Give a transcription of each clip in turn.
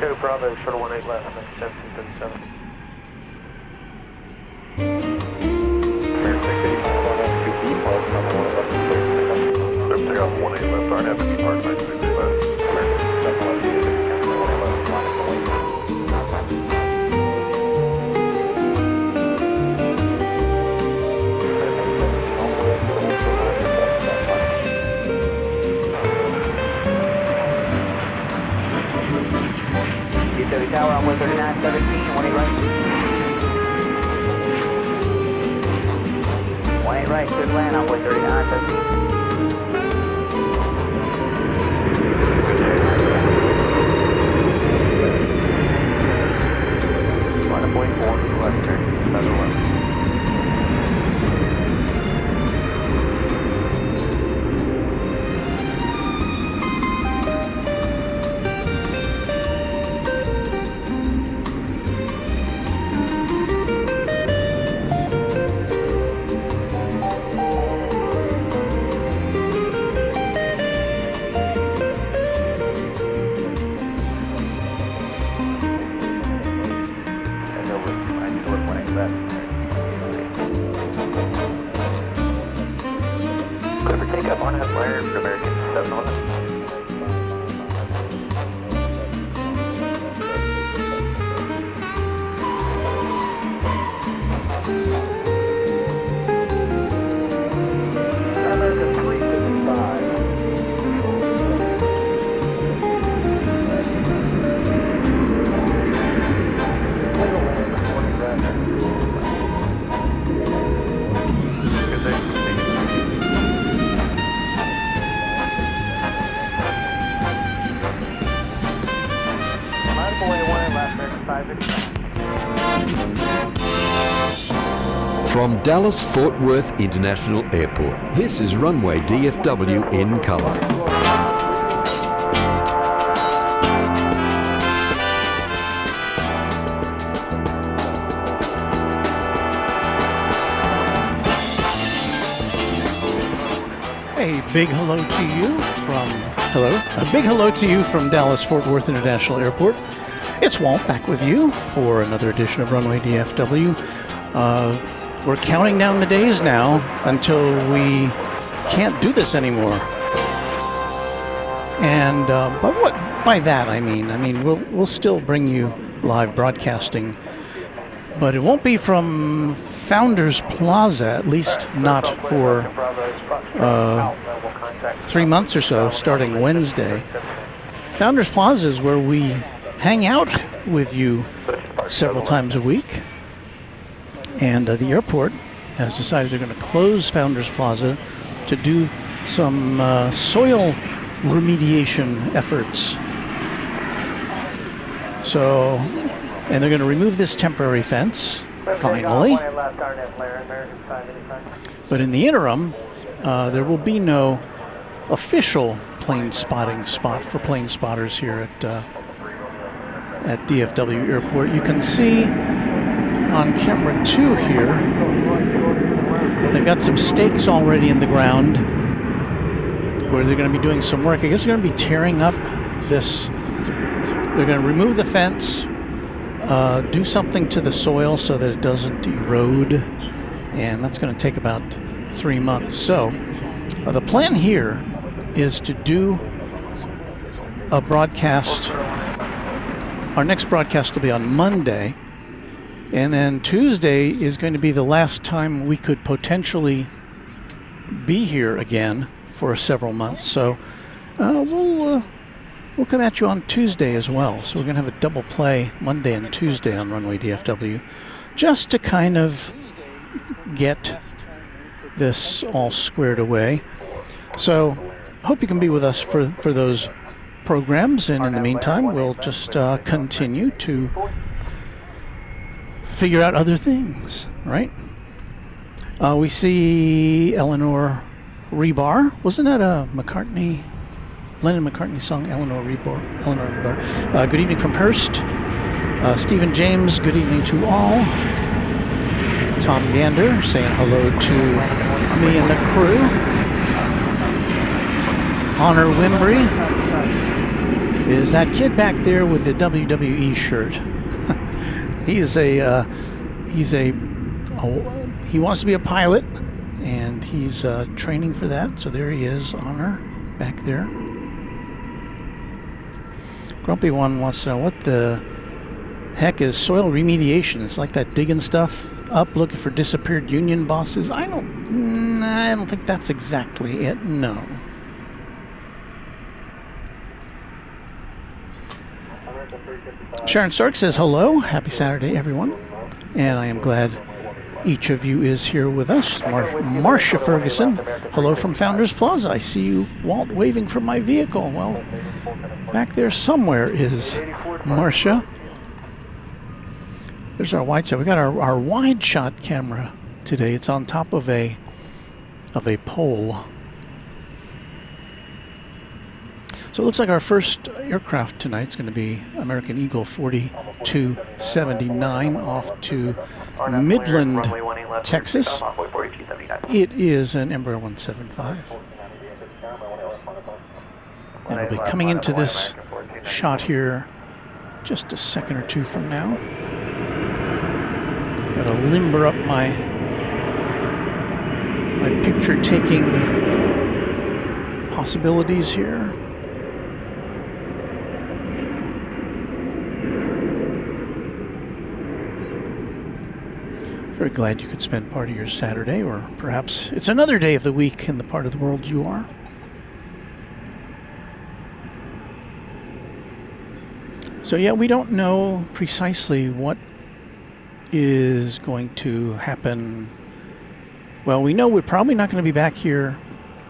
Echo Bravo, shuttle 18 left, 1737. Take off 18 left, aren't having any parts, 933 left. DFW Tower on 13917, 18 right. 18 right, good land on 13917. From Dallas-Fort Worth International Airport, this is Runway DFW in color. A big hello to you a big hello to you from Dallas-Fort Worth International Airport. It's Walt back with you for another edition of Runway DFW. We're counting down the days now until we can't do this anymore. And by that I mean we'll still bring you live broadcasting, but it won't be from Founders Plaza, at least not for 3 months or so, starting Wednesday. Founders Plaza is where we hang out with you several times a week. And the airport has decided they're going to close Founders Plaza to do some soil remediation efforts. So, and they're going to remove this temporary fence, finally. But in the interim, there will be no official plane spotting spot for plane spotters here at DFW Airport. You can see on camera 2 here, they've got some stakes already in the ground where they're going to be doing some work. I guess they're going to be tearing up this. They're going to remove the fence, do something to the soil so that it doesn't erode, and that's going to take about 3 months. So the plan here is to do a broadcast. Our next broadcast will be on Monday. And then Tuesday is going to be the last time we could potentially be here again for several months. So we'll come at you on Tuesday as well. So we're going to have a double play Monday and Tuesday on Runway DFW, just to kind of get this all squared away. So hope you can be with us for those programs. And in the meantime, we'll just continue to figure out other things, right? We see Eleanor Rebar. Wasn't that a Lennon McCartney song, Eleanor Rebar? Good evening from Hearst. Stephen James, good evening to all. Tom Gander saying hello to me and the crew. Honor Wimbry. is that kid back there with the WWE shirt. He wants to be a pilot, and he's training for that. So there he is, Honor, back there. Grumpy one wants to know what the heck is soil remediation. It's like that digging stuff up, looking for disappeared union bosses. I don't think that's exactly it. No. Sharon Stark says hello. Happy Saturday, everyone. And I am glad each of you is here with us. Marcia Ferguson, hello from Founders Plaza. I see you, Walt, waving from my vehicle. Well, back there somewhere is Marcia. There's our wide shot. We got our wide shot camera today. It's on top of a pole. So it looks like our first aircraft tonight is going to be American Eagle 4279 off to Midland, Texas. It is an Embraer 175. And it'll be coming into this shot here just a second or two from now. Got to limber up my picture taking possibilities here. Very glad you could spend part of your Saturday, or perhaps it's another day of the week in the part of the world you are. So yeah, we don't know precisely what is going to happen. Well, we know we're probably not going to be back here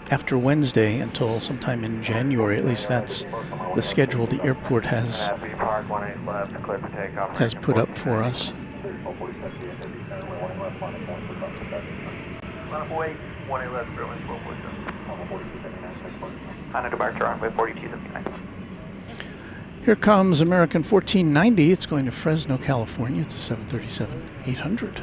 after Wednesday until sometime in January. At least that's the schedule the airport has put up for us. Here comes American 1490. It's going to Fresno, California. It's a 737-800.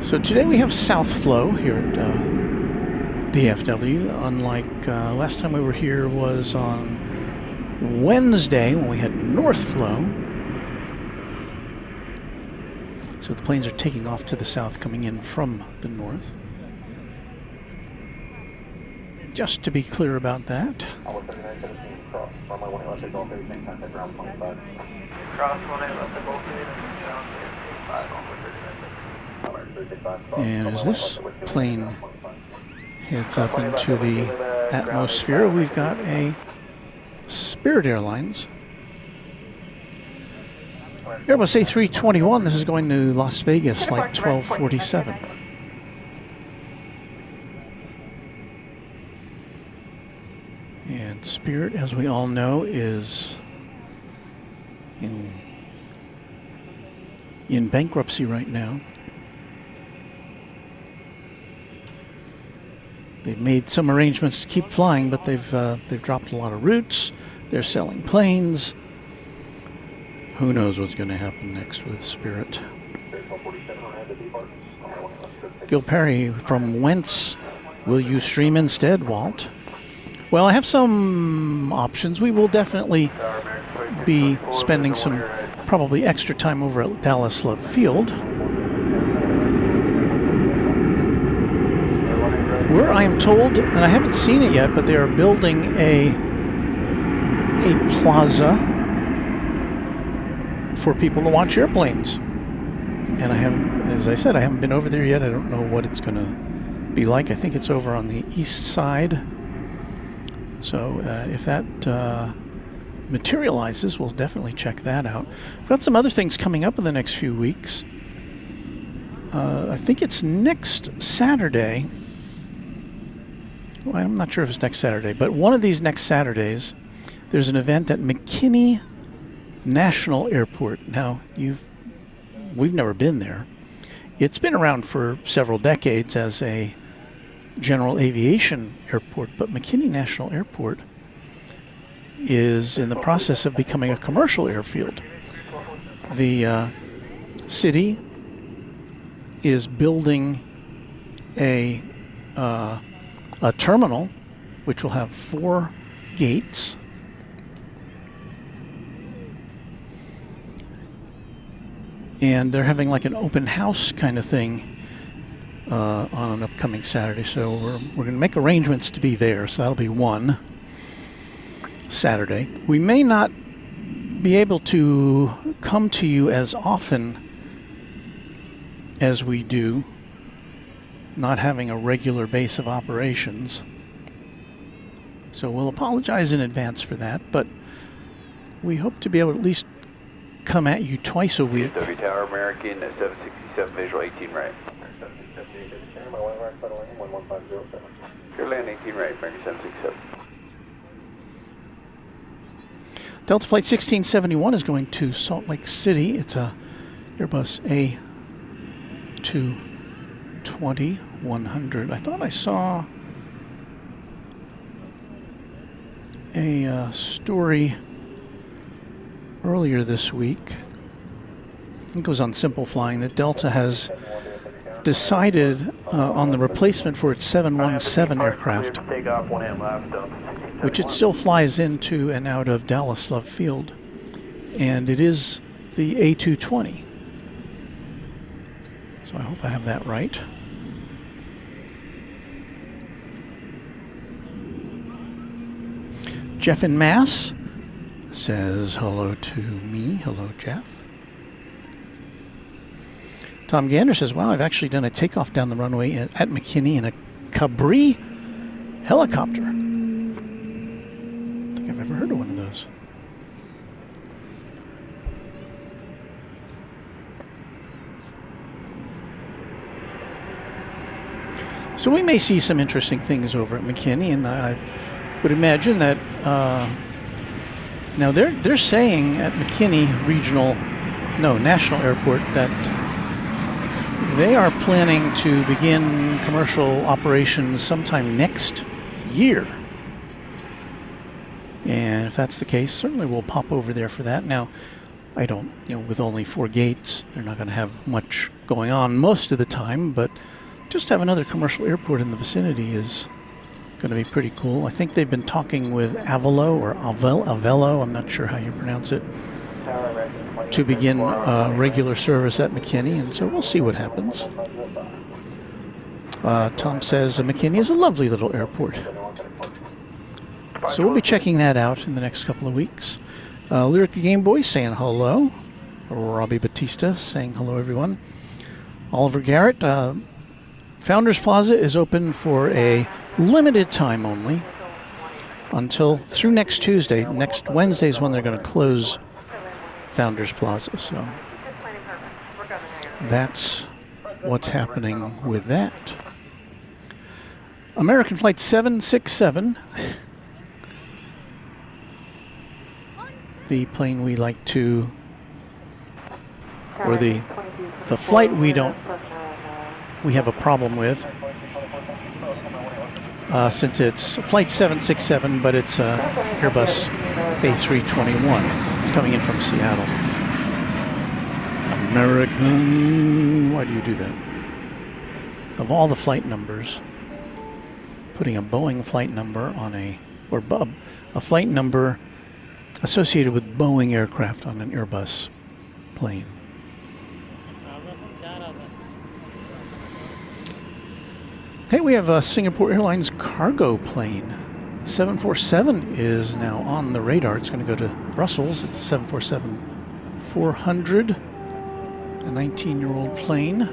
So today we have south flow here at DFW, unlike last time we were here was on Wednesday when we had north flow. So the planes are taking off to the south, coming in from the north. Just to be clear about that. And as this plane heads up into the atmosphere, we've got a Spirit Airlines Airbus A321. This is going to Las Vegas, flight 1247. And Spirit, as we all know, is in bankruptcy right now. They've made some arrangements to keep flying, but they've dropped a lot of routes. They're selling planes. Who knows what's going to happen next with Spirit? Gil Perry from Whence will you stream instead, Walt? Well, I have some options. We will definitely be spending some probably extra time over at Dallas Love Field, where I am told, and I haven't seen it yet, but they are building a plaza for people to watch airplanes. And I haven't, as I said, I haven't been over there yet. I don't know what it's going to be like. I think it's over on the east side. So if that materializes, we'll definitely check that out. We've got some other things coming up in the next few weeks. I think it's next Saturday. Well, I'm not sure if it's next Saturday, but one of these next Saturdays, there's an event at McKinney National Airport. Now, we've never been there. It's been around for several decades as a general aviation airport, but McKinney National Airport is in the process of becoming a commercial airfield. The city is building a terminal which will have 4 gates. And they're having like an open house kind of thing on an upcoming Saturday. So we're going to make arrangements to be there. So that'll be one Saturday. We may not be able to come to you as often as we do, not having a regular base of operations. So we'll apologize in advance for that, but we hope to be able to at least come at you twice a week. DFW Tower, American, 767, visual 18 right. Clear land 18 right, American 767. Delta Flight 1671 is going to Salt Lake City. It's a Airbus A220-100. I thought I saw a story earlier this week. I think it was on Simple Flying that Delta has decided on the replacement for its 717 aircraft, which it still flies into and out of Dallas Love Field, and it is the A220. So I hope I have that right. Jeff in Mass says hello to me. Hello, Jeff. Tom Gander says, wow, I've actually done a takeoff down the runway at McKinney in a Cabri helicopter. I don't think I've ever heard of one of those. So we may see some interesting things over at McKinney, and I would imagine that now they're saying at McKinney National Airport that they are planning to begin commercial operations sometime next year. And if that's the case, certainly we'll pop over there for that. Now, I don't, with only 4 gates, they're not going to have much going on most of the time, but just have another commercial airport in the vicinity is going to be pretty cool. I think they've been talking with Avello, I'm not sure how you pronounce it, to begin regular service at McKinney, and so we'll see what happens. Tom says McKinney is a lovely little airport. So we'll be checking that out in the next couple of weeks. Lyric the Game Boy saying hello. Robbie Batista saying hello, everyone. Oliver Garrett, Founders Plaza is open for a limited time only through next Tuesday. Next Wednesday is when they're going to close Founders Plaza. So that's what's happening with that. American Flight 767, the plane we like to, or the flight we have a problem with, since it's Flight 767, but it's Airbus A321. It's coming in from Seattle. American, why do you do that? Of all the flight numbers, putting a Boeing flight number on a flight number associated with Boeing aircraft on an Airbus plane. Hey, we have a Singapore Airlines cargo plane. 747 is now on the radar. It's going to go to Brussels. It's a 747-400, a 19-year-old plane.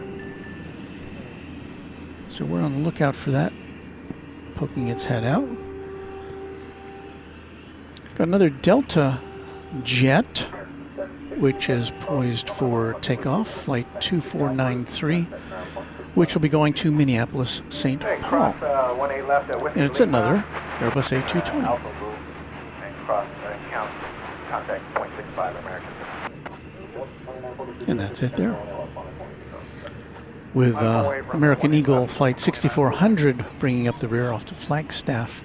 So we're on the lookout for that, poking its head out. Got another Delta jet, which is poised for takeoff, flight 2493. Which will be going to Minneapolis, St. Paul. And it's another Airbus A220. 65 American. And that's it there. With American Eagle Flight 6400 bringing up the rear off to Flagstaff,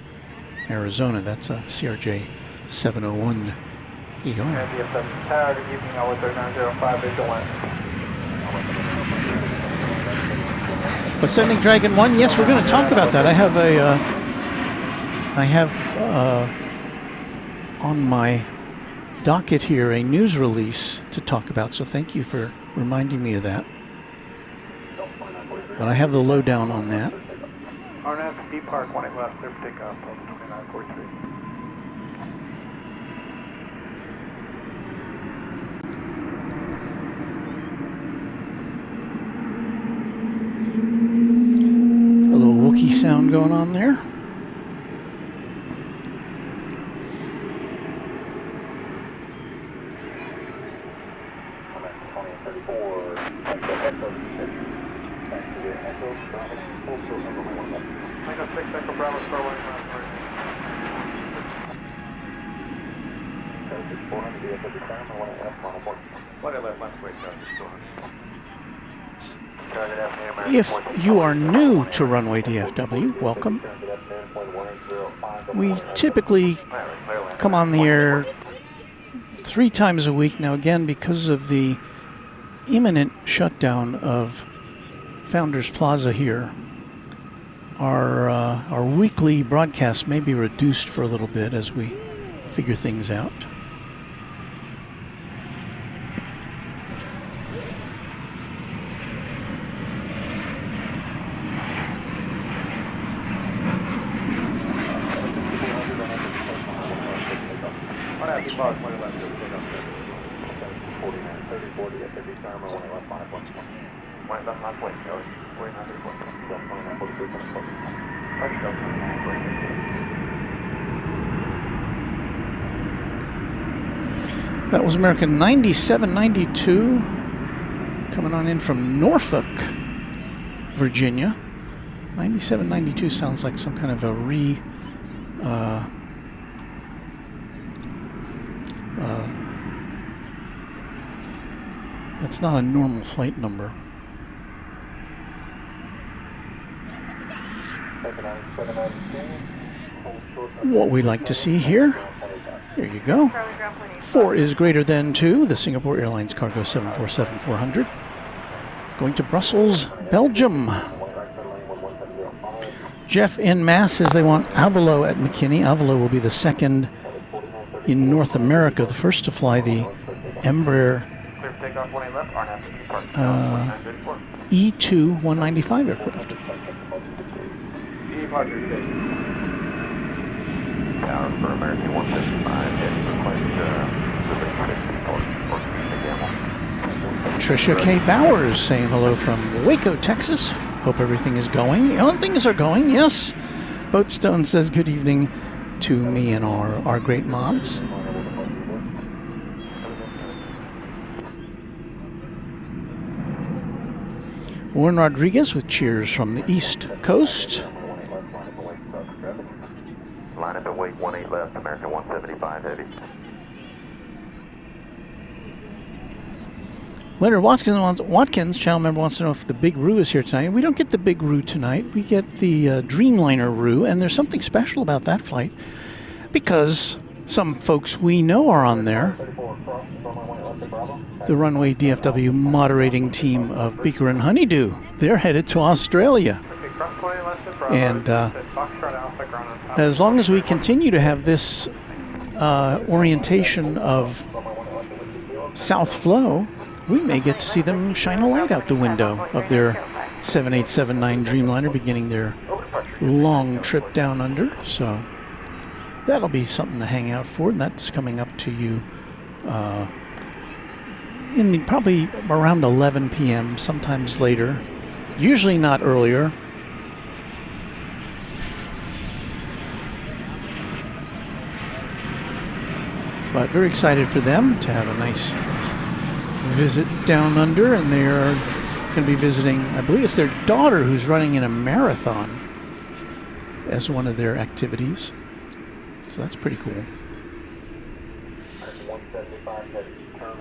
Arizona. That's a CRJ 701 ER. DFW Tower, good evening, Always 3905, visual line. Ascending Dragon 1, yes, we're going to talk about that. I have on my docket here a news release to talk about, so thank you for reminding me of that. But I have the lowdown on that. RNF, D Park, 18 left, clear for takeoff, 2943. A little Wookiee sound going on there. If you are new to Runway DFW, welcome. We typically come on the air 3 times a week. Now again, because of the imminent shutdown of Founders Plaza here, our weekly broadcast may be reduced for a little bit as we figure things out. That was American 9792 coming on in from Norfolk, Virginia. 9792 sounds like some kind of a that's not a normal flight number. What we like to see here, there you go. 4 is greater than 2, the Singapore Airlines Cargo 747-400. Going to Brussels, Belgium. Jeff in Mass says they want Avalo at McKinney. Avalo will be the second in North America, the first to fly the Embraer E2-195 aircraft. Tower for American 155, heading request Tricia K. Bowers saying hello from Waco, Texas. Hope everything is going. Oh, things are going, yes. Boatstone says good evening to me and our great mods. Warren Rodriguez with cheers from the East Coast. Line up at weight 18 left, American 175 heavy. Leonard Watkins, channel member, wants to know if the Big Roo is here tonight. We don't get the Big Roo tonight. We get the Dreamliner Roo, and there's something special about that flight because some folks we know are on there. The Runway DFW moderating team of Beaker and Honeydew. They're headed to Australia. And as long as we continue to have this orientation of south flow, we may get to see them shine a light out the window of their 7879 Dreamliner beginning their long trip down under. So that'll be something to hang out for, and that's coming up to you in probably around 11 p.m., sometimes later, usually not earlier. But very excited for them to have a nice visit down under, and they are going to be visiting, I believe it's their daughter who's running in a marathon as one of their activities. So that's pretty cool.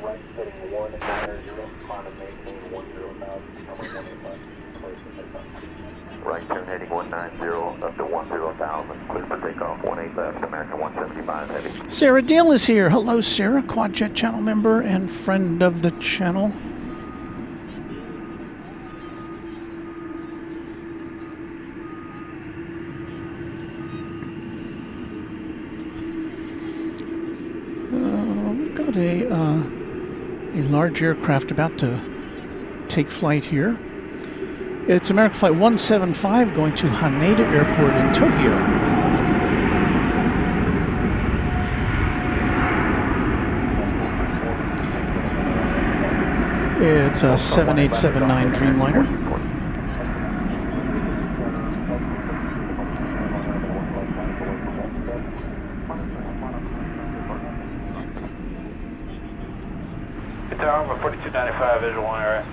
right heading 190, climb and maintain 10,000, number 185, clear for takeoff. Right turn heading 190 up to 10,000, clear for takeoff, 18 left, American 175 heavy. Sarah Dale is here. Hello, Sarah, Quadjet channel member and friend of the channel. We've got a large aircraft about to take flight here. It's American Flight 175 going to Haneda Airport in Tokyo. It's a 7879 Dreamliner. Tower 4295, visual 1, alright.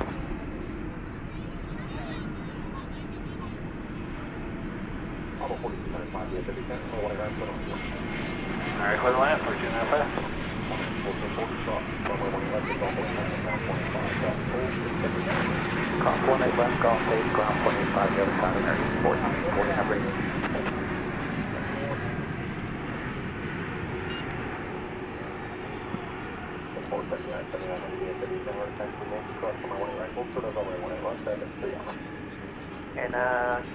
Alright, clear the land, 4295. Cross 18 left, golf 8, ground 185, the other side of American 14, have radio. And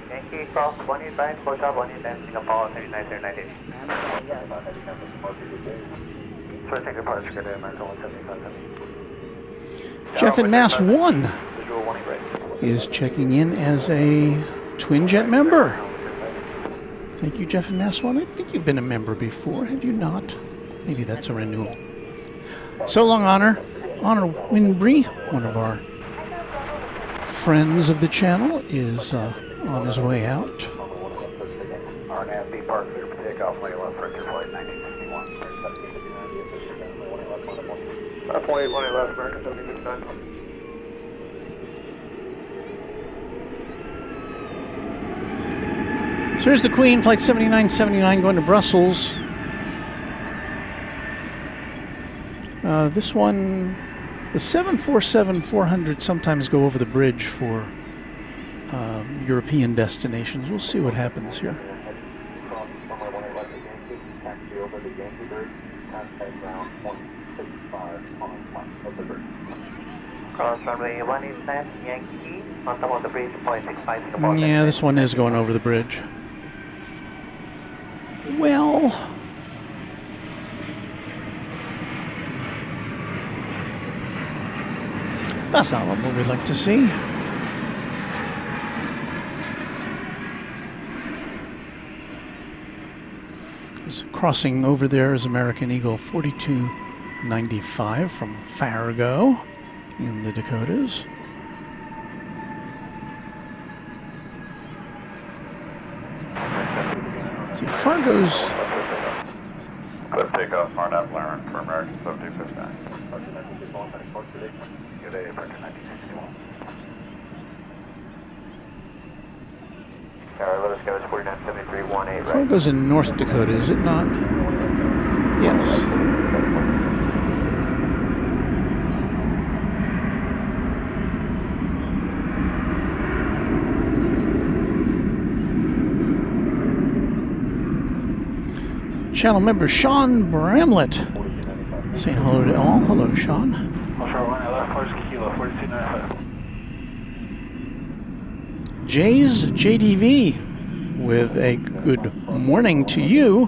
Yankee Cross 185, Hotel 185, Singapore 3990. First take departure, good day, American 175. Jeff in Mass 1 Visual 18 right. is checking in as a Twin Jet member. Thank you, Jeff in Mass 1. I think you've been a member before, have you not? Maybe that's a renewal. So long, Honor. Honor Winbury, one of our friends of the channel, is on his way out. RNAV Park, clear for takeoff, lane left, Frontier Flight 1961. 5.8, 18 left, American 7059. So here's the Queen, Flight 7979 going to Brussels. This one, the 747-400 sometimes go over the bridge for European destinations. We'll see what happens here. Cross runway 18 left, Yankee, on top of the bridge, 0.65 Singapore. Yeah, this one is going over the bridge. Well, that's not what we'd like to see. Crossing over there is American Eagle 4295 from Fargo in the Dakotas. See, Fargo's... Clear takeoff, RNAV Laren for American 7259. Good day, American 1961. Alright, let us go, it's 4973, 18 right. Fargo's in North Dakota, is it not? Yes. Channel member Sean Bramlett saying hello to all. Hello, Sean. Offshore 1 left, Horse Kilo, 4295. Jay's JDV with a good morning to you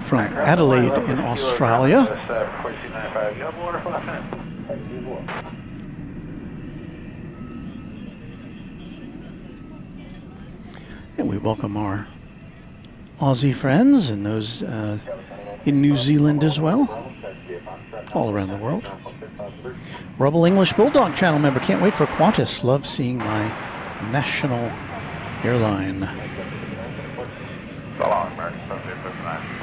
from Adelaide in Australia. 4295, you have water for 5 minutes. And we welcome our Aussie friends and those in New Zealand as well, all around the world. Rebel English Bulldog channel member, can't wait for Qantas. Love seeing my national airline. So long, American 7259.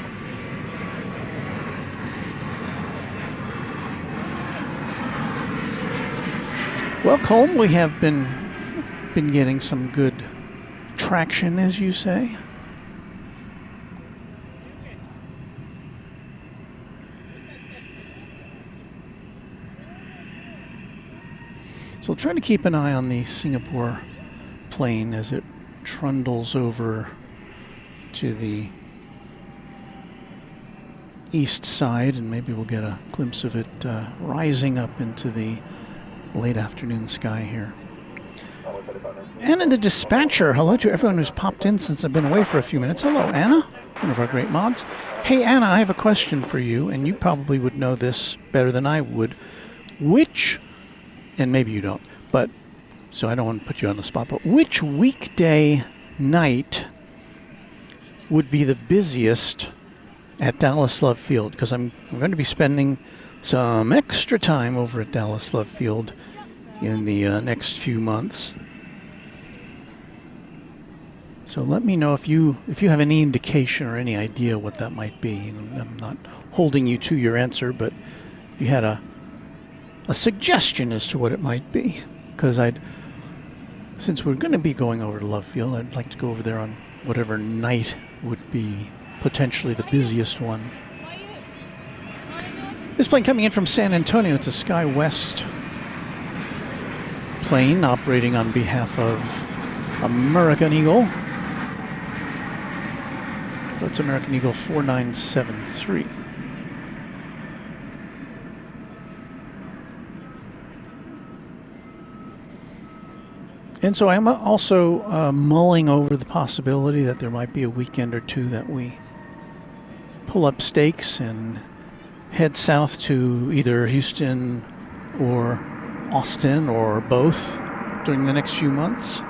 Well, Colm, we have been getting some good traction, as you say. So we'll try to keep an eye on the Singapore plane as it trundles over to the east side, and maybe we'll get a glimpse of it rising up into the late afternoon sky here. Anna the dispatcher, hello to everyone who's popped in since I've been away for a few minutes. Hello, Anna, one of our great mods. Hey, Anna, I have a question for you, and you probably would know this better than I would. Which, and maybe you don't, but, so I don't want to put you on the spot, but which weekday night would be the busiest at Dallas Love Field? Because I'm going to be spending some extra time over at Dallas Love Field in the next few months. So let me know if you have any indication or any idea what that might be. And I'm not holding you to your answer, but if you had a suggestion as to what it might be. Because since we're going to be going over to Love Field, I'd like to go over there on whatever night would be potentially the busiest one. This plane coming in from San Antonio. It's a SkyWest plane operating on behalf of American Eagle. That's American Eagle 4973. And so I'm also mulling over the possibility that there might be a weekend or two that we pull up stakes and head south to either Houston or Austin or both during the next few months.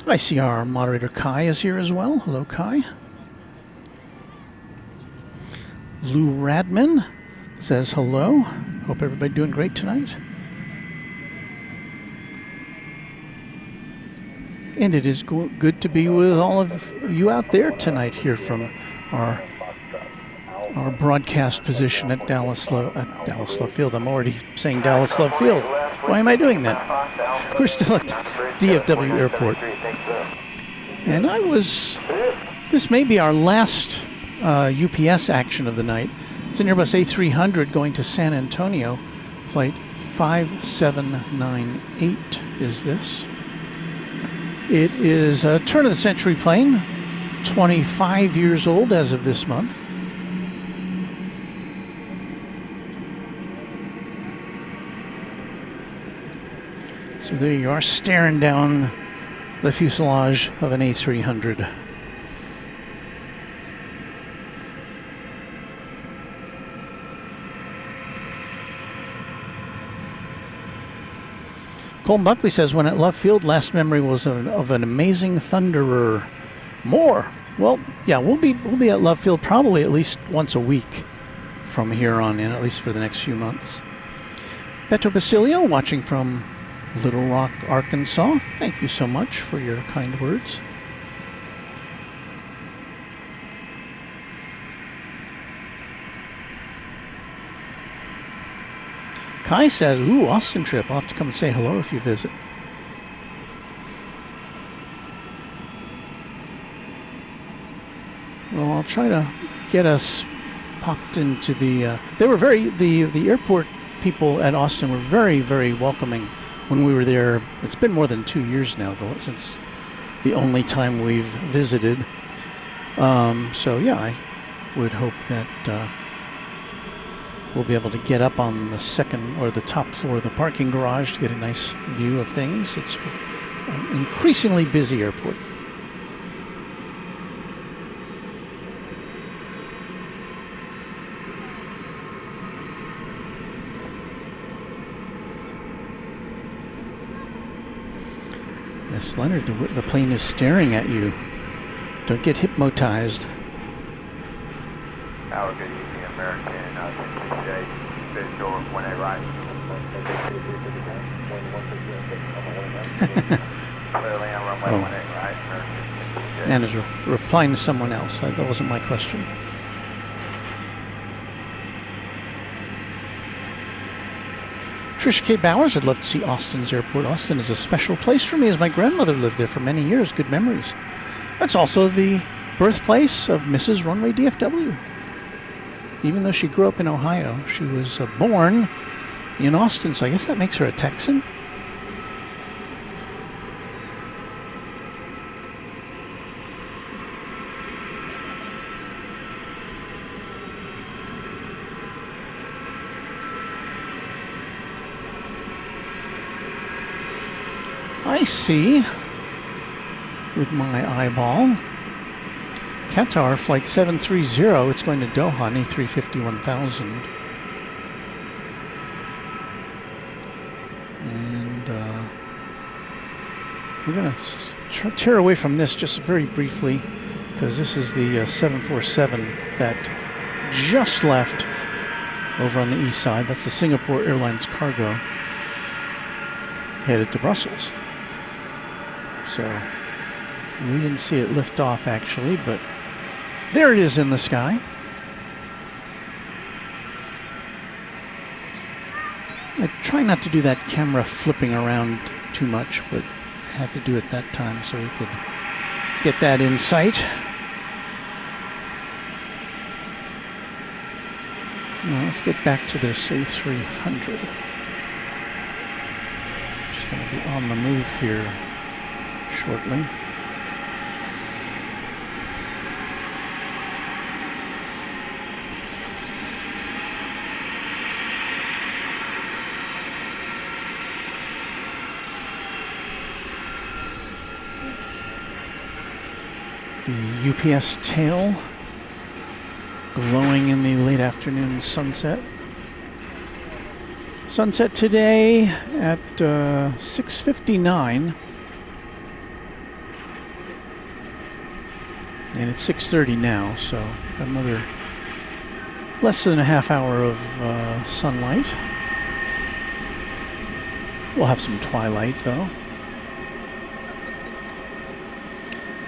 I see our moderator Kai is here as well. Hello, Kai. Lou Radman says hello. Hope everybody doing great tonight. And it is good to be with all of you out there tonight here from our broadcast position at Dallas Love Field. I'm already saying Dallas Love Field. Why am I doing that? We're still at DFW Airport. And this may be our last UPS action of the night. It's an Airbus A300 going to San Antonio. Flight 5798 is this. It is a turn-of-the-century plane, 25 years old as of this month. So there you are, staring down the fuselage of an A300. Colton Buckley says, when at Love Field, last memory was of an amazing Thunderer. More. Well, yeah, we'll be at Love Field probably at least once a week from here on in, at least for the next few months. Beto Basilio, watching from Little Rock, Arkansas. Thank you so much for your kind words. Kai says, ooh, Austin trip. I'll have to come and say hello if you visit. Well, I'll try to get us popped into the... the airport people at Austin were very, very welcoming when we were there. It's been more than 2 years now, though, since the only time we've visited. So, yeah, I would hope that we'll be able to get up on the second or the top floor of the parking garage to get a nice view of things. It's an increasingly busy airport. Yes, Leonard, the plane is staring at you. Don't get hypnotized. Tower, good evening, American, J, visual, 1A right. Clearly on runway 1A right, American. And is replying to someone else. That wasn't my question. Trisha K. Bowers, I'd love to see Austin's airport. Austin is a special place for me as my grandmother lived there for many years. Good memories. That's also the birthplace of Mrs. Runway DFW. even though she grew up in Ohio. She was born in Austin, so I guess that makes her a Texan. I see, with my eyeball, Qatar flight 730, it's going to Doha, A350-1000. And we're going to tear away from this just very briefly, because this is the 747 that just left over on the east side. That's the Singapore Airlines cargo, headed to Brussels. So we didn't see it lift off actually, but there it is in the sky. I try not to do that camera flipping around too much, but I had to do it that time so we could get that in sight. Now let's get back to this A300. Just going to be on the move here shortly. The UPS tail glowing in the late afternoon sunset. Sunset today at 6:59. And it's 6:30 now, so got another less than a half hour of sunlight. We'll have some twilight, though.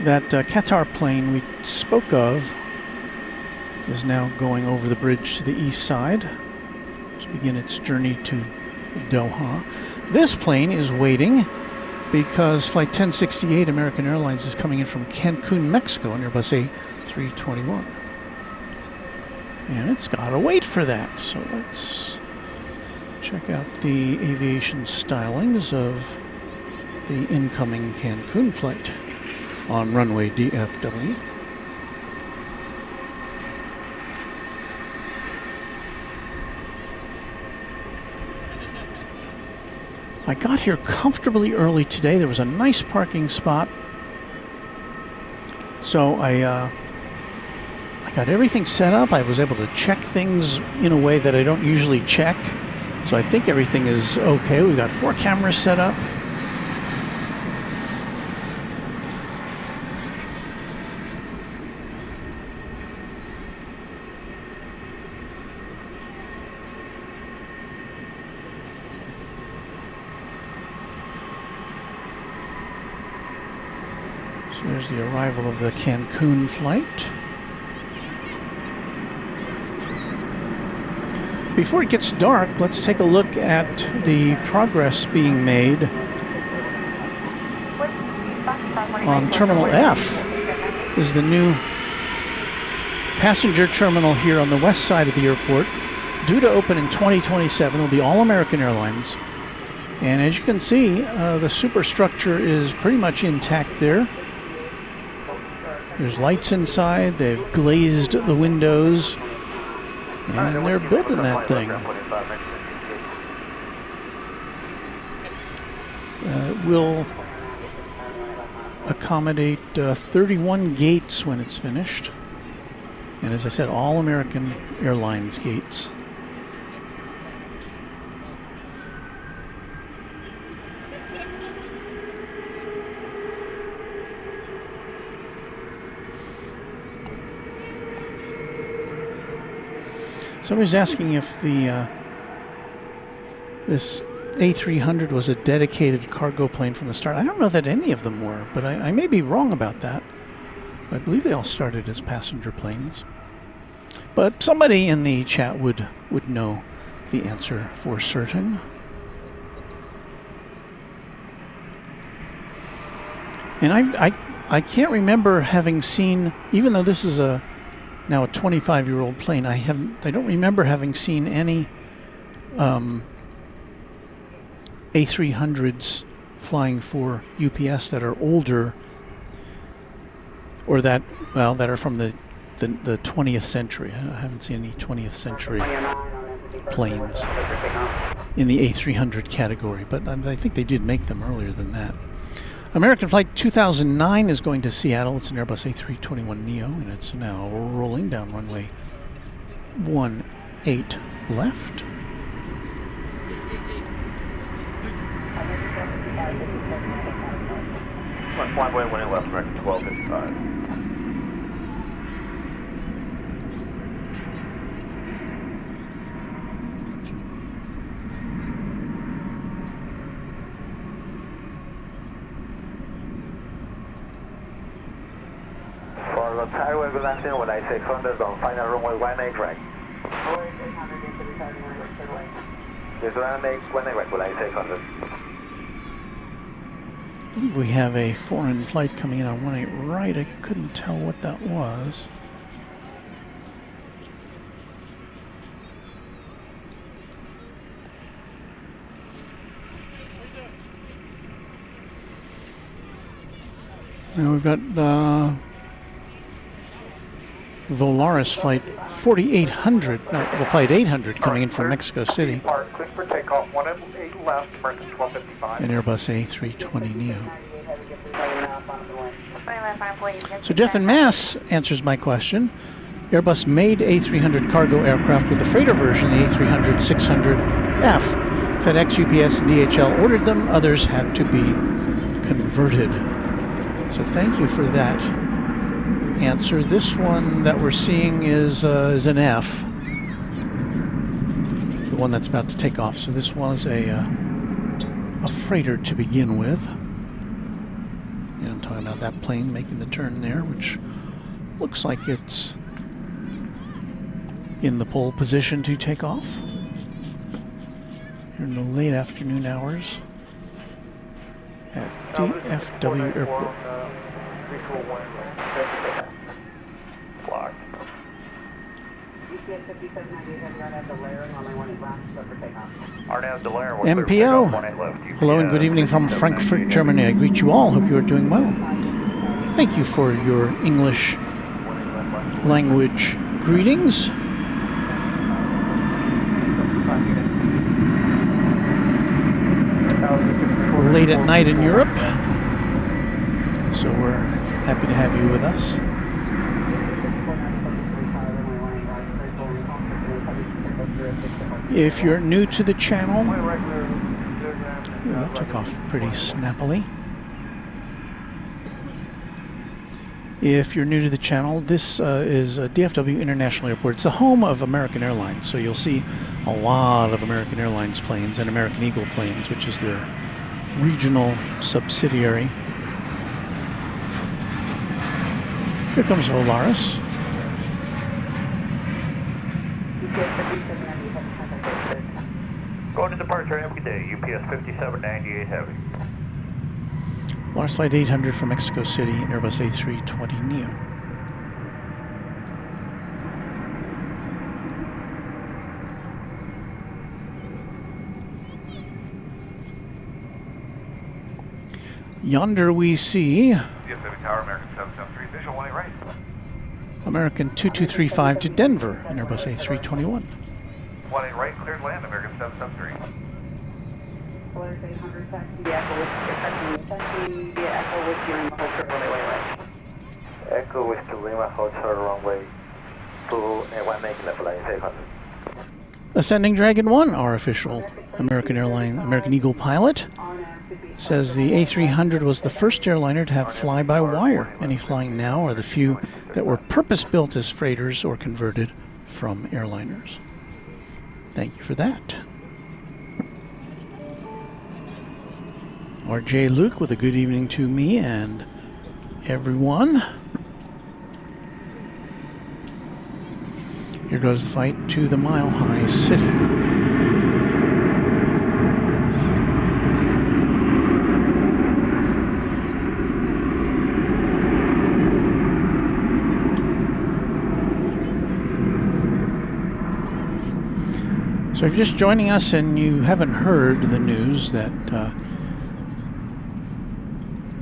That Qatar plane we spoke of is now going over the bridge to the east side to begin its journey to Doha. This plane is waiting because Flight 1068 American Airlines is coming in from Cancun, Mexico on Airbus A321. And it's got to wait for that. So let's check out the aviation stylings of the incoming Cancun flight on runway DFW. I got here comfortably early today. There was a nice parking spot. So I got everything set up. I was able to check things in a way that I don't usually check. So I think everything is okay. We've got 4 cameras set up. So there's the arrival of the Cancun flight. Before it gets dark, let's take a look at the progress being made on Terminal F. Is the new passenger terminal here on the west side of the airport, due to open in 2027. It'll be all American Airlines. And as you can see, the superstructure is pretty much intact there. There's lights inside, they've glazed the windows, and they're building that thing. It will accommodate 31 gates when it's finished. And as I said, all American Airlines gates. Somebody's asking if the this A300 was a dedicated cargo plane from the start. I don't know that any of them were, but I may be wrong about that. I believe they all started as passenger planes. But somebody in the chat would know the answer for certain. And I can't remember having seen, even though this is a now a 25-year-old plane. I don't remember having seen any A300s flying for UPS that are older, or that are from the 20th century. I haven't seen any 20th century planes in the A300 category, but I think they did make them earlier than that. American Flight 2009 is going to Seattle. It's an Airbus A321neo, and it's now rolling down runway 18 left. Runway 18 left, American 1255. For the Taiwan Relaunching 1600 on final runway 18 right. This runway 18 right, 1600. I believe we have a foreign flight coming in on 18 right. I couldn't tell what that was. Now we've got Volaris flight 4800, no, the flight 800 coming in from Mexico City. Clear for takeoff, 18 left, American 1255. An Airbus A320neo. So Jeff in Mass answers my question. Airbus made A300 cargo aircraft with the freighter version, the A300-600F. FedEx, UPS, and DHL ordered them. Others had to be converted. So thank you for that answer. This one that we're seeing is an F, the one that's about to take off. So this was a freighter to begin with. And I'm talking about that plane making the turn there, which looks like it's in the pole position to take off here in the late afternoon hours at DFW Airport. MPO. Hello and good evening from Frankfurt, Germany. I greet you all. Hope you are doing well. Thank you for your English language greetings. Late at night in Europe, so we're happy to have you with us. If you're new to the channel, that took off pretty snappily. If you're new to the channel, this is DFW International Airport. It's the home of American Airlines, so you'll see a lot of American Airlines planes and American Eagle planes, which is their regional subsidiary. Here comes Volaris. Going to departure every day, UPS 5798 Heavy. Volaris Flight 800 from Mexico City, Airbus A320neo. Yonder we see DFW Tower, American 773, visual 18 right. American 2235 to Denver, an Airbus A321. 18 right, cleared land, American 773. Echo Whiskey Lima Hotel runway 18 left, 1800. Ascending Dragon 1, our official American Eagle pilot, says the A300 was the first airliner to have fly-by-wire. Any flying now are the few that were purpose-built as freighters or converted from airliners. Thank you for that. RJ Luke with a good evening to me and everyone. Here goes the fight to the Mile High City. So if you're just joining us and you haven't heard the news that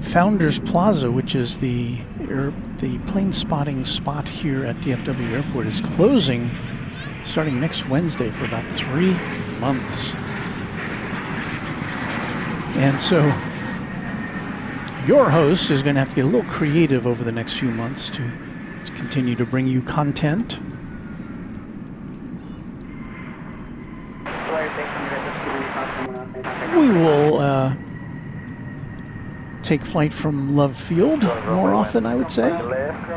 Founders Plaza, which is the plane spotting spot here at DFW Airport, is closing starting next Wednesday for about 3 months. And so your host is going to have to get a little creative over the next few months to continue to bring you content. We will take flight from Love Field more often, I would say. Contact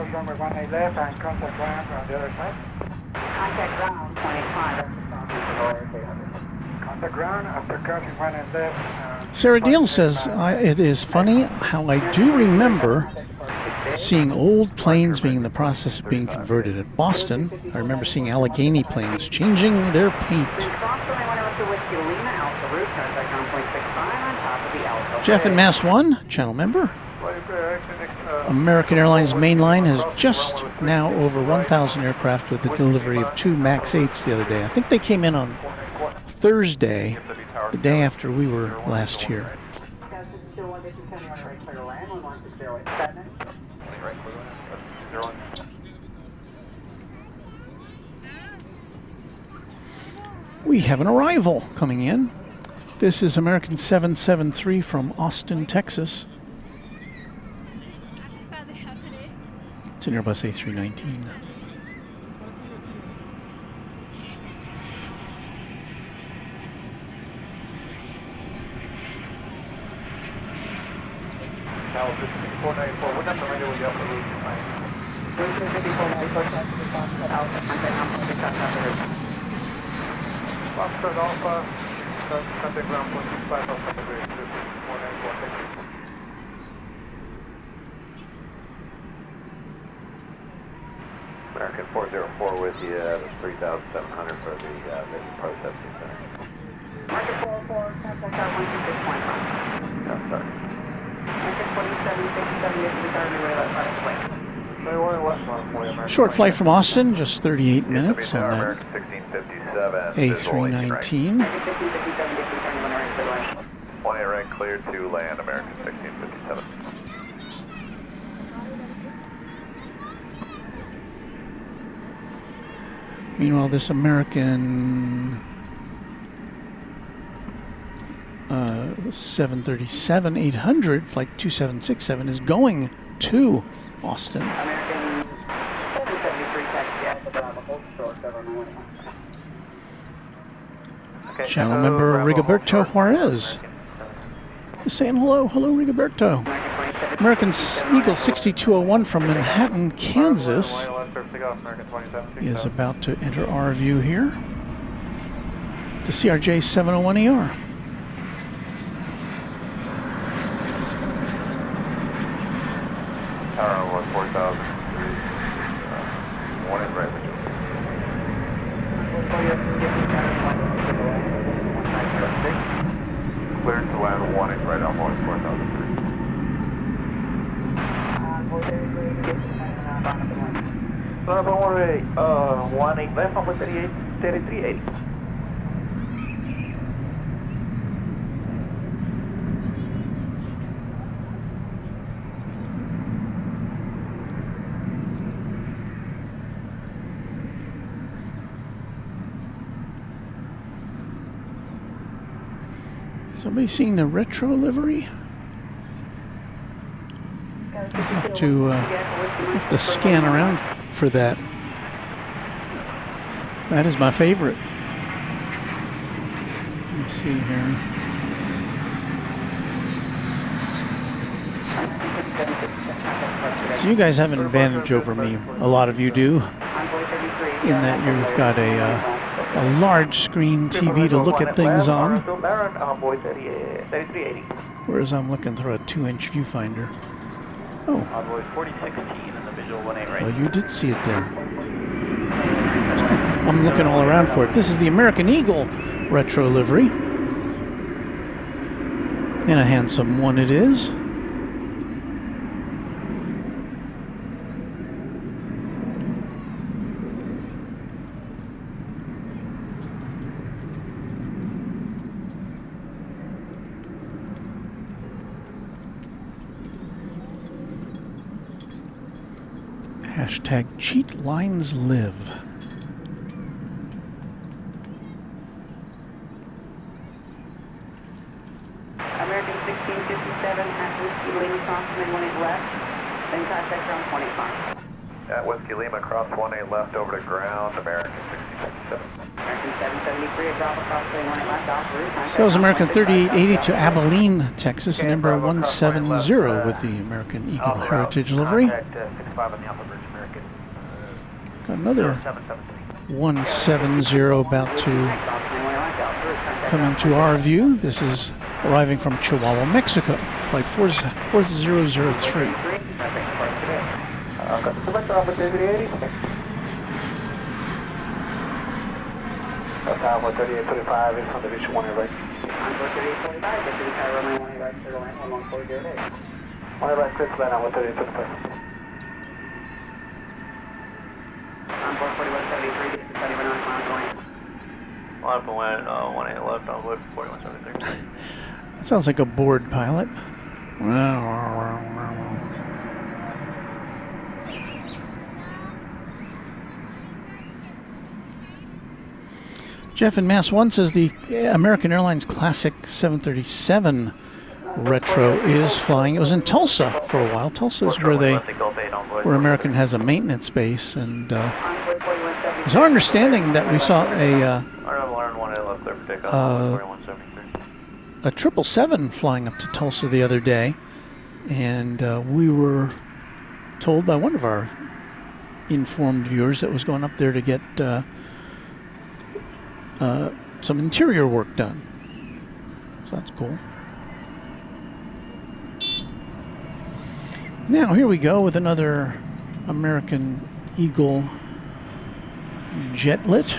ground 25. Contact ground after crossing one and left. Sarah Deal says, it is funny how I do remember seeing old planes being in the process of being converted at Boston. I remember seeing Allegheny planes changing their paint. Jeff in Mass 1, channel member. American Airlines mainline has just now over 1,000 aircraft with the delivery of 2 MAX 8s the other day. I think they came in on Thursday, the day after we were last here. We have an arrival coming in. This is American 773 from Austin, Texas. It's an Airbus A319. American 404 with you, 3,700 for the mission processing center. Market 404, contact out 126.5. Yeah, sorry. Market 47, Short flight from Austin, just 38 minutes on that American 1657. A319. 20 rank cleared to land, American 1657. Meanwhile, this American 737-800, flight 2767, is going to Austin. American 773 taxi at the Bravo, hold short, 711. Channel member Rigoberto Juarez is saying hello. Hello, Rigoberto. American Eagle 6201 from Manhattan, Kansas is about to enter our view here to CRJ 701ER. Tower 4000. One in right. Cleared to land, one in right, Alpha 4003. 18 left, Alpha 3380. Somebody seeing the retro livery? Have to scan around for that. That is my favorite. Let me see here. So you guys have an advantage over me. A lot of you do, in that you've got a large screen TV to look at things on, whereas I'm looking through a 2-inch viewfinder. Oh. Oh, you did see it there. I'm looking all around for it. This is the American Eagle retro livery. And a handsome one it is. Hashtag cheat lines live. American 1657 at Whiskey Lima crossing 18 left. Then contact ground 25. At Whiskey Lima, cross 18 left over to ground, American 1657. American 773 at Bravo crossing 18 left off route. So is American 3880 to Abilene, Texas, and number 170 with the American Eagle Heritage livery. Contact 65 on the Alpha Bridge, American. Got another 170 about to come into our view. This is arriving from Chihuahua, Mexico, flight 4003. Select opportunity 80. Time 3825 is from the Vision 1 right. On 3845, get to the tower runway 1 right, clear to land 11408. 1 right, clear to land on 3825. On 4173, get to 71 miles away. Line for land, 18 left on wood 4173. That sounds like a bored pilot. Jeff in Mass 1 says the American Airlines Classic 737 Retro is flying. It was in Tulsa for a while. Tulsa is where American has a maintenance base, and it's our understanding that we saw a 777 flying up to Tulsa the other day, and we were told by one of our informed viewers that was going up there to get some interior work done. So that's cool. Now here we go with another American Eagle jetlet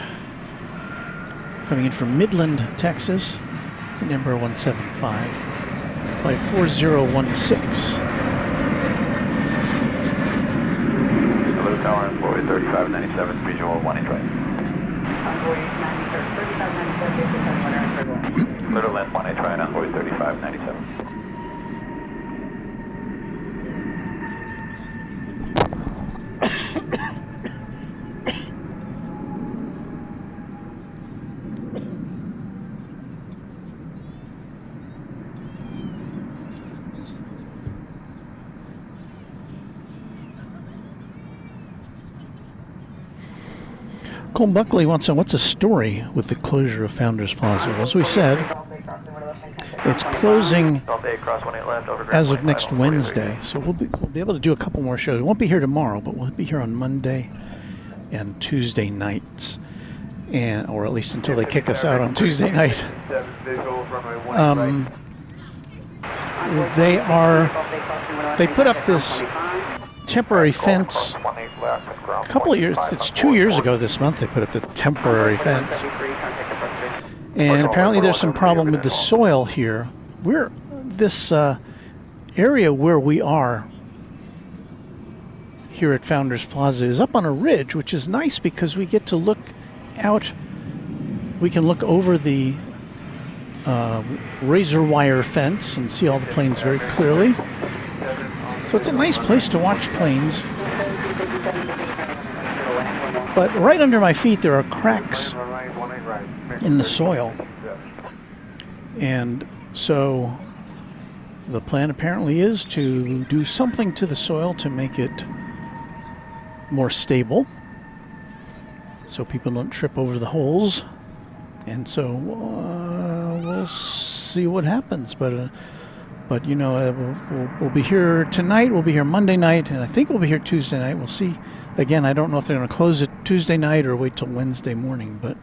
coming in from Midland, Texas, number 175, flight 4016. Hello, Tower, 3597, visual 1 inch right. Little length 1 inch right on 3597. Cole Buckley wants to know, what's the story with the closure of Founders Plaza? As we said, it's closing as of next Wednesday, so we'll be able to do a couple more shows. We won't be here tomorrow, but we'll be here on Monday and Tuesday nights, or at least until they kick us out on Tuesday night. They put up this temporary fence a couple of years. It's 2 years ago this month they put up the temporary fence, and apparently there's some problem with the soil here. This area where we are here at Founders Plaza is up on a ridge, which is nice because we get to look out. We can look over the razor wire fence and see all the planes very clearly. So it's a nice place to watch planes. But right under my feet there are cracks in the soil. And so the plan apparently is to do something to the soil to make it more stable, so people don't trip over the holes. And so we'll see what happens. But you know, we'll be here tonight, we'll be here Monday night, and I think we'll be here Tuesday night. We'll see. Again, I don't know if they're going to close it Tuesday night or wait till Wednesday morning, but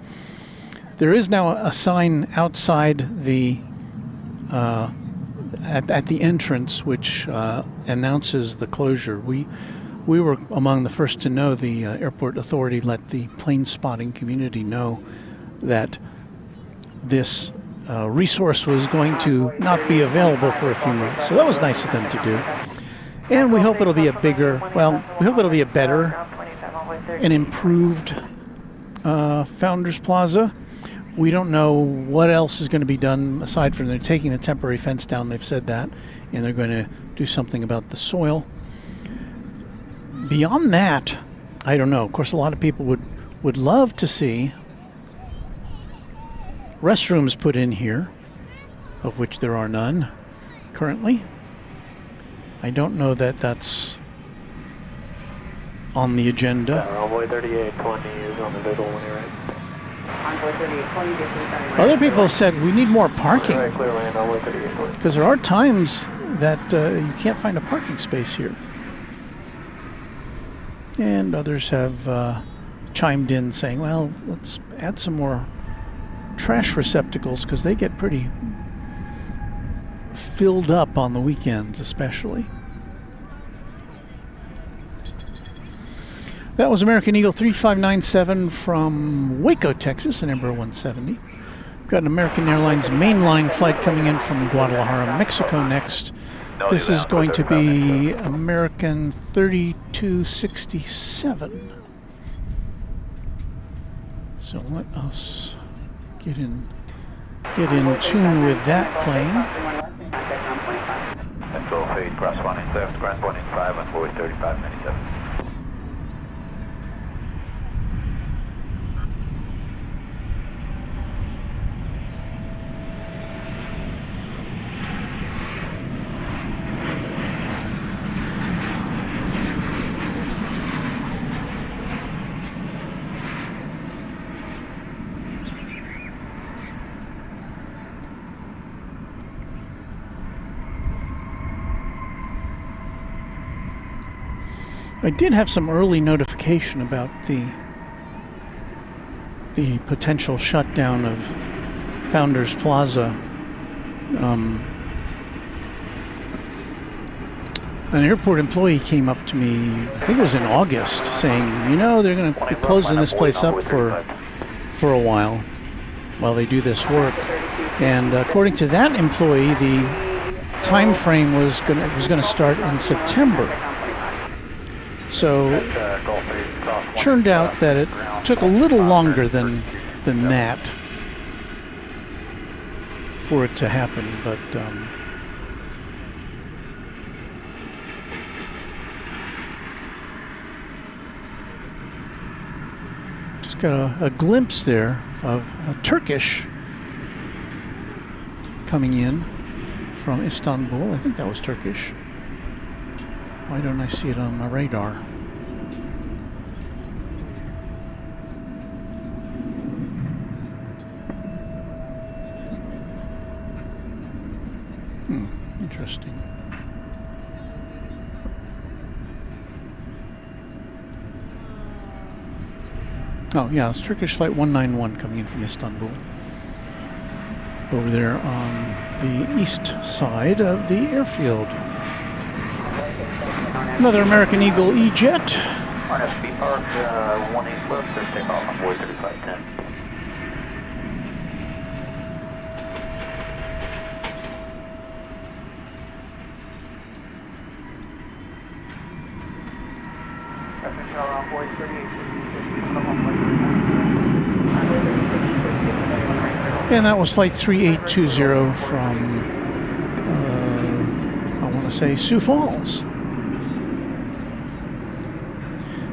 there is now a sign outside the at the entrance which announces the closure. We were among the first to know. The airport authority let the plane spotting community know that this resource was going to not be available for a few months. So that was nice of them to do. And we hope it'll be a better and improved Founders Plaza. We don't know what else is going to be done aside from they're taking the temporary fence down. They've said that, and they're going to do something about the soil. Beyond that, I don't know. Of course, a lot of people would love to see restrooms put in here, of which there are none currently. I don't know that that's on the agenda. Runway 3820 is on the middle when you're right. Runway 3820, distance Other people have said we need more parking, Right, clear land, runway 3820. because there are times that you can't find a parking space here. And others have chimed in saying, well, let's add some more trash receptacles because they get pretty filled up on the weekends especially. That was American Eagle 3597 from Waco, Texas, an Embraer 170. We've got an American Airlines mainline flight coming in from Guadalajara, Mexico next. This is going to be American 3267. So let us get in tune with that plane. Control fade, cross 187, cross 185, and forward 3597. I did have some early notification about the potential shutdown of Founders Plaza. An airport employee came up to me, I think it was in August, saying, you know, they're going to be closing this place up for a while they do this work. And according to that employee, the time frame was going to start in September. So turned out that it took a little longer than that for it to happen, but just got a glimpse there of a Turkish coming in from Istanbul. I think that was Turkish. Why don't I see it on my radar? Interesting. Oh yeah, it's Turkish flight 191 coming in from Istanbul. Over there on the east side of the airfield. Another American Eagle E-Jet. RSP Park, 18 left, clear takeoff on board 3510. And that was flight 3820 from, I want to say, Sioux Falls.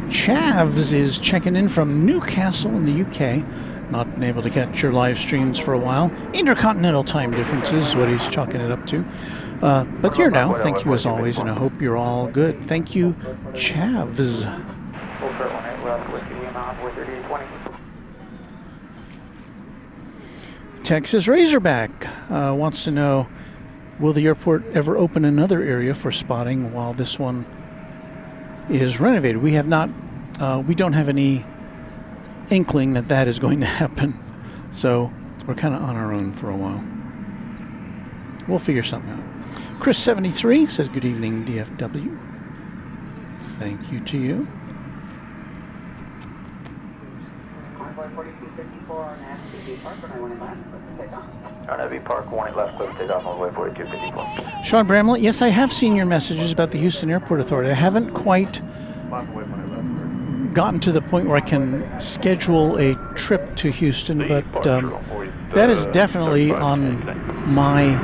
Chavs is checking in from Newcastle in the UK. Not been able to catch your live streams for a while. Intercontinental time differences is what he's chalking it up to. But here now, thank you as always, and I hope you're all good. Thank you, Chavs. Texas Razorback wants to know, will the airport ever open another area for spotting while this one is renovated? We have not, we don't have any inkling that that is going to happen. So we're kind of on our own for a while. We'll figure something out. Chris73 says, good evening, DFW. Thank you to you. Runway Park, 18 left, clear takeoff on way 4254. Sean Bramlett, yes, I have seen your messages about the Houston Airport Authority. I haven't quite gotten to the point where I can schedule a trip to Houston, but that is definitely on my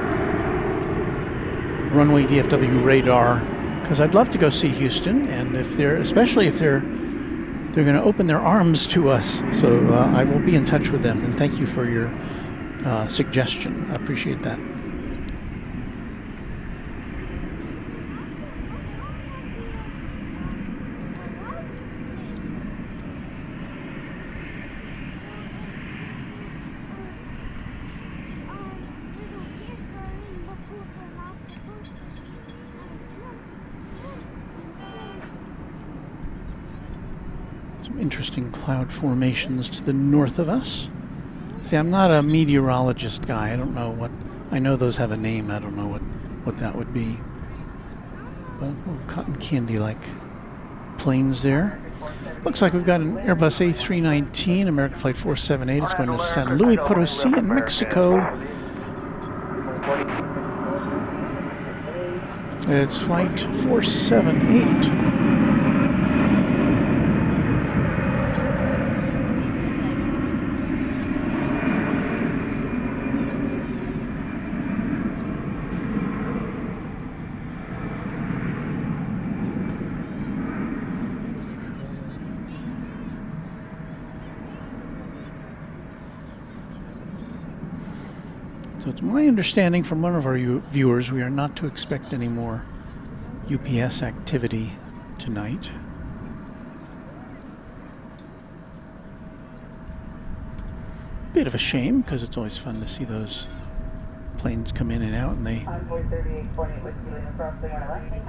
Runway DFW radar because I'd love to go see Houston, and especially if they're going to open their arms to us. So I will be in touch with them, and thank you for your suggestion. I appreciate that. Interesting cloud formations to the north of us. See, I'm not a meteorologist guy. I don't know what... I know those have a name. I don't know what that would be. But little cotton candy-like planes there. Looks like we've got an Airbus A319, American Flight 478. It's going to San Luis Potosí in Mexico. It's Flight 478. So it's my understanding from one of our viewers we are not to expect any more UPS activity tonight. Bit of a shame, because it's always fun to see those planes come in and out, and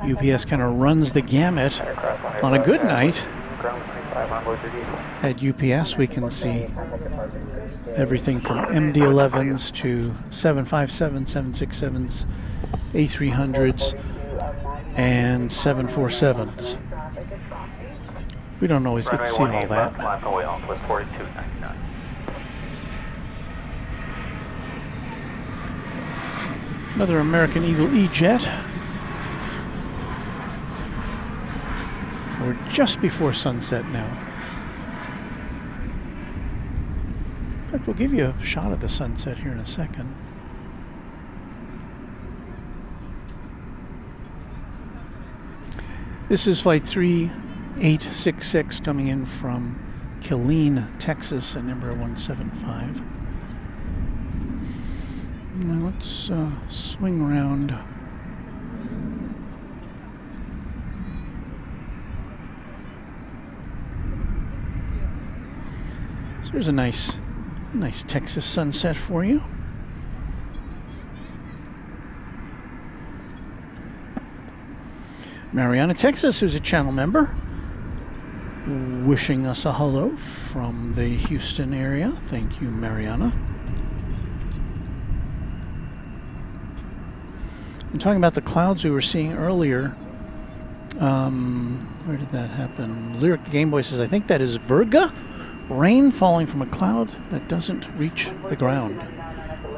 UPS kind of runs the gamut. On a good night at UPS, we can see everything from MD-11s to 757s, 767s, A300s, and 747s. We don't always get to see all that. Another American Eagle E-Jet. We're just before sunset now. In fact, we'll give you a shot of the sunset here in a second. This is Flight 3866 coming in from Killeen, Texas, at number 175. Now let's swing around. So there's a nice Texas sunset for you. Mariana, Texas, who's a channel member, wishing us a hello from the Houston area. Thank you, Mariana. And talking about the clouds we were seeing earlier, where did that happen? Lyric the Game Boy says, I think that is Virga. Rain falling from a cloud that doesn't reach the ground.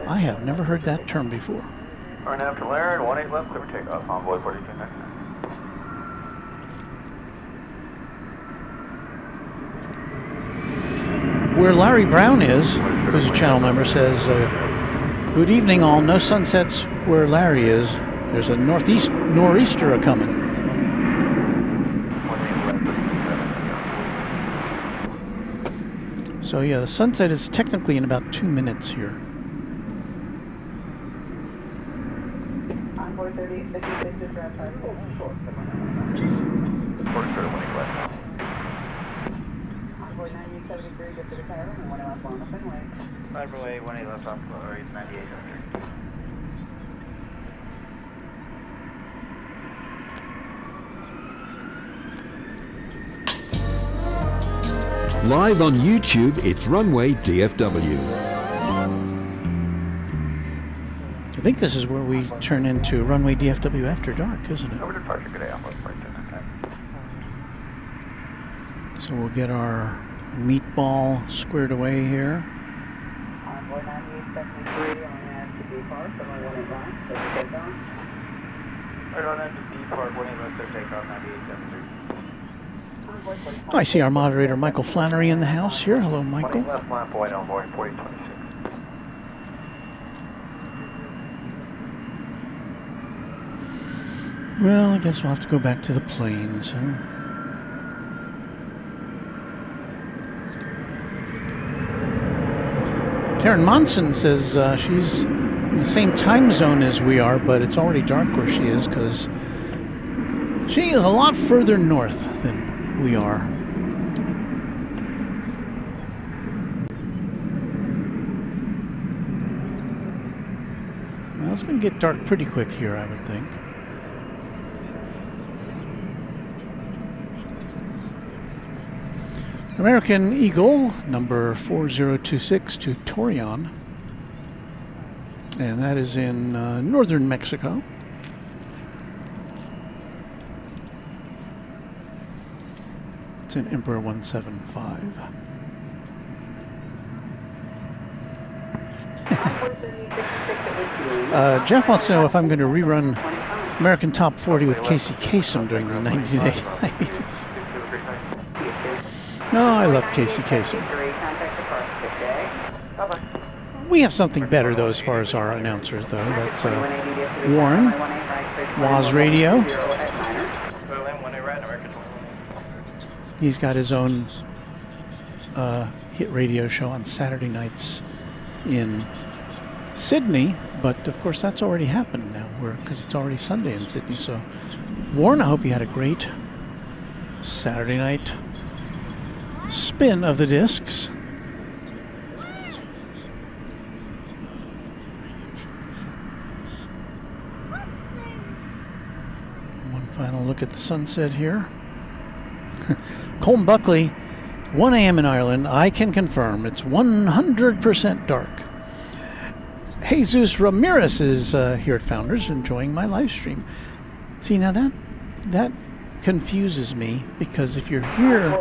I have never heard that term before. Right after Laird, 18 left, clear for takeoff, Envoy 4299. Where Larry Brown is, who's a channel member, says, good evening all, no sunsets where Larry is. There's a nor'easter a-coming. So yeah, the sunset is technically in about 2 minutes here. Runway 18 left off, 9800. Live on YouTube, it's Runway DFW. I think this is where we turn into Runway DFW After Dark, isn't it? Over departure, good day, Envoy 4299. So we'll get our meatball squared away here. Envoy 9873, only has to be far, someone went advance, so you take off. Right on end to B Park, 18 left, clear takeoff, 9873. I see our moderator Michael Flannery in the house here. Hello, Michael. 20 left, lamp white, Envoy 4026. Well, I guess we'll have to go back to the planes, huh? Karen Monson says she's in the same time zone as we are, but it's already dark where she is because she is a lot further north than we are. Well, it's going to get dark pretty quick here, I would think. American Eagle, number 4026 to Torreon. And that is in northern Mexico. It's in Emperor 175. Jeff wants to know if I'm going to rerun American Top 40 with Casey Kasem during the 90-day hiatus. Oh, I love Casey Kasem. We have something better, though, as far as our announcers, though. That's Warren, Waz Radio. He's got his own hit radio show on Saturday nights in Sydney, but of course that's already happened now, because it's already Sunday in Sydney. So, Warren, I hope you had a great Saturday night spin of the discs. One final look at the sunset here. Colm Buckley, 1 a.m. in Ireland. I can confirm it's 100% dark. Jesus Ramirez is here at Founders enjoying my live stream. See, now that confuses me, because if you're here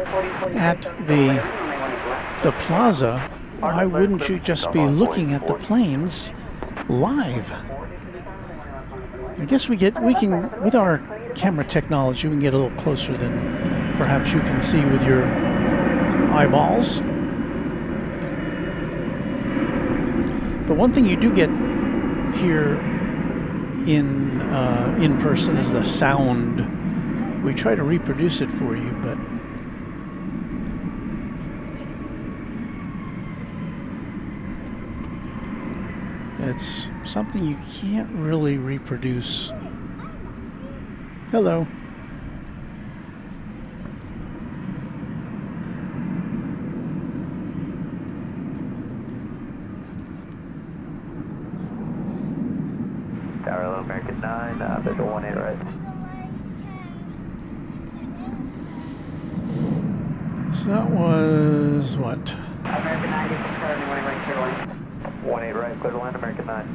at the Plaza, why wouldn't you just be looking at the planes live? I guess we can, with our camera technology, we can get a little closer than perhaps you can see with your eyeballs. But one thing you do get here in person is the sound. We try to reproduce it for you, but it's something you can't really reproduce. Hello. Tower American 9, visual 18 right. So that was what? American 9, get some clear, runway right, clear to land. 18 right, clear to land, American 9.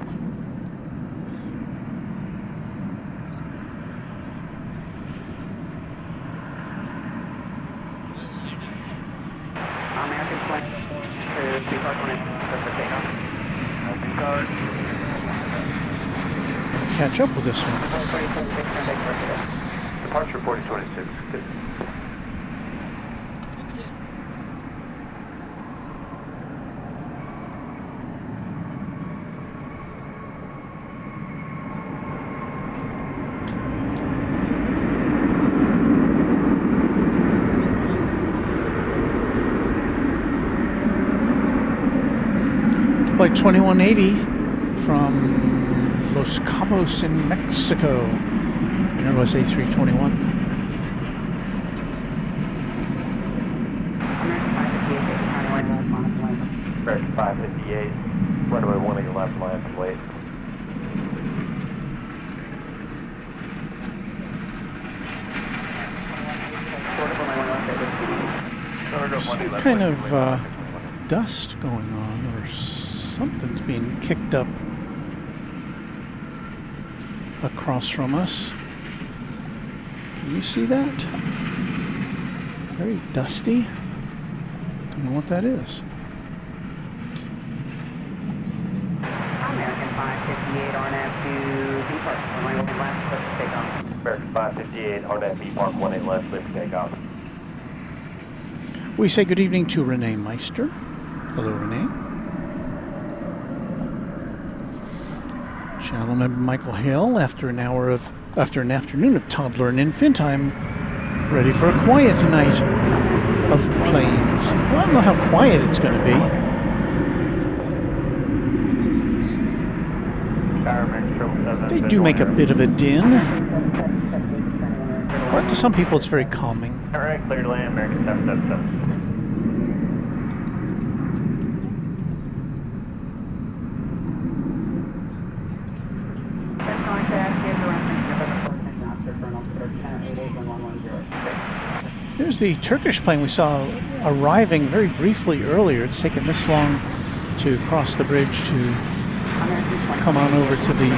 American flight to Park 1 for takeoff. Catch up with this one. Departure 4026. Good. Flight 2180 from Los Cabos in Mexico. Airbus A321. American 558, runway 1 on your left, land and wait. Some kind of dust going on, or something's being kicked up across from us. Can you see that? Very dusty. Don't know what that is. American 558, RNAV to B Park, runway 1 left, clear for takeoff. American 558, RNAV B Park 18 left, clear for takeoff. We say good evening to Renee Meister. Hello, Renee. Channel member Michael Hale, after an afternoon of toddler and infant, I'm ready for a quiet night of planes. Well, I don't know how quiet it's going to be. They do make a bit of a din, but to some people it's very calming. Alright, clear to land, American 777. Here's the Turkish plane we saw arriving very briefly earlier. It's taken this long to cross the bridge to come on over to the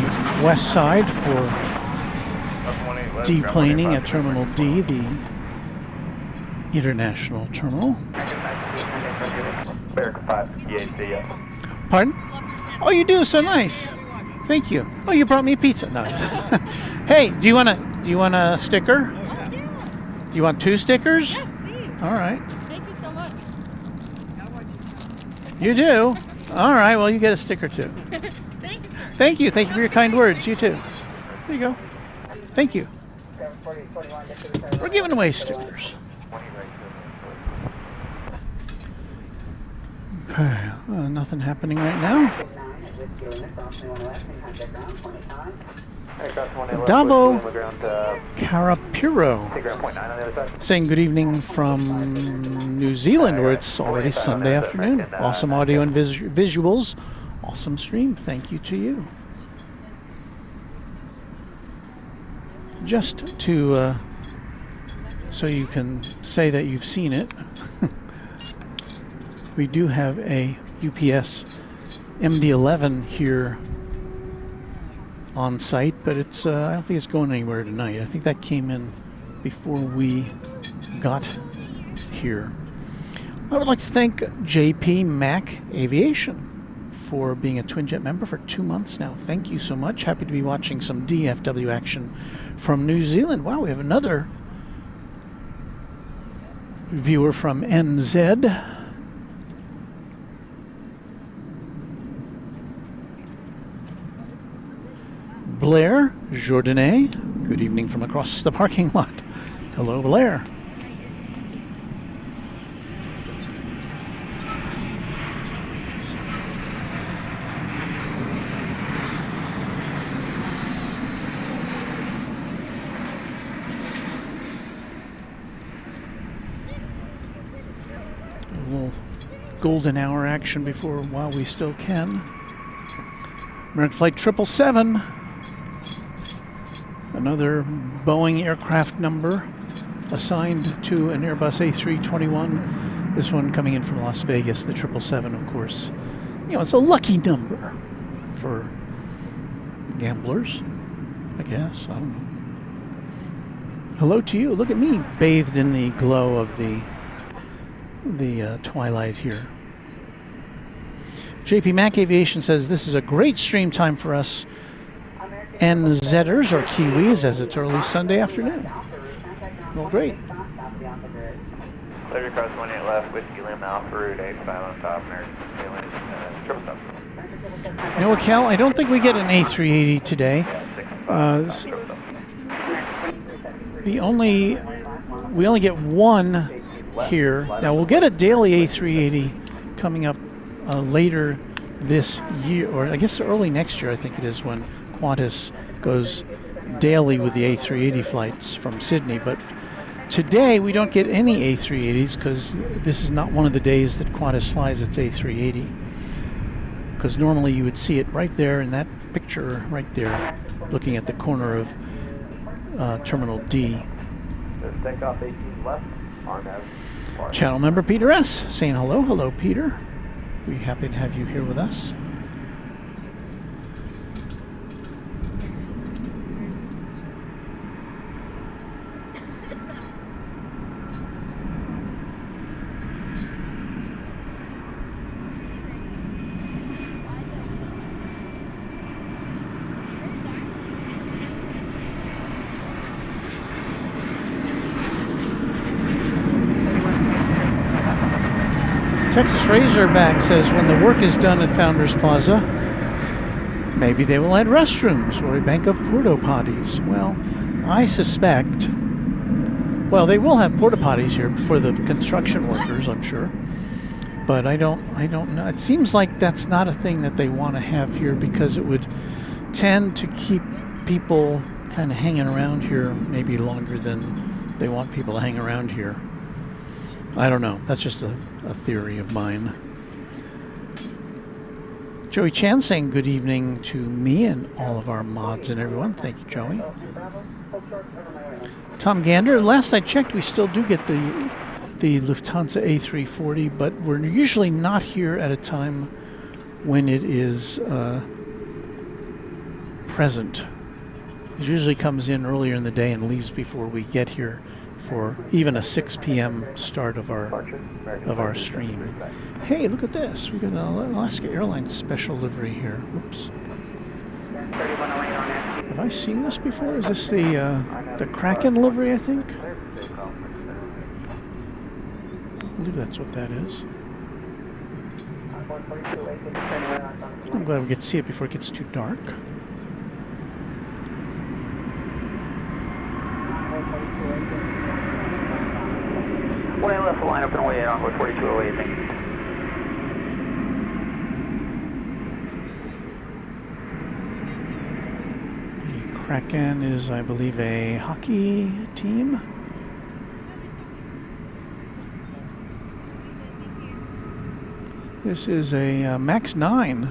west side for deplaning at Terminal D, the international terminal. Pardon? Oh, you do? So nice. Thank you. Oh, you brought me pizza. No. Hey, do you want a sticker? Do you want 2 stickers? Yes, please. All right. Thank you so much. You do? All right. Well, you get a sticker too. Thank you, sir. Thank you. Thank you for your kind words. You too. There you go. Thank you. We're giving away stickers. Okay. Nothing happening right now. Davo Carapiro saying good evening from New Zealand, where it's already Sunday afternoon. Awesome audio and visuals. Awesome stream. Thank you to you. Just to so you can say that you've seen it, we do have a UPS MD-11 here on site, but it's I don't think it's going anywhere tonight. I think that came in before we got here. I would like to thank JP Mac Aviation for being a Twinjet member for 2 months now. Thank you so much. Happy to be watching some DFW action from New Zealand. Wow, we have another viewer from NZ. Blair Jourdanet, good evening from across the parking lot. Hello, Blair. A little golden hour action before, while we still can. American Flight 777. Another Boeing aircraft number assigned to an Airbus A321. This one coming in from Las Vegas, the 777, of course. You know, it's a lucky number for gamblers, I guess. I don't know. Hello to you. Look at me, bathed in the glow of the twilight here. JP Mac Aviation says this is a great stream time for us NZers or Kiwis, as it's early Sunday afternoon. Well, great. Clear across 18 left, Whiskey Lima Alpha Route 85 on top, American 777. No, Cal, I don't think we get an A380 today. We only get one here. Now we'll get a daily A380 coming up later this year, or I guess early next year. I think it is when Qantas goes daily with the A380 flights from Sydney. But today we don't get any A380s because this is not one of the days that Qantas flies its A380. Because normally you would see it right there in that picture right there, looking at the corner of Terminal D. Takeoff 18 left, Channel member Peter S. saying hello. Hello, Peter. We're happy to have you here with us. Texas Razorback says when the work is done at Founders Plaza, Maybe they will add restrooms or a bank of porta potties. Well, I suspect. Well, they will have porta potties here for the construction workers, I'm sure. But I don't know. It seems like that's not a thing that they want to have here because it would tend to keep people kind of hanging around here maybe longer than they want people to hang around here. I don't know. That's just a theory of mine. Joey Chan saying good evening to me and all of our mods and everyone. Thank you, Joey. Tom Gander, last I checked, we still do get the Lufthansa A340, but we're usually not here at a time when it is present. It usually comes in earlier in the day and leaves before we get here for even a 6 p.m. start of our stream. Hey, look at this. We got an Alaska Airlines special livery here. Whoops. Have I seen this before? Is this the Kraken livery, I think? I believe that's what that is. I'm glad we get to see it before it gets too dark. When I left the line up and away at Encore 4208, thank you. The Kraken is, I believe, a hockey team. This is a MAX 9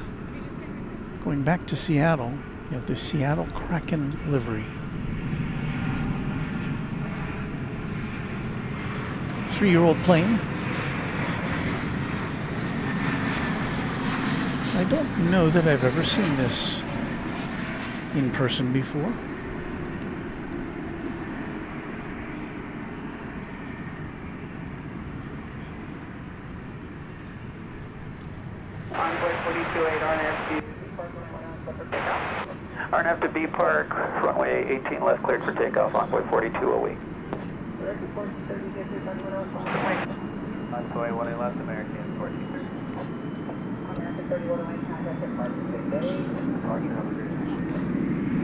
going back to Seattle. You have the Seattle Kraken livery. 3-year-old plane. I don't know that I've ever seen this in person before. RNF to B Park, runway 18 left cleared for takeoff, Envoy 4208. Envoy 18 left, American 1430.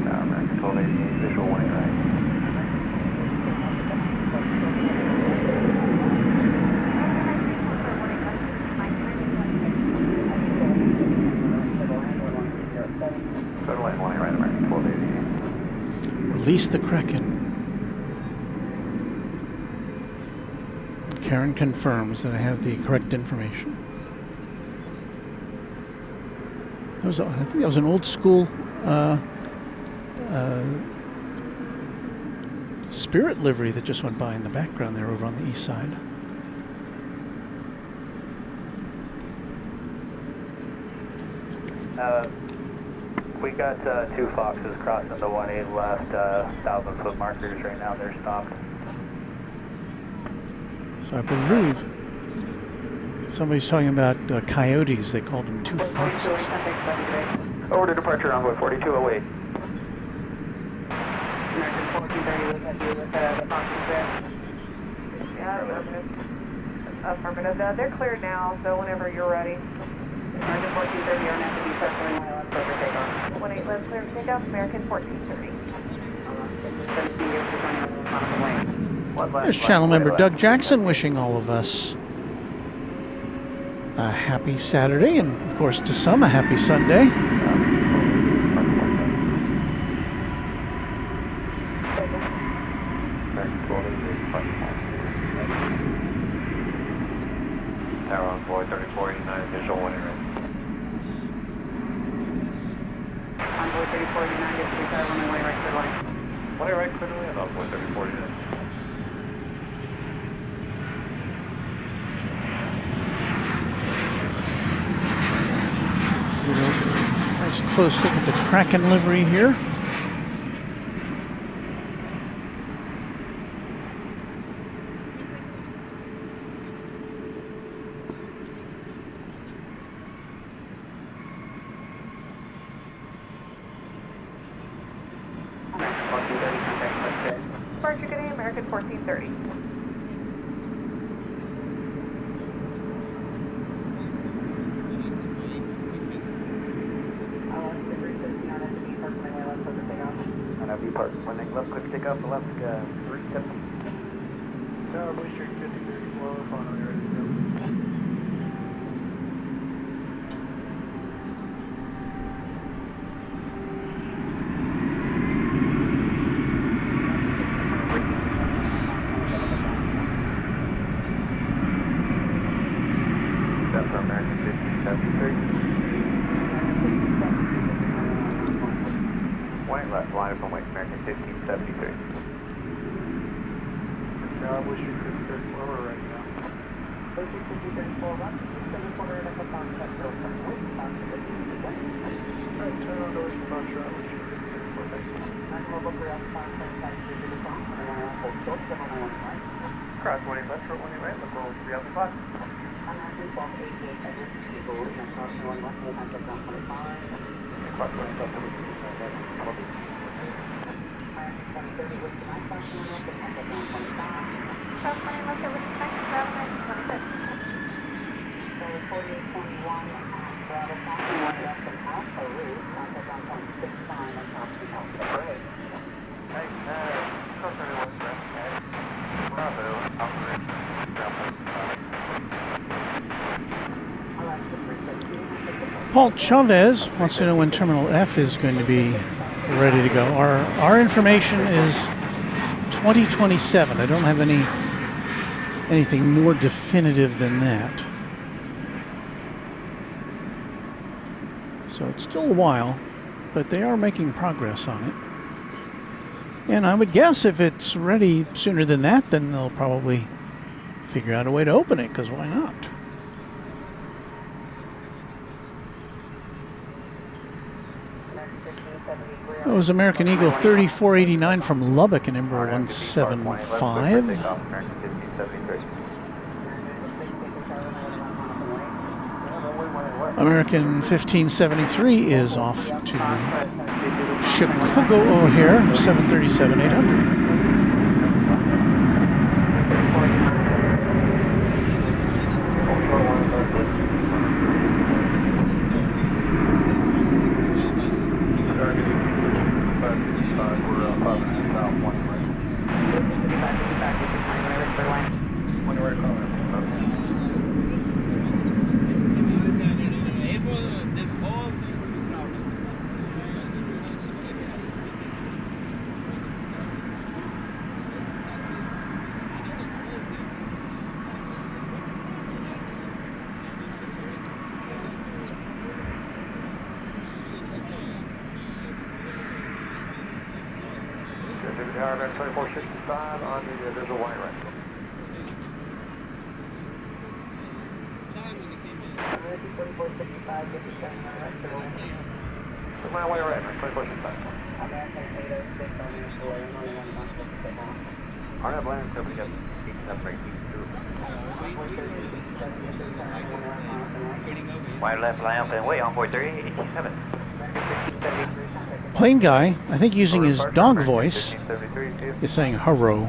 American 1288, visual 1 right. Total line 1 right, American 1288. Release the Kraken. Karen confirms that I have the correct information. I think that was an old school Spirit livery that just went by in the background there over on the east side. We got 2 Foxes crossing the 1-8 left, 1,000-foot markers right now. They're stopped. So I believe somebody's talking about coyotes. They called them 2 foxes. Over to departure, Envoy 4208. American 1430 was at you with the Foxes there. Yeah, affirmative. They're cleared now, so whenever you're ready. American 1430 are now to be circling while left over takeoff. 1-8 left clear for takeoff, American 1430. There's channel member Doug Jackson wishing all of us a happy Saturday, and of course to some a happy Sunday. Tower Envoy 3489, visual 1 right. Envoy 3489 gets 3 on the way right to the line. 1 right, clear to land, Envoy 3489. Nice close look at the Kraken livery here. Departure, good day, American 1430. be parked. Running left, quick take off the left, 370. Tower, booster 5034, finally ready to go. That's our American 1573. White left, line from White American 1573. Tower, booster 5034, we're ready now. Alright, turn on doors for box route, booster 5034, thank you. Cross 1 left, short 1 right, look over 3 out the clock. Cross 1 left, Paul Chavez wants to know when Terminal F is going to be ready to go. Our information is 2027. I don't have anything more definitive than that. So it's still a while, but they are making progress on it. And I would guess if it's ready sooner than that, then they'll probably figure out a way to open it, because why not? That was American Eagle 3489 from Lubbock in Embraer 175. American 1573 is off to Chicago O'Hare 737-800. There's 2465 on there's a white right. My way right, 2465. RF land, so we got 87 White left line and way on 4387. Plane guy, I think using his dog voice, is saying hello.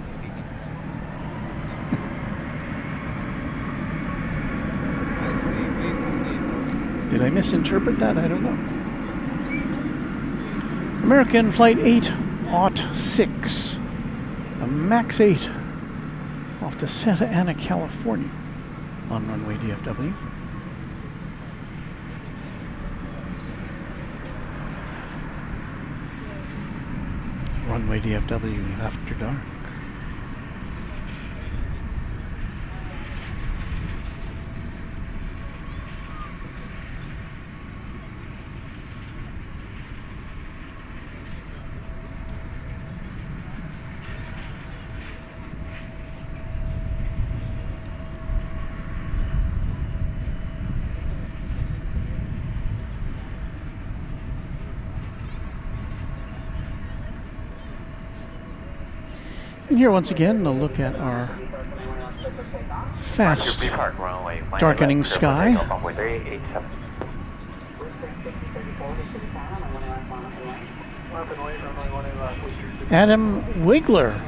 Did I misinterpret that? I don't know. American Flight 806, a MAX 8, off to Santa Ana, California, on Runway DFW. Runway DFW after dark. And here once again, a look at our fast darkening sky. Adam Wigler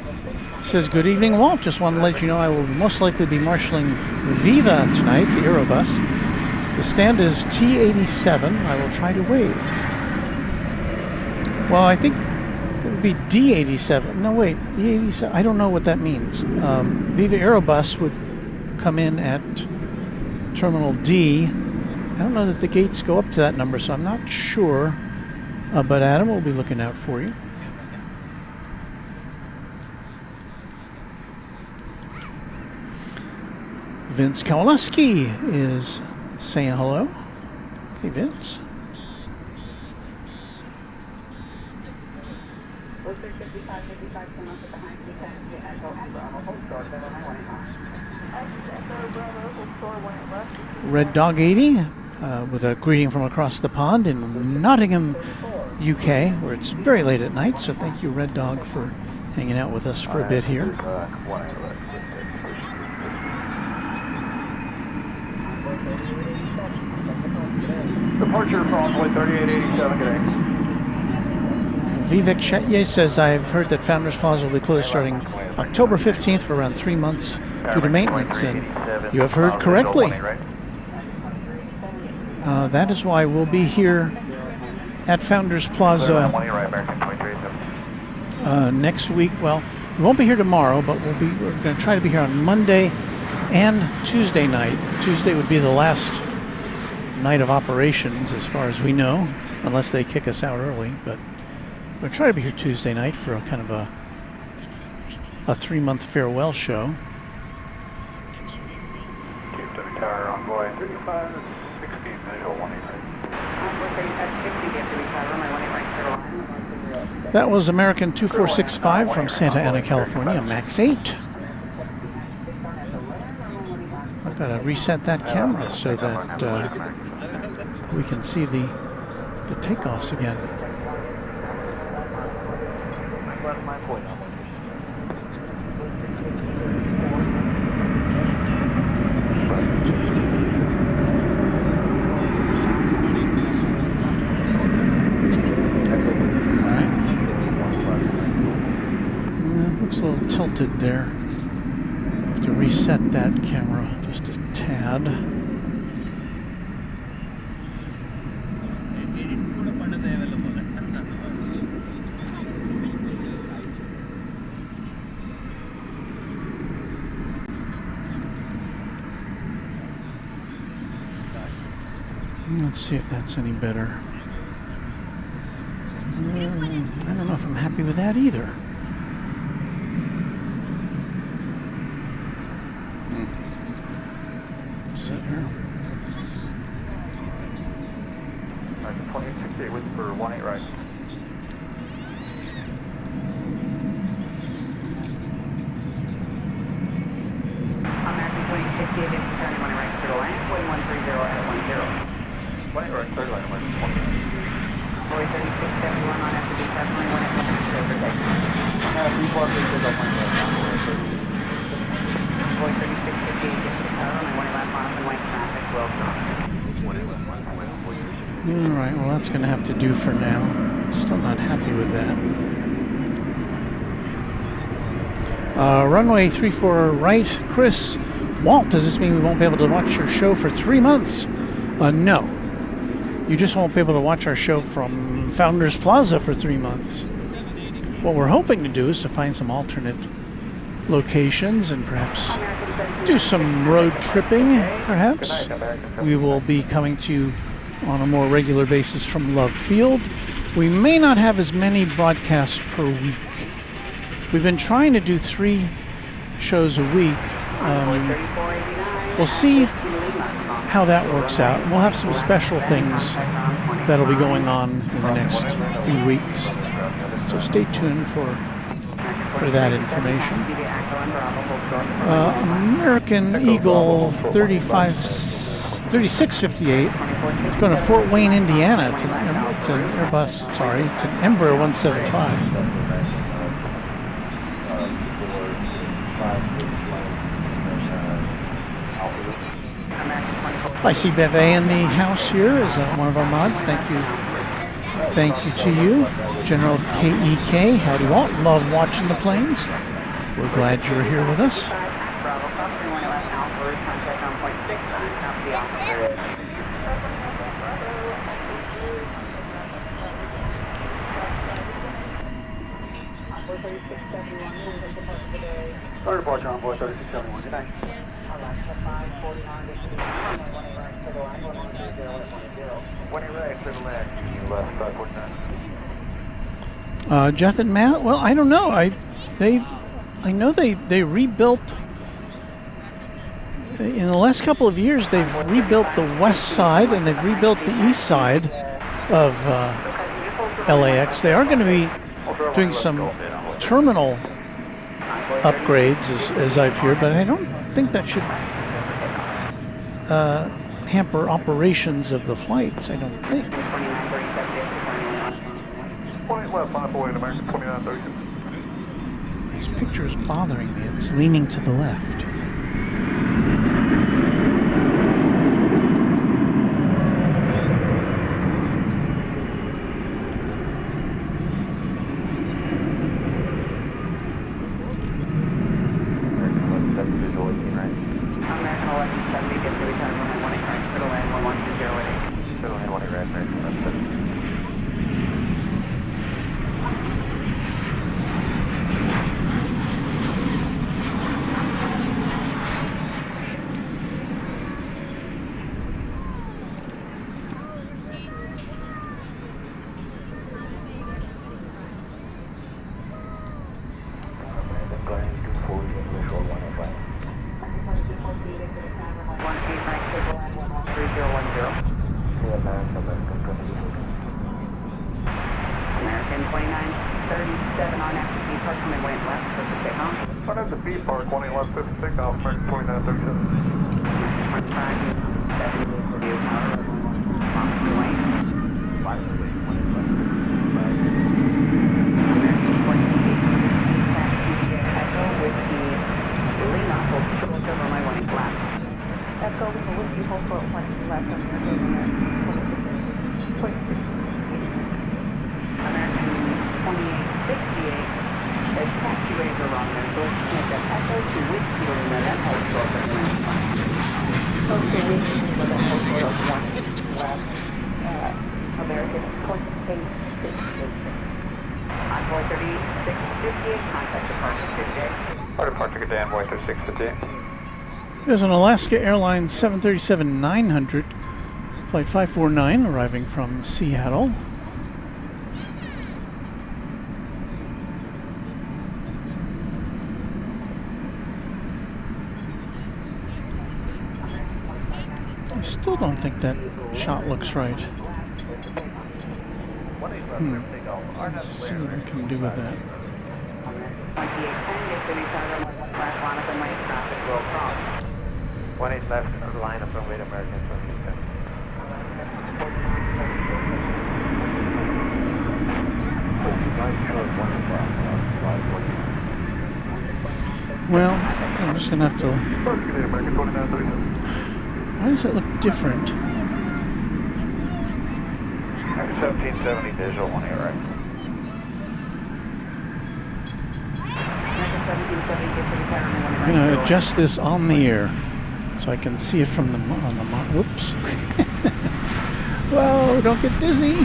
says, good evening, Walt. Just want to let you know I will most likely be marshalling Viva tonight, the Aerobus. The stand is T87. I will try to wave. Well, I think It would be D87. No, wait, E87. I don't know what that means. Viva Aerobus would come in at Terminal D. I don't know that the gates go up to that number, so I'm not sure. But Adam will be looking out for you. Vince Kowaleski is saying hello. Hey, Vince. Red Dog 80 with a greeting from across the pond in Nottingham, UK, where it's very late at night. So thank you, Red Dog, for hanging out with us for a bit here. Departure for runway 3887, good day. Vivek Shetye says, I've heard that Founders Plaza will be closed starting October 15th for around 3 months due to maintenance, and you have heard correctly. That is why we'll be here at Founders Plaza next week. Well, we won't be here tomorrow, but we're going to try to be here on Monday and Tuesday night. Tuesday would be the last night of operations as far as we know, unless they kick us out early, but we'll try to be here Tuesday night for a kind of a 3-month farewell show. Tower runway 3560, visual 18 right. That was American 2465 from Santa Ana, California, Max 8. I've got to reset that camera so that we can see the takeoffs again. Looks a little tilted there. Have to reset that camera just a tad. Let's see if that's any better. I don't know if I'm happy with that either. Let's see here. 2868 with for 18 right. American 2068, turning 1 right to the line, 4130 at 10. 20 right, third line, number 20. Boy 3671 on FD, turning 1 at 10, overtake. Boy 3658, get to the tower, and 1 left on and white traffic, well All right, well that's going to have to do for now. Still not happy with that. Runway 34 right, Chris. Walt, does this mean we won't be able to watch your show for 3 months? No. You just won't be able to watch our show from Founders Plaza for 3 months. What we're hoping to do is to find some alternate locations and perhaps do some road tripping, perhaps. We will be coming to you on a more regular basis from Love Field. We may not have as many broadcasts per week. We've been trying to do 3 shows a week. We'll see how that works out. We'll have some special things that'll be going on in the next few weeks. So stay tuned for that information. American Eagle 3658 is going to Fort Wayne, Indiana. It's an Airbus, sorry, it's an Embraer 175. I see Bevet in the house here as one of our mods. Thank you to you. General KEK, howdy Walt, love watching the planes. We're glad you're here with us. Start departure on board 3671. Good night. Jeff and Matt. Well, I don't know. I know they rebuilt in the last couple of years. They've rebuilt the west side and they've rebuilt the east side of LAX. They are going to be doing some terminal upgrades, as I've heard, but I don't think that should hamper operations of the flights. I don't think. This picture is bothering me. It's leaning to the left. American 2937 on FTP park coming way left, supposed to stay home. Front of the B park, 1 left, 56 off, American 2937. 2570 for you. Thompson Lane. American 28 Echo with the Lena hold triple turbo my running flat. Echo with the Whiskey hold short one left on your American 2868. There's taxi razor wrong there, so let's make that Echo to Whiskey Lena, that hold short of running flat. Okay, Whiskey with a hold short of 1 left. American 2868. Envoy 3658, contact departure 58. Our departure, good day, Envoy 3658. There's an Alaska Airlines 737-900, flight 549, arriving from Seattle. I still don't think that shot looks right. Let's see what I can do with that. 18 left, line up runway to American 27. Well, I'm just going to have to... Why does it look different? 1770 visual, 1 right. I'm going to adjust this on the air so I can see it from the on the whoops. Whoa, don't get dizzy.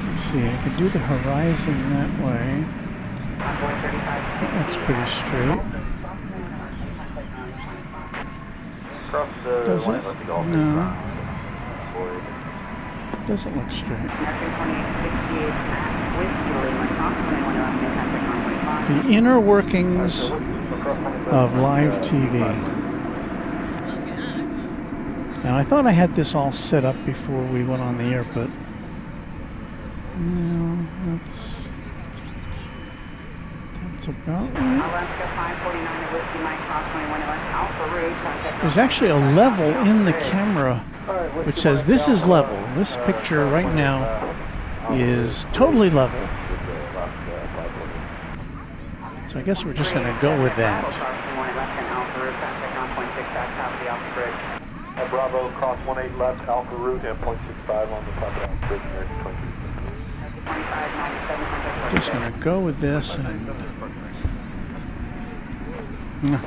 Let's see, I can do the horizon that way. That's pretty straight. Does it? No. It doesn't look straight. The inner workings of live TV. And I thought I had this all set up before we went on the air, but no, that's about right. There's actually a level in the camera which says this is level. This picture right now is totally level. So I guess we're just going to go with that. Bravo, cross 18 left, Alpha route, and 0.65 on the Plaza bridge, American 22. Just going to go with this. And yeah,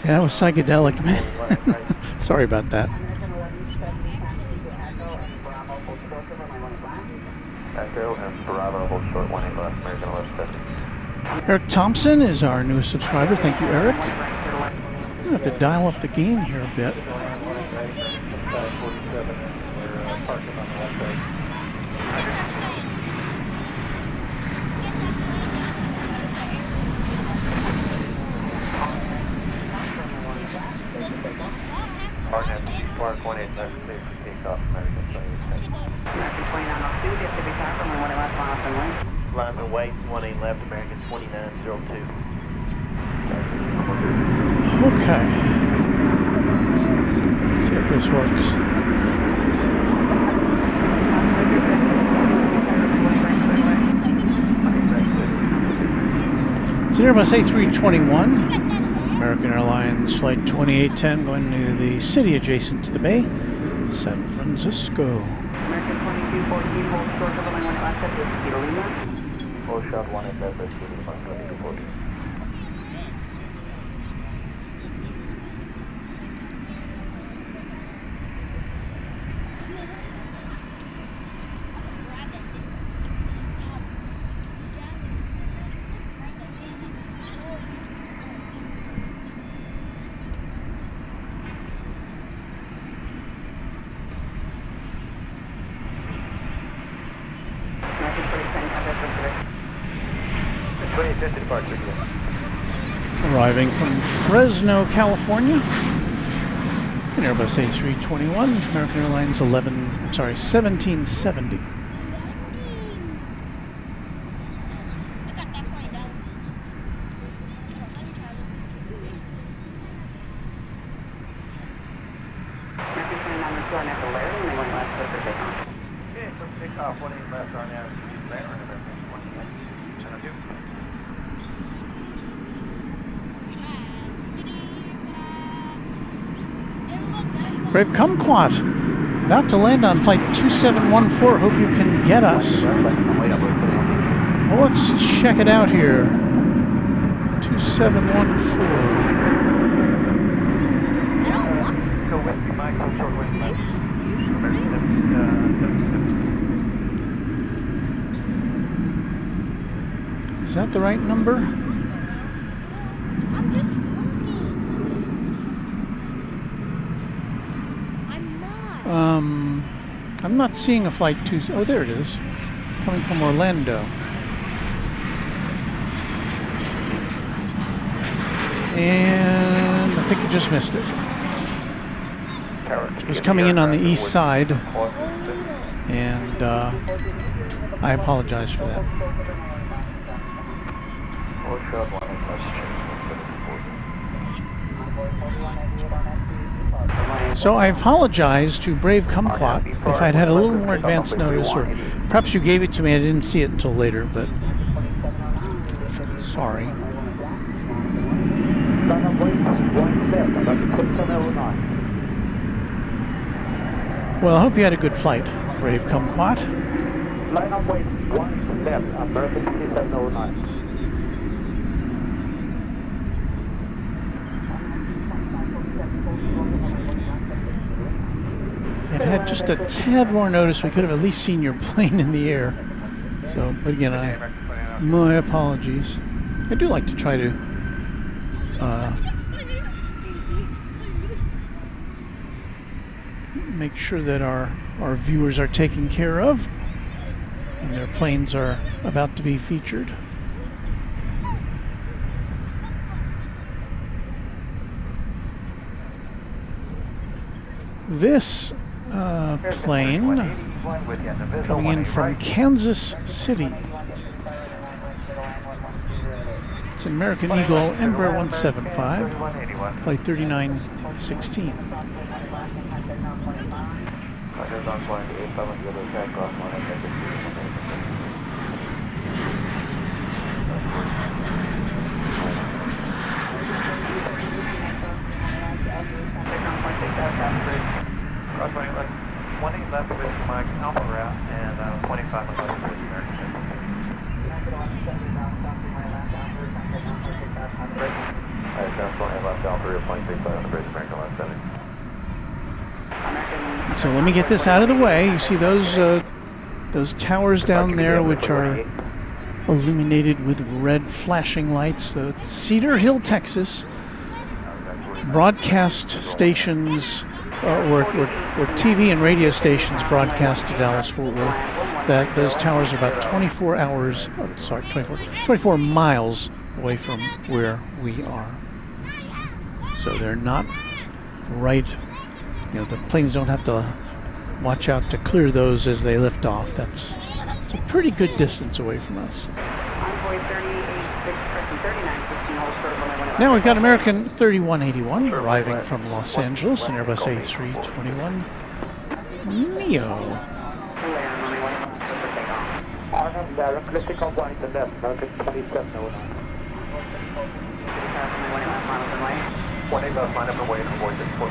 that was psychedelic, man. Sorry about that. and Bravo, hold short 18 left, American 1170. Eric Thompson is our newest subscriber. Thank you, Eric. I'm going to have to dial up the gain here a bit. Partner, Spark 18 left, clear for takeoff, American 28. American 2902, DFW tower, runway 18 left, final runway. Lineman weight 18 left, American 2902. Okay. Let's see if this works. It's an Airbus A321. American Airlines Flight 2810 going to the city adjacent to the bay, San Francisco. American 2214, hold short of runway 18 left, Kilo Lima. Full shot 18 left, Kilo Lima, 2240. Arriving from Fresno, California. An Airbus A321, American Airlines 1770. American 2902, our next Larry, and they went left for takeoff. Okay, quick takeoff, 18 left, our nav, Larry, American 28. Brave Kumquat, about to land on flight 2714. Hope you can get us. Well, let's check it out here. 2714. Is that the right number? I'm not seeing a flight oh, there it is. Coming from Orlando. And I think you just missed it. It was coming in on the east side. And I apologize for that. So I apologize to Brave Kumquat if I'd had a little more advance notice, or perhaps you gave it to me, I didn't see it until later, but sorry. Well, I hope you had a good flight, Brave Kumquat. Line up weight 1 left, American 5709. If I'd had just a tad more notice, we could have at least seen your plane in the air. So, but again, my apologies. I do like to try to make sure that our viewers are taken care of and their planes are about to be featured. This plane coming in from Kansas City. It's an American Eagle Embraer 175, flight 3916. Left with Mike Alpha route and 25 left with American. So let me get this out of the way. You see those Those towers down there, which are illuminated with red flashing lights, the Cedar Hill, Texas broadcast stations, or TV and radio stations broadcast to Dallas-Fort Worth. That those towers are about 24 miles away from where we are. So they're not right, you know, the planes don't have to watch out to clear those as they lift off. It's a pretty good distance away from us. Now we've got American 3181 arriving from Los Angeles, an Airbus A321 Neo. Directly take off line to left, American 2709. 18 left, line up and wait for voice 64.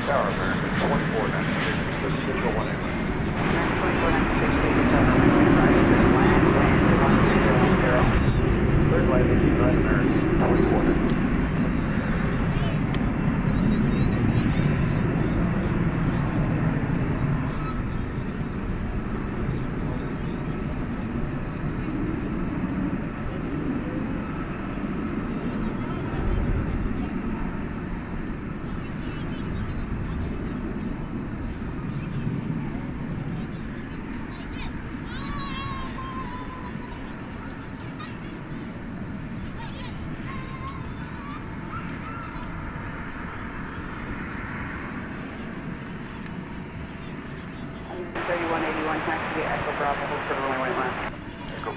Tower, American 2496, 601. Third line, 89 American 24.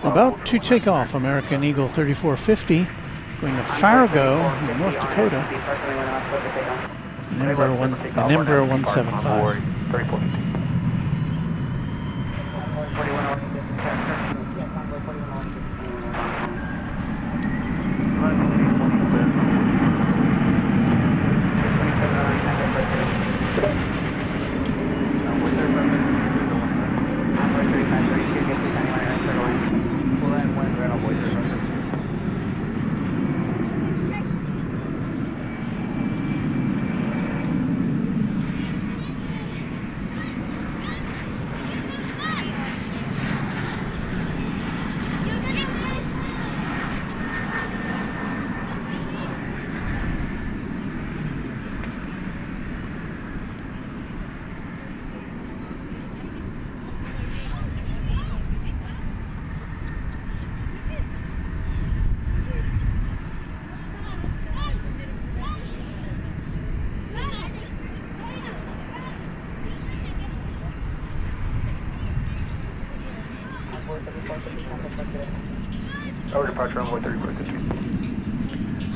About to take off, American Eagle 3450, going to Fargo, in North Dakota. Number 175.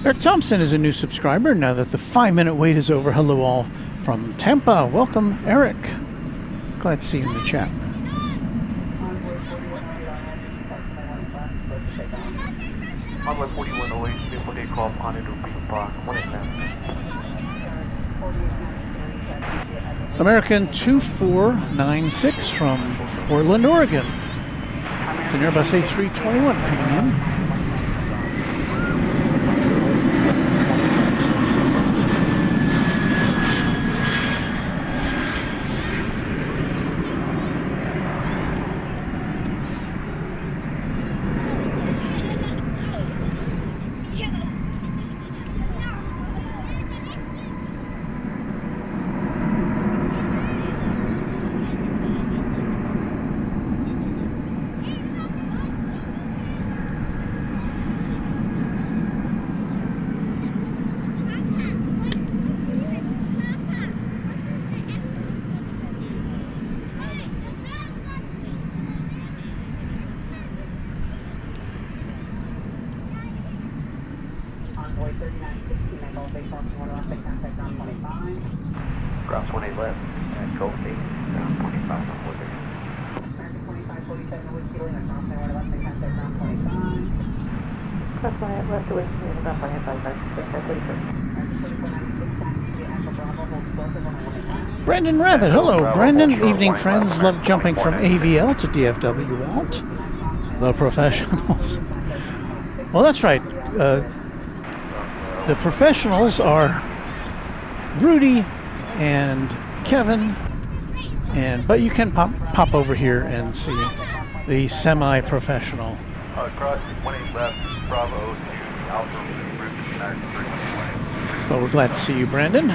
Eric Thompson is a new subscriber now that the 5-minute wait is over. Hello all from Tampa. Welcome, Eric. Glad to see you in the chat. American 2496 from Portland, Oregon. It's an Airbus A321 coming in. Ground 28 left, and Gulf 8, ground 25 on board. American 2547 with Kilo, and ground 1 left, and contact ground 25. Cross 1 left to Winston, and ground 25 left, Brandon Rabbit, hello Brandon. Evening friends, love jumping from AVL to DFW Walt. The professionals. Well, that's right. The professionals are Rudy and Kevin, but you can pop over here and see the semi-professional. Cross 18 left, Bravo to Alpha Route 321. But we're glad to see you, Brandon.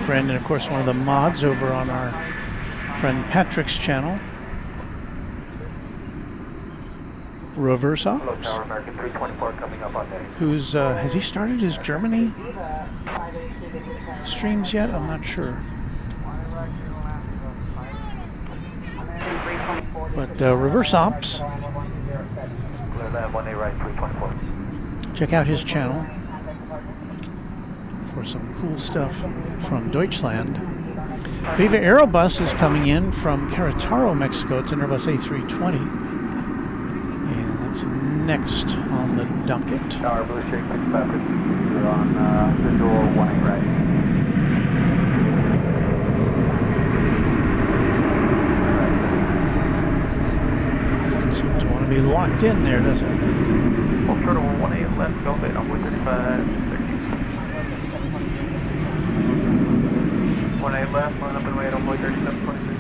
Brandon, of course, one of the mods over on our friend Patrick's channel. Reverse Ops. Hello, Tower American 324 coming up on day. Who's, has he started his Germany streams yet? I'm not sure. But Reverse Ops, Clear land 1A right 324. check out his channel for some cool stuff from Deutschland. Viva Aerobus is coming in from Querétaro, Mexico. It's an Airbus A320. And that's next on the docket. Tower Blue Shake 6 Patrick. You're on visual 1A right. Seems to want to be locked in there, doesn't it? Full turtle 1A left, Velvet on 135. 1A left, line up and wait on 3723.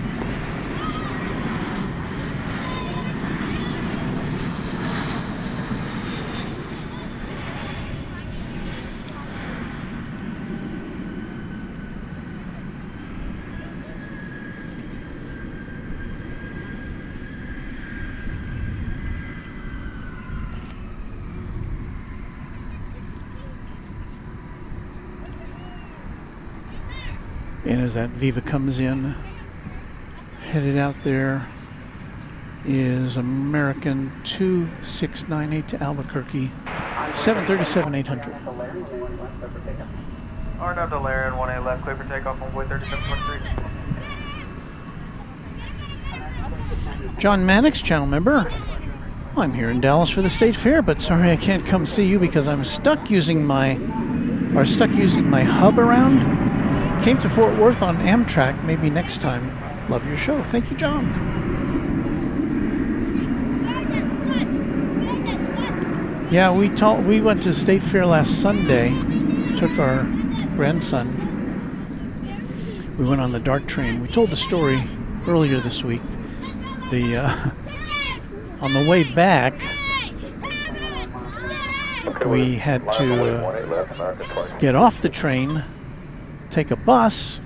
And as that Viva comes in, headed out there is American 2698 to Albuquerque, 737-800. RNW Valerian 1A left, clear for takeoff on boy 3723. John Mannix, channel member. I'm here in Dallas for the State Fair, but sorry I can't come see you because I'm stuck using my hub around. Came to Fort Worth on Amtrak. Maybe next time. Love your show. Thank you, John. Yeah, we went to State Fair last Sunday. Took our grandson. We went on the DART train. We told the story earlier this week. On the way back, we had to get off the train, take a bus,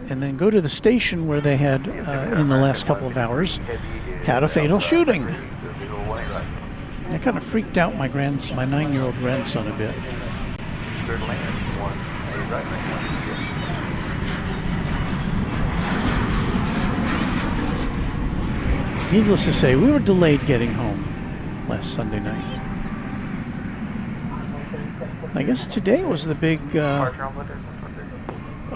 and then go to the station where they had, in the last couple of hours, had a fatal shooting. That kind of freaked out my 9-year-old grandson a bit. Needless to say, we were delayed getting home last Sunday night. I guess today was the big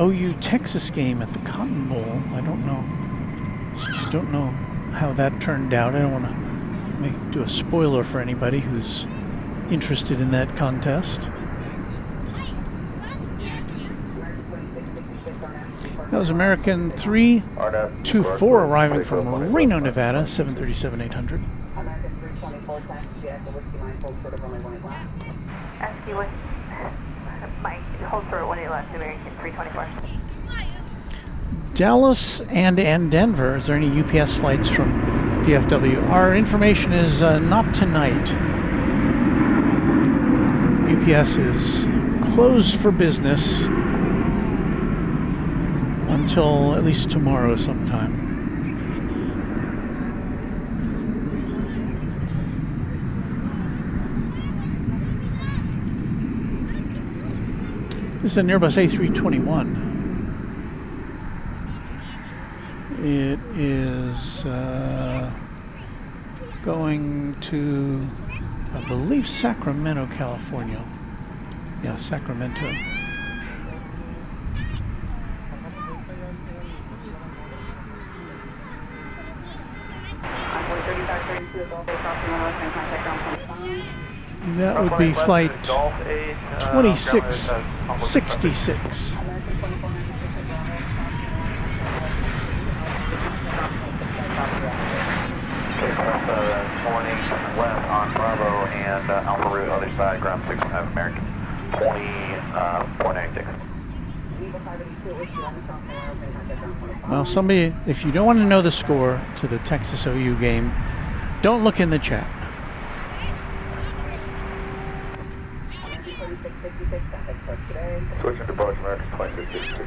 OU Texas game at the Cotton Bowl. I don't know how that turned out. I don't want to do a spoiler for anybody who's interested in that contest. That was American 324 arriving from Reno, Nevada, 737-800. Hold for 1A left, American 324. Dallas and Denver. Is there any UPS flights from DFW? Our information is not tonight. UPS is closed for business until at least tomorrow sometime. This is an Airbus A321. It is going to, I believe, Sacramento, California. Yeah, Sacramento. That would be flight 2666. Morning left on Bravo and Alpha Route, other side, ground 65 American. 20.96. Well, somebody, if you don't want to know the score to the Texas OU game, don't look in the chat. Switching to approach American 2666.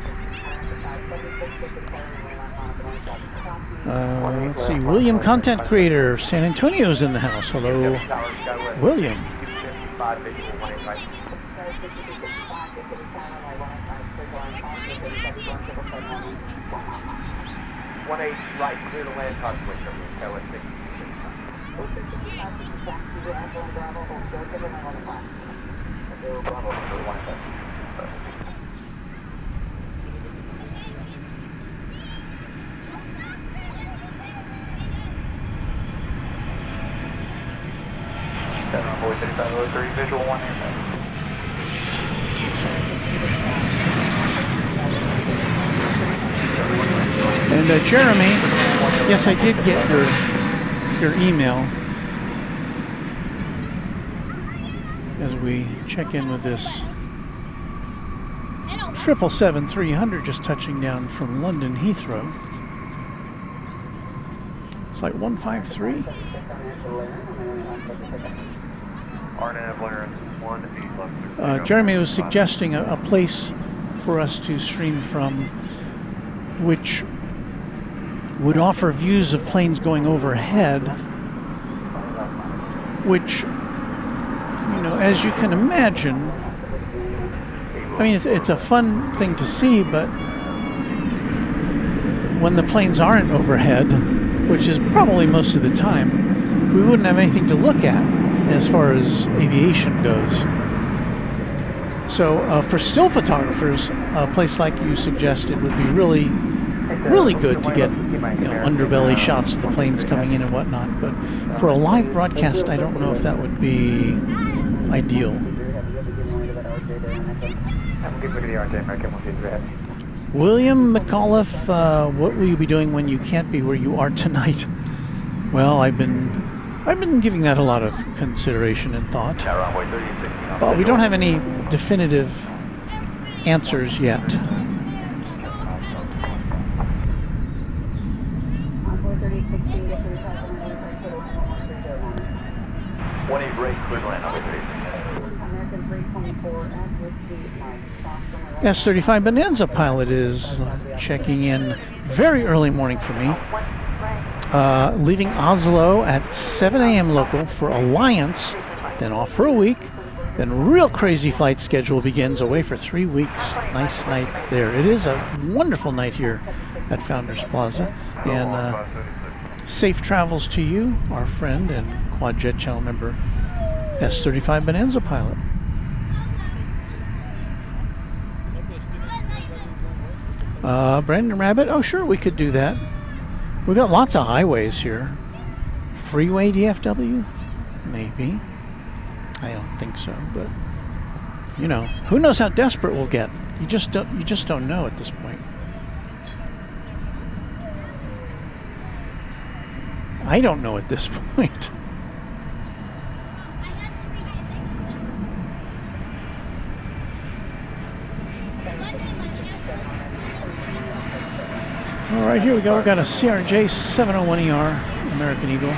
Let's see, William, content creator, San Antonio's in the house. Hello, William. 55 visual 185. 18 right, clear the land touch with them. KOS 66. Runway 3503, visual 1 And Jeremy, yes, I did get your email as we check in with this 777-300 just touching down from London Heathrow. It's like 153. Jeremy was suggesting a place for us to stream from which would offer views of planes going overhead, which, you know, as you can imagine, I mean, it's a fun thing to see, but when the planes aren't overhead, which is probably most of the time, we wouldn't have anything to look at as far as aviation goes. So for still photographers, a place like you suggested would be really good to get, you know, underbelly shots of the planes coming in and whatnot. But for a live broadcast, I don't know if that would be ideal. William McAuliffe, what will you be doing when you can't be where you are tonight? Well, I've been giving that a lot of consideration and thought, but we don't have any definitive answers yet. S-35 Bonanza pilot is checking in very early morning for me. Leaving Oslo at 7 a.m. local for Alliance, then off for a week, then real crazy flight schedule begins, away for 3 weeks. Nice night there. It is a wonderful night here at Founders Plaza, and safe travels to you, our friend and Quad Jet Channel member, S-35 Bonanza pilot. Brandon Rabbit, oh sure, we could do that. We've got lots of highways here. Freeway DFW? Maybe. I don't think so, but you know, who knows how desperate we'll get. You just don't know at this point. I don't know at this point. All right, here we go. We've got a CRJ 701ER American Eagle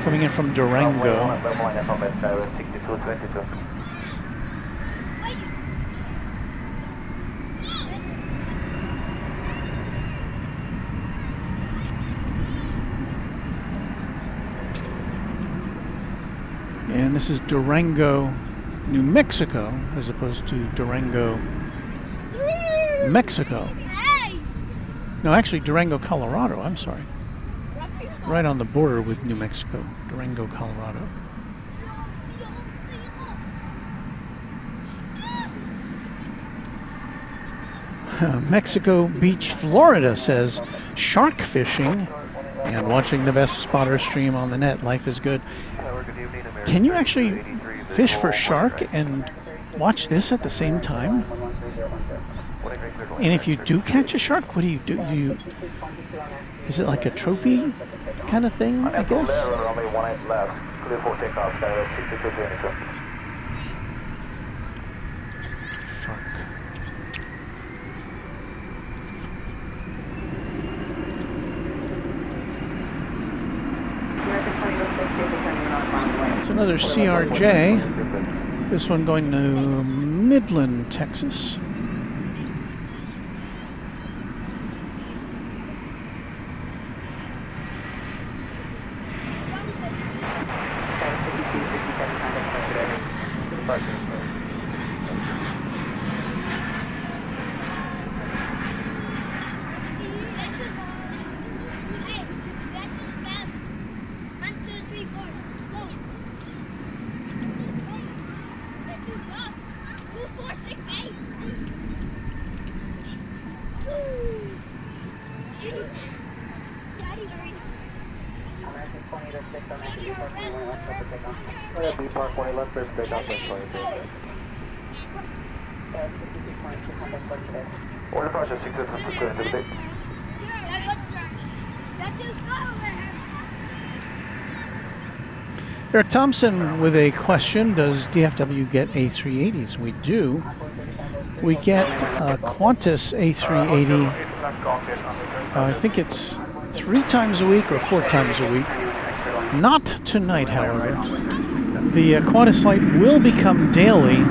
coming in from Durango. And this is Durango, New Mexico, as opposed to Durango, Mexico. No, actually Durango, Colorado, I'm sorry. Right on the border with New Mexico, Durango, Colorado. Mexico Beach, Florida says, shark fishing and watching the best spotter stream on the net. Life is good. Can you actually fish for shark and watch this at the same time? And if you do catch a shark, what do you do? Is it like a trophy kind of thing, I guess? It's another CRJ. This one going to Midland, Texas. Order departure 6 Eric Thompson with a question. Does DFW get A380s? We do. We get Qantas A380. I think it's 3 times a week or 4 times a week. Not tonight, however. The Qantas flight will become daily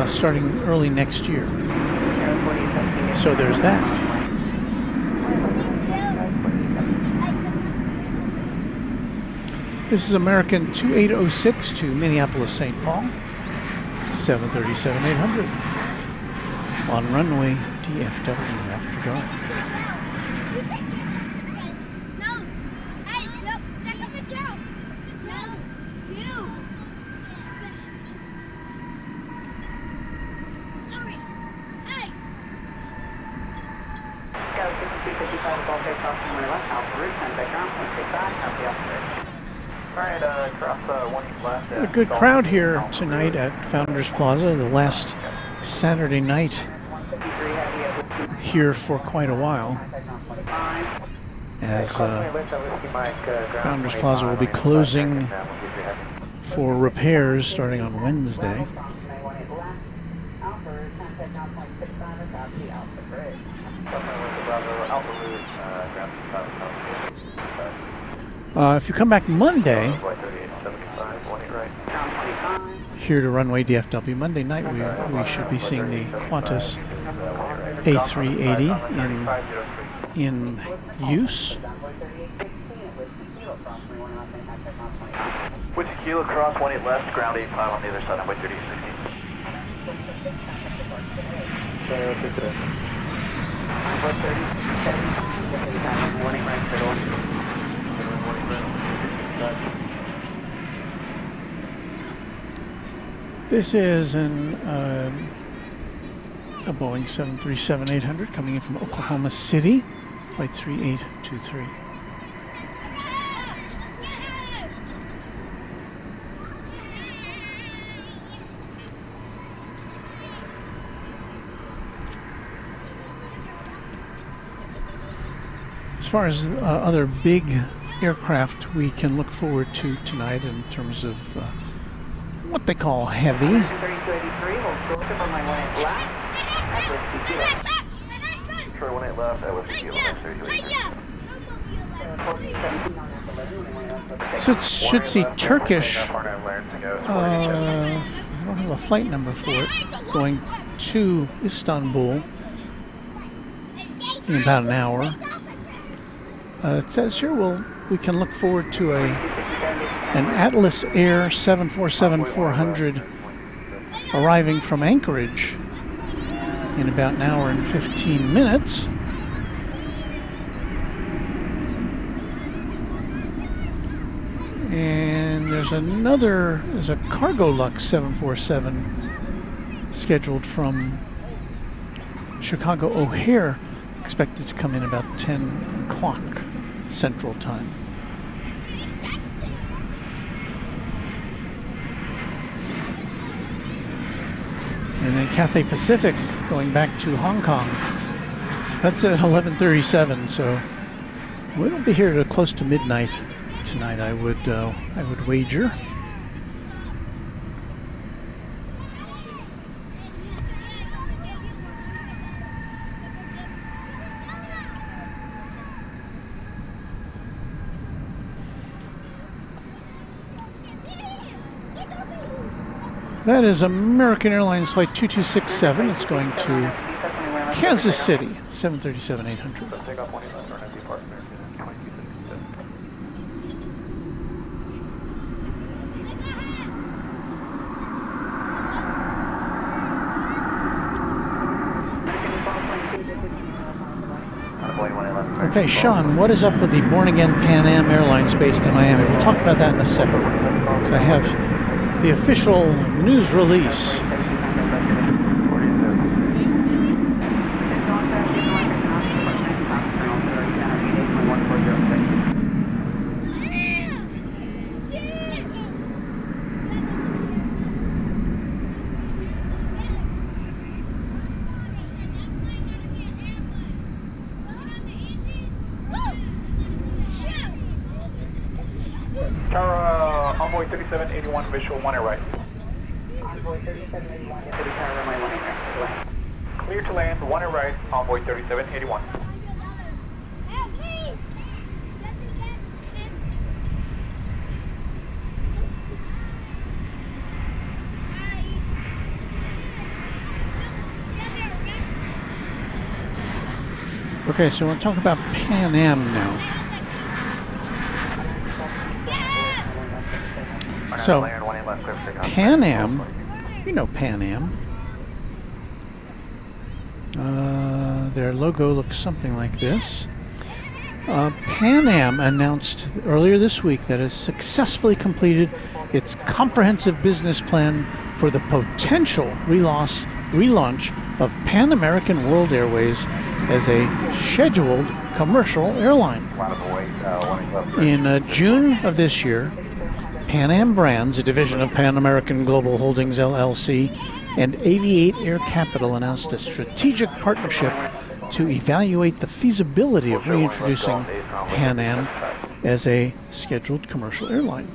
starting early next year. So there's that. This is American 2806 to Minneapolis, St. Paul, 737-800 on runway DFW after dark. Got a good crowd here tonight at Founders Plaza, the last Saturday night here for quite a while, as Founders Plaza will be closing for repairs starting on Wednesday. If you come back Monday here to Runway DFW, Monday night we should be seeing the Qantas A380 in use. Which kilo cross 18 left, ground 85 on the other side, runway 3060. This is a Boeing 737-800 coming in from Oklahoma City, flight 3823. As far as other big aircraft we can look forward to tonight in terms of what they call heavy. So it should see Turkish, I don't have a flight number for it, going to Istanbul in about an hour. It says here we can look forward to an Atlas Air 747-400 arriving from Anchorage in about an hour and 15 minutes. And there's a Cargolux 747 scheduled from Chicago O'Hare, expected to come in about 10 o'clock Central Time. And then Cathay Pacific going back to Hong Kong. That's at 11:37, so we'll be here to close to midnight tonight, I would wager. That is American Airlines Flight 2267. It's going to Kansas City, 737-800. Takeoff 1 left, runway depart, American 2267. Okay, Sean, what is up with the born-again Pan Am Airlines based in Miami? We'll talk about that in a second. So I have the official news release. Tower, Envoy 3781, visual 1 air right. Envoy 3781, City Tower, runway 1 right. Clear to land, 1 air right, Envoy 3781. Okay, so we'll talk about Pan Am now. So, Pan Am, you know Pan Am. Their logo looks something like this. Pan Am announced earlier this week that it has successfully completed its comprehensive business plan for the potential relaunch of Pan American World Airways as a scheduled commercial airline. In June of this year, Pan Am Brands, a division of Pan American Global Holdings LLC, and Aviate Air Capital announced a strategic partnership to evaluate the feasibility of reintroducing Pan Am as a scheduled commercial airline.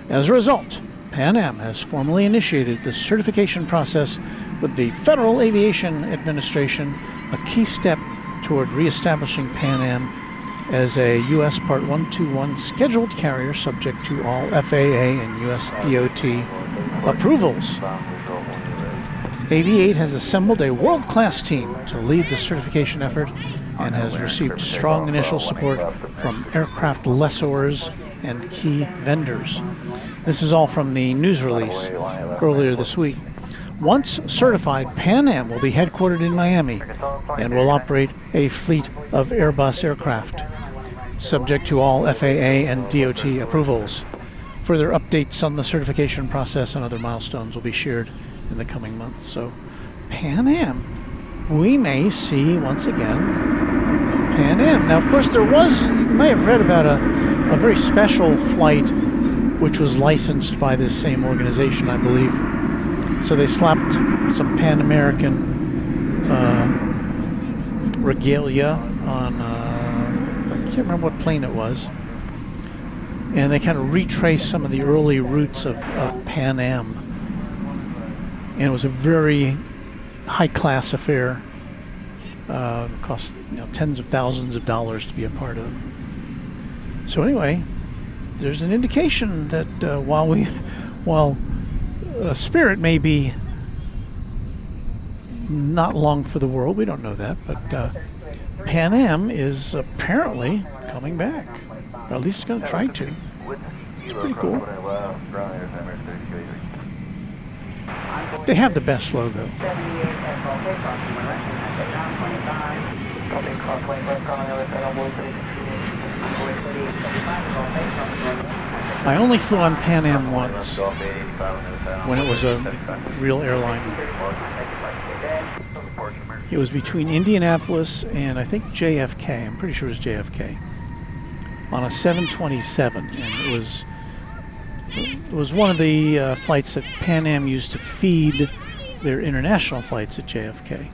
As a result, Pan Am has formally initiated the certification process with the Federal Aviation Administration, a key step toward reestablishing Pan Am as a U.S. Part 121 scheduled carrier subject to all FAA and U.S. DOT approvals. Aviate has assembled a world-class team to lead the certification effort and has received strong initial support from aircraft lessors and key vendors. This is all from the news release earlier this week. Once certified, Pan Am will be headquartered in Miami and will operate a fleet of Airbus aircraft, subject to all FAA and DOT approvals. Further updates on the certification process and other milestones will be shared in the coming months. So, Pan Am, we may see once again Pan Am. Now, of course, you may have read about a very special flight which was licensed by this same organization, I believe. So they slapped some Pan American regalia on, I can't remember what plane it was. And they kind of retraced some of the early routes of Pan Am. And it was a very high-class affair. It cost tens of thousands of dollars to be a part of. So anyway, there's an indication that while Spirit may be not long for the world, we don't know that, but Pan Am is apparently coming back, or at least it's going to try to. It's pretty cool. They have the best logo. I only flew on Pan Am once, when it was a real airline. It was between Indianapolis and I think JFK. I'm pretty sure it was JFK. On a 727, and it was one of the flights that Pan Am used to feed their international flights at JFK.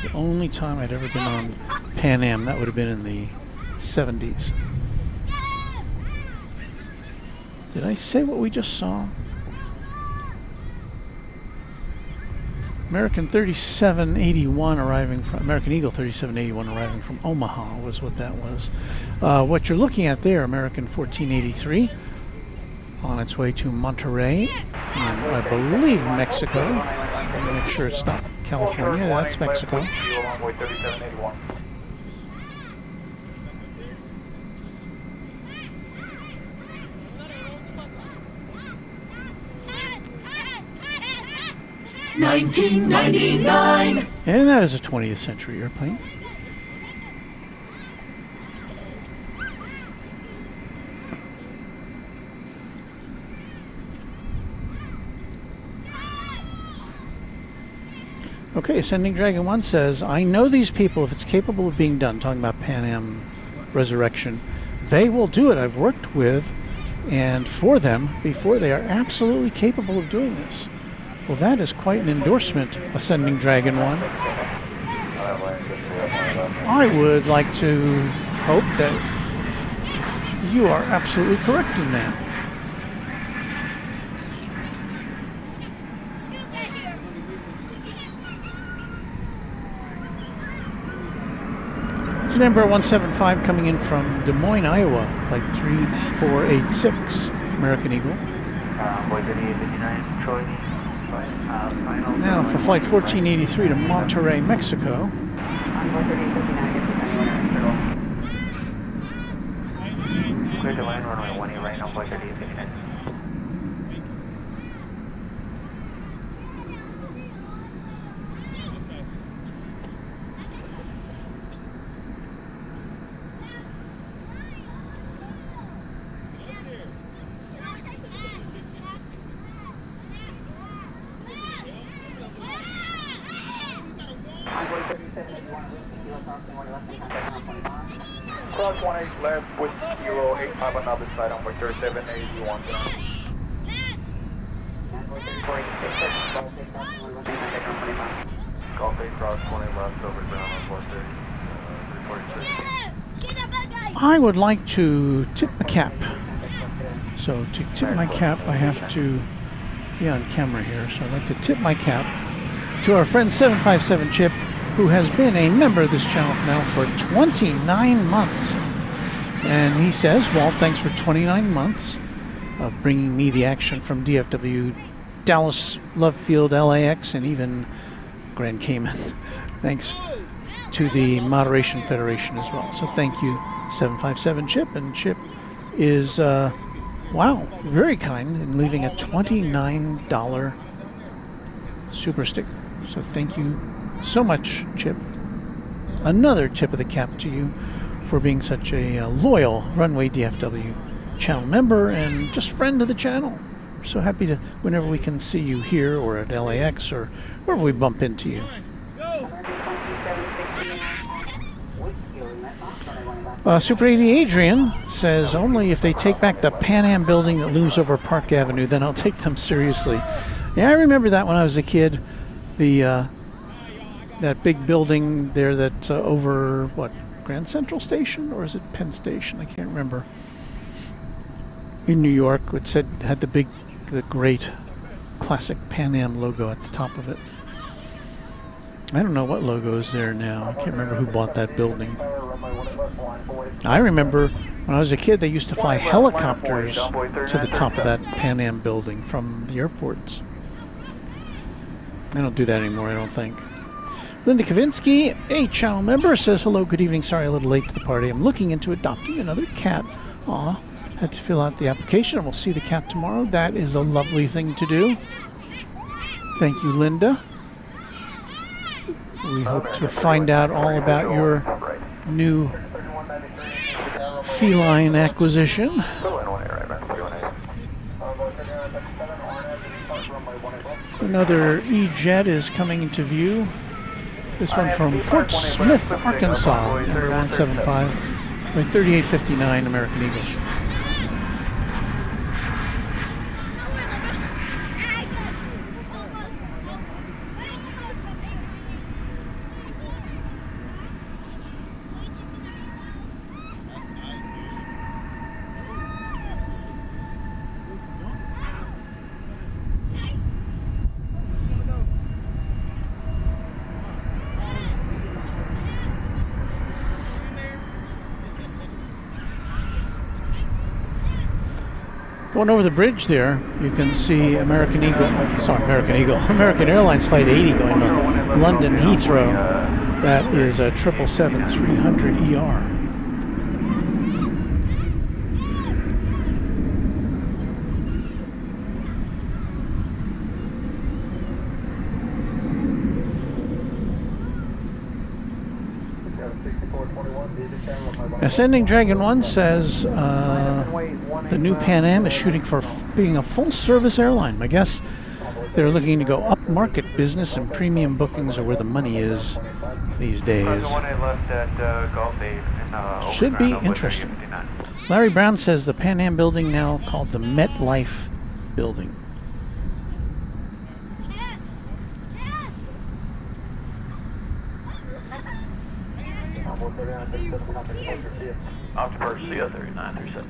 The only time I'd ever been on Pan Am, that would have been in the 70s. Did I say what we just saw? American 3781 arriving from American Eagle 3781 arriving from Omaha was what that was. What you're looking at there, American 1483, on its way to Monterey in, I believe, Mexico. Let me make sure it's not California. That's Mexico. Runway 3781. $19.99. And that is a 20th century airplane. Okay, Ascending Dragon 1 says, I know these people, if it's capable of being done, talking about Pan Am Resurrection, they will do it. I've worked with and for them before. They are absolutely capable of doing this. Well, that is quite an endorsement, Ascending Dragon 1. I would like to hope that you are absolutely correct in that. It's number 175 coming in from Des Moines, Iowa, flight 3486, American Eagle. Now for flight 1483 to Monterey, Mexico. Clear to line runway 18 right now, flight 3859. Cross 18 left with 085 on the other side on 3781. Golf 8 cross 20 left over ground on 430. I would like to tip my cap. So to tip my cap, I have to be on camera here. So I'd like to tip my cap to our friend 757 Chip, who has been a member of this channel now for 29 months. And he says, Walt, thanks for 29 months of bringing me the action from DFW, Dallas, Love Field, LAX, and even Grand Cayman. Thanks to the Moderation Federation as well. So thank you, 757 Chip. And Chip is, wow, very kind in leaving a $29 super sticker. So thank you so much, Chip. Another tip of the cap to you for being such a loyal Runway DFW channel member and just friend of the channel. We're so happy to, whenever we can see you here or at LAX or wherever we bump into you. Super 80 Adrian says, only if they take back the Pan Am building that looms over Park Avenue, then I'll take them seriously. Yeah, I remember that when I was a kid. The that big building there that's over, what, Grand Central Station? Or is it Penn Station? I can't remember. In New York, it said, had the great classic Pan Am logo at the top of it. I don't know what logo is there now. I can't remember who bought that building. I remember when I was a kid, they used to fly helicopters to the top of that Pan Am building from the airports. I don't do that anymore, I don't think. Linda Kavinsky, a channel member, says, hello, good evening. Sorry, a little late to the party. I'm looking into adopting another cat. Aw, had to fill out the application, and we'll see the cat tomorrow. That is a lovely thing to do. Thank you, Linda. We hope to find out all about your new feline acquisition. Another E-Jet is coming into view. This one from Fort Smith, Arkansas, number 175, by 3859 American Eagle. Going over the bridge there, you can see American Airlines Flight 80 going to London Heathrow. That is a 777-300ER. Ascending Dragon 1 says the new Pan Am is shooting for being a full-service airline. I guess they're looking to go upmarket. Business and premium bookings are where the money is these days. Should be interesting. Larry Brown says the Pan Am building now called the MetLife building.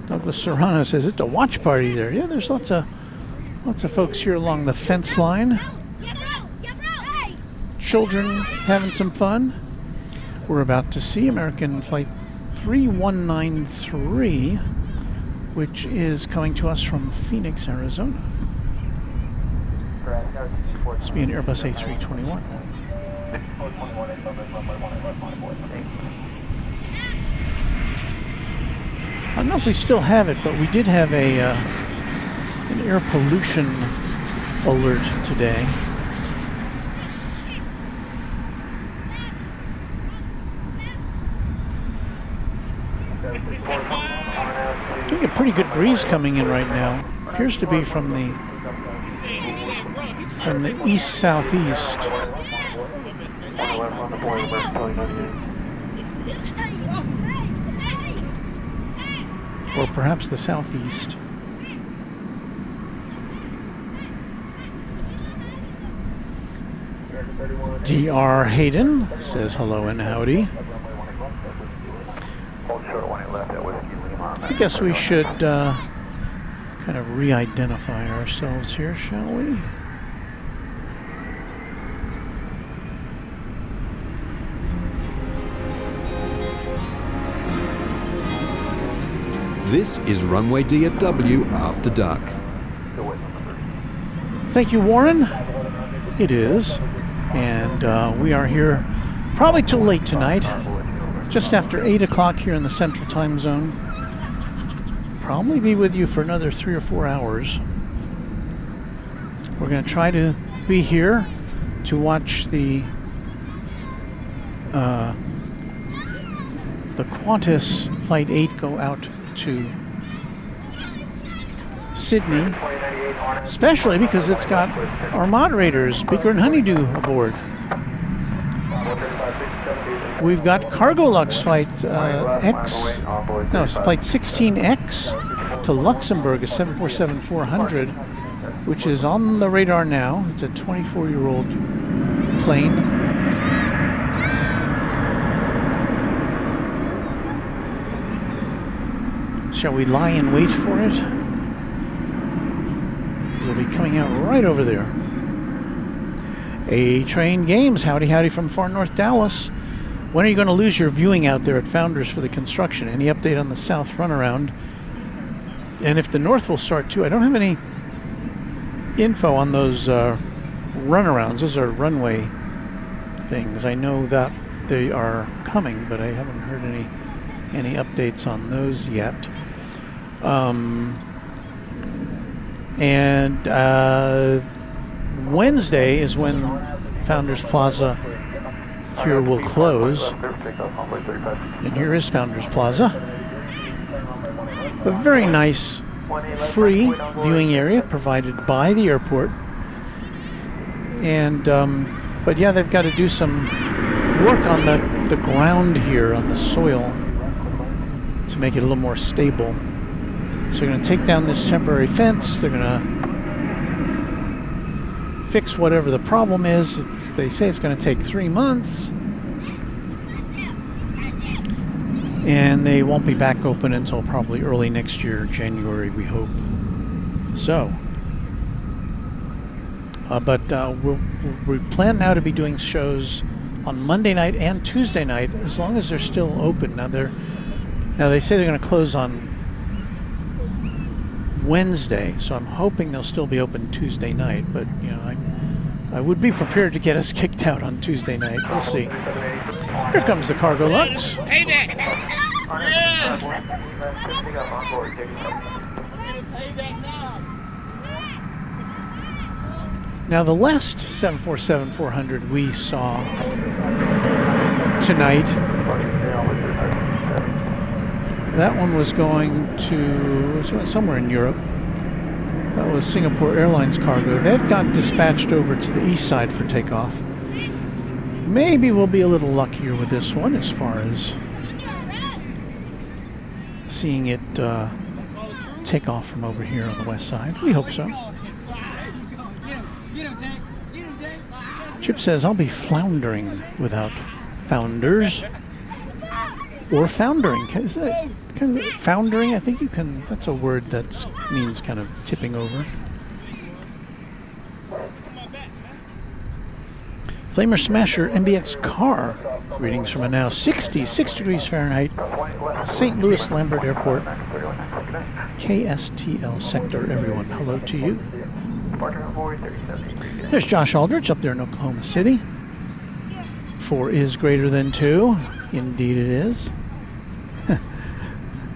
Douglas Serrano says it's a watch party there. Yeah, there's lots of folks here along the fence line. Children having some fun. We're about to see American Flight 3193, which is coming to us from Phoenix, Arizona. This will be an Airbus A321. I don't know if we still have it, but we did have an air pollution alert today. Getting a pretty good breeze coming in right now. Appears to be from the east-southeast. Or perhaps the southeast. DR Hayden says hello and howdy. I guess we should kind of re-identify ourselves here, shall we? This is Runway DFW After Dark. Thank you, Warren. It is. And we are here probably till late tonight. Just after 8 o'clock here in the Central Time Zone. Probably be with you for another 3 or 4 hours. We're going to try to be here to watch the Qantas Flight 8 go out to Sydney, especially because it's got our moderators, Beaker and Honeydew, aboard. We've got Cargolux Flight Flight 16X to Luxembourg, a 747-400, which is on the radar now. It's a 24-year-old plane. Shall we lie in wait for it? It'll be coming out right over there. A-Train Games, howdy howdy from far north Dallas. When are you going to lose your viewing out there at Founders for the construction? Any update on the south runaround? And if the north will start too. I don't have any info on those runarounds. Those are runway things. I know that they are coming, but I haven't heard any updates on those yet. Wednesday is when Founders Plaza here will close. And here is Founders Plaza. A very nice free viewing area provided by the airport. And but yeah, they've got to do some work on the ground here, on the soil, to make it a little more stable. So they're going to take down this temporary fence. They're going to fix whatever the problem is. They say it's going to take 3 months. And they won't be back open until probably early next year, January, we hope. So, we plan now to be doing shows on Monday night and Tuesday night, as long as they're still open. Now they say they're going to close on Wednesday, so I'm hoping they'll still be open Tuesday night. But you know, I would be prepared to get us kicked out on Tuesday night. We'll see. Here comes the Cargo Lux. Hey there! Yeah! Pay that now! Now the last 747-400 we saw tonight, that one was going to somewhere in Europe. That was Singapore Airlines cargo. That got dispatched over to the east side for takeoff. Maybe we'll be a little luckier with this one as far as seeing it take off from over here on the west side. We hope so. Chip says, I'll be floundering without founders. Or foundering. Is that kind of foundering? I think you can, that's a word that means kind of tipping over. Flamer Smasher MBX car. Greetings from a now 66 degrees Fahrenheit, St. Louis Lambert Airport, KSTL sector. Everyone, hello to you. There's Josh Aldrich up there in Oklahoma City. 4 is greater than 2. Indeed it is.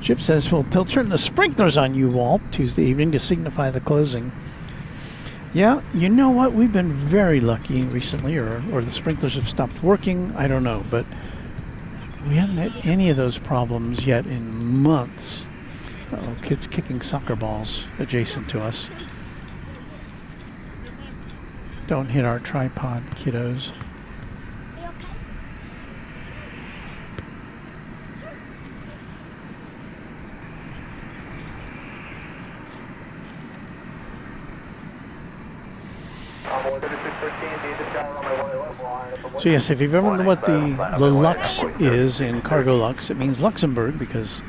Chip says, well, they'll turn the sprinklers on you, Walt, Tuesday evening to signify the closing. Yeah, you know what? We've been very lucky recently, or the sprinklers have stopped working. I don't know, but we haven't had any of those problems yet in months. Uh-oh, kids kicking soccer balls adjacent to us. Don't hit our tripod, kiddos. So yes, if you've ever wondered what the Lux is in Cargo Lux, it means Luxembourg because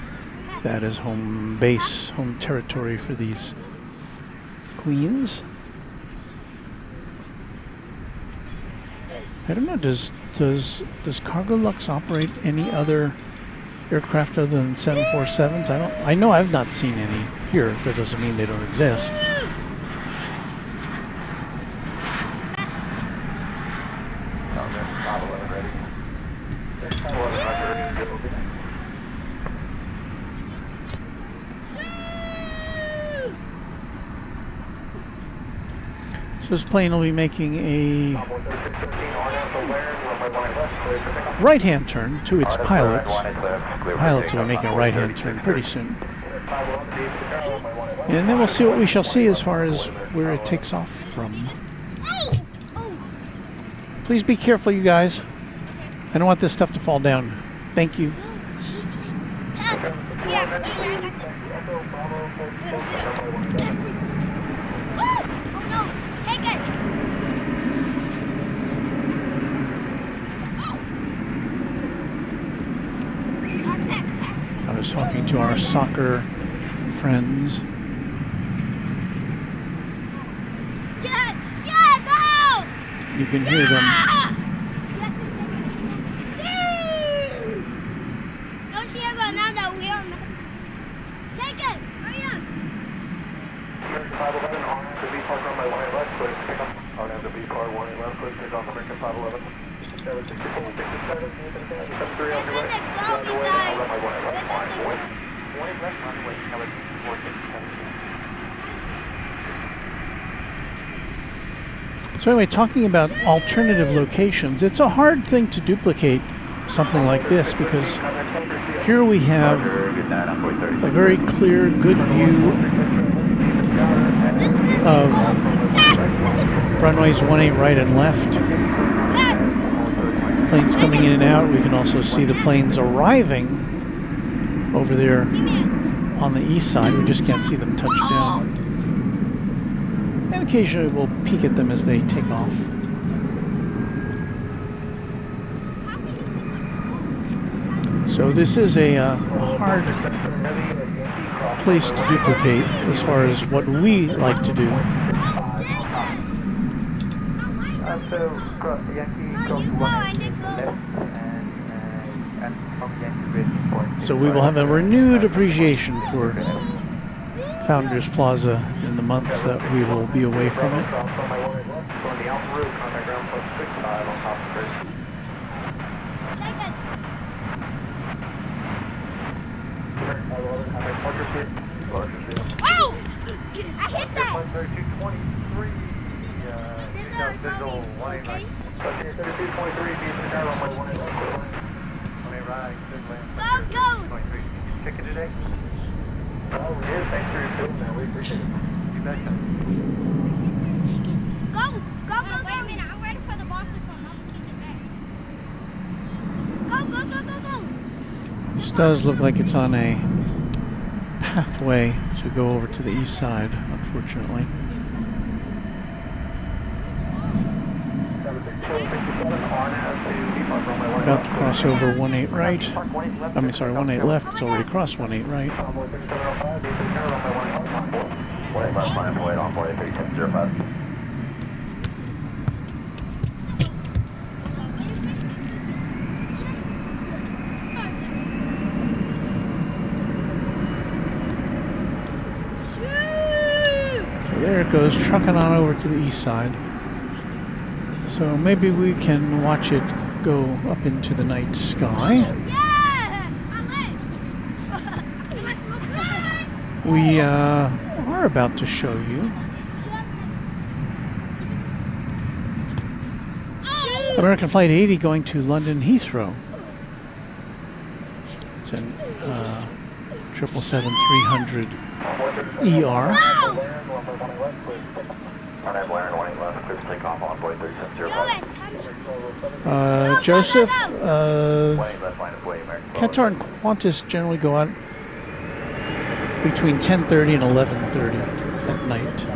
that is home base, home territory for these queens. I don't know, does Cargo Lux operate any other aircraft other than 747s? I know I've not seen any here. That doesn't mean they don't exist. So this plane will be making a right-hand turn to its pilots. Pilots will be making a right-hand turn pretty soon. And then we'll see what we shall see as far as where it takes off from. Please be careful, you guys. I don't want this stuff to fall down. Thank you. I was talking to our soccer friends. You can hear them. Take it! Hurry up! 511 on the V park on my 1 left, please pick up. On the V car 1 left, please pick up American 511. That was 64, 67, 73 on your right. On your way, I'll let my 1 left flying away. 1 left on your way, Kelly 4617. So anyway, talking about alternative locations, it's a hard thing to duplicate something like this because here we have a very clear, good view of runways 18 right and left. Planes coming in and out. We can also see the planes arriving over there on the east side. We just can't see them touch down. And occasionally we'll peek at them as they take off. So this is a hard place to duplicate as far as what we like to do. So we will have a renewed appreciation for Founders Plaza in the months that we will be away from it. Going the Alpha route, contact ground plus 65 on top of the bridge. Second. Wow! I hit that! 223, digital 18 right. Okay. Okay, 3223, be in the car runway 18 left. 18 right, good land. Go, go! 23. Ticket today? Oh, we did. Thanks for your film, man. We appreciate it. You betcha. Go, go, go, wait a minute. I'm ready for the ball to come. I'm gonna kick it back. Go, go, go, go, go! This does look like it's on a pathway to go over to the east side, unfortunately. About to cross over 18 right. I mean, sorry, 18 left. It's already crossed 18 right. So there it goes, trucking on over to the east side. So maybe we can watch it go up into the night sky. We are about to show you American Flight 80 going to London Heathrow. It's an 777-300 ER. Joseph, Qatar and Qantas generally go out between 10:30 and 11:30 at night.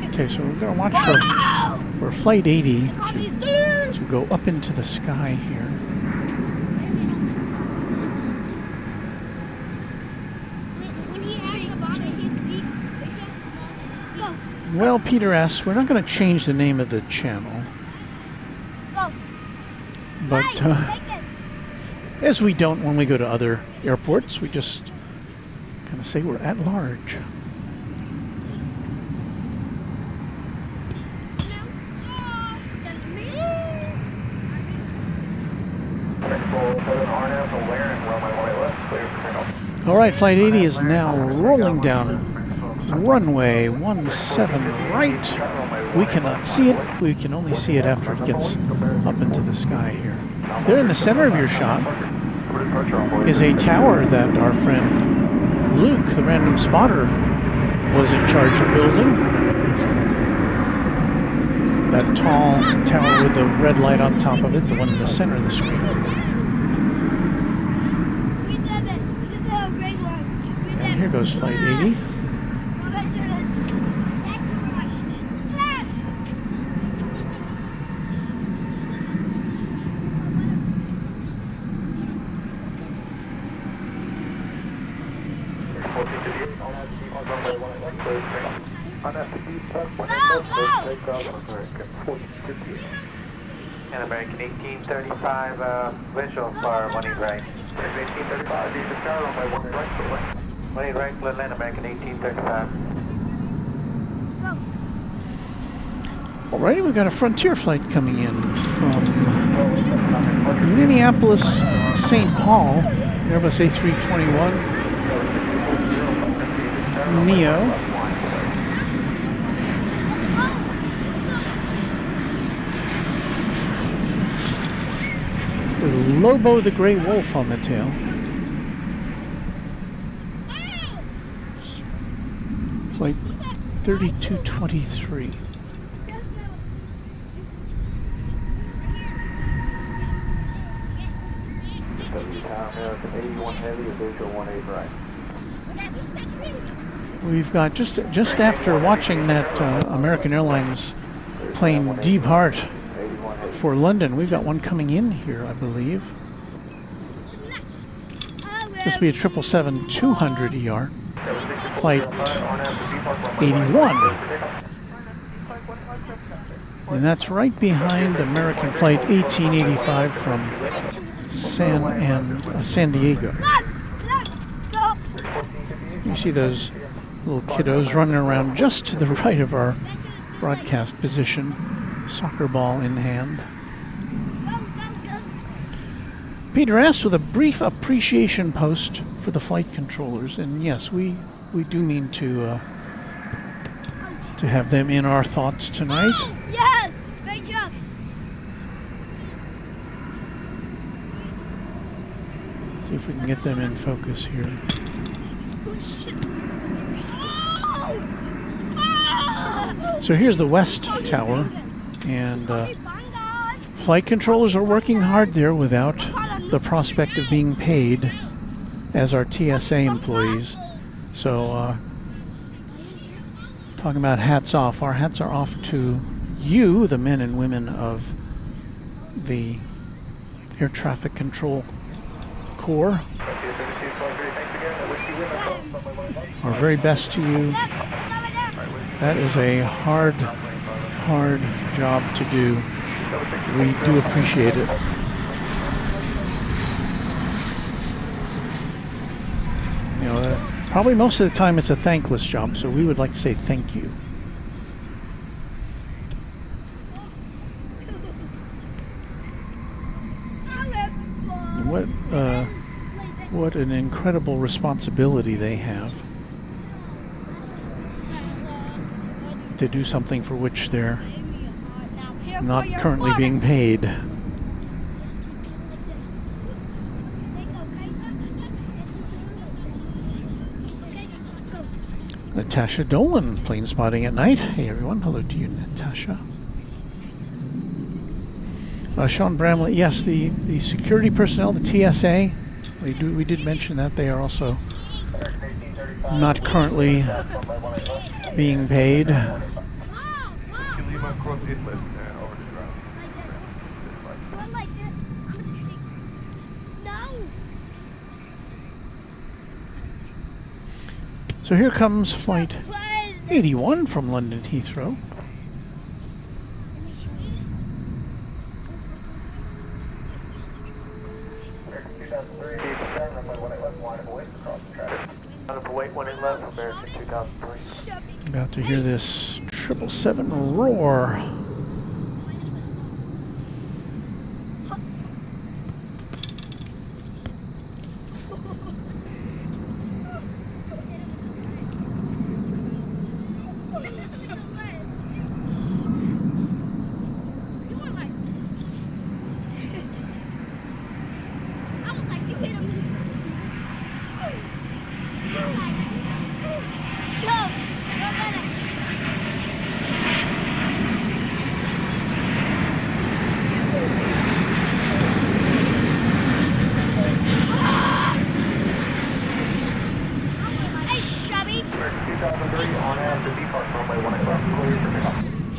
Okay, so we're going to watch for Flight 80 to go up into the sky here. Well, Peter asks, we're not going to change the name of the channel. But as we don't when we go to other airports, we just kind of say we're at large. All right, Flight 80 is now rolling down runway 17 right. We cannot see it. We can only see it after it gets up into the sky here. There in the center of your shot is a tower that our friend Luke, the random spotter, was in charge of building. That tall tower with the red light on top of it, the one in the center of the screen. And here goes Flight 80. And American 1835 visual for 18 right. 1835, be in the car runway 18 right. 18 right, clear land, American 1835. Alrighty, we've got a Frontier flight coming in from Minneapolis, St. Paul, Airbus A321 Neo. With Lobo the Grey Wolf on the tail. Flight 3223. American 81 heavy, visual 18 right. We've got just after watching that American Airlines plane depart for London, we've got one coming in here, I believe. This will be a 777-200 ER, Flight 81. And that's right behind American Flight 1885 from San Diego. You see those little kiddos running around just to the right of our broadcast position, soccer ball in hand. Peter S. with a brief appreciation post for the flight controllers, and yes, we do mean to have them in our thoughts tonight. Oh, yes, great job. See if we can get them in focus here. So here's the West Tower, and flight controllers are working hard there without the prospect of being paid as our TSA employees. So talking about hats off, our hats are off to you, the men and women of the Air Traffic Control Corps. Our very best to you. That is a hard job to do. We do appreciate it. You know, probably most of the time it's a thankless job, so we would like to say thank you. And what an incredible responsibility they have to do something for which they're not currently being paid. Natasha Dolan, plane spotting at night. Hey everyone, hello to you, Natasha. Sean Bramlett, yes, the security personnel, the TSA, we did mention that they are also not currently being paid. So here comes flight 81 from London Heathrow. About to hear this 777 roar.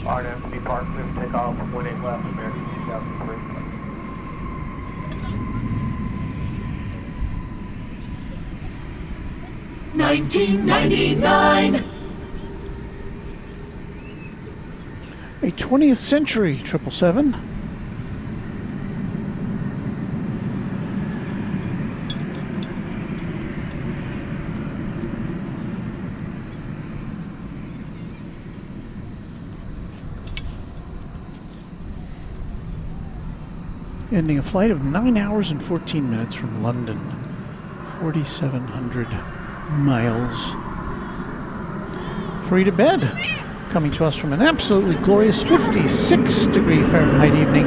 RNM depart, move takeoff, 18 left, American 2003. $19.99. A 20th century 777. Ending a flight of 9 hours and 14 minutes from London, 4,700 miles. Free to bed, coming to us from an absolutely glorious 56-degree Fahrenheit evening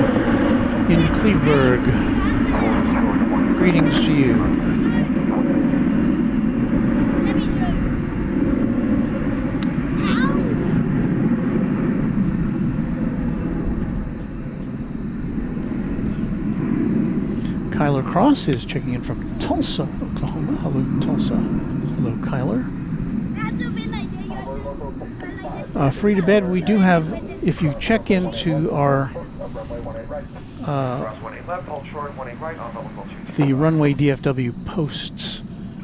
in Cleveburg. Greetings to you. Kyler Cross is checking in from Tulsa, Oklahoma. Hello, Tulsa. Hello, Kyler. Free to bed, we do have, if you check into our the Runway DFW posts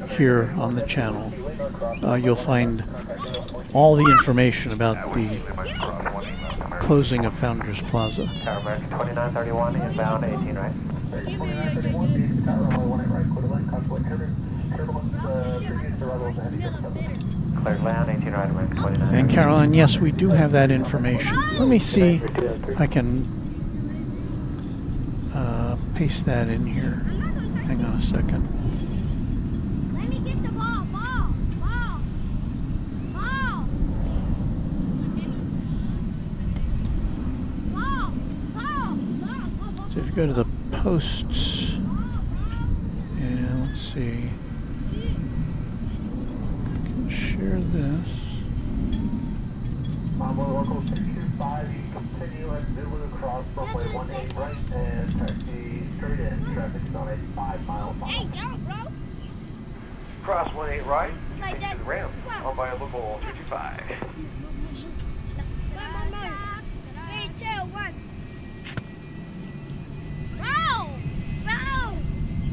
here on the channel, you'll find all the information about the closing of Founders Plaza. Tower American 2931, inbound 18 right. 2931, Tower runway 18 right, quarter left, convoy turbulence, previous to arrivals ahead of you. Cleared land, 18 right, American 29. And Caroline, yes, we do have that information. Let me see if I can paste that in here. Hang on a second. Let me get the ball. So if you go to the posts, and let's see, I can share this. Envoy local 625, you continue at Zulu across runway 18 right and taxi straight in. Traffic's on a 5 mile mile. Hey, yo, bro. Cross 18 right, Like that. to the ramp, on by a local 325. 3, 2, 1. Bro,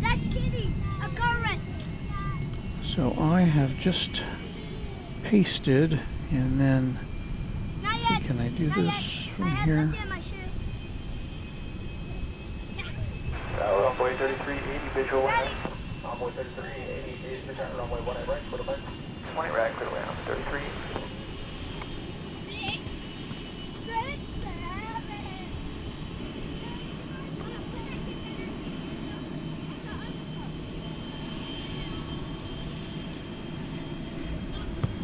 that's kitty. A current. So I have just pasted, and then let's see, can I do this from here? Runway 3380, visual line. Runway 3380, is the current runway 18 right, quarter left. 20 right, clear around 33.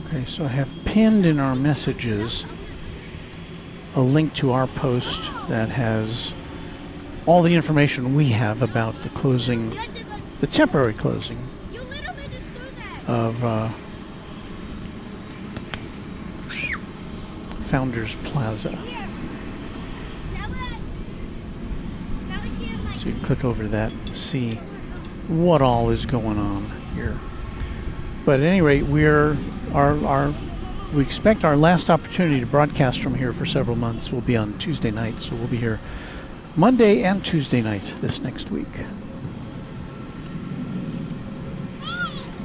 Okay, so I have pinned in our messages a link to our post that has all the information we have about the closing, the temporary closing of Founders Plaza. So you can click over to that and see what all is going on here. But at any rate, we expect our last opportunity to broadcast from here for several months will be on Tuesday night. So we'll be here Monday and Tuesday night this next week.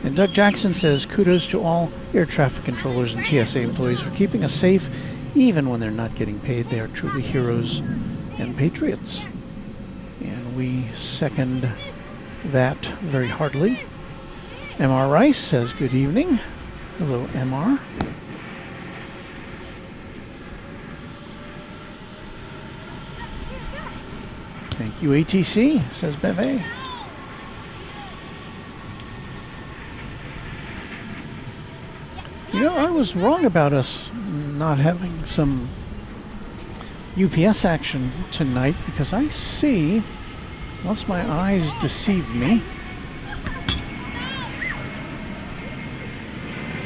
And Doug Jackson says, kudos to all air traffic controllers and TSA employees for keeping us safe even when they're not getting paid. They are truly heroes and patriots. And we second that very heartily. MR Rice says, good evening. Hello, MR. Thank you, ATC, says Beve. You know, I was wrong about us not having some UPS action tonight because I see, unless my eyes deceive me,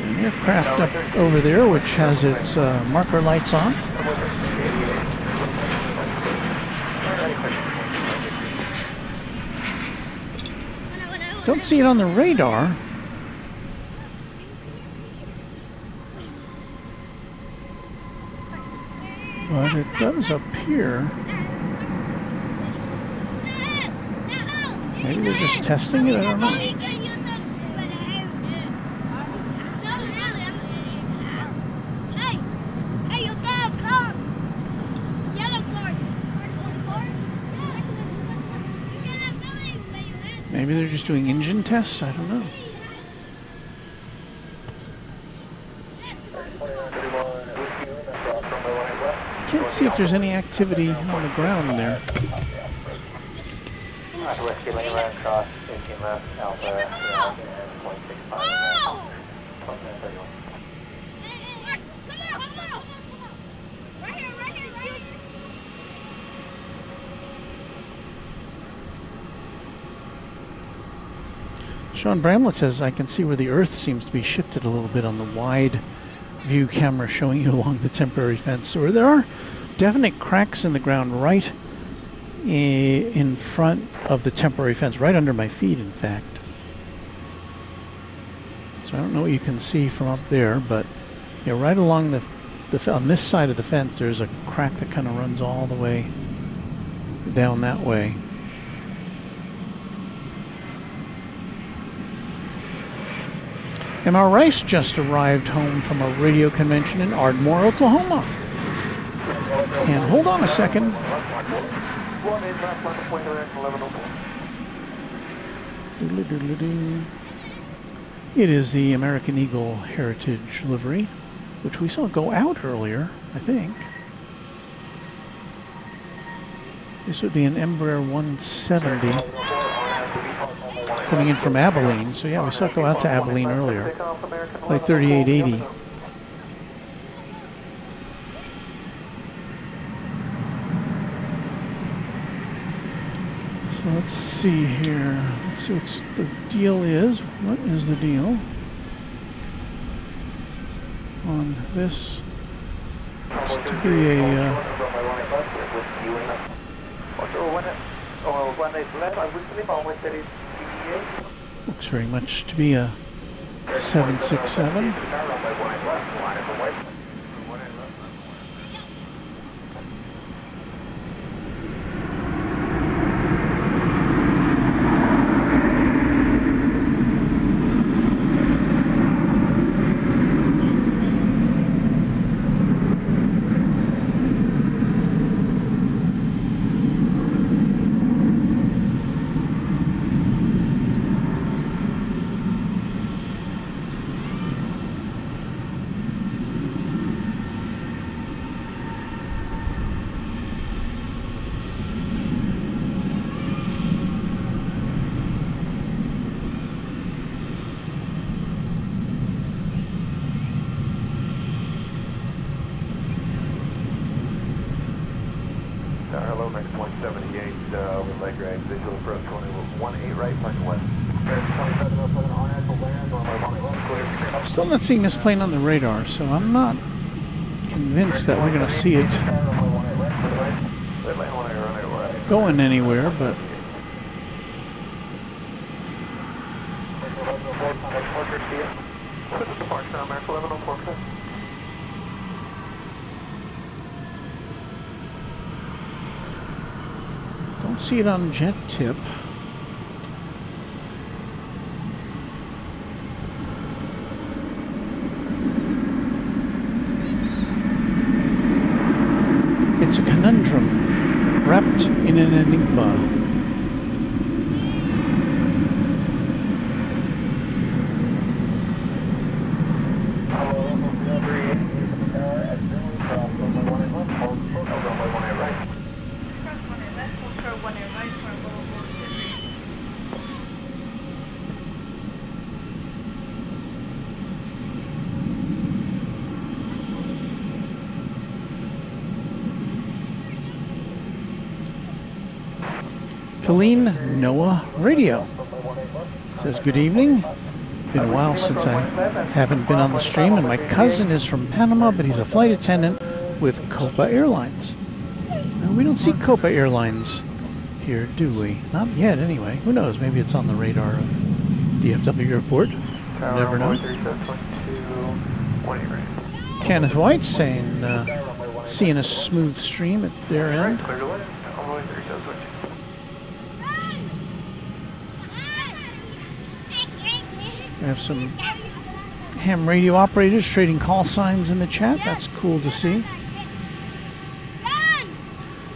an aircraft up over there which has its marker lights on. Don't see it on the radar. But it does appear. Maybe they're just testing it, I don't know. Maybe they're just doing engine tests, I don't know. Can't see if there's any activity on the ground there. Whiskey, lane right across, 18 left, Alpha, and 0.65. Sean Bramlett says, I can see where the earth seems to be shifted a little bit on the wide view camera showing you along the temporary fence. So there are definite cracks in the ground right in front of the temporary fence, right under my feet, in fact. So I don't know what you can see from up there, but yeah, right along on this side of the fence, there's a crack that kind of runs all the way down that way. MR Rice just arrived home from a radio convention in Ardmore, Oklahoma. And hold on a second. 18 left, land the plane direct 1104. Doodly-doodly-doo. It is the American Eagle Heritage livery, which we saw go out earlier, I think. This would be an Embraer 170 coming in from Abilene. So yeah, we saw it go out to Abilene earlier. Flight 3880. So let's see here. Let's see what the deal is. What is the deal on this? Looks to be a looks very much to be a 767. Hello, next 178, with leg drag, visual approach 18 right, parking west. 2707 on at the land, clear. Still not seeing this plane on the radar, so I'm not convinced that we're going to see it going anywhere, but don't see it on jet tip. It's a conundrum wrapped in an enigma. Colleen NOAA Radio says, good evening. Been a while since I haven't been on the stream, and my cousin is from Panama, but he's a flight attendant with Copa Airlines. Now, we don't see Copa Airlines here, do we? Not yet, anyway. Who knows? Maybe it's on the radar of DFW Airport. You never know. Kenneth White saying, seeing a smooth stream at their end. We have some ham radio operators trading call signs in the chat. That's cool to see.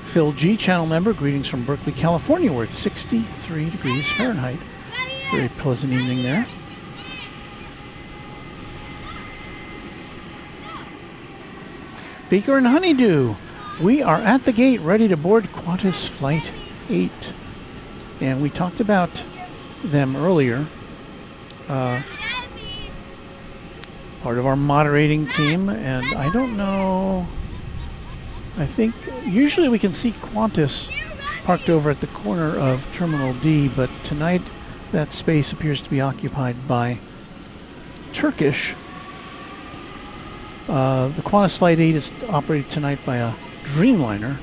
Phil G, channel member, greetings from Berkeley, California. We're at 63 degrees Fahrenheit. Very pleasant evening there. Beaker and Honeydew, we are at the gate ready to board Qantas Flight 8. And we talked about them earlier. Part of our moderating team, and I don't know, I think usually we can see Qantas parked over at the corner of Terminal D, but tonight that space appears to be occupied by Turkish. The Qantas Flight 8 is operated tonight by a Dreamliner.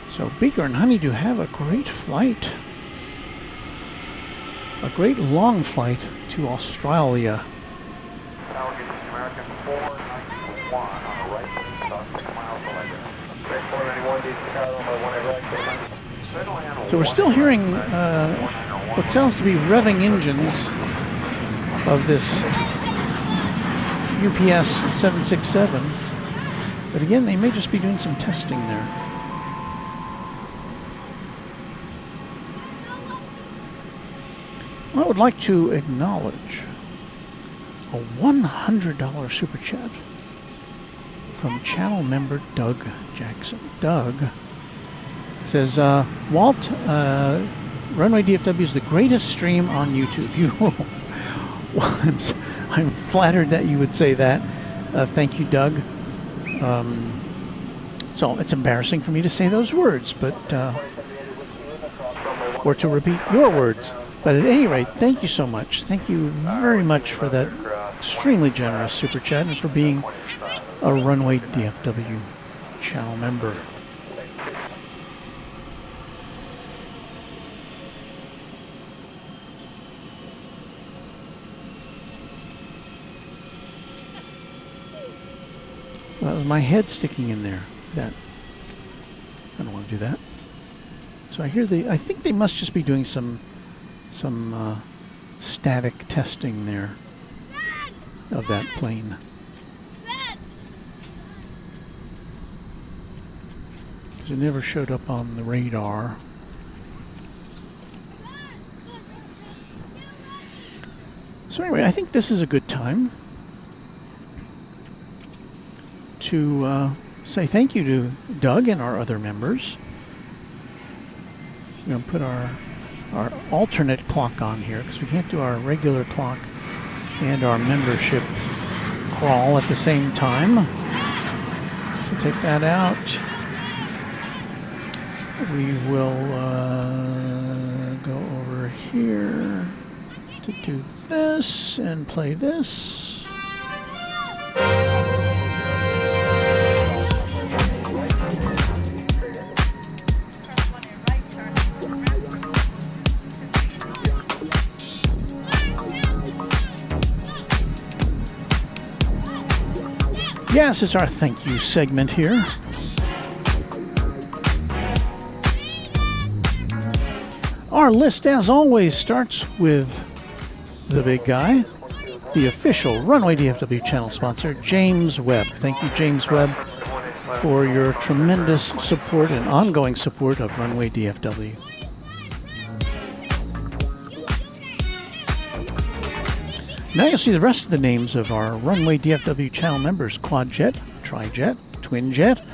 So Beaker and Honeydew have a great flight. A great long flight to Australia. So we're still hearing what sounds to be revving engines of this UPS 767. But again, they may just be doing some testing there. I would like to acknowledge a $100 super chat from channel member Doug Jackson. Doug says, Walt, Runway DFW is the greatest stream on YouTube. I'm flattered that you would say that. Thank you, Doug. So it's embarrassing for me to say those words, but or to repeat your words. But at any rate, thank you so much. Thank you very much for that extremely generous super chat and for being a Runway DFW channel member. That was my head sticking in there. That I don't want to do that. So I think they must just be doing some static testing there of that plane. Because it never showed up on the radar. So anyway, I think this is a good time to say thank you to Doug and our other members. We're going to put our alternate clock on here because we can't do our regular clock and our membership crawl at the same time. So take that out. We will go over here to do this and play this. Yes, it's our thank you segment here. Our list, as always, starts with the big guy, the official Runway DFW channel sponsor, James Webb. Thank you, James Webb, for your tremendous support and ongoing support of Runway DFW. Now you'll see the rest of the names of our Runway DFW channel members: Quadjet, Trijet, Twinjet,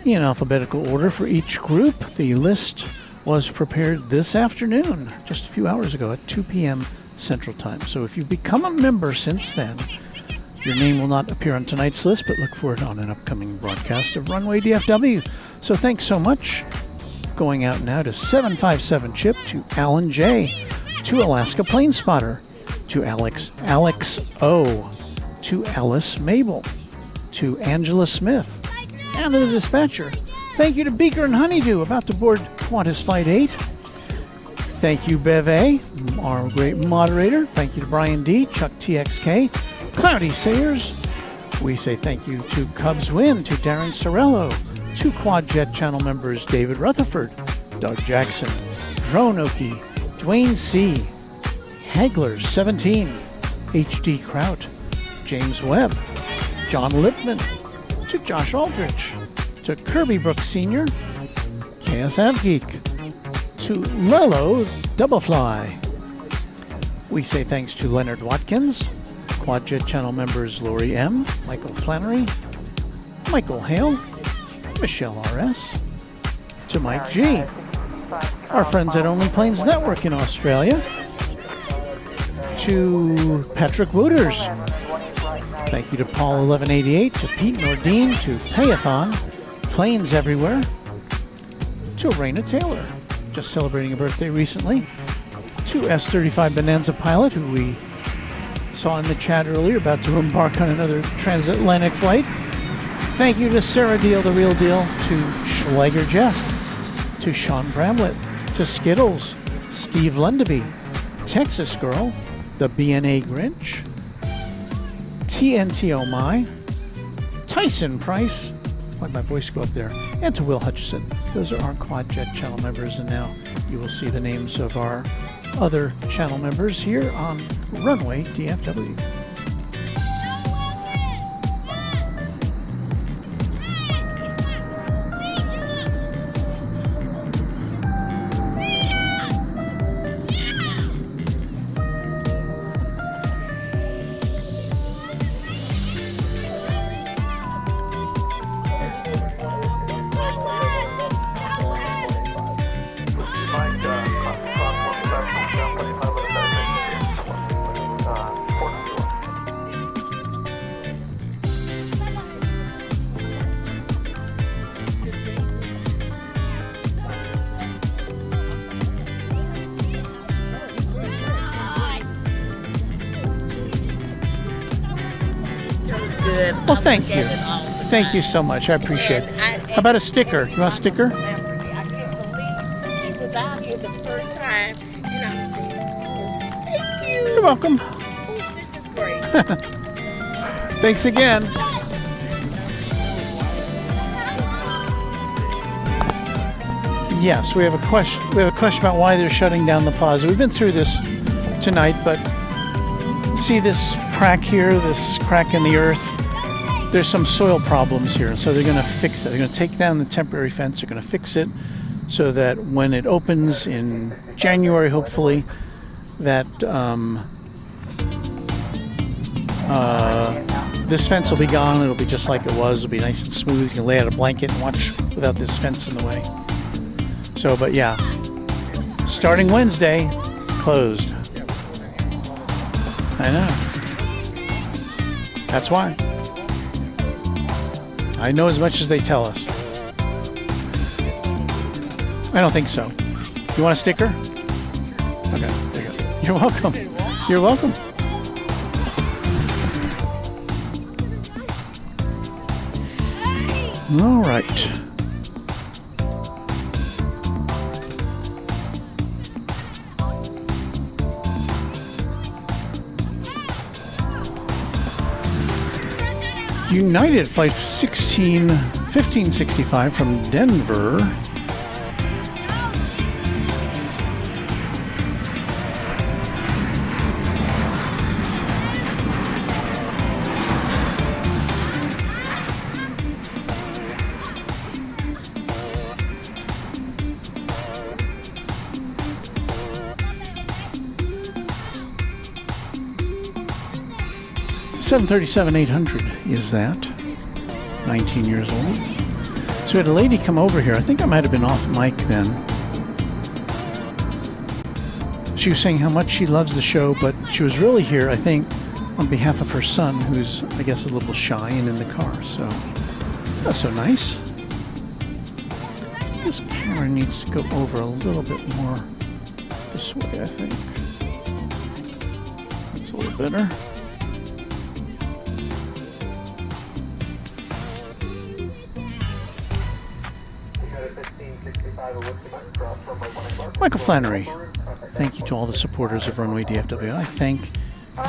in alphabetical order for each group. The list was prepared this afternoon, just a few hours ago at 2 p.m. Central Time. So if you've become a member since then, your name will not appear on tonight's list, but look for it on an upcoming broadcast of Runway DFW. So thanks so much. Going out now to 757 Chip, to Alan J, to Alaska Plane Spotter, to Alex O, to Alice Mabel, to Angela Smith, and to the dispatcher. Thank you to Beaker and Honeydew, about to board Qantas Flight 8. Thank you, Bev A, our great moderator. Thank you to Brian D, Chuck TXK, Cloudy Sayers. We say thank you to Cubs Win, to Darren Sorello, to Quadjet channel members David Rutherford, Doug Jackson, Drone Oki, Dwayne C, Hagler 17, HD Kraut, James Webb, John Lipman, to Josh Aldrich, to Kirby Brooks Sr., KS Avgeek, to Lelo Doublefly. We say thanks to Leonard Watkins, Quadjet channel members Lori M, Michael Flannery, Michael Hale, Michelle RS, to Mike G, our friends at Only Planes Network in Australia, to Patrick Wooters. Thank you to Paul 1188, to Pete Nordine, to Payathon, Planes Everywhere, to Raina Taylor, just celebrating a birthday recently, to S35 Bonanza Pilot, who we saw in the chat earlier, about to embark on another transatlantic flight. Thank you to Sarah Deal, the real deal, to Schleiger Jeff, to Sean Bramlett, to Skittles, Steve Lundaby, Texas Girl, the BNA Grinch, TNT Oh My, Tyson Price, why'd my voice go up there, and to Will Hutchison. Those are our Quadjet channel members, and now you will see the names of our other channel members here on Runway DFW. Well, thank you. Thank you so much. I appreciate it. How about a sticker? You want a sticker? I can't believe he was out here the first time, and I'm saying, oh, thank you. You're welcome. Oh, this is great. Thanks again. Yes, we have a question. We have a question about why they're shutting down the plaza. We've been through this tonight, but see this crack here, this crack in the earth? There's some soil problems here, so they're going to fix it. They're going to take down the temporary fence. They're going to fix it so that when it opens in January, hopefully, that this fence will be gone. It'll be just like it was. It'll be nice and smooth. You can lay out a blanket and watch without this fence in the way. So, but yeah, starting Wednesday, closed. I know. That's why. I know as much as they tell us. I don't think so. You want a sticker? Okay, there you go. You're welcome. You're welcome. All right. United Flight 1565 from Denver. $737-800 is that. 19 years old. So we had a lady come over here. I think I might have been off mic then. She was saying how much she loves the show, but she was really here, I think, on behalf of her son, who's, I guess, a little shy and in the car. So that's so nice. This camera needs to go over a little bit more this way, I think. That's a little better. Michael Flannery, thank you to all the supporters of Runway DFW. I thank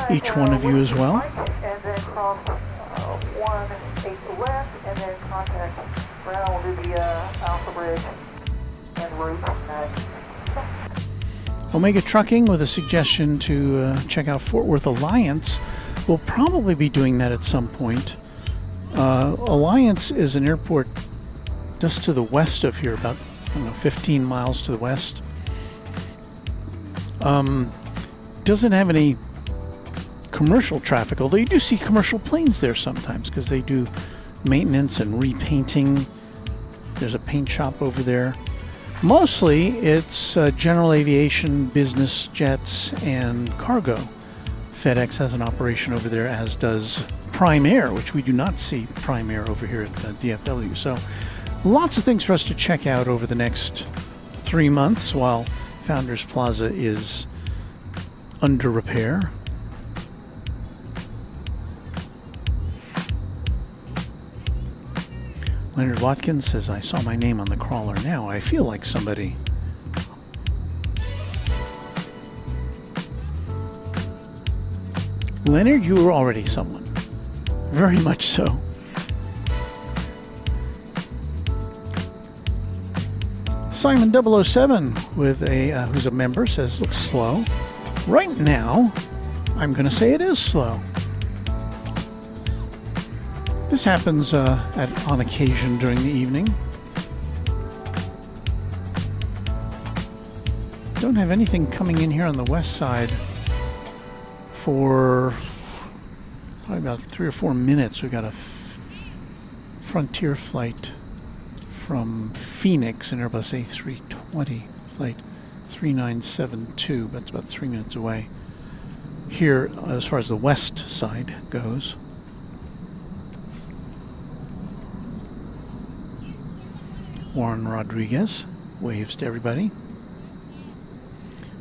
each one of you as well. And then cross 1-8 left, and then contact Brown will do the Alpha Bridge and route. Omega Trucking with a suggestion to check out Fort Worth Alliance. We'll probably be doing that at some point. Alliance is an airport just to the west of here, about 15 miles to the west. Doesn't have any commercial traffic, although you do see commercial planes there sometimes because they do maintenance and repainting. There's a paint shop over there. Mostly it's general aviation, business jets, and cargo. FedEx has an operation over there, as does Prime Air, which we do not see Prime Air over here at DFW. So lots of things for us to check out over the next 3 months while Founders Plaza is under repair. Leonard Watkins says, I saw my name on the crawler. Now I feel like somebody. Leonard, you were already someone. Very much so. Simon 007 with a who's a member says looks slow. Right now, I'm going to say it is slow. This happens on occasion during the evening. Don't have anything coming in here on the west side for probably about 3 or 4 minutes. We got a Frontier flight from Phoenix, an Airbus A320 flight 3972. That's about 3 minutes away. Here, as far as the west side goes. Warren Rodriguez waves to everybody.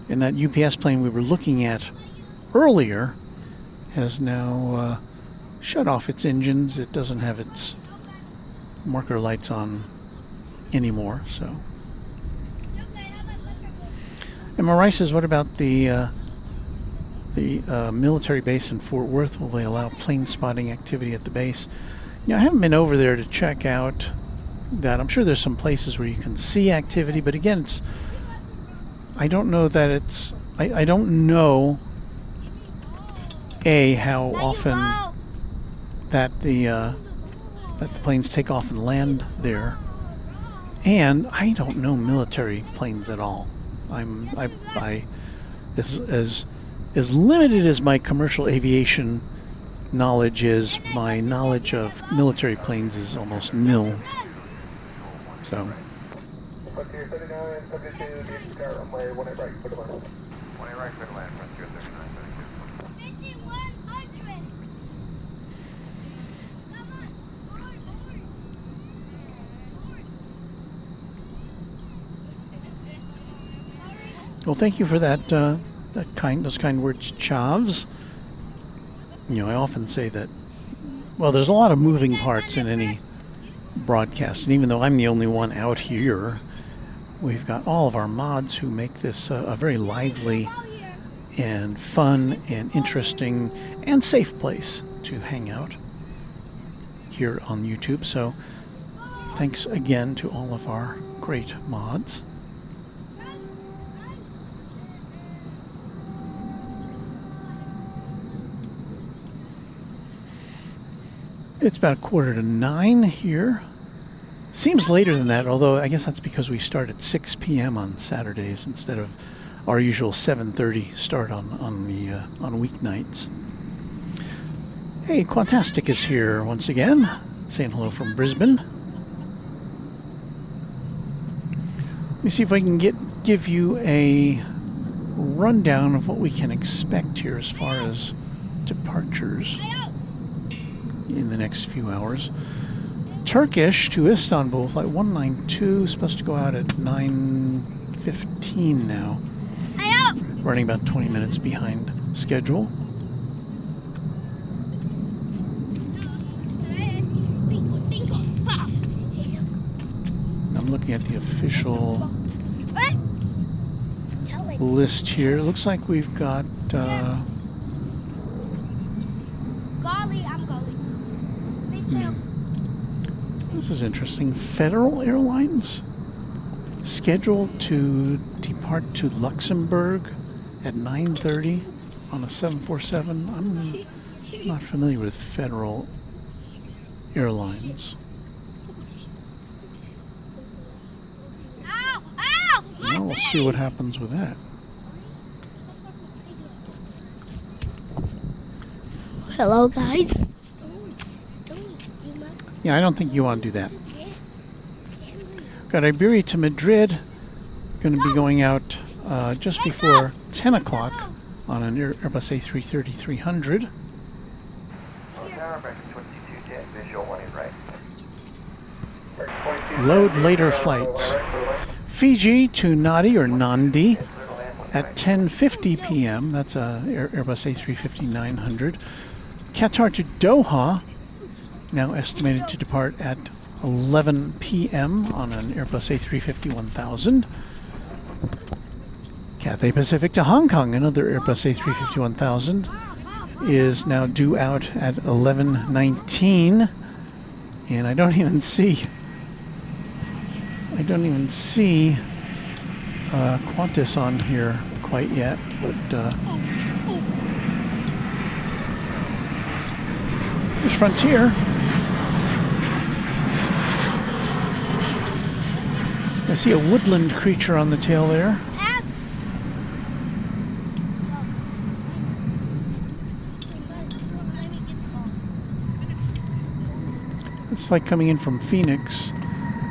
And that UPS plane we were looking at earlier has now shut off its engines. It doesn't have its marker lights on anymore. So, and Marai says, what about the military base in Fort Worth? Will they allow plane spotting activity at the base? You know, I haven't been over there to check out that. I'm sure there's some places where you can see activity, but again, I don't know that it's. I don't know how often that the planes take off and land there, and I don't know military planes at all. As limited as my commercial aviation knowledge is, my knowledge of military planes is almost nil. So. Well, thank you for that. Those kind words, Chavs. You know, I often say that. Well, there's a lot of moving parts in any broadcast, and even though I'm the only one out here, we've got all of our mods who make this a very lively and fun and interesting and safe place to hang out here on YouTube. So, thanks again to all of our great mods. It's about 8:45 here. Seems later than that, although I guess that's because we start at 6 p.m. on Saturdays instead of our usual 7:30 start on weeknights. Hey, Quantastic is here once again, saying hello from Brisbane. Let me see if I can give you a rundown of what we can expect here as far as departures in the next few hours. Turkish to Istanbul, flight 192, supposed to go out at 9:15 now. Running about 20 minutes behind schedule. I'm looking at the official list here. Looks like we've got this is interesting. Federal Airlines scheduled to depart to Luxembourg at 9:30 on a 747. I'm not familiar with Federal Airlines. Well, we'll see what happens with that. Hello, guys. Yeah, I don't think you want to do that. Got Iberia to Madrid. Going to be going out just before 10 o'clock on an Airbus A330-300. Load later flights. Fiji to Nadi or Nandi at 10:50 p.m. That's a Airbus A350-900. Qatar to Doha, now estimated to depart at 11 p.m. on an Airbus A350-1000. Cathay Pacific to Hong Kong, another Airbus A350-1000, is now due out at 11:19, and I don't even see Qantas on here quite yet, but there's Frontier. I see a woodland creature on the tail there. This flight coming in from Phoenix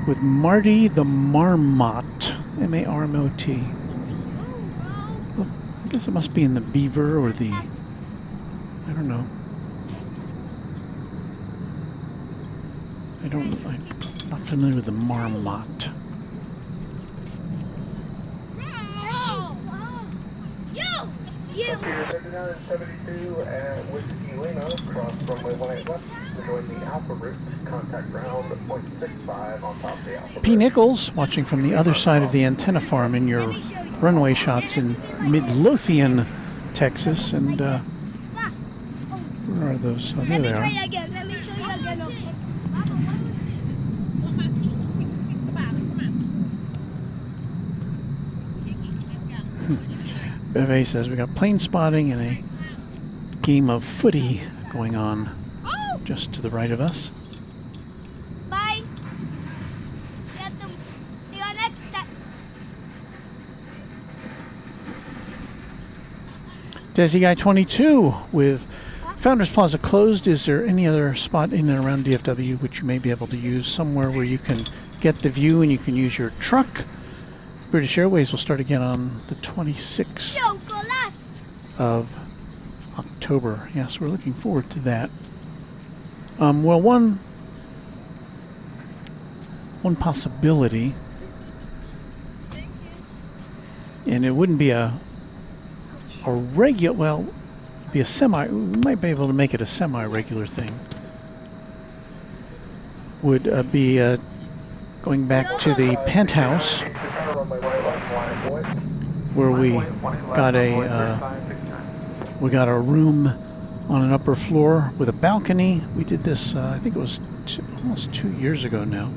with Marty the Marmot, M-A-R-M-O-T. Well, I guess it must be in the Beaver or the, I don't know. I'm not familiar with the Marmot. you. Pier 3972 at Whiskey Lima, cross runway 18 left, join the Alpha route, contact ground .65 on top of the Alpha. P. Nichols watching from the other side of the antenna farm in your runway shots in Midlothian, Texas. And where are those? Oh, there they are. Again. Let me show you again, okay? Beve says we got plane spotting and a game of footy going on just to the right of us. Bye. See you next time. Desi Guy 22 with Founders Plaza closed. Is there any other spot in and around DFW which you may be able to use somewhere where you can get the view and you can use your truck? British Airways will start again on the 26th of October. Yes, we're looking forward to that. Well, one possibility, and it wouldn't be a regular, well, it'd be a semi, we might be able to make it a semi-regular thing, would be going back to the penthouse where we got a room on an upper floor with a balcony. We did this, I think it was almost 2 years ago now.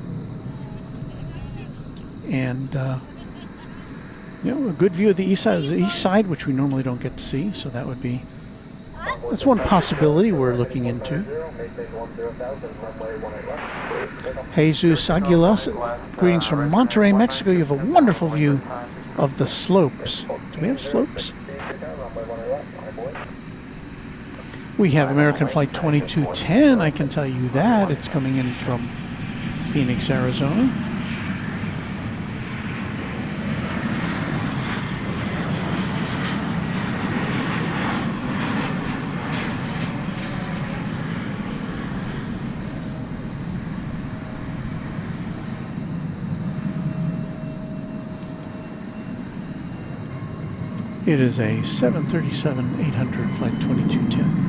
And you know, a good view of the east side, which we normally don't get to see. So that's one possibility we're looking into. Jesus Aguilas, greetings from Monterrey, Mexico. You have a wonderful view of the slopes. Do we have slopes? We have American Flight 2210, I can tell you that. It's coming in from Phoenix, Arizona. It is a 737-800 Flight 2210.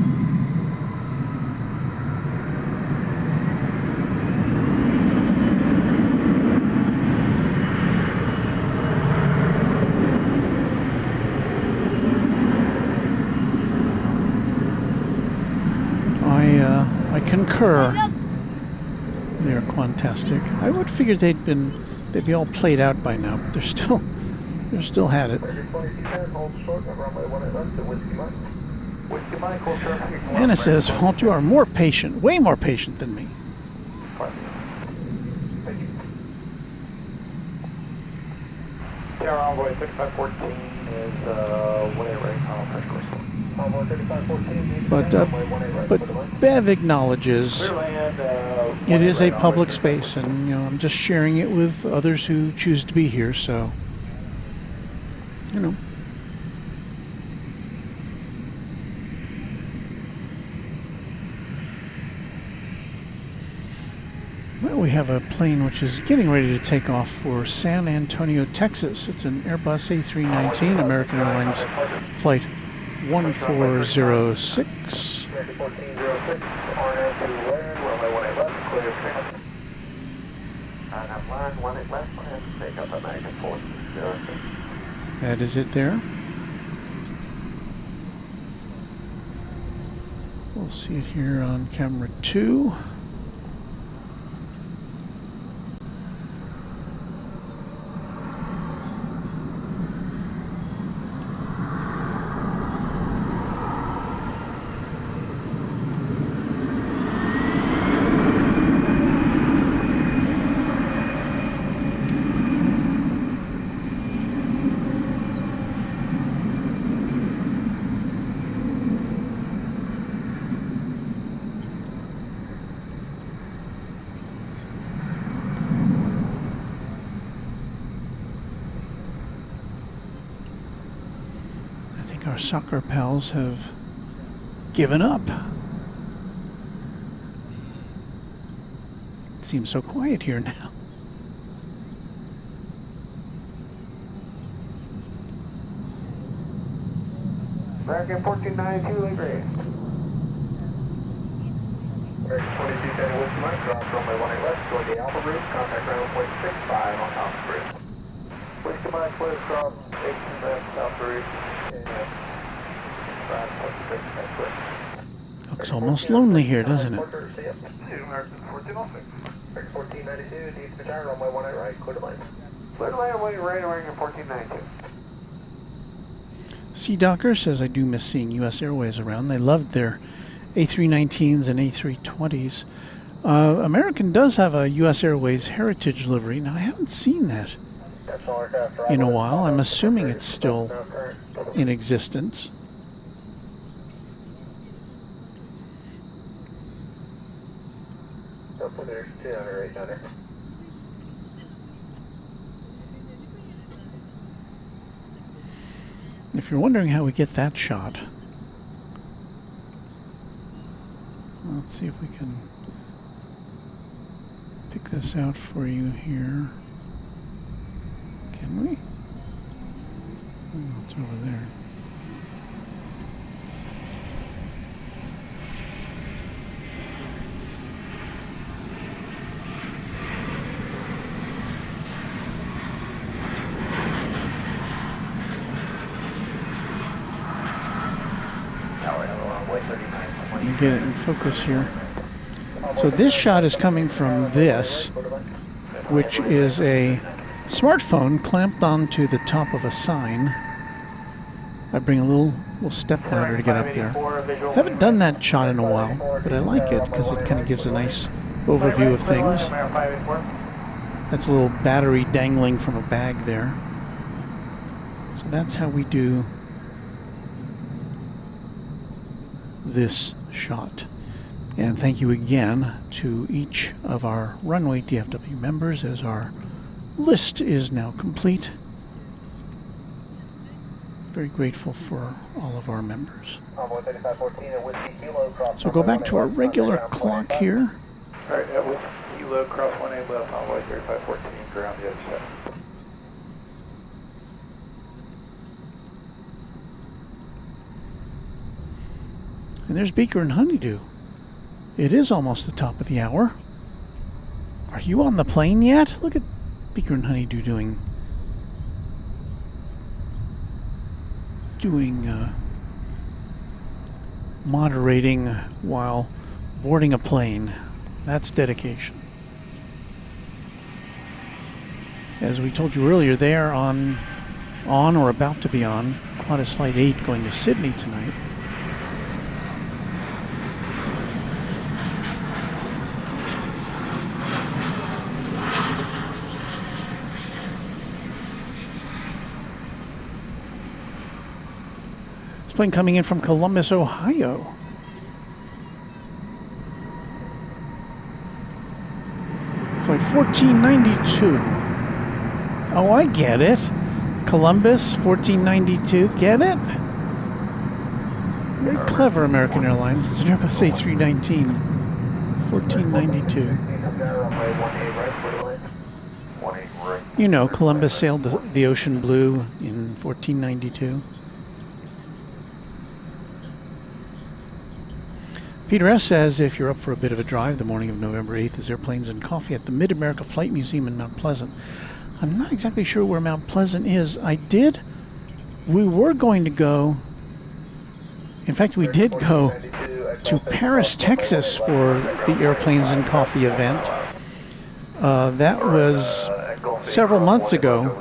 I concur. They're quantastic. I would figure they'd be all played out by now, but they're still had it. Anna says, Walt, you are more patient, way more patient than me. Tower Envoy 3514 is 18 right on press course. But Bev acknowledges it is a public space, and you know, I'm just sharing it with others who choose to be here, so you know. Well, we have a plane which is getting ready to take off for San Antonio, Texas. It's an Airbus A319, American Airlines Flight 1406. That is it there. We'll see it here on camera 2. Our soccer pals have given up. It seems so quiet here now. American 1492, livery. American 2210 West Mike, drop runway 18 left, toward the Alpha Bridge, contact ground point 65 on Alpha Bridge. Whiskey Mike, West drop, 18 left, South Bridge, and 5.6 next way. Looks almost lonely here, doesn't it? American 1406. American 1492, deep retire, runway 18 right, clear to land. Clear to land, runway right, American 1492. Sea Docker says, I do miss seeing U.S. Airways around. They loved their A319s and A320s. American does have a U.S. Airways Heritage livery. Now, I haven't seen that in a while. I'm assuming it's still in existence. Hopefully there's 200, 800. If you're wondering how we get that shot, let's see if we can pick this out for you here. Can we? Oh, it's over there. Trying to get it in focus here. So this shot is coming from this, which is a smartphone clamped onto the top of a sign. I bring a little step ladder to get up there. I haven't done that shot in a while, but I like it because it kind of gives a nice overview of things. That's a little battery dangling from a bag there. So that's how we do this shot. And thank you again to each of our Runway DFW members, as our list is now complete. Very grateful for all of our members. So go back to our regular clock here. All right, that was Kilo, cross 18 left, envoy 3514, ground the other side. And there's Beaker and Honeydew. It is almost the top of the hour. Are you on the plane yet? Look at Beaker and Honeydew doing moderating while boarding a plane. That's dedication. As we told you earlier, they are on or about to be on Qantas Flight 8 going to Sydney tonight. This plane coming in from Columbus, Ohio. Flight 1492. Oh, I get it. Columbus, 1492. Get it? Very clever, American Airlines. It's an Airbus A319. 1492. You know, Columbus sailed the ocean blue in 1492. Peter S. says, if you're up for a bit of a drive the morning of November 8th, is Airplanes and Coffee at the Mid-America Flight Museum in Mount Pleasant. I'm not exactly sure where Mount Pleasant is. We were going to go, in fact, we did go to Paris, Texas for the Airplanes and Coffee event. That was several months ago.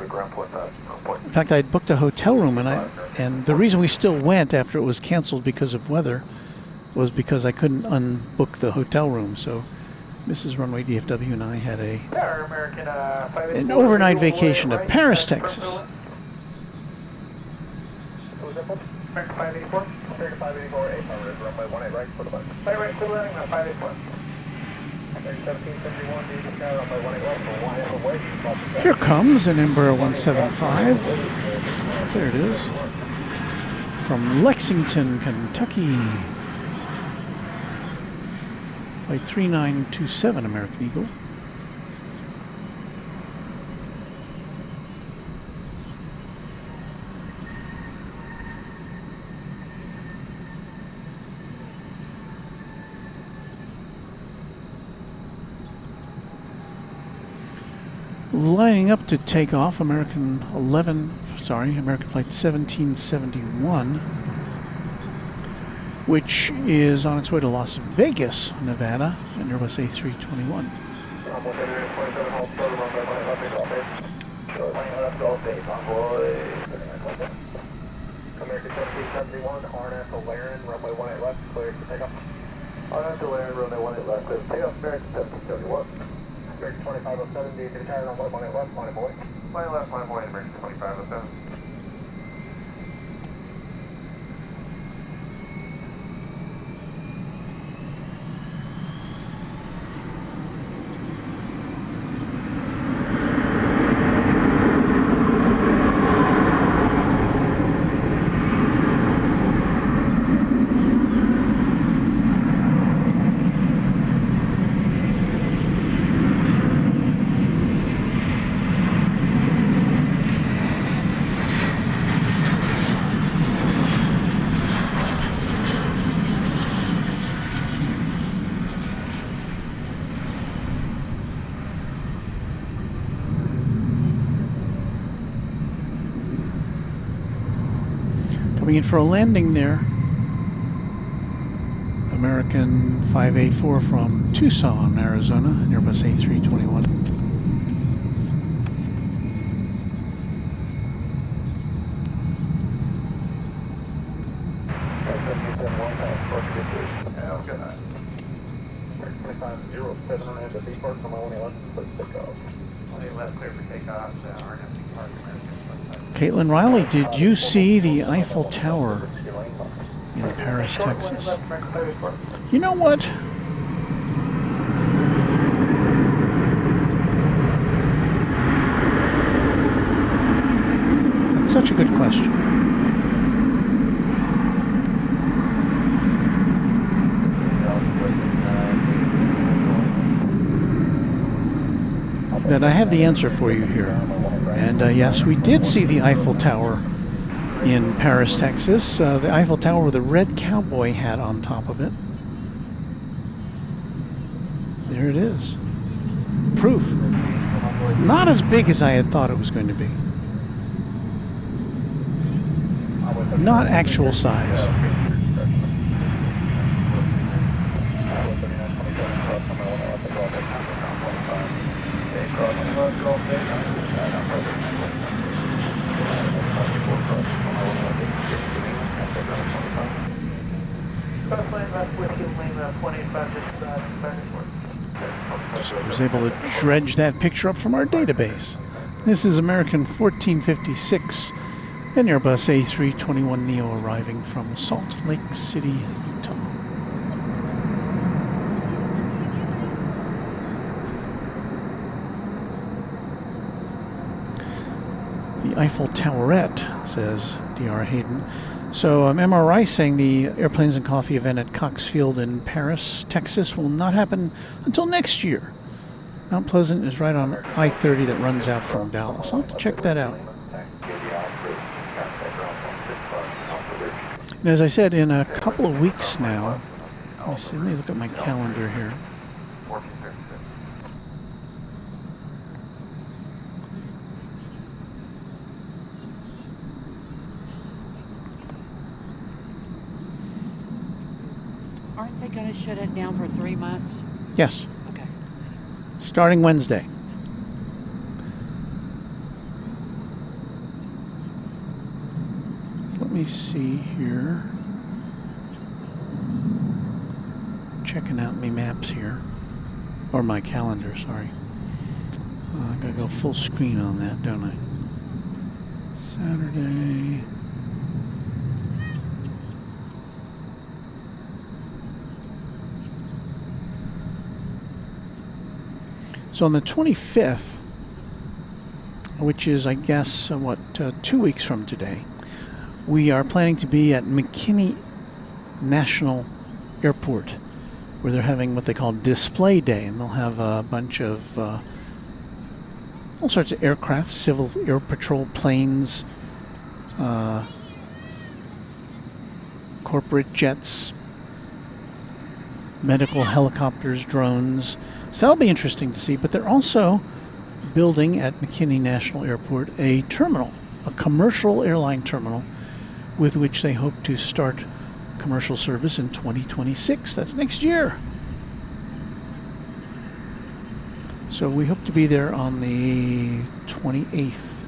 In fact, I had booked a hotel room, and the reason we still went after it was canceled because of weather was because I couldn't unbook the hotel room. So Mrs. Runway DFW and I had an overnight vacation to Paris, Texas. American 584? American 584, 8 runway 18 right, for the bus. Right, clear landing on 584. American 1771, runway 18 left, for 1 away. Here comes an Embraer 175. There it is. From Lexington, Kentucky. Flight 3927, American Eagle. Lining up to take off, American Flight 1771, which is on its way to Las Vegas, Nevada, at Airbus A321. American 1771, RNF O'Laren, runway 18 left, clear to take off. RNF O'Laren, runway 18 left, clear to take off. American 1771. American 2507, D to the tower, runway 18 left, line of boy. Line left, line of boy, American 2507. Coming in for a landing there, American 584 from Tucson, Arizona, an Airbus A321. Caitlin Riley, did you see the Eiffel Tower in Paris, Texas? You know what? That's such a good question. That I have the answer for you here. And yes, we did see the Eiffel Tower in Paris, Texas. The Eiffel Tower with a red cowboy hat on top of it. There it is. Proof. Not as big as I had thought it was going to be. Not actual size. Just was able to dredge that picture up from our database. This is American 1456, an Airbus A321neo arriving from Salt Lake City, Utah. The Eiffel Towerette, says D.R. Hayden. So MRI saying the Airplanes and Coffee event at Cox Field in Paris, Texas will not happen until next year. Mount Pleasant is right on I-30 that runs out from Dallas. I'll have to check that out. And as I said, in a couple of weeks now, let me look at my calendar here. Aren't they going to shut it down for 3 months? Yes. Okay. Starting Wednesday. So let me see here. Checking out my maps here. Or my calendar, sorry. I gotta go full screen on that, don't I? Saturday. So on the 25th, which is, I guess, 2 weeks from today, we are planning to be at McKinney National Airport, where they're having what they call Display Day, and they'll have a bunch of all sorts of aircraft, Civil Air Patrol planes, corporate jets, medical helicopters, drones. So that'll be interesting to see. But they're also building at McKinney National Airport a terminal, a commercial airline terminal, with which they hope to start commercial service in 2026. That's next year. So we hope to be there on the 28th.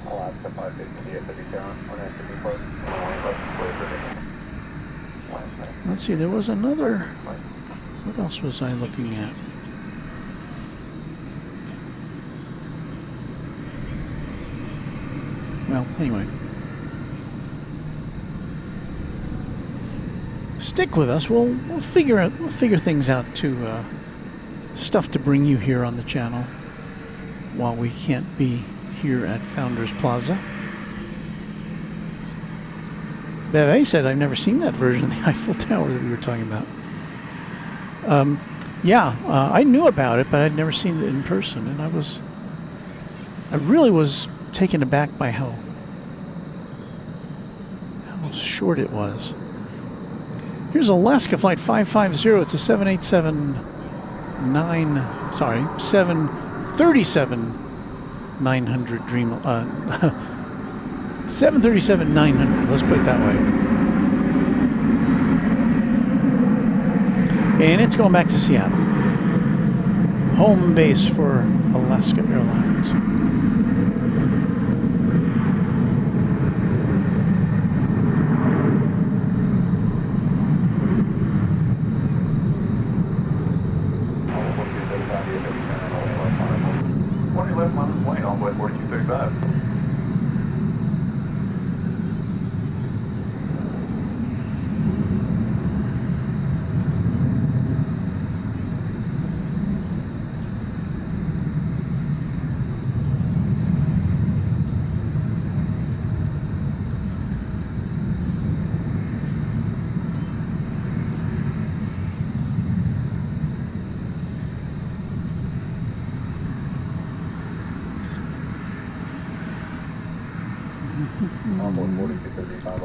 Alaska 550 DFW down, 1 active report. Let's see, there was another. What else was I looking at? Well, anyway. Stick with us. We'll figure things out to stuff to bring you here on the channel while we can't be here at Founders Plaza. Beve said, I've never seen that version of the Eiffel Tower that we were talking about. I knew about it, but I'd never seen it in person, and I really was taken aback by how short it was. Here's Alaska Flight 550. It's a 737-900 Dream. 737-900. Let's put it that way. And it's going back to Seattle, home base for Alaska Airlines.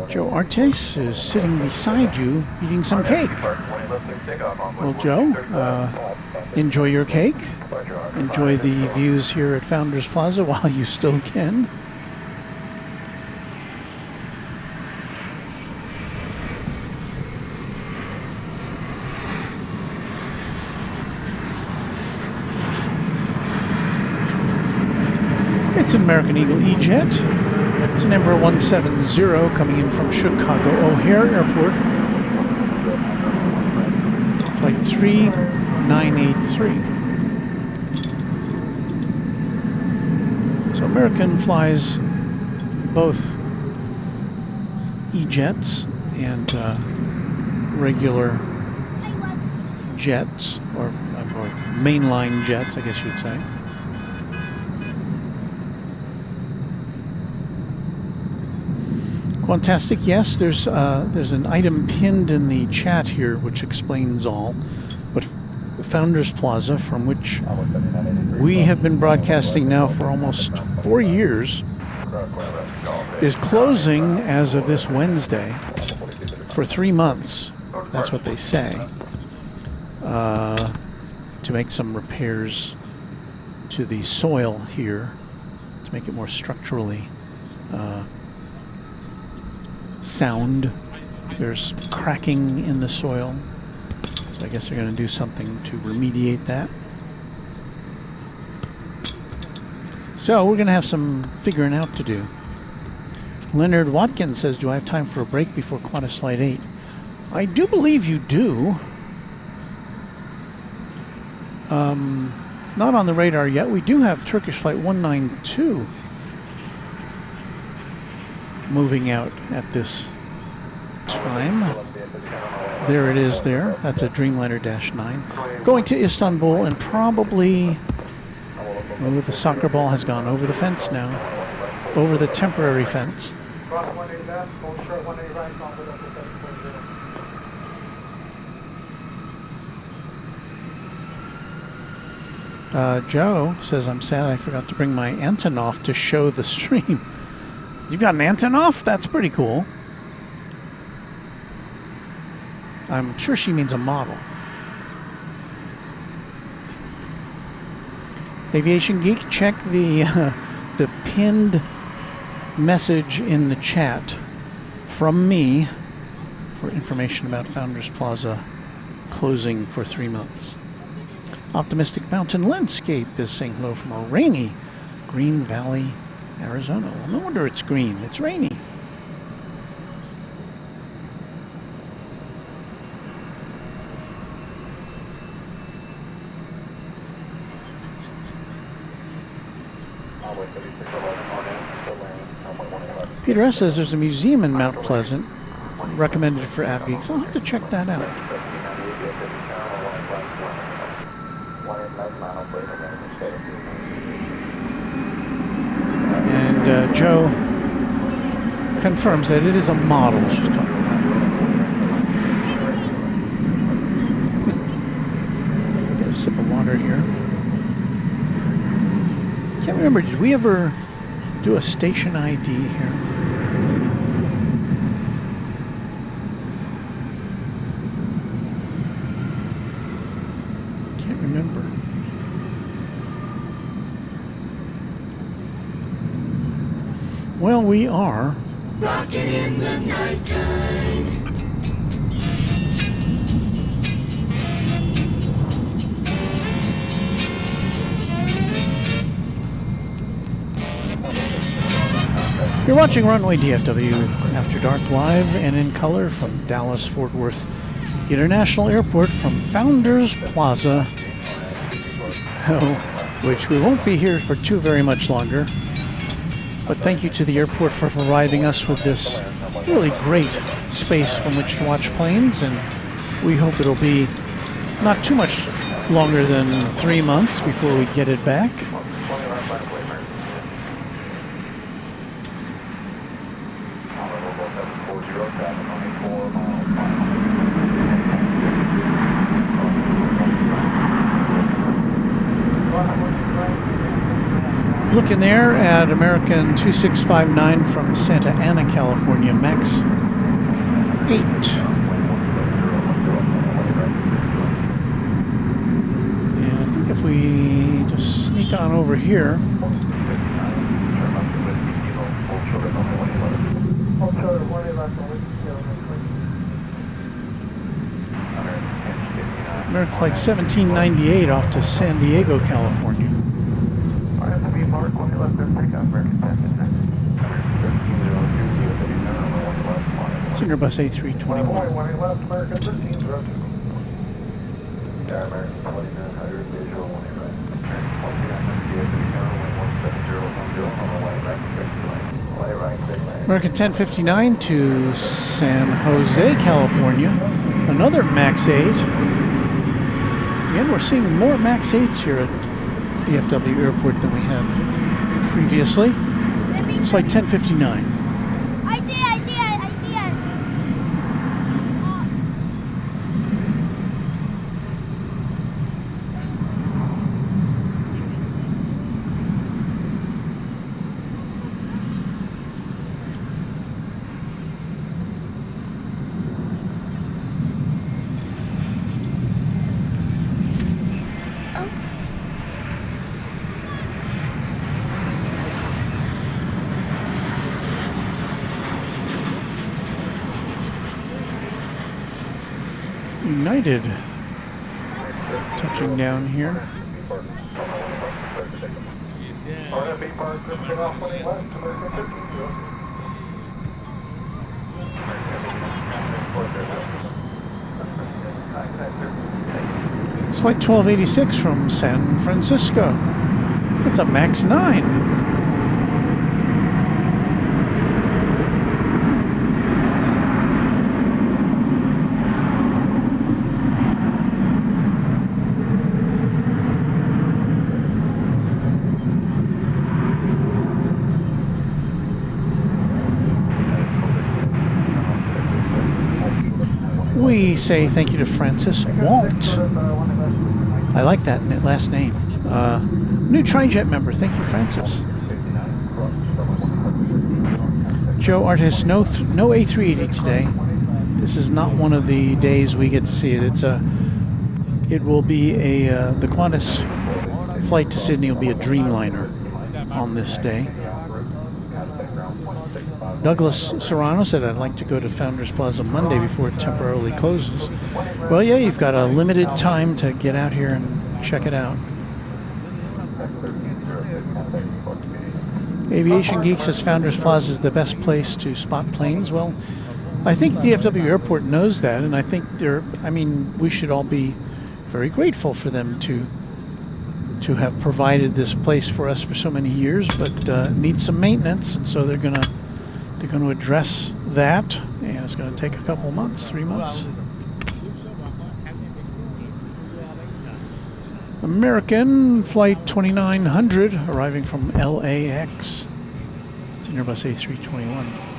Joe Artes is sitting beside you eating some cake. Well, Joe, enjoy your cake. Enjoy the views here at Founders Plaza while you still can. It's an American Eagle E-Jet. It's an Embraer 170 coming in from Chicago O'Hare Airport. Flight 3983. So American flies both E-Jets and regular jets, or mainline jets, I guess you'd say. Fantastic. Yes, there's an item pinned in the chat here which explains all. But Founders Plaza, from which we have been broadcasting now for almost 4 years, is closing as of this Wednesday for 3 months. That's what they say. To make some repairs to the soil here, to make it more structurally sound. There's cracking in the soil, so I guess they're going to do something to remediate that. So we're going to have some figuring out to do. Leonard Watkins says, do I have time for a break before Qantas Flight 8? I do believe you do. It's not on the radar yet. We do have Turkish Flight 192 moving out at this time. There it is there. That's a Dreamliner -9. Going to Istanbul, and probably, oh, the soccer ball has gone over the fence now. Over the temporary fence. Joe says, I'm sad I forgot to bring my Antonov to show the stream. You've got an Antonov? That's pretty cool. I'm sure she means a model. Aviation Geek, check the pinned message in the chat from me for information about Founders Plaza closing for 3 months. Optimistic Mountain Landscape is saying hello from a rainy Green Valley, Arizona. Well, no wonder it's green. It's rainy. Peter S. says there's a museum in Mount Pleasant recommended for AvGeeks. I'll have to check that out. And Joe confirms that it is a model she's talking about. Get a sip of water here. Can't remember, did we ever do a station ID here? Can't remember. Well, we are rocking in the nighttime. You're watching Runway DFW After Dark live and in color from Dallas Fort Worth International Airport from Founders Plaza, which we won't be here for too very much longer. But thank you to the airport for providing us with this really great space from which to watch planes, and we hope it'll be not too much longer than 3 months before we get it back. Looking there at American 2659 from Santa Ana, California, Max 8. And I think if we just sneak on over here. American Flight 1798 off to San Diego, California. Senior Bus A321. American 1059 to San Jose, California. Another MAX 8. Again, we're seeing more MAX 8s here at DFW Airport than we have previously. It's Flight 1059. United touching down here. It's Flight 1286 from San Francisco. It's a MAX 9. We say thank you to Francis Walt. I like that last name. New TriJet member. Thank you, Francis. Joe Artis, no A380 today. This is not one of the days we get to see it. It will be the Qantas flight to Sydney will be a Dreamliner on this day. Douglas Serrano said, I'd like to go to Founders Plaza Monday before it temporarily closes. Well, yeah, you've got a limited time to get out here and check it out. Aviation Geek says Founders Plaza is the best place to spot planes. Well, I think DFW Airport knows that, and I think we should all be very grateful for them to have provided this place for us for so many years, but needs some maintenance, and so they're going to address that, and it's going to take a couple of months, 3 months. American Flight 2900 arriving from LAX. It's an Airbus A321.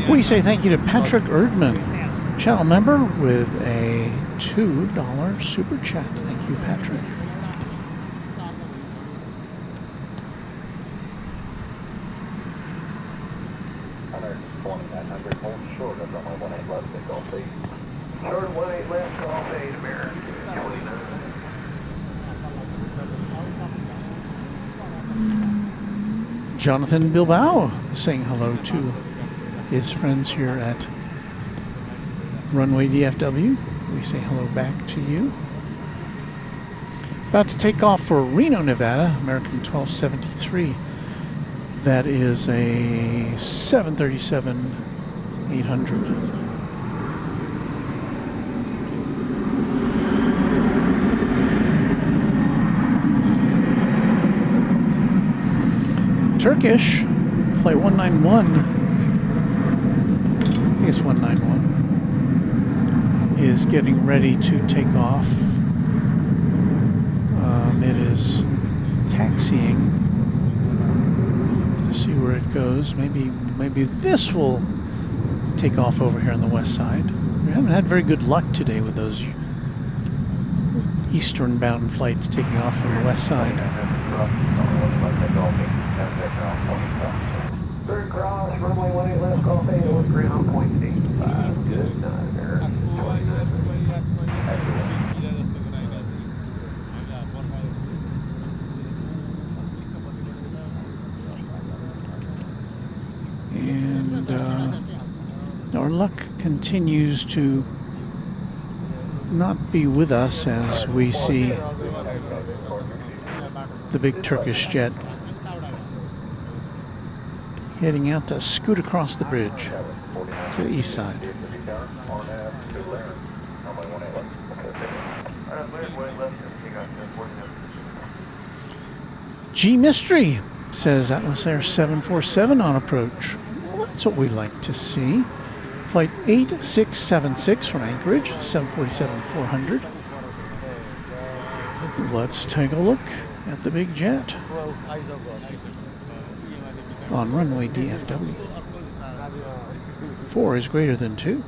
We say thank you to Patrick Erdman, channel member, with a $2 super chat. Thank you, Patrick. Short 18 left, call fade. Short 18 left, call fade, American 29. Jonathan Bilbao saying hello to his friends here at Runway DFW. We say hello back to you. About to take off for Reno, Nevada, American 1273. That is a 737-800. Turkish, flight 191, I think it's 191, is getting ready to take off. It is taxiing. Have to see where it goes. Maybe this will take off over here on the west side. We haven't had very good luck today with those eastern bound flights taking off from the west side. Third cross, runway 18 left, call fade, over ground, 0.85. Good night, American 29. And our luck continues to not be with us as we see the big Turkish jet heading out to scoot across the bridge to the east side. G Mystery says Atlas Air 747 on approach. Well, that's what we like to see. Flight 8676 from Anchorage, 747-400. Let's take a look at the big jet on runway DFW. 4 is greater than 2.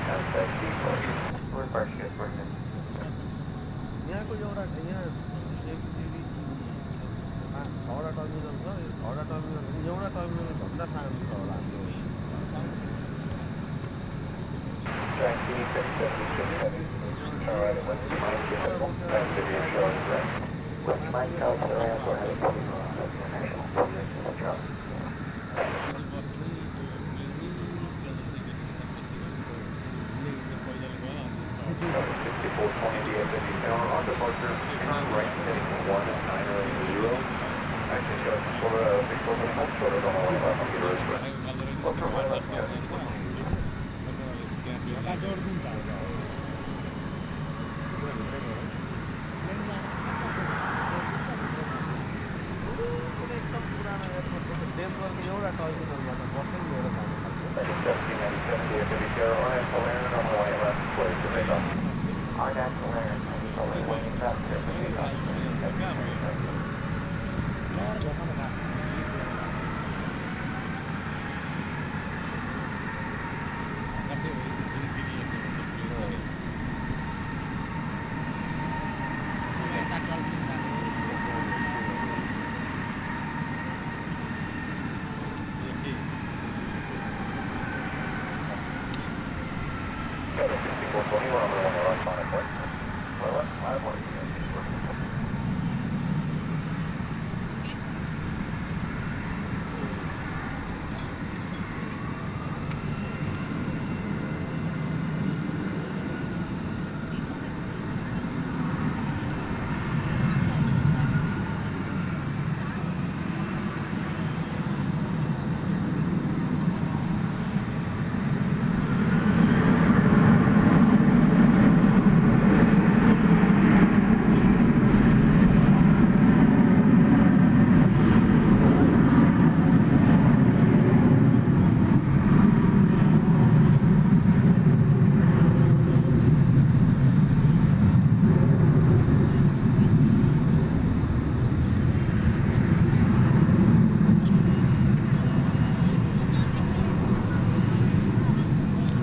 contact departure. Where first you bring it? यहाँको एउटा यहाँ ABCD 6वटा terminal छ यो 6वटा terminal एउटा terminal भन्दा सानो छ होला हाम्रो On departure, turn right heading 1900. Actually, got a sort of big open home sort of on the way left. What's our way left? एउटा टर्मिनलबाट बसेर लिएर जानु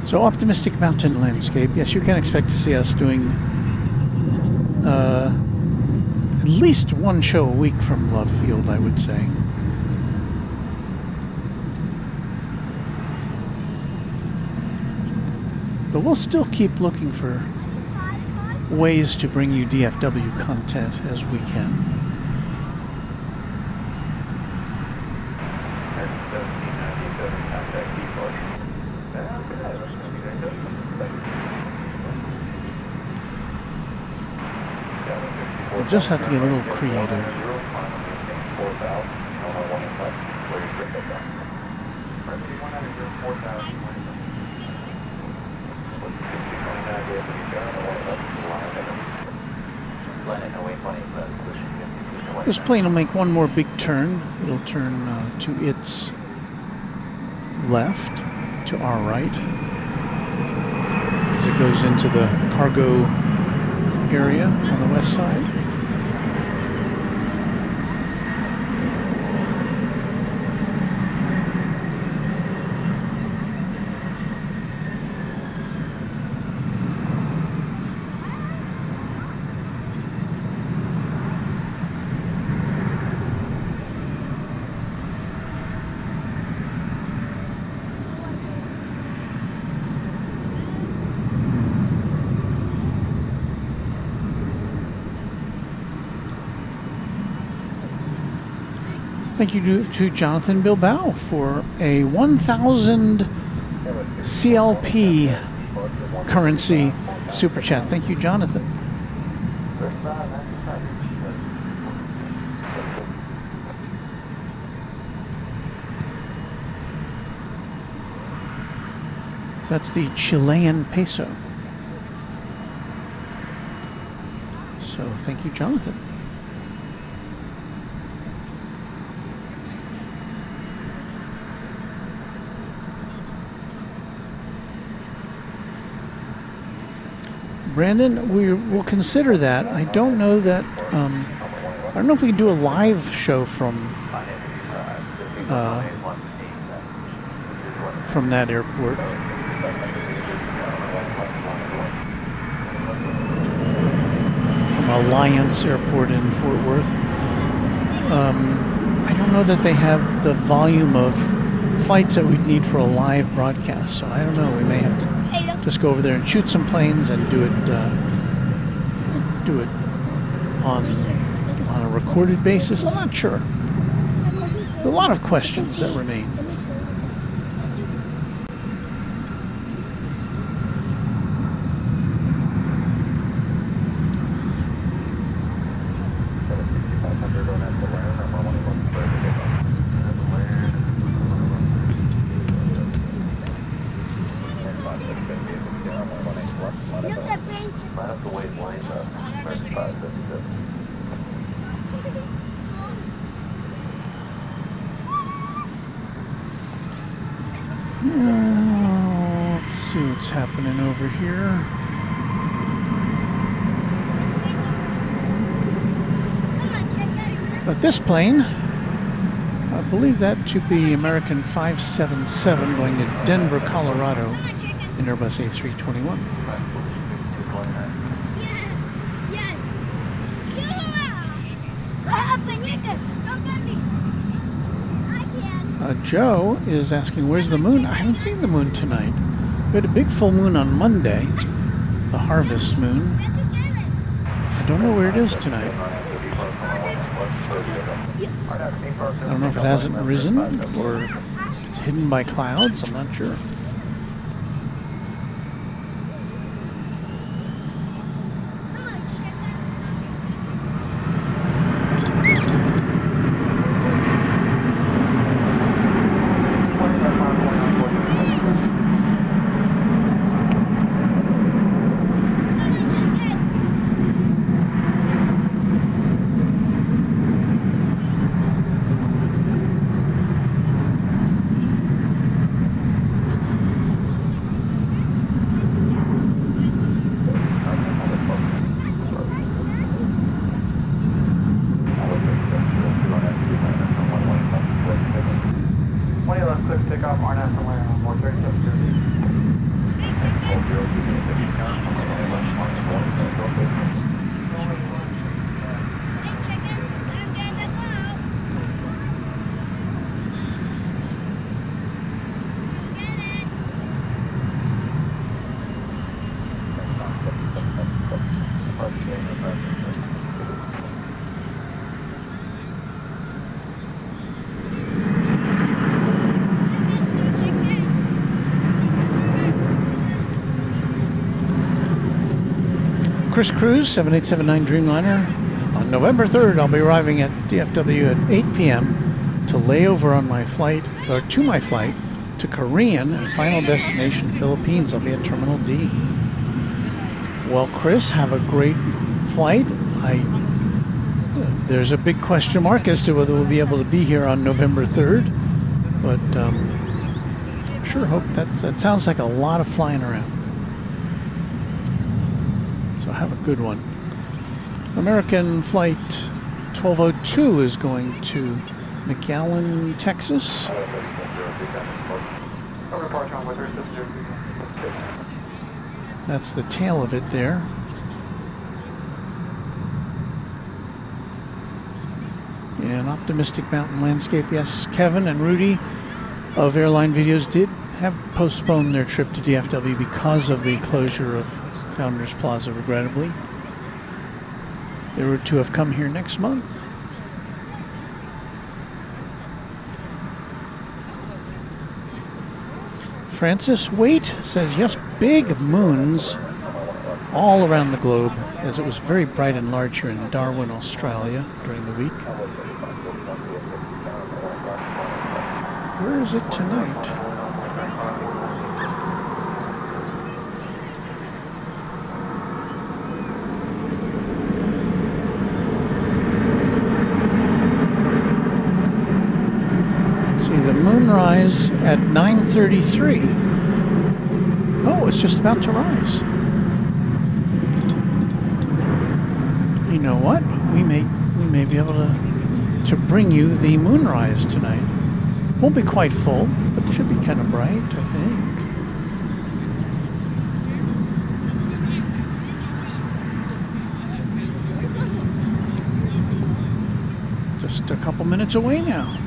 So optimistic mountain landscape. Yes, you can expect to see us doing at least one show a week from Love Field, I would say. But we'll still keep looking for ways to bring you DFW content as we can. We'll just have to get a little creative. This plane will make one more big turn. It'll turn to its left, to our right, as it goes into the cargo area on the west side. Thank you to Jonathan Bilbao for a 1,000 CLP currency super chat. Thank you, Jonathan. So that's the Chilean peso. So thank you, Jonathan. Brandon, we'll consider that. I don't know that. I don't know if we can do a live show from that airport. from Alliance Airport in Fort Worth. I don't know that they have the volume of flights that we'd need for a live broadcast, so I don't know. We may have to just go over there and shoot some planes and do it on a recorded basis. I'm not sure. There are a lot of questions that remain. Let's see what's happening over here. But this plane, I believe that should be American 577 going to Denver, Colorado in Airbus A321. Joe is asking, where's the moon? I haven't seen the moon tonight. We had a big full moon on Monday, the harvest moon. I don't know where it is tonight. I don't know if it hasn't risen or it's hidden by clouds. I'm not sure. Chris Cruz, 7879 Dreamliner. On November 3rd, I'll be arriving at DFW at 8 p.m. to lay over on my flight, or to my flight, to Korean and final destination Philippines. I'll be at Terminal D. Well, Chris, have a great flight. There's a big question mark as to whether we'll be able to be here on November 3rd, but sure hope that sounds like a lot of flying around. So have a good one. American Flight 1202 is going to McAllen, Texas. That's the tail of it there. An optimistic mountain landscape. Yes, Kevin and Rudy of Airline Videos did have postponed their trip to DFW because of the closure of Founders Plaza, regrettably. They were to have come here next month. Francis Waite says, yes, big moons all around the globe, as it was very bright and large here in Darwin, Australia during the week. Where is it tonight? The moonrise at 9:33. Oh, it's just about to rise. You know what? We may be able to bring you the moonrise tonight. Won't be quite full, but it should be kind of bright, I think. Just a couple minutes away now.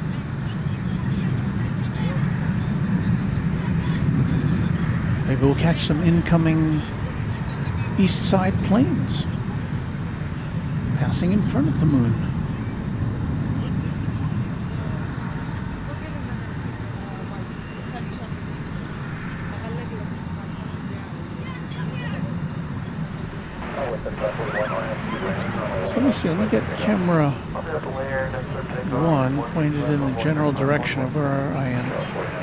Maybe we'll catch some incoming east side planes passing in front of the moon. So let me see, let me get camera 1 pointed in the general direction of where I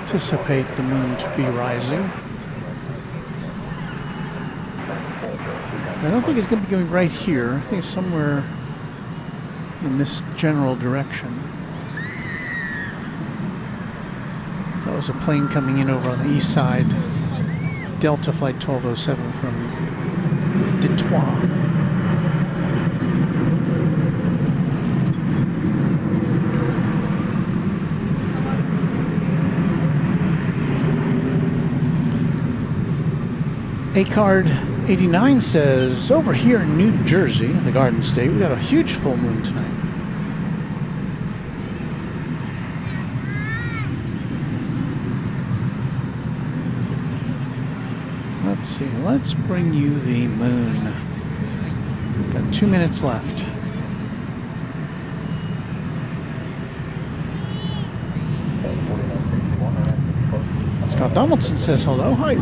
anticipate the moon to be rising. I don't think it's going to be going right here. I think it's somewhere in this general direction. That was a plane coming in over on the east side. Delta Flight 1207 from Detroit. A-Card 89 says, over here in New Jersey, the Garden State, we got a huge full moon tonight. Let's see, let's bring you the moon. Got 2 minutes left. Scott Donaldson says hello. Hi,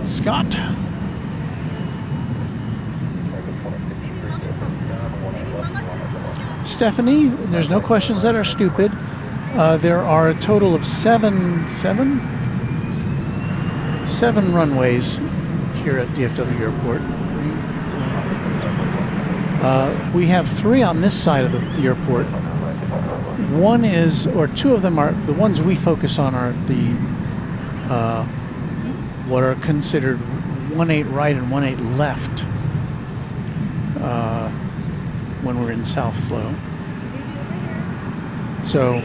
Scott. Stephanie, there's no questions that are stupid. There are a total of seven runways here at DFW Airport. We have 3 on this side of the airport. One is, or 2 of them are, the ones we focus on are the, what are considered 1-8 right and 1-8 left when we're in South Flow. So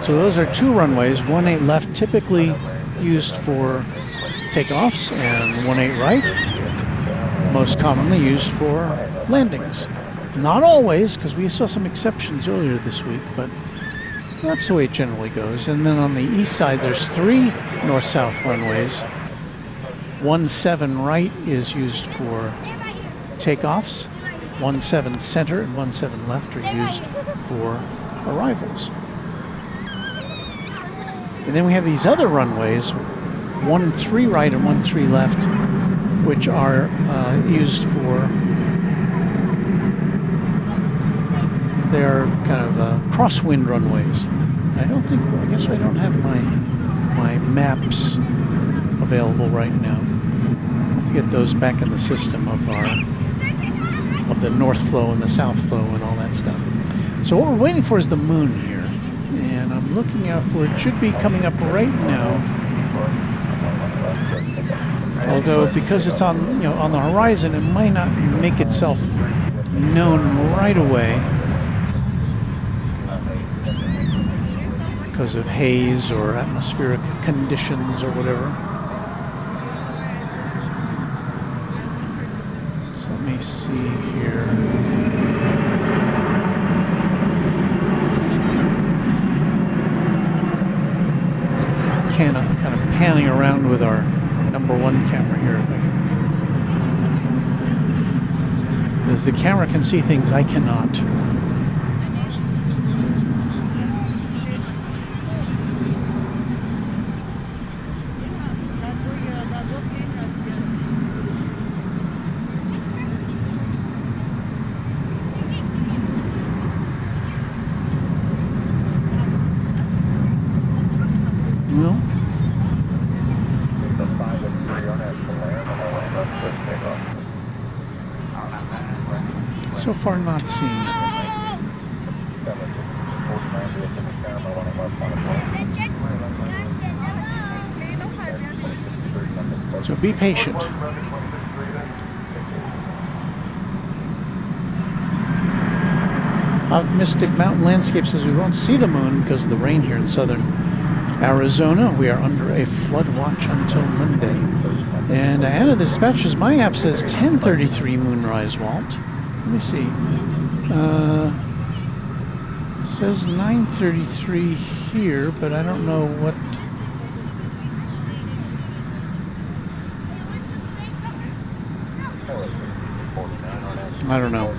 those are 2 runways, 1-8 left typically used for takeoffs, and 1-8 right most commonly used for landings. Not always, because we saw some exceptions earlier this week, but that's the way it generally goes. And then on the east side, there's 3 north-south runways. 1-7 right is used for takeoffs. 1-7 center and 1-7 left are used for arrivals. And then we have these other runways, 1-3 right and 1-3 left, which are used for, they're kind of crosswind runways. I guess I don't have my maps available right now. I'll have to get those back in the system of the north flow and the south flow and all that stuff. So what we're waiting for is the moon here, and I'm looking out for it. Should be coming up right now. Although because it's on on the horizon, it might not make itself known right away because of haze or atmospheric conditions or whatever. So let me see here. Kind of panning around with our #1 camera here, if I can. Because the camera can see things I cannot. Well, so far not seen. So be patient. Optimistic Mountain Landscape says we won't see the moon because of the rain here in southern Arizona. We are under a flood watch until Monday. And Anna Dispatches, my app says 10:33 moonrise, Walt. Let me see. Says 9:33 here, but I don't know what. I don't know.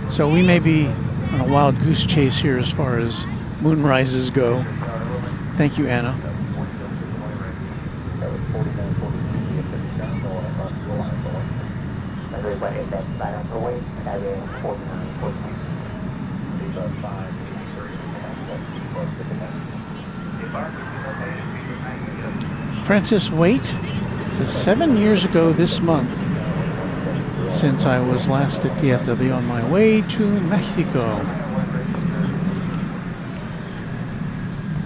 So we may be on a wild goose chase here as far as moonrises go. Thank you, Anna. Francis Waite says 7 years ago this month since I was last at DFW on my way to Mexico.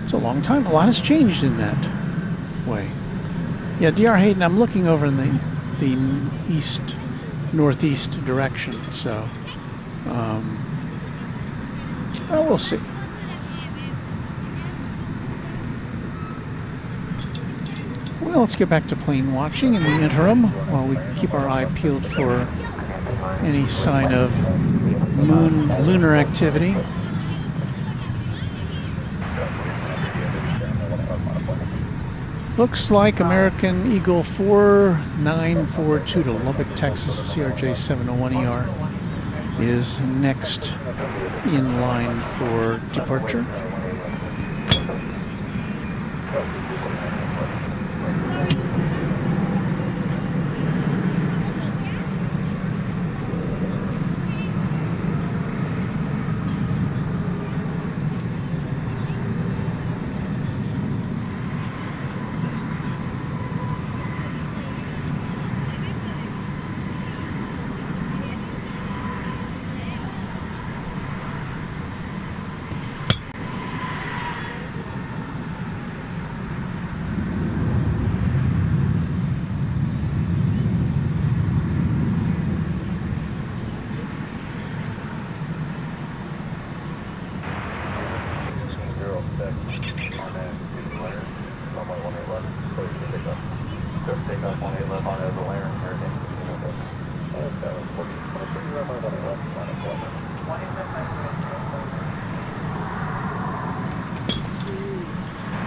It's a long time. A lot has changed in that way. Yeah, DR Hayden, I'm looking over in the east, northeast direction, so we'll see. Well, let's get back to plane watching in the interim while we keep our eye peeled for any sign of lunar activity. Looks like American Eagle 4942 to Lubbock, Texas, CRJ 701ER is next in line for departure.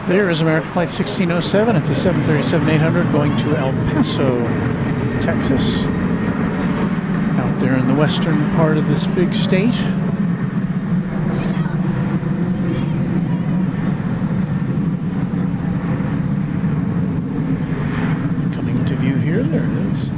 There is American Flight 1607. It's a 737-800 going to El Paso, Texas. Out there in the western part of this big state. Coming to view here. There it is.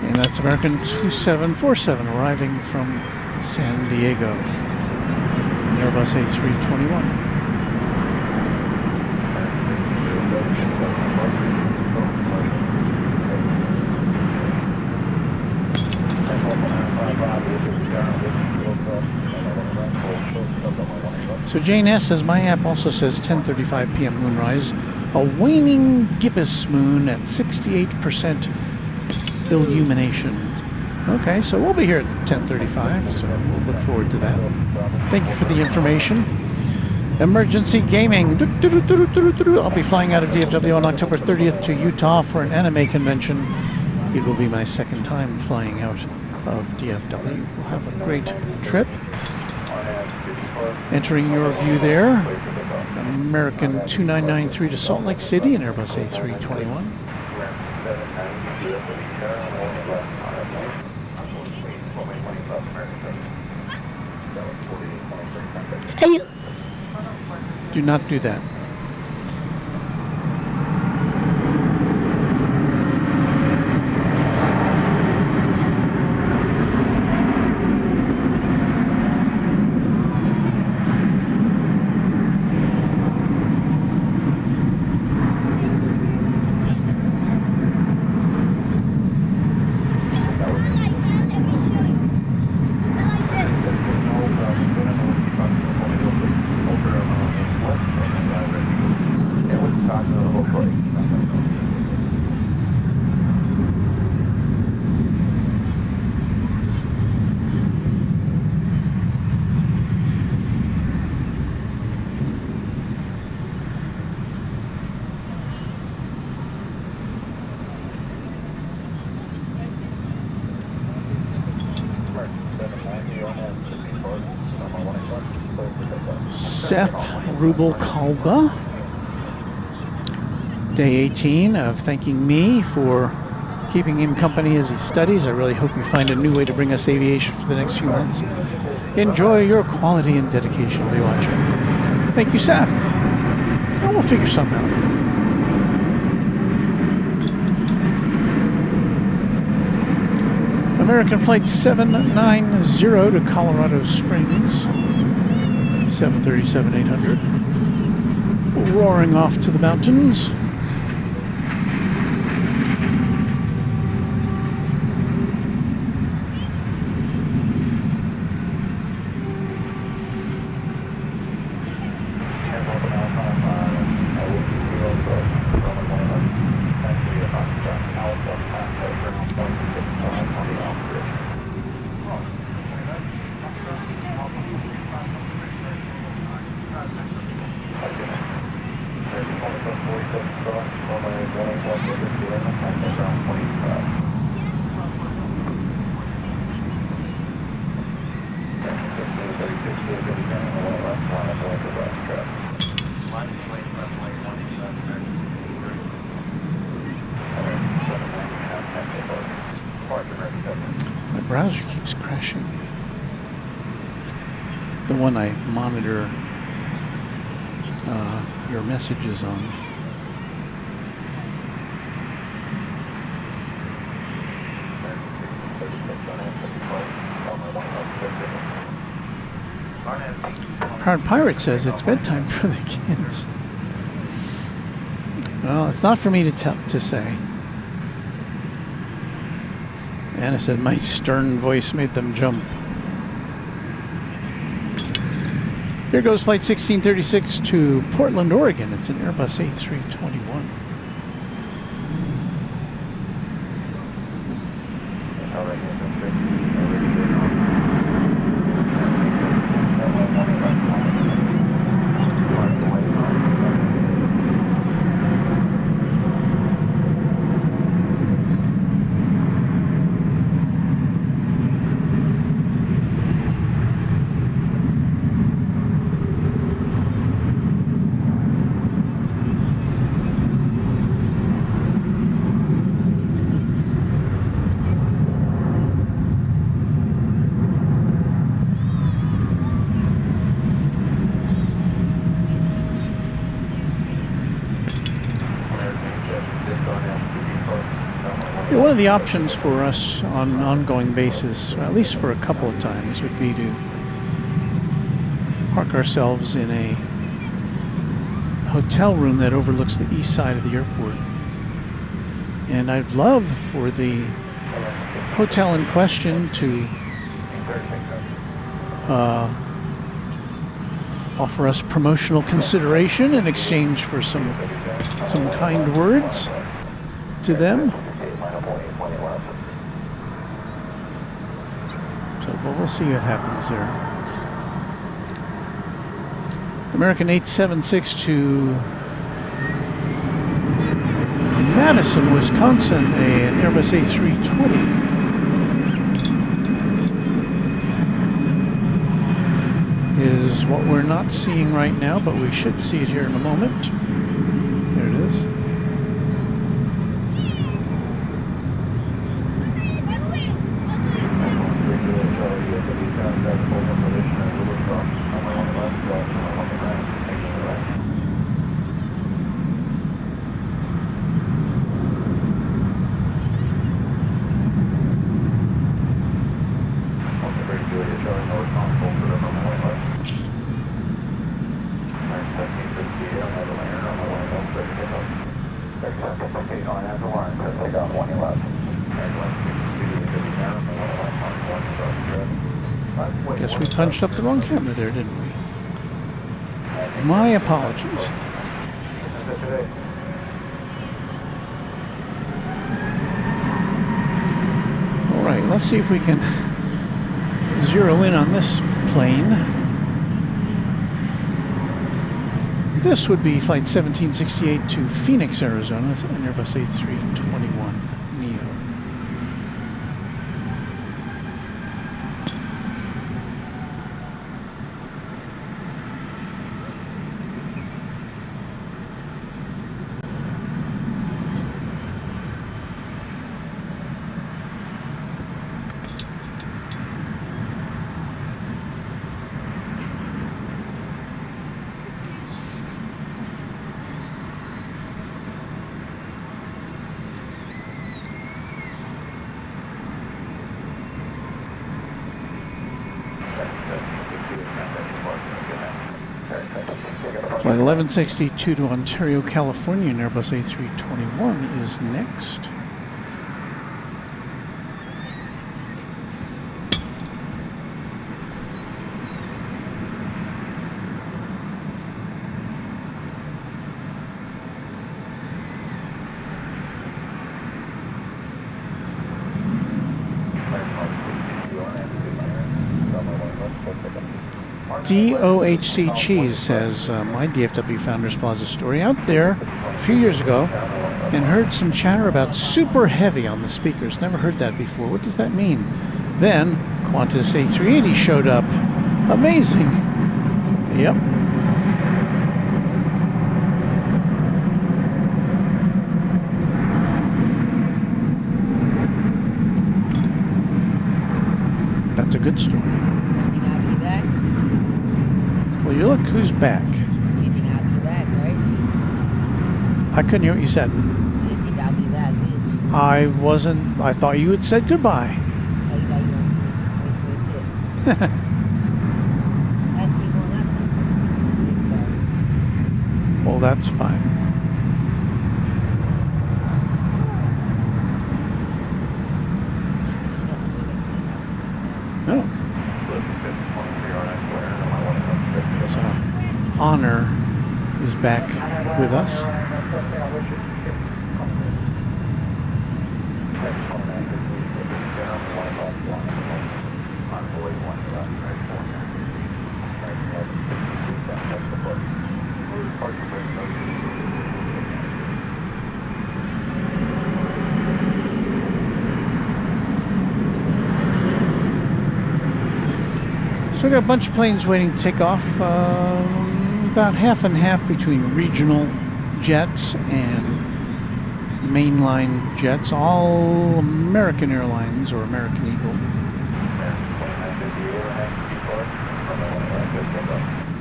And that's American 2747 arriving from San Diego. An Airbus A321. So Jane S. says, my app also says 10:35 p.m. moonrise, a waning gibbous moon at 68% illumination. Okay, so we'll be here at 10:35, so we'll look forward to that. Thank you for the information. Emergency gaming. I'll be flying out of DFW on October 30th to Utah for an anime convention. It will be my second time flying out of DFW. We'll have a great trip. Entering your view there, American 2993 to Salt Lake City, an Airbus A321. Do not do that. Seth Rubel-Kalba. Day 18 of thanking me for keeping him company as he studies. I really hope you find a new way to bring us aviation for the next few months. Enjoy your quality and dedication. I'll be watching. Thank you, Seth. And we'll figure something out. American Flight 790 to Colorado Springs. 737-800. Roaring off to the mountains. My browser keeps crashing. The one I monitor your messages on. Proud Pirate says it's bedtime for the kids. Well, it's not for me to say. Anna said my stern voice made them jump. Here goes Flight 1636 to Portland, Oregon. It's an Airbus A321. One of the options for us on an ongoing basis, or at least for a couple of times, would be to park ourselves in a hotel room that overlooks the east side of the airport. And I'd love for the hotel in question to offer us promotional consideration in exchange for some kind words to them. So we'll see what happens there. American 876 to Madison, Wisconsin, an Airbus A320. Is what we're not seeing right now, but we should see it here in a moment. There it is. Guess we punched up the wrong camera there, didn't we? My apologies. All right, let's see if we can zero in on this plane. This would be Flight 1768 to Phoenix, Arizona, an Airbus A321 Neo. Flight 1162 to Ontario, California, and Airbus A321 is next. DOHC Cheese says, my DFW Founders Plaza story out there a few years ago and heard some chatter about super heavy on the speakers. Never heard that before. What does that mean? Then Qantas A380 showed up. Amazing. Yep. That's a good story. Well, you look who's back. You think I'll be back, right? I couldn't hear what you said. You didn't think I'll be back, did you? I wasn't. I thought you had said goodbye. Tell you that you're going to see me in 2026. I see you going last time for 2026, so. Well, that's fine. No. It's an honor is back with us. So we got a bunch of planes waiting to take off, about half and half between regional jets and mainline jets, all American Airlines or American Eagle.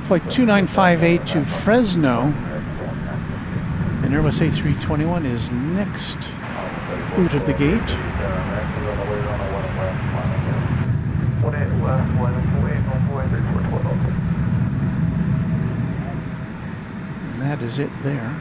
Flight 2958 to Fresno, and Airbus A321 is next out of the gate. And that is it there.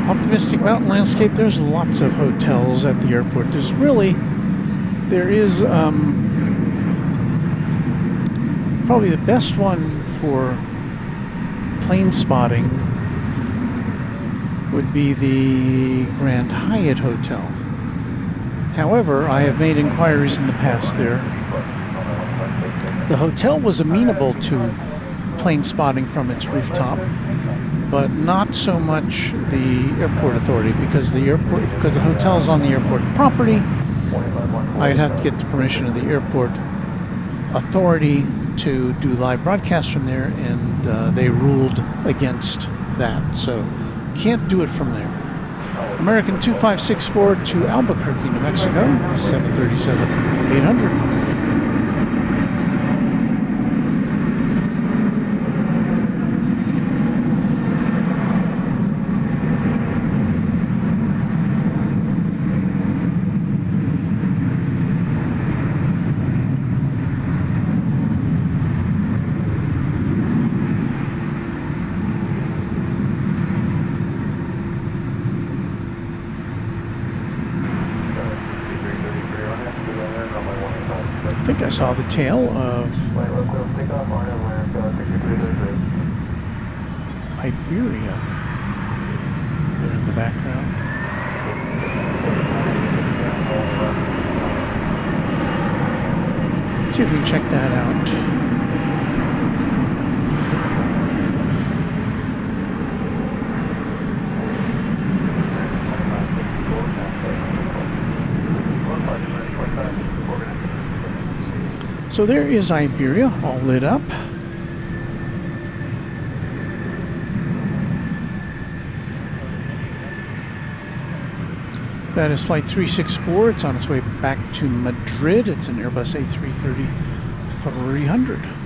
Optimistic mountain landscape. There's lots of hotels at the airport. There is probably the best one for plane spotting would be the Grand Hyatt Hotel. However, I have made inquiries in the past there. The hotel was amenable to plane spotting from its rooftop, but not so much the airport authority, because the hotel is on the airport property. I'd have to get the permission of the airport authority to do live broadcasts from there, and they ruled against that, so can't do it from there. American 2564 to Albuquerque, New Mexico, 737-800. think I saw the tail of Iberia there in the background. See if we can check that out. So there is Iberia, all lit up. That is flight 364. It's on its way back to Madrid. It's an Airbus A330-300.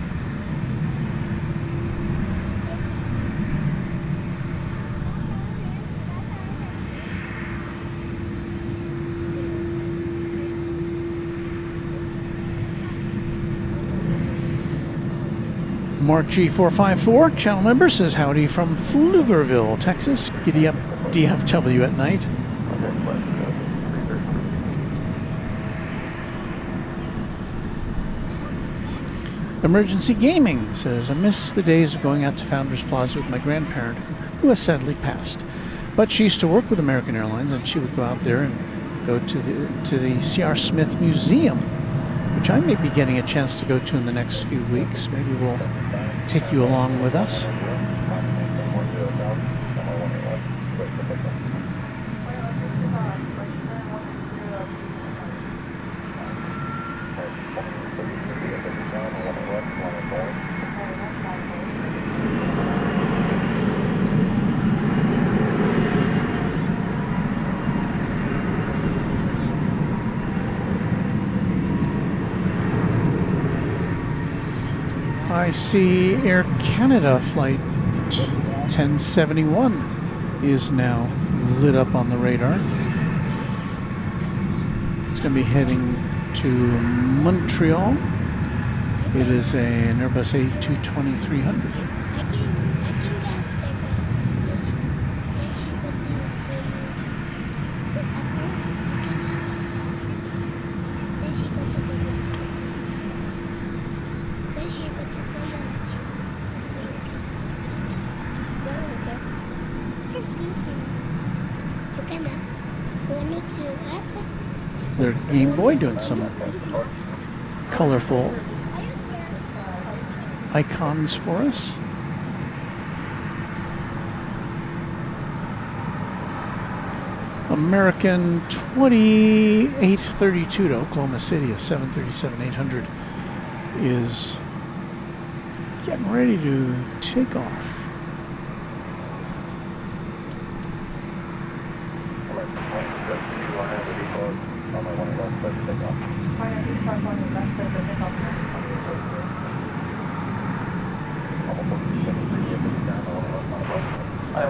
Mark G454, channel member, says howdy from Pflugerville, Texas. Giddy up DFW at night. Emergency Gaming says, I miss the days of going out to Founders Plaza with my grandparent, who has sadly passed. But she used to work with American Airlines, and she would go out there and go to the C.R. Smith Museum, which I may be getting a chance to go to in the next few weeks. Maybe we'll take you along with us. I see Air Canada flight 1071 is now lit up on the radar. It's going to be heading to Montreal. It is an Airbus A220-300. Their Game Boy doing some colorful icons for us. American 2832 to Oklahoma City, a 737-800, is getting ready to take off.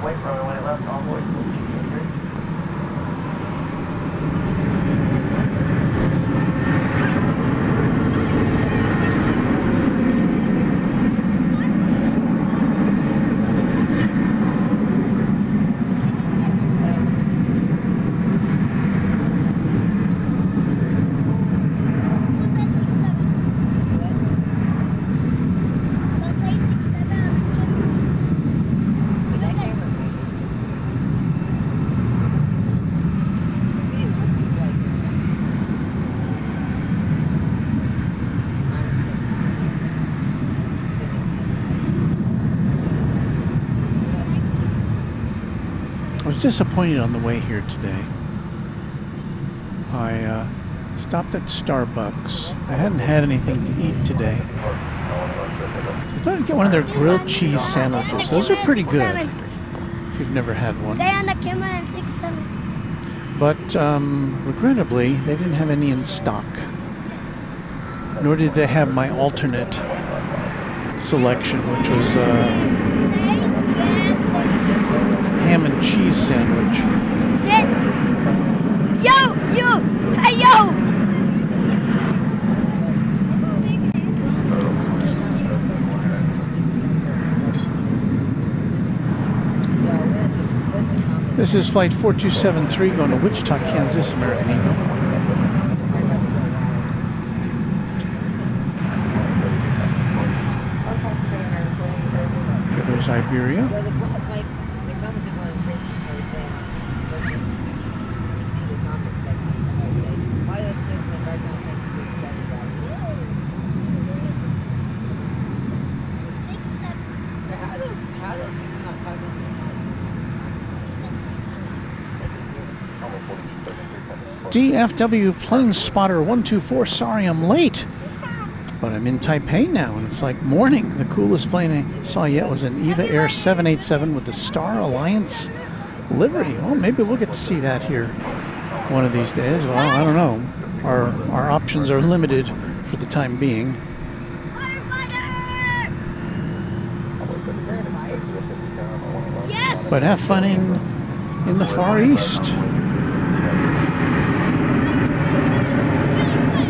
Wait for me when it left all the way to disappointed on the way here today. I stopped at Starbucks. I hadn't had anything to eat today, so I thought I'd get one of their grilled cheese sandwiches. Those are pretty good if you've never had one. Say on the camera 6-7. But regrettably, they didn't have any in stock. Nor did they have my alternate selection, which was ham and cheese sandwich. Shit! Yo! You! Hey, yo! This is flight 4273 going to Wichita, Kansas, American Eagle. Siberia. Yeah, the comments are going crazy versus you see the comment section. I say, why are those kids in the background saying 6, 7? How are those people not talking on the DFW Plane Spotter 124. Sorry I'm late, but I'm in Taipei now, and it's like morning. The coolest plane I saw yet was an EVA Air 787 with the Star Alliance livery. Well, maybe we'll get to see that here one of these days. Well, I don't know. Our options are limited for the time being. But have fun in the Far East.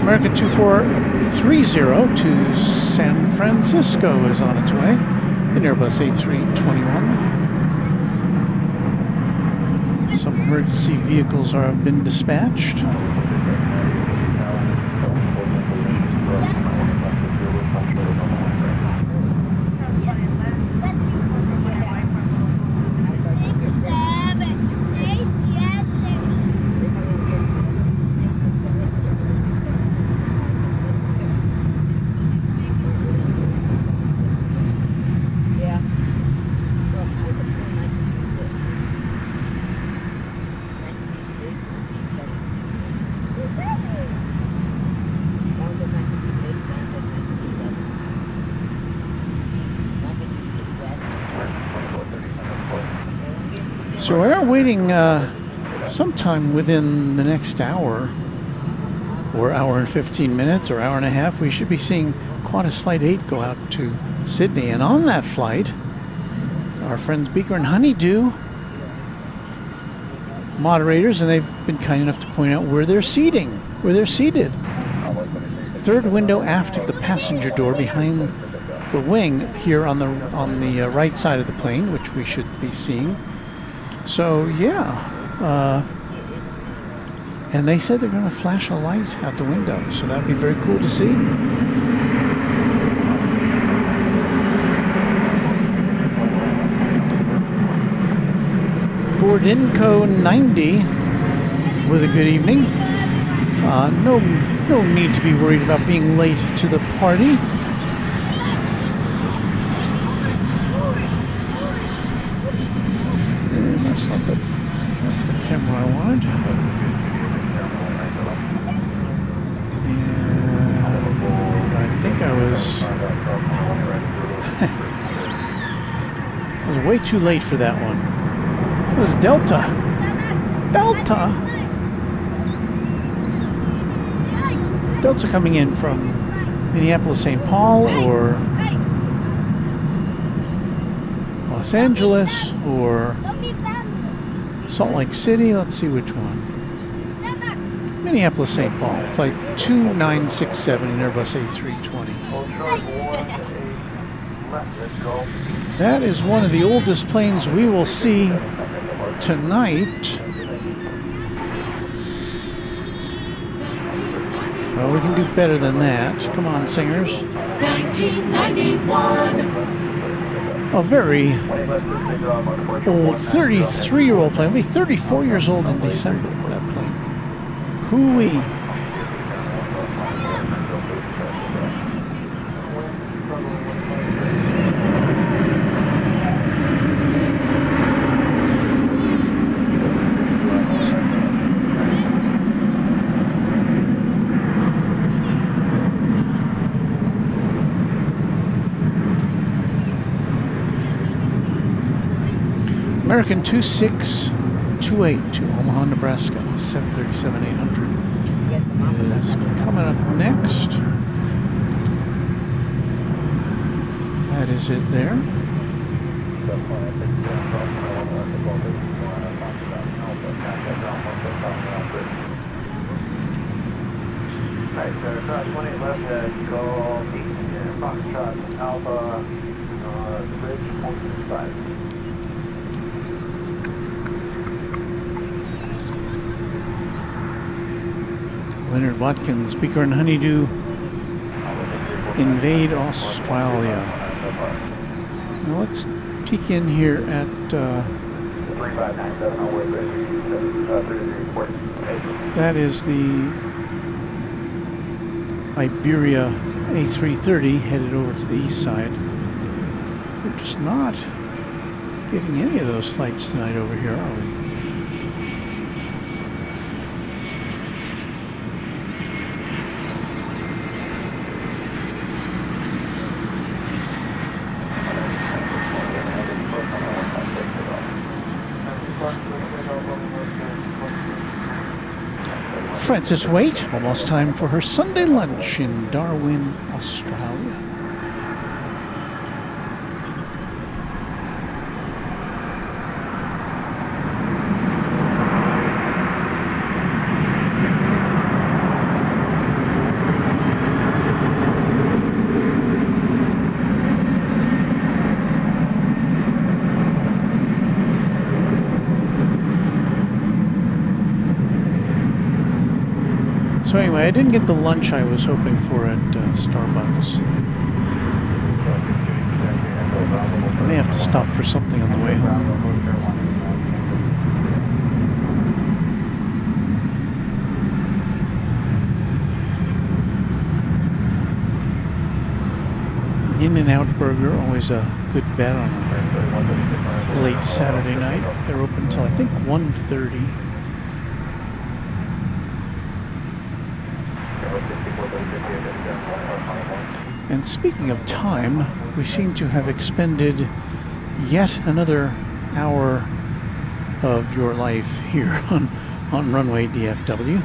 American 2430 to San Francisco is on its way. An Airbus A321. Some emergency vehicles have been dispatched. So we're waiting sometime within the next hour, or hour and 15 minutes, or hour and a half. We should be seeing Qantas Flight 8 go out to Sydney. And on that flight, our friends Beaker and Honeydew, moderators, and they've been kind enough to point out where they're seated. Third window aft of the passenger door behind the wing here on the right side of the plane, which we should be seeing. So yeah, and they said they're going to flash a light out the window, so that'd be very cool to see. Bordinco 90 with a good evening. No need to be worried about being late to the party. That's the camera I wanted. And I think I was way too late for that one. It was Delta. Delta coming in from Minneapolis, St. Paul, or Los Angeles, or Salt Lake City. Let's see which one. Minneapolis, St. Paul, flight 2967 in Airbus A320. That is one of the oldest planes we will see tonight. Well, we can do better than that. Come on, singers. 1991. A very old 33-year-old plane. It'll be 34 years old in December, that plane. Hoo-wee. American 2628 to Omaha, Nebraska, 737-800 is coming up next. That is it there. Nice, cross 28 left, go east, Foxtrot Alpha, bridge 165. Leonard Watkins, Beaker and Honeydew invade Australia. Now let's peek in here at 3597 on Woodbridge, through the report. that is the Iberia A330 headed over to the east side. We're just not getting any of those flights tonight over here, are we? Frances Waite, almost time for her Sunday lunch in Darwin, Australia. So anyway, I didn't get the lunch I was hoping for at Starbucks. I may have to stop for something on the way home. In-N-Out Burger, always a good bet on a late Saturday night. They're open until I think 1:30. And speaking of time, we seem to have expended yet another hour of your life here on Runway DFW.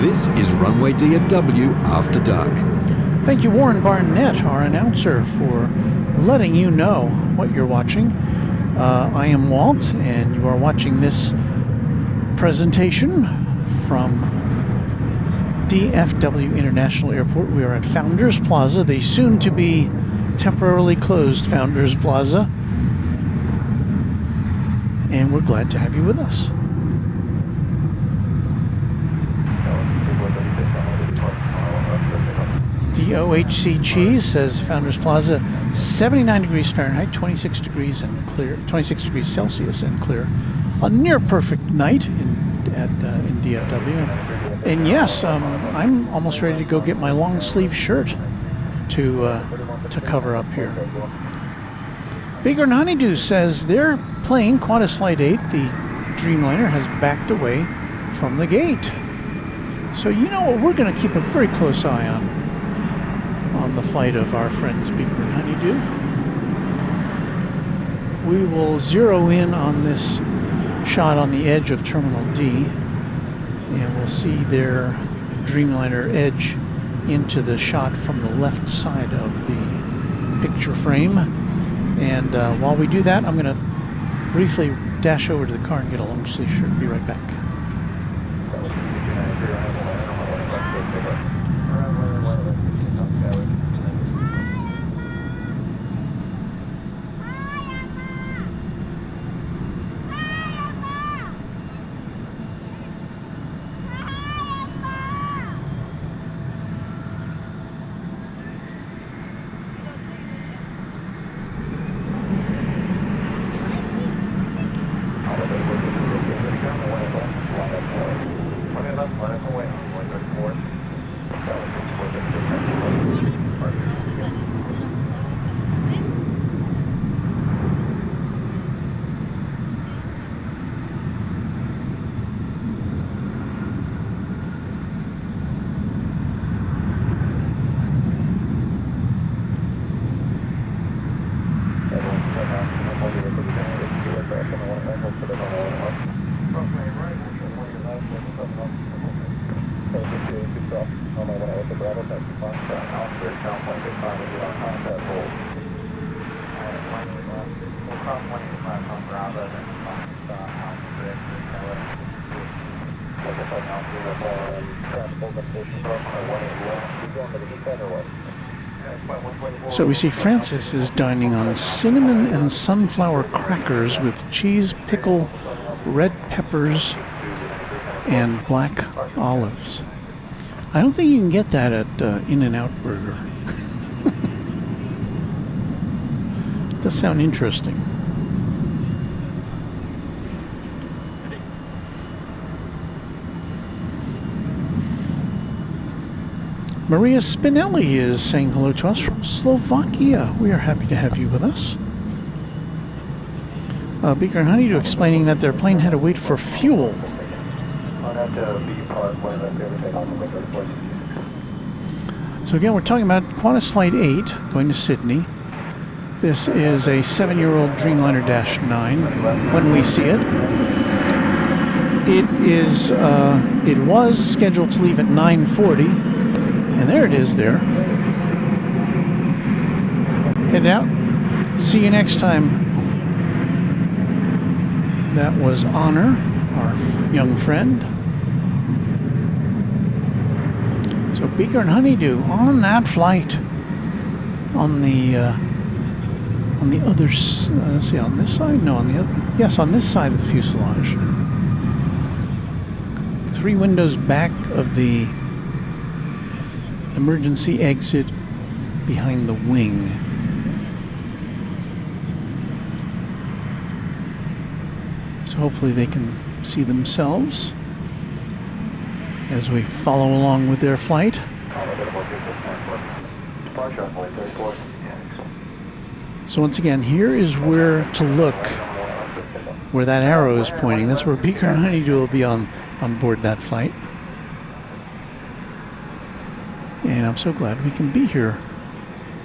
This is Runway DFW After Dark. Thank you, Warren Barnett, our announcer, for letting you know what you're watching. I am Walt, and you are watching this presentation from DFW International Airport. We are at Founders Plaza, the soon-to-be temporarily closed Founders Plaza, and we're glad to have you with us. DOHC Cheese says Founders Plaza, 79 degrees Fahrenheit, 26 degrees and clear, 26 degrees Celsius and clear. A near perfect night in DFW. And yes, I'm almost ready to go get my long sleeve shirt to cover up here. Bigger than Honeydew says their plane, Qantas Flight 8, the Dreamliner, has backed away from the gate. So you know what, we're going to keep a very close eye on the flight of our friends Beaker and Honeydew. We will zero in on this shot on the edge of Terminal D, and we'll see their Dreamliner edge into the shot from the left side of the picture frame. And while we do that, I'm going to briefly dash over to the car and get a long sleeve shirt. Be right back. So we see Francis is dining on cinnamon and sunflower crackers with cheese, pickle, red peppers, and black olives. I don't think you can get that at In-N-Out Burger. It does sound interesting. Maria Spinelli is saying hello to us from Slovakia. We are happy to have you with us. Beaker and Honeydew explaining that their plane had to wait for fuel. So again, we're talking about Qantas Flight 8 going to Sydney. This is a 7-year-old Dreamliner Dash 9 when we see it. It was scheduled to leave at 9:40, and there it is there. Head out. See you next time. That was Honor, our young friend. So Beaker and Honeydew on that flight. On the other, let's see, on this side? No, on the other. Yes, on this side of the fuselage. 3 windows back of the emergency exit behind the wing. So hopefully they can see themselves as we follow along with their flight. So once again, here is where to look, where that arrow is pointing. That's where Beaker and Honeydew will be on board that flight. And I'm so glad we can be here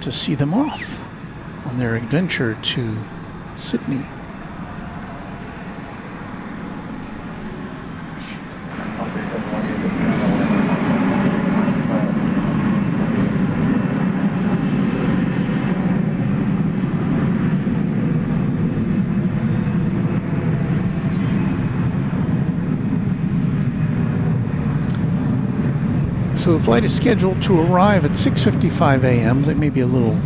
to see them off on their adventure to Sydney. So the flight is scheduled to arrive at 6:55 a.m. It may be a little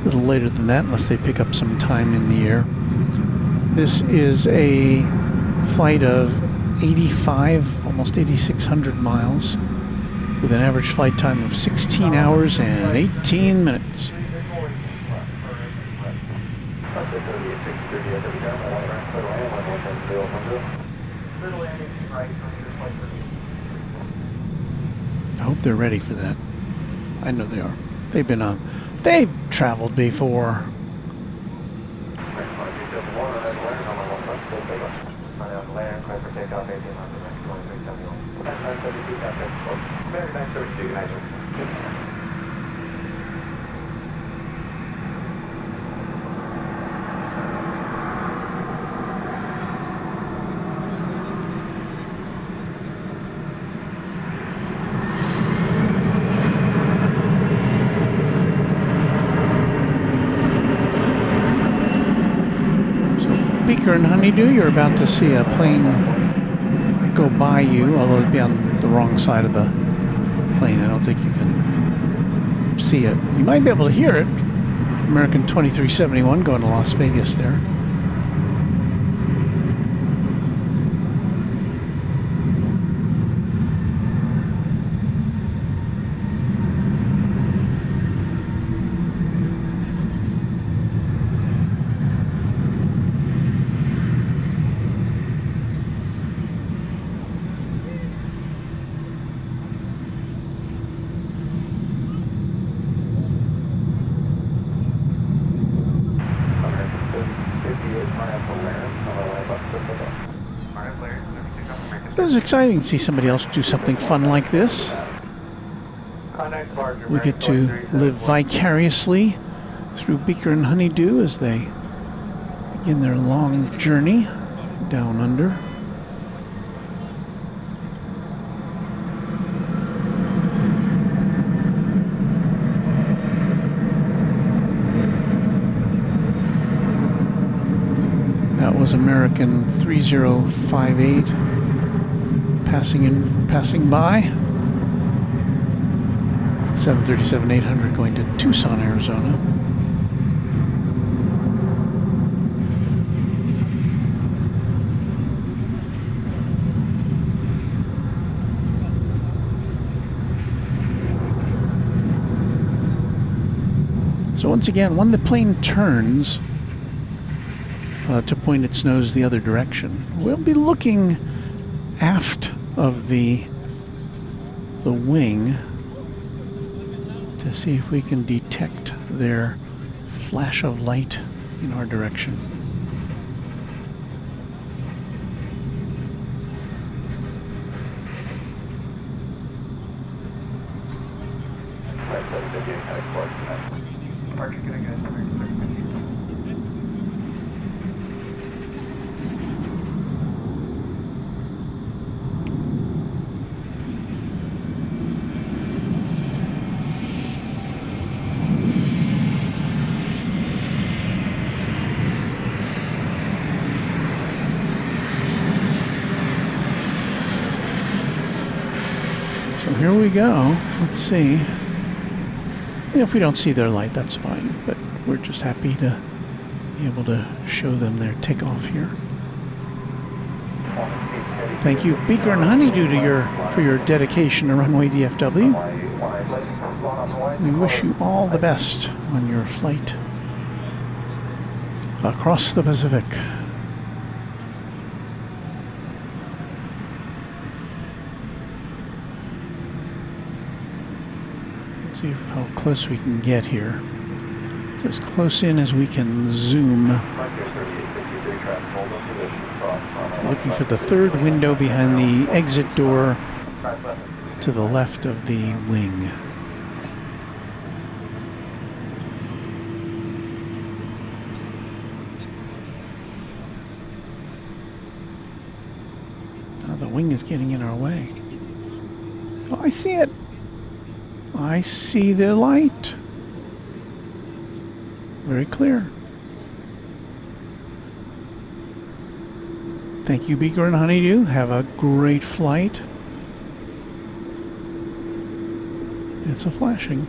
later than that, unless they pick up some time in the air. This is a flight of 85, almost 8,600 miles, with an average flight time of 16 hours and 18 minutes. I hope they're ready for that. I know they are. They've traveled before. Beaker and Honeydew, you're about to see a plane go by you, although it'd be on the wrong side of the plane. I don't think you can see it. You might be able to hear it. American 2371 going to Las Vegas there. So it's exciting to see somebody else do something fun like this. We get to live vicariously through Beaker and Honeydew as they begin their long journey down under. That was American 3058 passing by. 737-800 going to Tucson, Arizona. So once again, when the plane turns to point its nose the other direction, we'll be looking aft of the wing to see if we can detect their flash of light in our direction. So here we go. Let's see. If we don't see their light, that's fine. But we're just happy to be able to show them their takeoff here. Thank you, Beaker and Honeydew, for your dedication to Runway DFW. We wish you all the best on your flight across the Pacific. Let's see how close we can get here. It's as close in as we can zoom. Looking for the third window behind the exit door to the left of the wing. Now the wing is getting in our way. Oh, I see it. I see the light. Very clear. Thank you, Beaker and Honeydew. Have a great flight. It's a flashing.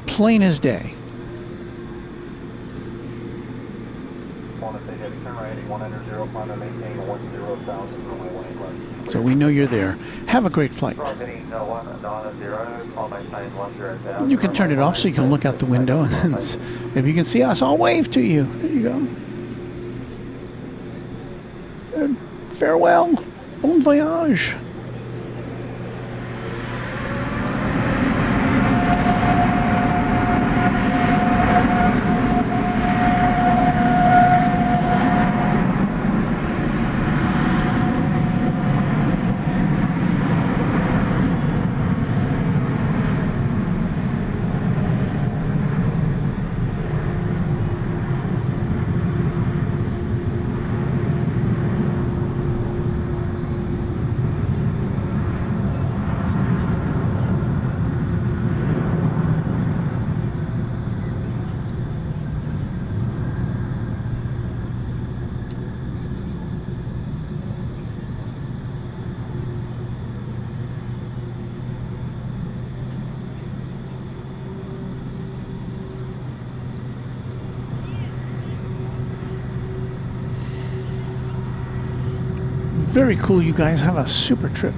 Plain as day. So we know you're there. Have a great flight. You can turn it off so you can look out the window, and if you can see us, I'll wave to you. There you go. Farewell. Bon voyage. Very cool. You guys have a super trip.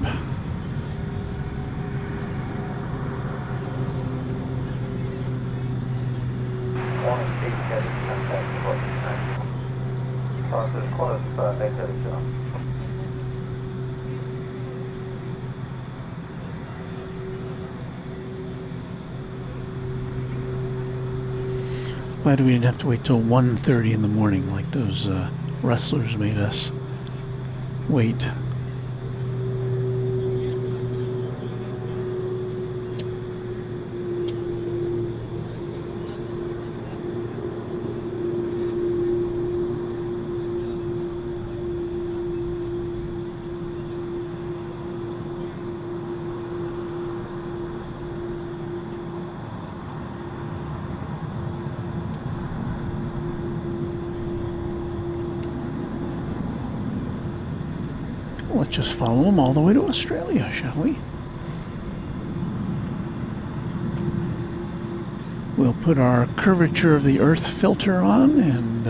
Glad we didn't have to wait till 1:30 in the morning like those wrestlers made us wait. Let's just follow them all the way to Australia, shall we? We'll put our curvature of the Earth filter on, and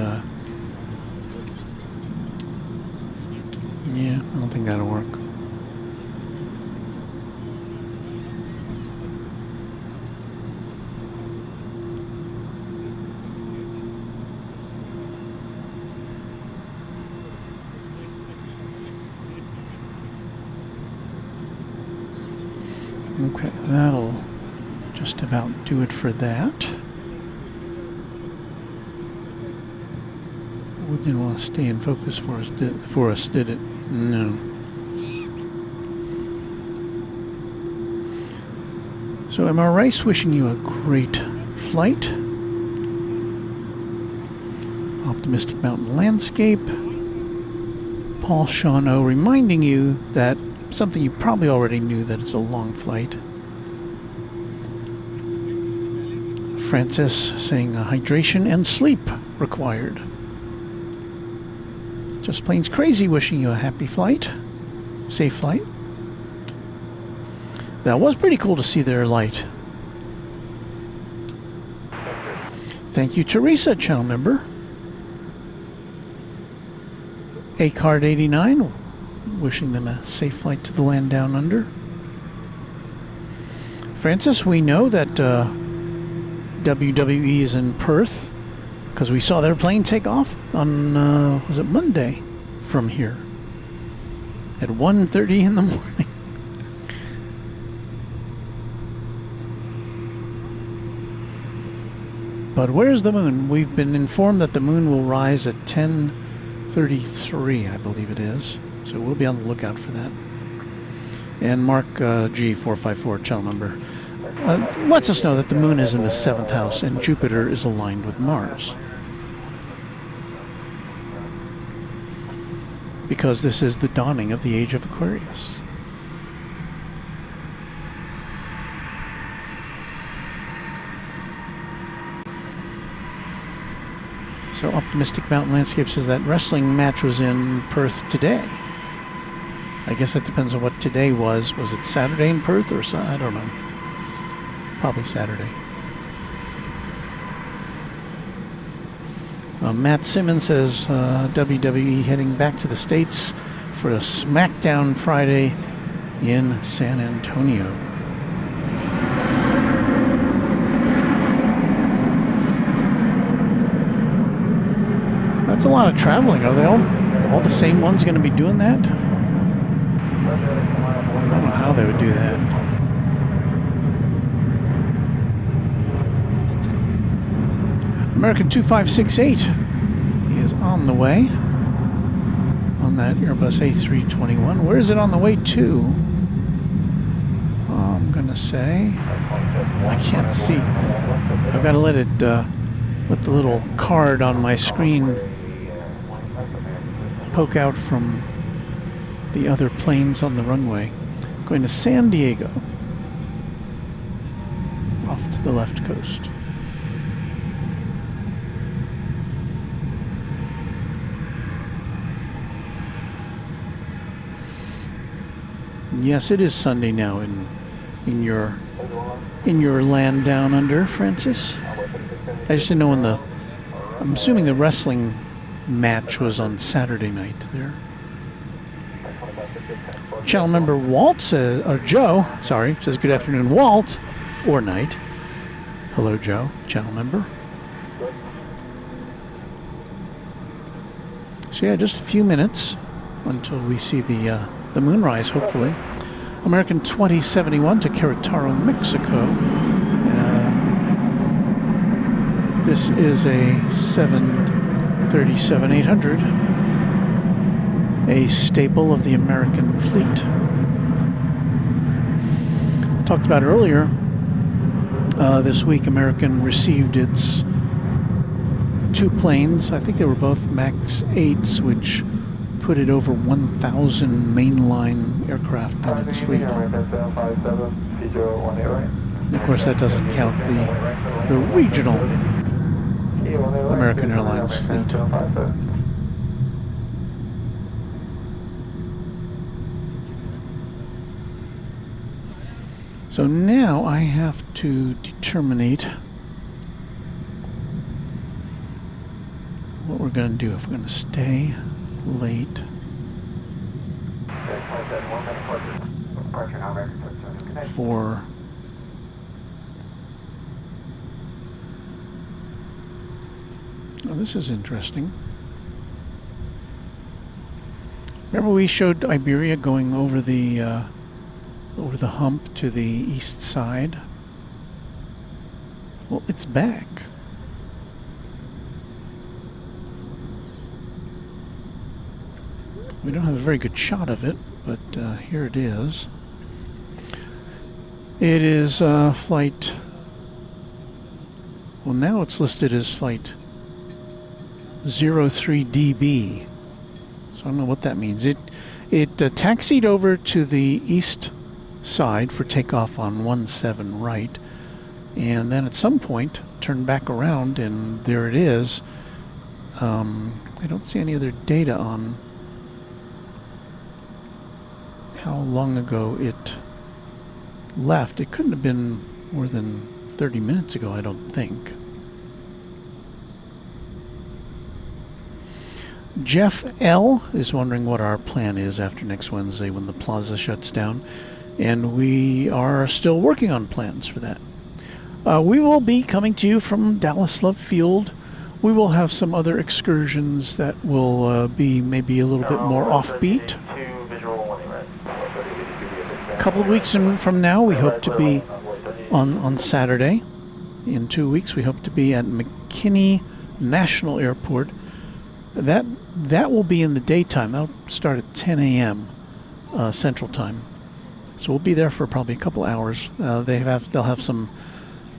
yeah, I don't think that'll work. Okay, that'll just about do it for that. We didn't want to stay in focus for us, did it? No. So MR Rice wishing you a great flight. Optimistic Mountain Landscape. Paul Sean O reminding you that something you probably already knew, that it's a long flight. Francis saying hydration and sleep required. Just Plains Crazy wishing you a happy flight. Safe flight. That was pretty cool to see their light. Thank you, Teresa, channel member. A-Card 89 wishing them a safe flight to the land down under. Francis, we know that WWE is in Perth because we saw their plane take off on, was it Monday from here at 1:30 in the morning. But where's the moon? We've been informed that the moon will rise at 10:33, I believe it is. So we'll be on the lookout for that. And Mark G454, channel member, lets us know that the moon is in the 7th house and Jupiter is aligned with Mars. Because this is the dawning of the age of Aquarius. So Optimistic Mountain Landscape says that wrestling match was in Perth today. I guess that depends on what today was. Was it Saturday in Perth or I don't know. Probably Saturday. Matt Simmons says WWE heading back to the States for a SmackDown Friday in San Antonio. That's a lot of traveling. Are they all the same ones going to be doing that? I don't know how they would do that. American 2568 is on the way on that Airbus A321. Where is it on the way to? I'm going to say, I can't see. I've got to let it, let the little card on my screen poke out from the other planes on the runway. Going to San Diego, off to the left coast. Yes, it is Sunday now in your land down under, Francis. I just didn't know when I'm assuming the wrestling match was on Saturday night there. Channel member Walt says, or Joe, sorry, says good afternoon, Walt, or night. Hello, Joe, channel member. So yeah, just a few minutes until we see the moonrise, hopefully. American 2071 to Querétaro, Mexico. This is a 737-800, a staple of the American fleet. Talked about earlier, this week American received its 2 planes. I think they were both MAX 8s, which put it over 1,000 mainline aircraft in its fleet. And of course, that doesn't count the regional American Airlines fleet. So now I have to determine what we're going to do, if we're going to stay late. For this is interesting. Remember we showed Iberia going over the over the hump to the east side. Well, it's back. We don't have a very good shot of it, but here it is. It is flight... Well, now it's listed as flight 03DB. So I don't know what that means. It taxied over to the east side for takeoff on 17 right, and then at some point turned back around, and there it is. I don't see any other data on how long ago it left. It couldn't have been more than 30 minutes ago, I don't think. Jeff L. is wondering what our plan is after next Wednesday when the Plaza shuts down, and we are still working on plans for that. We will be coming to you from Dallas Love Field. We will have some other excursions that will be maybe a little bit more offbeat. A couple of weeks from now, we hope to be on Saturday. In 2 weeks, we hope to be at McKinney National Airport. That will be in the daytime. That'll start at 10 a.m. Central Time. So we'll be there for probably a couple hours. They'll have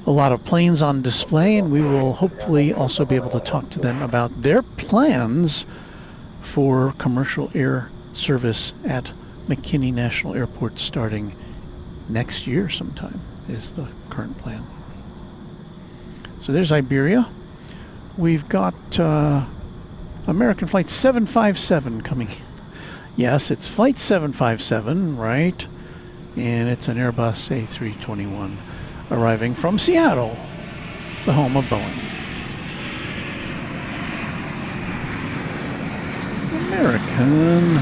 a lot of planes on display, and we will hopefully also be able to talk to them about their plans for commercial air service at McKinney National Airport starting next year sometime, is the current plan. So there's Iberia. We've got American Flight 757 coming in. Yes, it's Flight 757, right? And it's an Airbus A321 arriving from Seattle, the home of Boeing. American.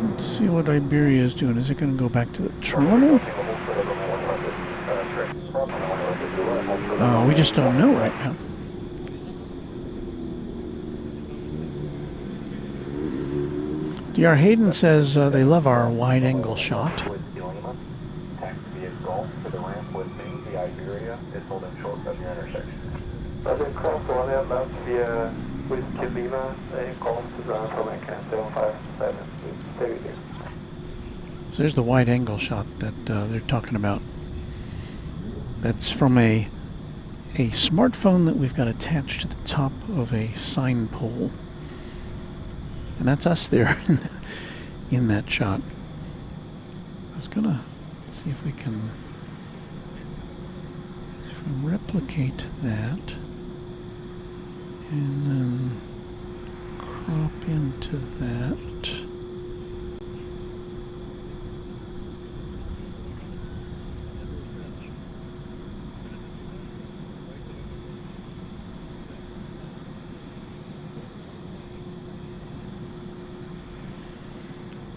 Let's see what Iberia is doing. Is it going to go back to the terminal? We just don't know right now. DR Hayden says they love our wide-angle shot. So there's the wide-angle shot that they're talking about. That's from a smartphone that we've got attached to the top of a sign pole. And that's us there in that shot. I was gonna see if we can replicate that and then crop into that.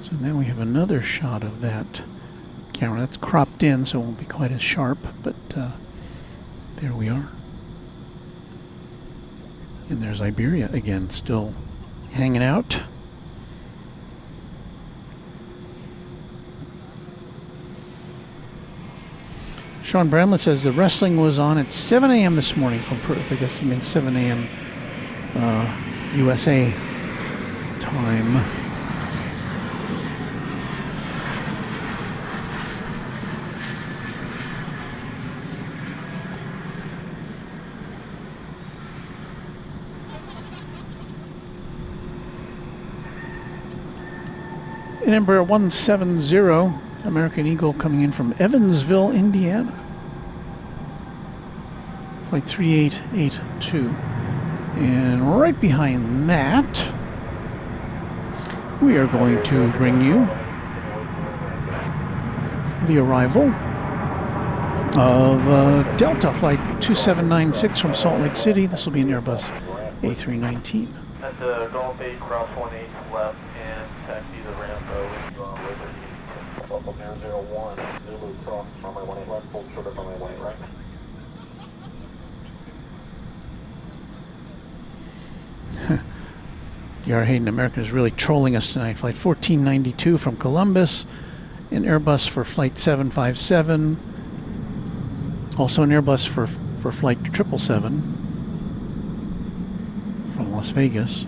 So now we have another shot of that camera. That's cropped in, so it won't be quite as sharp, but there we are. And there's Iberia again, still hanging out. Sean Bramlett says the wrestling was on at 7 a.m. this morning from Perth. I guess he means 7 a.m. USA time. And Embraer 170, American Eagle coming in from Evansville, Indiana. Flight 3882. And right behind that, we are going to bring you the arrival of Delta Flight 2796 from Salt Lake City. This will be an Airbus A319. At the Golf 8, cross 18 left and taxi the ramp with you on Liberty. Local 001, Zulu cross, runway 18 left, full short of runway 18 right. DR Hayden American is really trolling us tonight. Flight 1492 from Columbus, an Airbus for Flight 757, also an Airbus for Flight 777 from Las Vegas.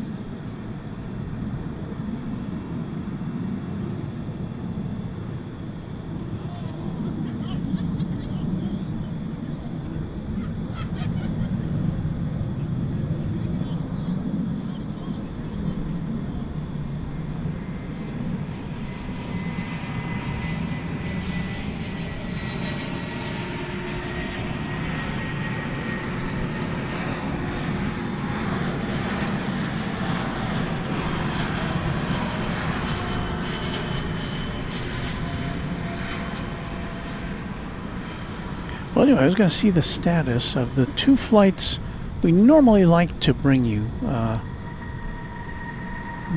Well, anyway, I was going to see the status of the two flights we normally like to bring you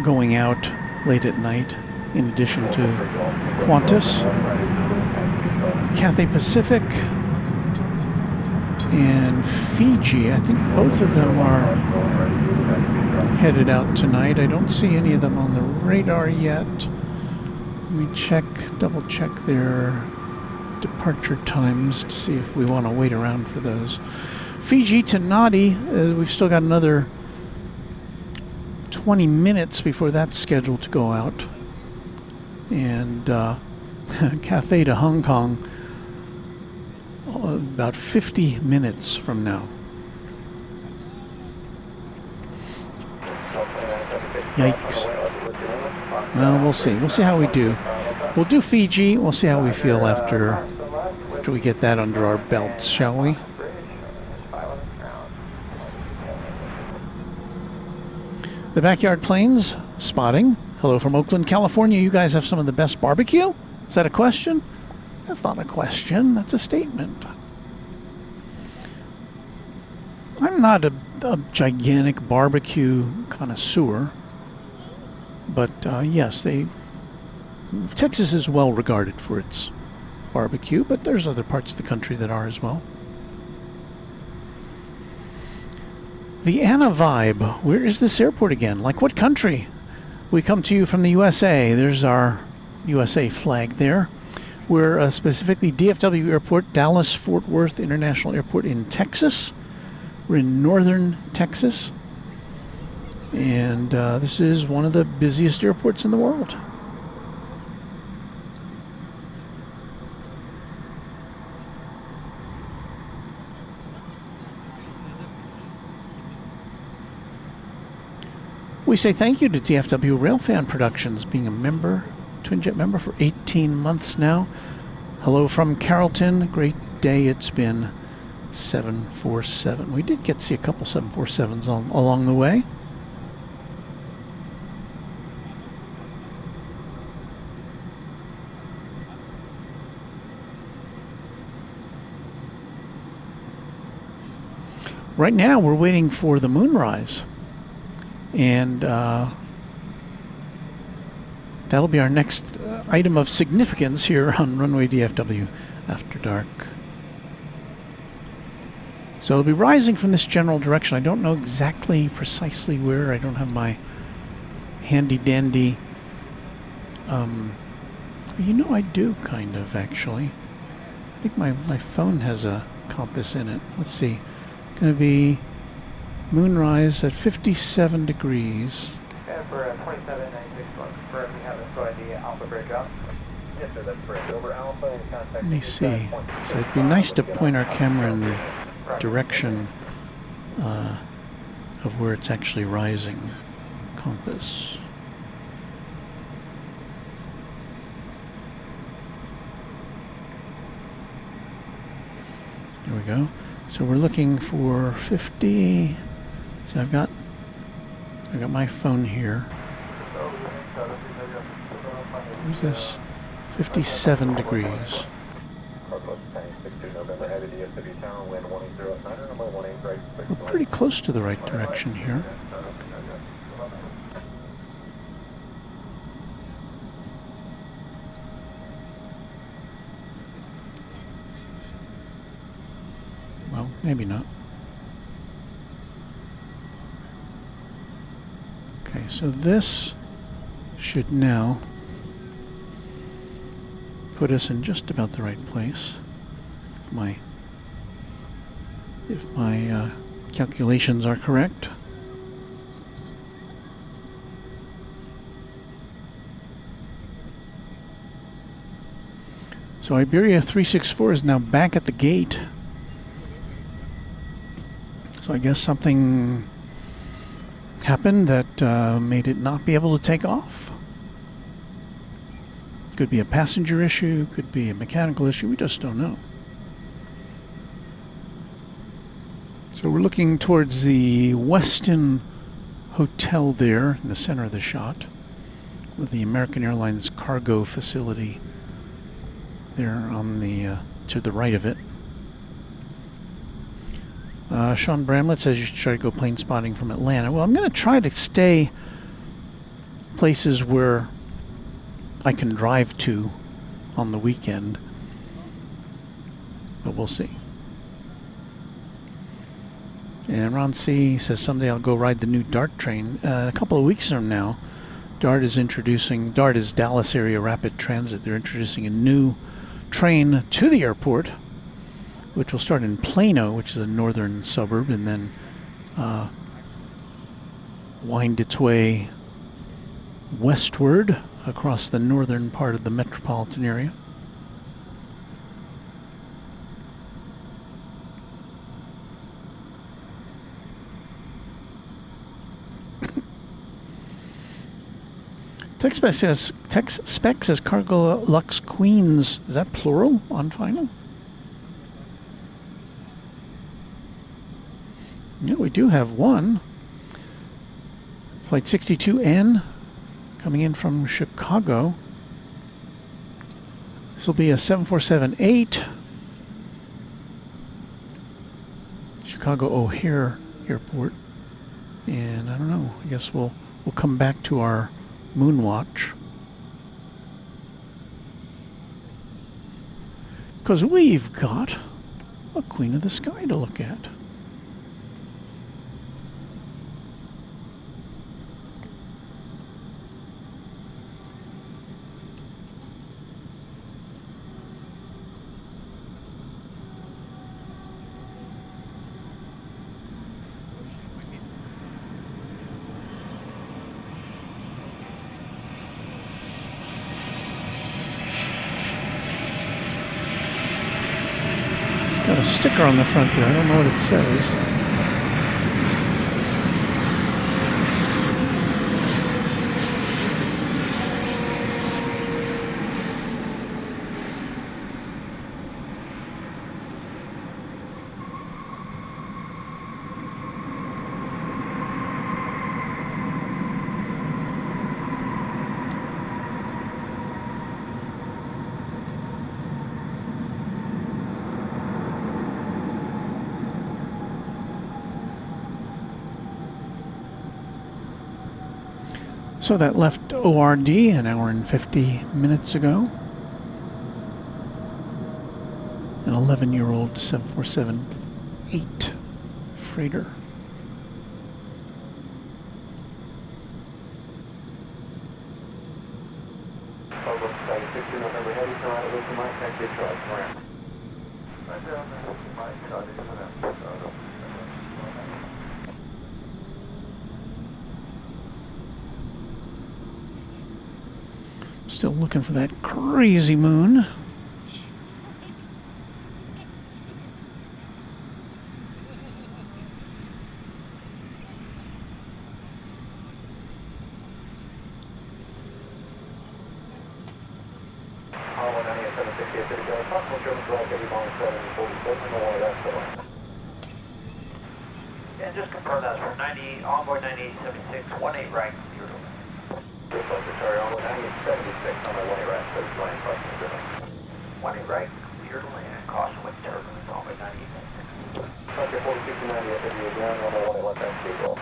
going out late at night, in addition to Qantas, Cathay Pacific, and Fiji. I think both of them are headed out tonight. I don't see any of them on the radar yet. Let me check, double check their departure times to see if we want to wait around for those. Fiji to Nadi, we've still got another 20 minutes before that's scheduled to go out. And Cathay to Hong Kong, about 50 minutes from now. Yikes. Well, we'll see. We'll see how we do. We'll do Fiji. We'll see how we feel after we get that under our belts, shall we? The Backyard Planes spotting. Hello from Oakland, California. You guys have some of the best barbecue? Is that a question? That's not a question. That's a statement. I'm not a gigantic barbecue connoisseur, but yes, Texas is well regarded for its barbecue, but there's other parts of the country that are as well. The Anna Vibe. Where is this airport again? Like what country? We come to you from the USA. There's our USA flag there. We're specifically DFW Airport, Dallas-Fort Worth International Airport in Texas. We're in northern Texas. And this is one of the busiest airports in the world. We say thank you to DFW Railfan Productions, being a member, Twinjet member for 18 months now. Hello from Carrollton. Great day it's been. 747. We did get to see a couple 747s along the way. Right now we're waiting for the moonrise. And that'll be our next item of significance here on Runway DFW After Dark. So it'll be rising from this general direction. I don't know exactly precisely where. I don't have my handy dandy. You know, I do kind of actually. I think my phone has a compass in it. Let's see. Going to be moonrise at 57 degrees. And for 2796, confirm we have destroyed the Alpha Bridge up. Yes, sir, that's correct. Over Alpha and contact. Let me see. So it'd be nice to point our camera in the direction of where it's actually rising. Compass. There we go. So we're looking for 50. So I've got my phone here. Where's this? 57 degrees. November Heavy DFW Tower, wind 180 center, number 18 right. We're pretty close to the right direction here. Well, maybe not. Okay, so this should now put us in just about the right place. If my calculations are correct. So Iberia 364 is now back at the gate. So I guess something happened that made it not be able to take off. Could be a passenger issue, could be a mechanical issue, we just don't know. So we're looking towards the Westin Hotel there in the center of the shot, with the American Airlines cargo facility there on the to the right of it. Sean Bramlett says you should try to go plane spotting from Atlanta. Well, I'm going to try to stay places where I can drive to on the weekend, but we'll see. And Ron C. says someday I'll go ride the new DART train. A couple of weeks from now, DART is Dallas Area Rapid Transit. They're introducing a new train to the airport, which will start in Plano, which is a northern suburb, and then wind its way westward across the northern part of the metropolitan area. Tex Spec says Cargo Lux Queens. Is that plural on final? Yeah, we do have one. Flight 62N coming in from Chicago. This will be a 747-8. Chicago O'Hare Airport. And I don't know, I guess we'll come back to our Moonwatch. Because we've got a Queen of the Sky to look at. Got a sticker on the front there. I don't know what it says. So that left ORD an hour and 50 minutes ago. An 11-year-old 747-8 freighter. Still looking for that crazy moon. Yeah, just confirm that's for 90, onboard 9876, 18 right, beautiful. Secretary on 9876 on my 18 right, so it's 18 right, 18 right, clear to land, caution wind turbulence. Okay, 4690 FW ground, runway 18 left, and Seagull.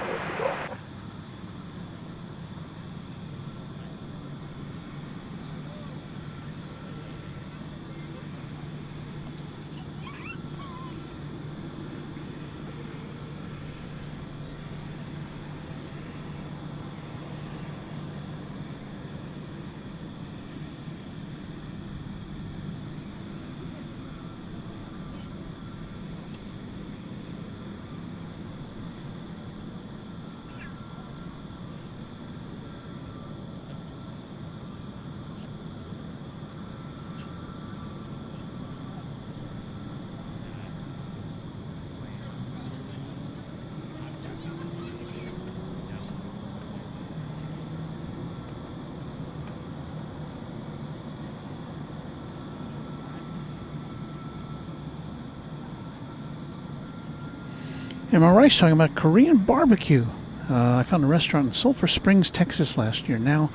Am I right talking about Korean barbecue? I found a restaurant in Sulphur Springs, Texas last year. Now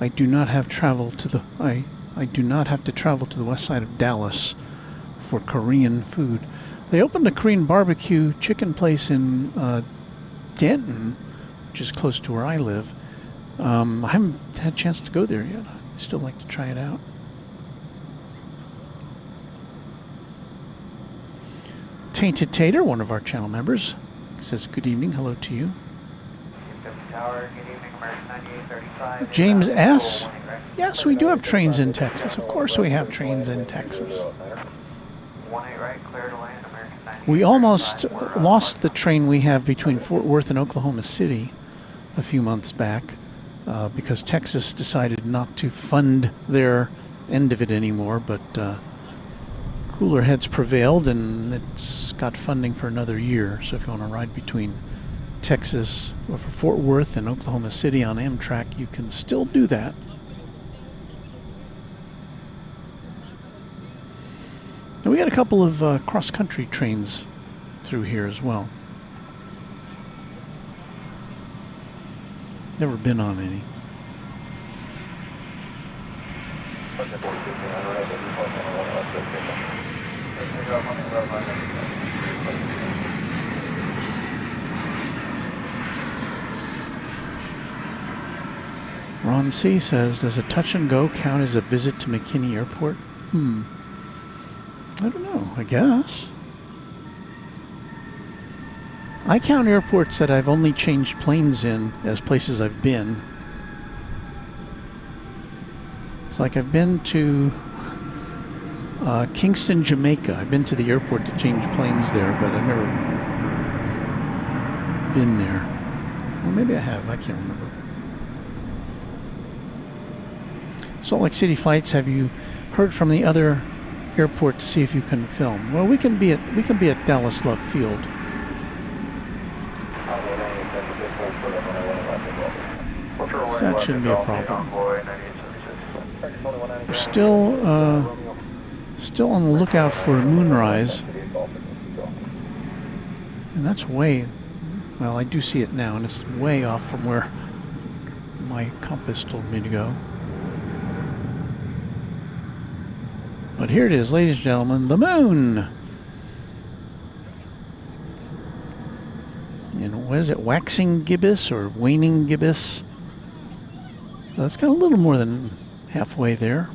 I do not have travel to the I do not have to travel to the west side of Dallas for Korean food. They opened a Korean barbecue chicken place in Denton, which is close to where I live. I haven't had a chance to go there yet. I'd still like to try it out. Tainted Tater, one of our channel members, says good evening, hello to you. Tower, good evening, American 9835. James S. Yes, we do have trains in Texas. Of course we have trains in Texas. 18 right, clear to land, American 9835. We almost lost the train we have between Fort Worth and Oklahoma City a few months back because Texas decided not to fund their end of it anymore, but cooler heads prevailed and it's got funding for another year. So if you want to ride between Texas or for Fort Worth and Oklahoma City on Amtrak, you can still do that. And we got a couple of cross-country trains through here as well. Never been on any. Ron C. says, does a touch and go count as a visit to McKinney Airport? I don't know, I guess. I count airports that I've only changed planes in as places I've been. It's like I've been to Kingston, Jamaica. I've been to the airport to change planes there, but I've never been there. Well, maybe I have, I can't remember. Salt Lake City flights, have you heard from the other airport to see if you can film? Well, we can be at Dallas Love Field. So that shouldn't be a problem. We're still on the lookout for a moonrise, and that's way, well, I do see it now, and it's way off from where my compass told me to go. But here it is, ladies and gentlemen, the moon. And what is it, waxing gibbous or waning gibbous? That's got a little more than halfway there.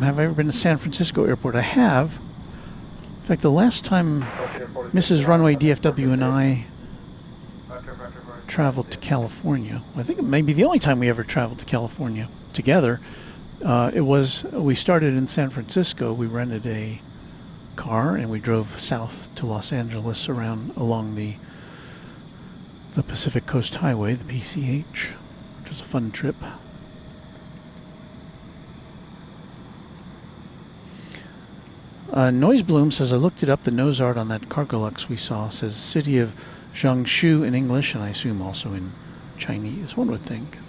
Have I ever been to San Francisco Airport? I have. In fact, the last time Mrs. Runway DFW and I traveled to California, I think it may be the only time we ever traveled to California together, we started in San Francisco. We rented a car and we drove south to Los Angeles along the Pacific Coast Highway, the PCH, which was a fun trip. Noise Bloom says, I looked it up, the nose art on that Cargolux we saw says City of Jiangsu in English, and I assume also in Chinese, one would think.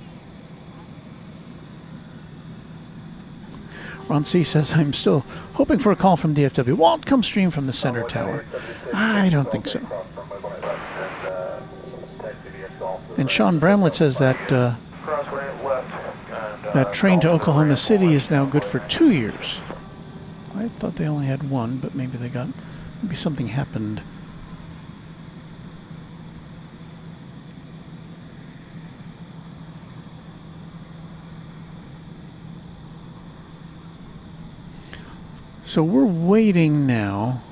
Ron C. says, I'm still hoping for a call from DFW. Won't come stream from the center tower. I don't think so. And Sean Bramlett says that that train to Oklahoma City is now good for 2 years. I thought they only had one, but maybe maybe something happened. So we're waiting now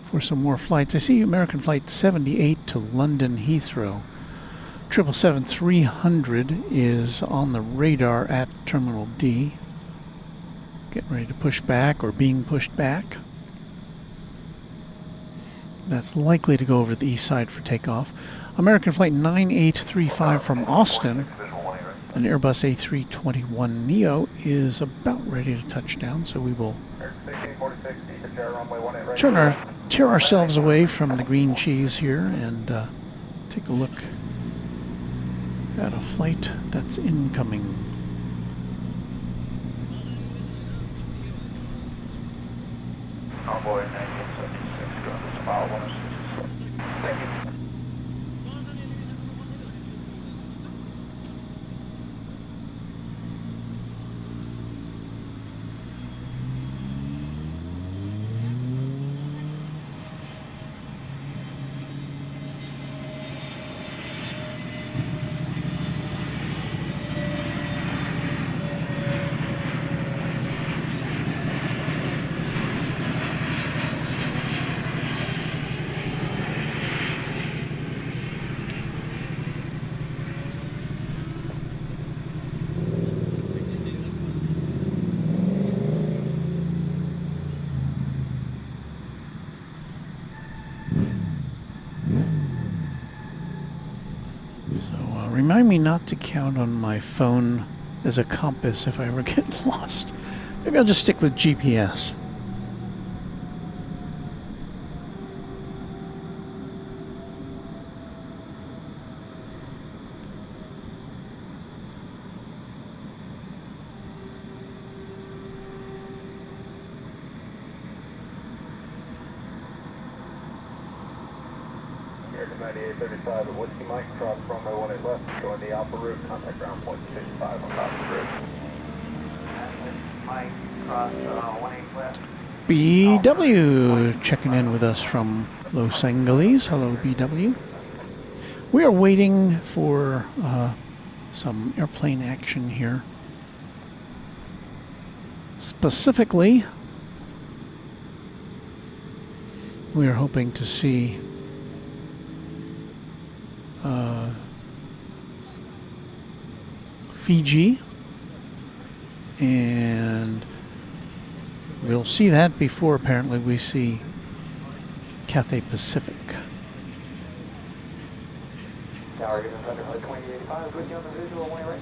for some more flights. I see American Flight 78 to London Heathrow. 777-300 is on the radar at Terminal D. Getting ready to push back or being pushed back. That's likely to go over the east side for takeoff. American Flight 9835 from Austin, an Airbus A321neo, is about ready to touch down, so we will tear ourselves away from the green cheese here and take a look at a flight that's incoming. Envoy 9876, go to mile 106. Thank you. Remind me not to count on my phone as a compass if I ever get lost. Maybe I'll just stick with GPS. American 9835 at Whiskey Mike, cross runway 18 left, going the Alpha route, contact ground point 65 on top of the bridge. Mike, cross 18 left. BW checking in with us from Los Angeles. Hello, BW. We are waiting for some airplane action here. Specifically, we are hoping to see Fiji, and we'll see that before apparently we see Cathay Pacific. Tower, you're under 2885, with you on the visual, one right.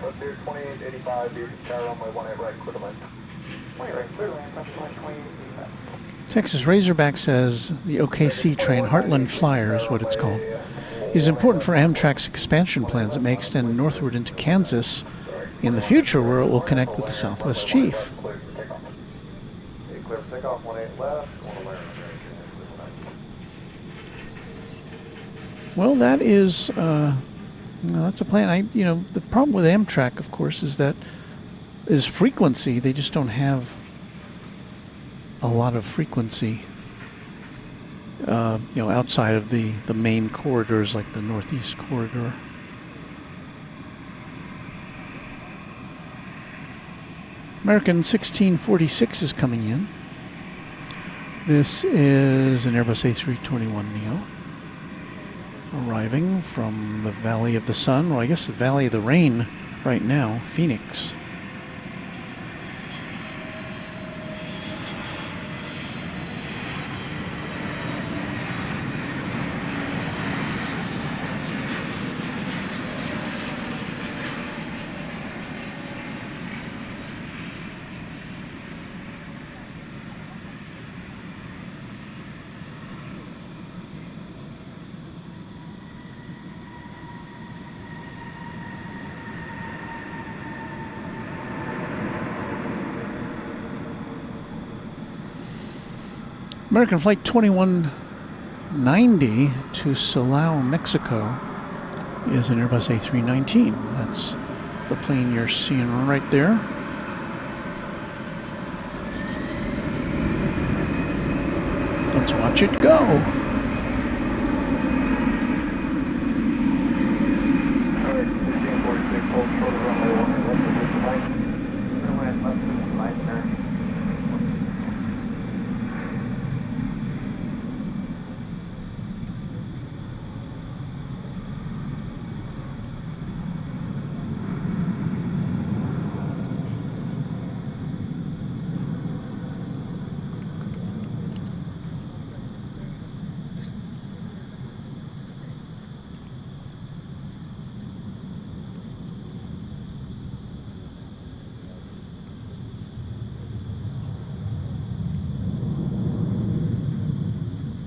Road 2885, you tower runway 18 right, clear to land. 20 right, clear to land, 2885. Texas Razorback says the OKC train, Heartland Flyer is what it's called, is important for Amtrak's expansion plans. It may extend northward into Kansas in the future, where it will connect with the Southwest Chief. Well, that is that's a plan. The problem with Amtrak, of course, is frequency. They just don't have a lot of frequency, outside of the main corridors like the Northeast Corridor. American 1646 is coming in. This is an Airbus A321neo arriving from the Valley of the Sun, or I guess the Valley of the Rain right now, Phoenix. American Flight 21 90 to Silao, Mexico is an Airbus A319. That's the plane you're seeing right there. Let's watch it go.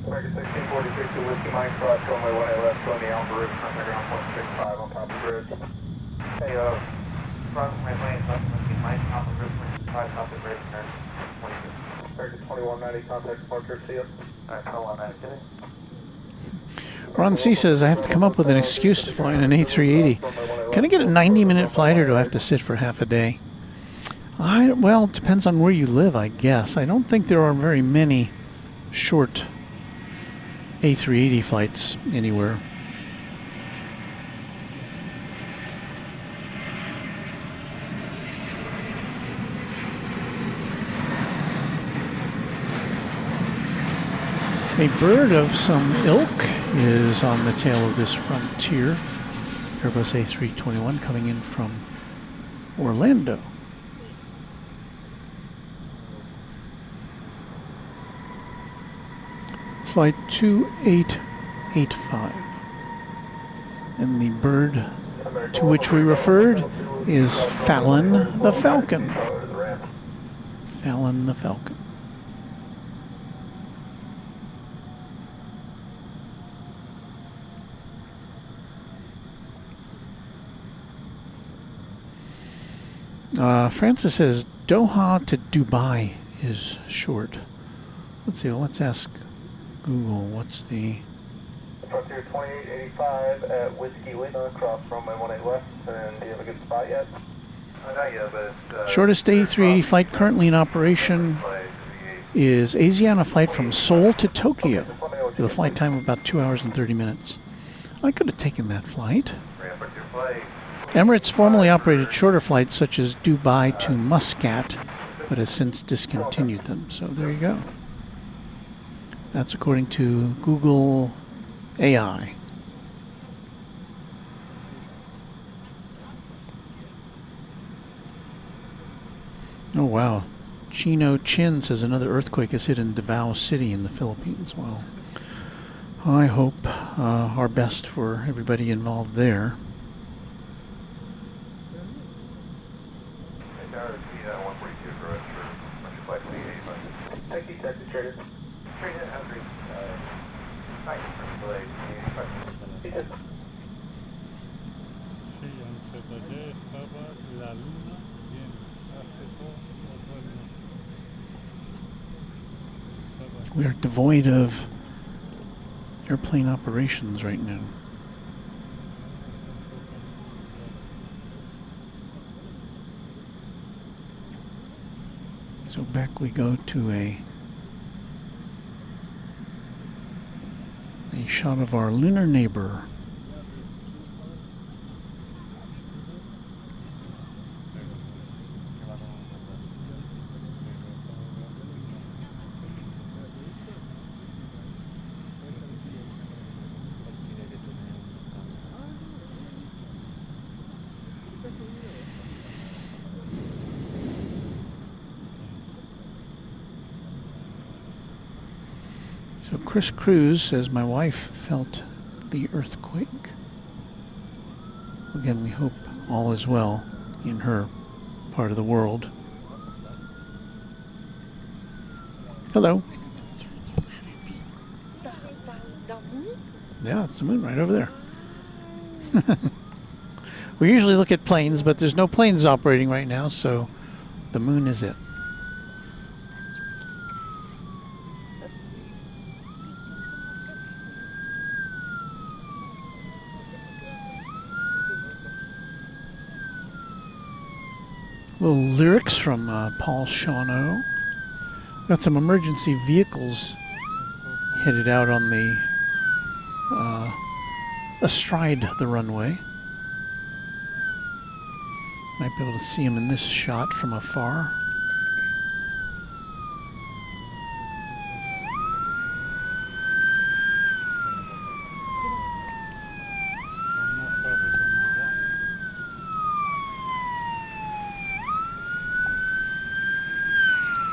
American 1646 to Whiskey Mike, cross runway 18 left, on the Alpha Ridge, front ground 165 on top of the bridge. Hey, cross runway 18 left, Whiskey Mike, Alpha Ridge, 165 top of the bridge, turn 26. American 2190, contact departure, see you. Alright, 2190. Ron C says, I have to come up with an excuse to fly in an A380. Can I get a 90-minute flight, or do I have to sit for half a day? Well, it depends on where you live, I guess. I don't think there are very many short A380 flights anywhere. A bird of some ilk is on the tail of this Frontier Airbus A321 coming in from Orlando. Flight 2885. And the bird to which we referred is Fallon the Falcon. Fallon the Falcon. Francis says Doha to Dubai is short. Let's see, let's ask Google, what's the... Frontier 2885 at Whiskey Whiskey, cross runway 18 left, and do you have a good spot yet? Not yet, but shortest A380 flight currently in operation is Asiana flight from Seoul to Tokyo, with a flight time of about 2 hours and 30 minutes. I could have taken that flight. Emirates formerly operated shorter flights such as Dubai to Muscat, but has since discontinued them. So there you go. That's according to Google AI. Oh wow. Chino Chin says another earthquake has hit in Davao City in the Philippines. Well, I hope our best for everybody involved there. Thank you, Texas Trader. We are devoid of airplane operations right now. So back we go to a shot of our lunar neighbor. So Chris Cruz says, my wife felt the earthquake. Again, we hope all is well in her part of the world. Hello. Yeah, it's the moon right over there. We usually look at planes, but there's no planes operating right now, so the moon is it. Little lyrics from Paul Shawno. Got some emergency vehicles headed out on the astride the runway. Might be able to see them in this shot from afar.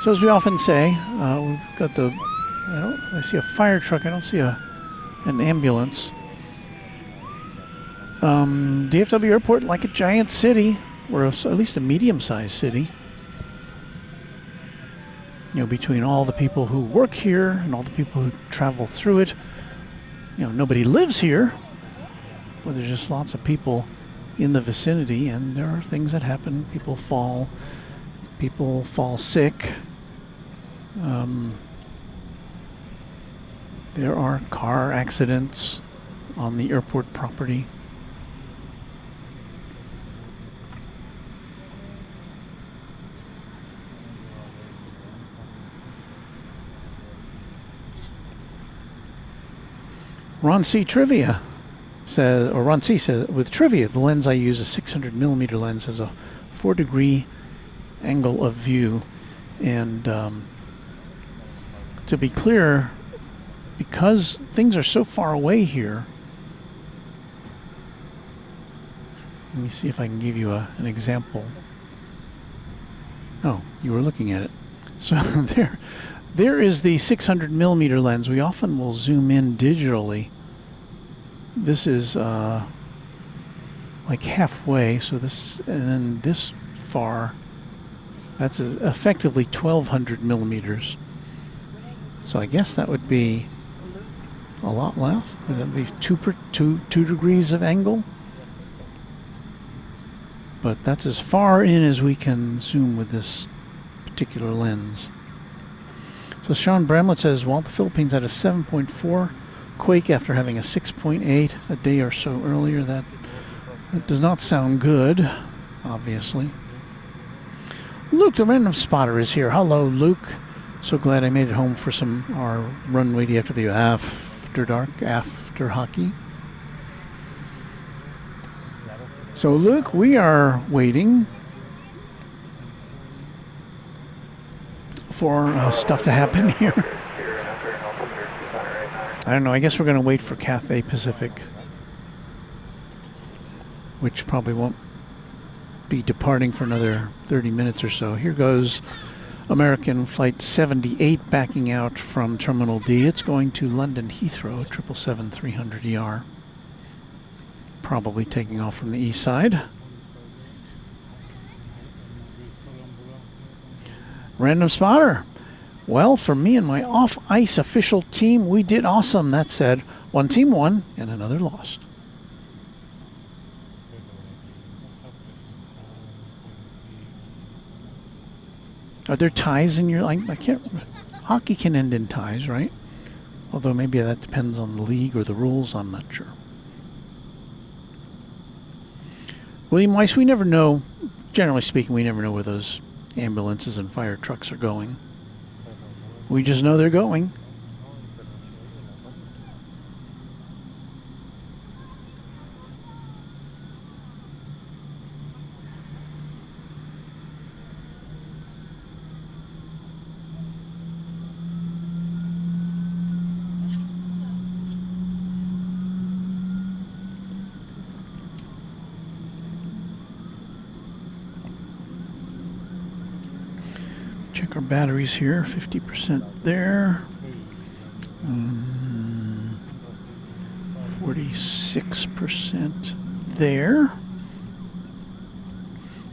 So as we often say, we've got the, I see a fire truck, I don't see an ambulance. DFW Airport, like a giant city, or at least a medium-sized city. You know, between all the people who work here and all the people who travel through it, you know, nobody lives here, but there's just lots of people in the vicinity, and there are things that happen. People fall sick. There are car accidents on the airport property. Ron C. Trivia says, or Ron C. says, with trivia, the lens I use, a 600mm lens, has a 4-degree angle of view. And to be clear, because things are so far away here, let me see if I can give you an example. Oh, you were looking at it. So there is the 600mm lens. We often will zoom in digitally. This is like halfway, so this, and then this far, that's effectively 1200mm. So I guess that would be a lot less. Would that be two degrees of angle? But that's as far in as we can zoom with this particular lens. So Sean Bramlett says, well, the Philippines had a 7.4 quake after having a 6.8 a day or so earlier. That does not sound good, obviously. Luke, the random spotter, is here. Hello, Luke. So glad I made it home for our Runway DFW after dark, after hockey. So, Luke, we are waiting for stuff to happen here. I don't know. I guess we're going to wait for Cathay Pacific, which probably won't be departing for another 30 minutes or so. Here goes American Flight 78 backing out from Terminal D. It's going to London Heathrow, 777-300ER. Probably taking off from the east side. Random spotter. Well, for me and my off-ice official team, we did awesome. That said, one team won and another lost. Are there ties in your, I can't, hockey can end in ties, right? Although maybe that depends on the league or the rules, I'm not sure. William Weiss, we never know, generally speaking, we never know where those ambulances and fire trucks are going. We just know they're going. Check our batteries here, 50% there, 46% there,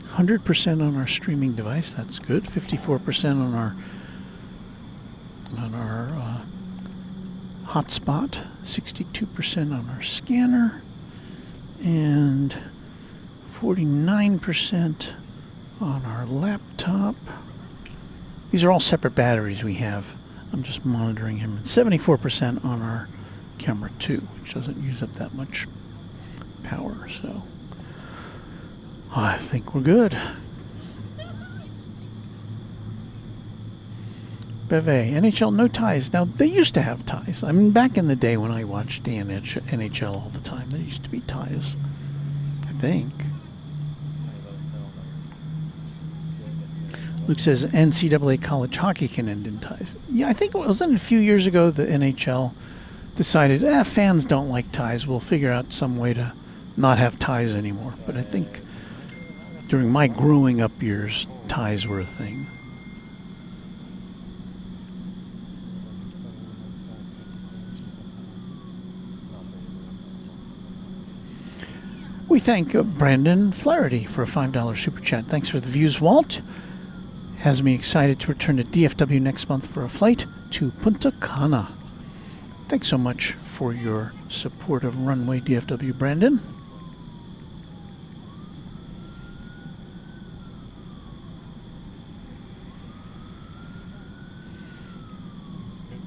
100% on our streaming device, that's good, 54% on our hotspot, 62% on our scanner, and 49% on our laptop. These are all separate batteries we have. I'm just monitoring him. 74% on our camera 2, which doesn't use up that much power, so I think we're good. Beve, NHL, no ties. Now, they used to have ties. I mean, back in the day when I watched the NHL all the time, there used to be ties, I think. Luke says NCAA college hockey can end in ties. Yeah, I think it wasn't a few years ago the NHL decided, fans don't like ties. We'll figure out some way to not have ties anymore. But I think during my growing up years, ties were a thing. We thank Brandon Flaherty for a $5 super chat. Thanks for the views, Walt. Has me excited to return to DFW next month for a flight to Punta Cana. Thanks so much for your support of Runway DFW, Brandon.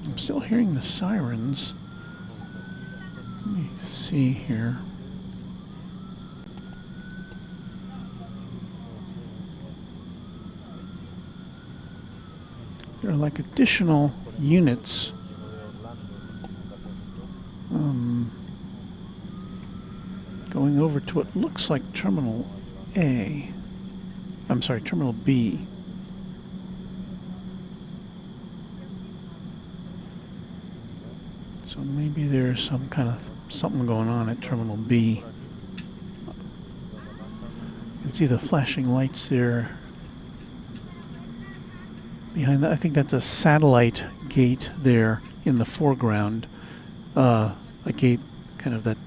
I'm still hearing the sirens. Let me see here. There are like additional units going over to what looks like Terminal A. I'm sorry, Terminal B. So maybe there's some kind of something going on at Terminal B. You can see the flashing lights there. Behind that, I think that's a satellite gate there in the foreground. A gate that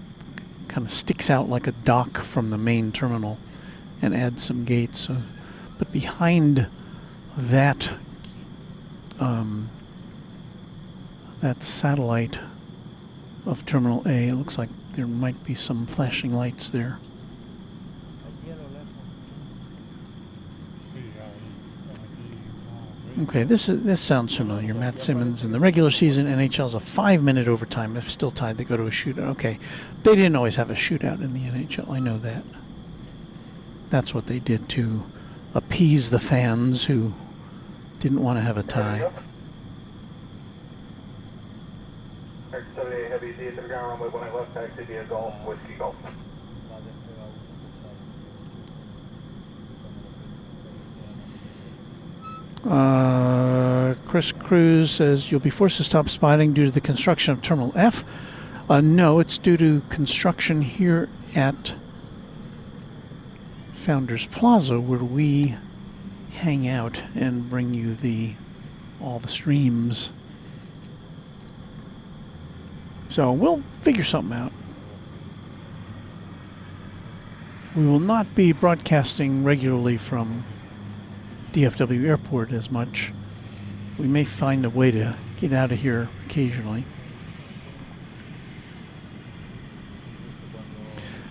kind of sticks out like a dock from the main terminal and adds some gates. But behind that, that satellite of Terminal A, it looks like there might be some flashing lights there. Okay, this sounds familiar. Matt Simmons in the regular season, NHL's a 5-minute overtime. If still tied, they go to a shootout. Okay, they didn't always have a shootout in the NHL. I know that. That's what they did to appease the fans who didn't want to have a tie. Heavy C to the ground runway 18 left, taxi via Golf, Whiskey Golf. Chris Cruz says you'll be forced to stop spotting due to the construction of Terminal F. No, it's due to construction here at Founders Plaza, where we hang out and bring you all the streams. So we'll figure something out. We will not be broadcasting regularly from DFW Airport as much. We may find a way to get out of here occasionally.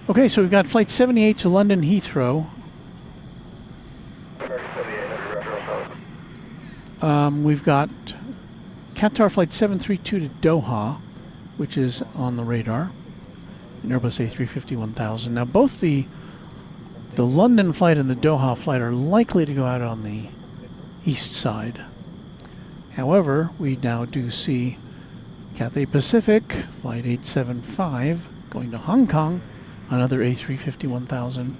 Okay, so we've got Flight 78 to London Heathrow. We've got Qatar Flight 732 to Doha, which is on the radar, an Airbus A350-1000. Now, both the London flight and the Doha flight are likely to go out on the east side. However, we now do see Cathay Pacific Flight 875 going to Hong Kong, another A350-1000,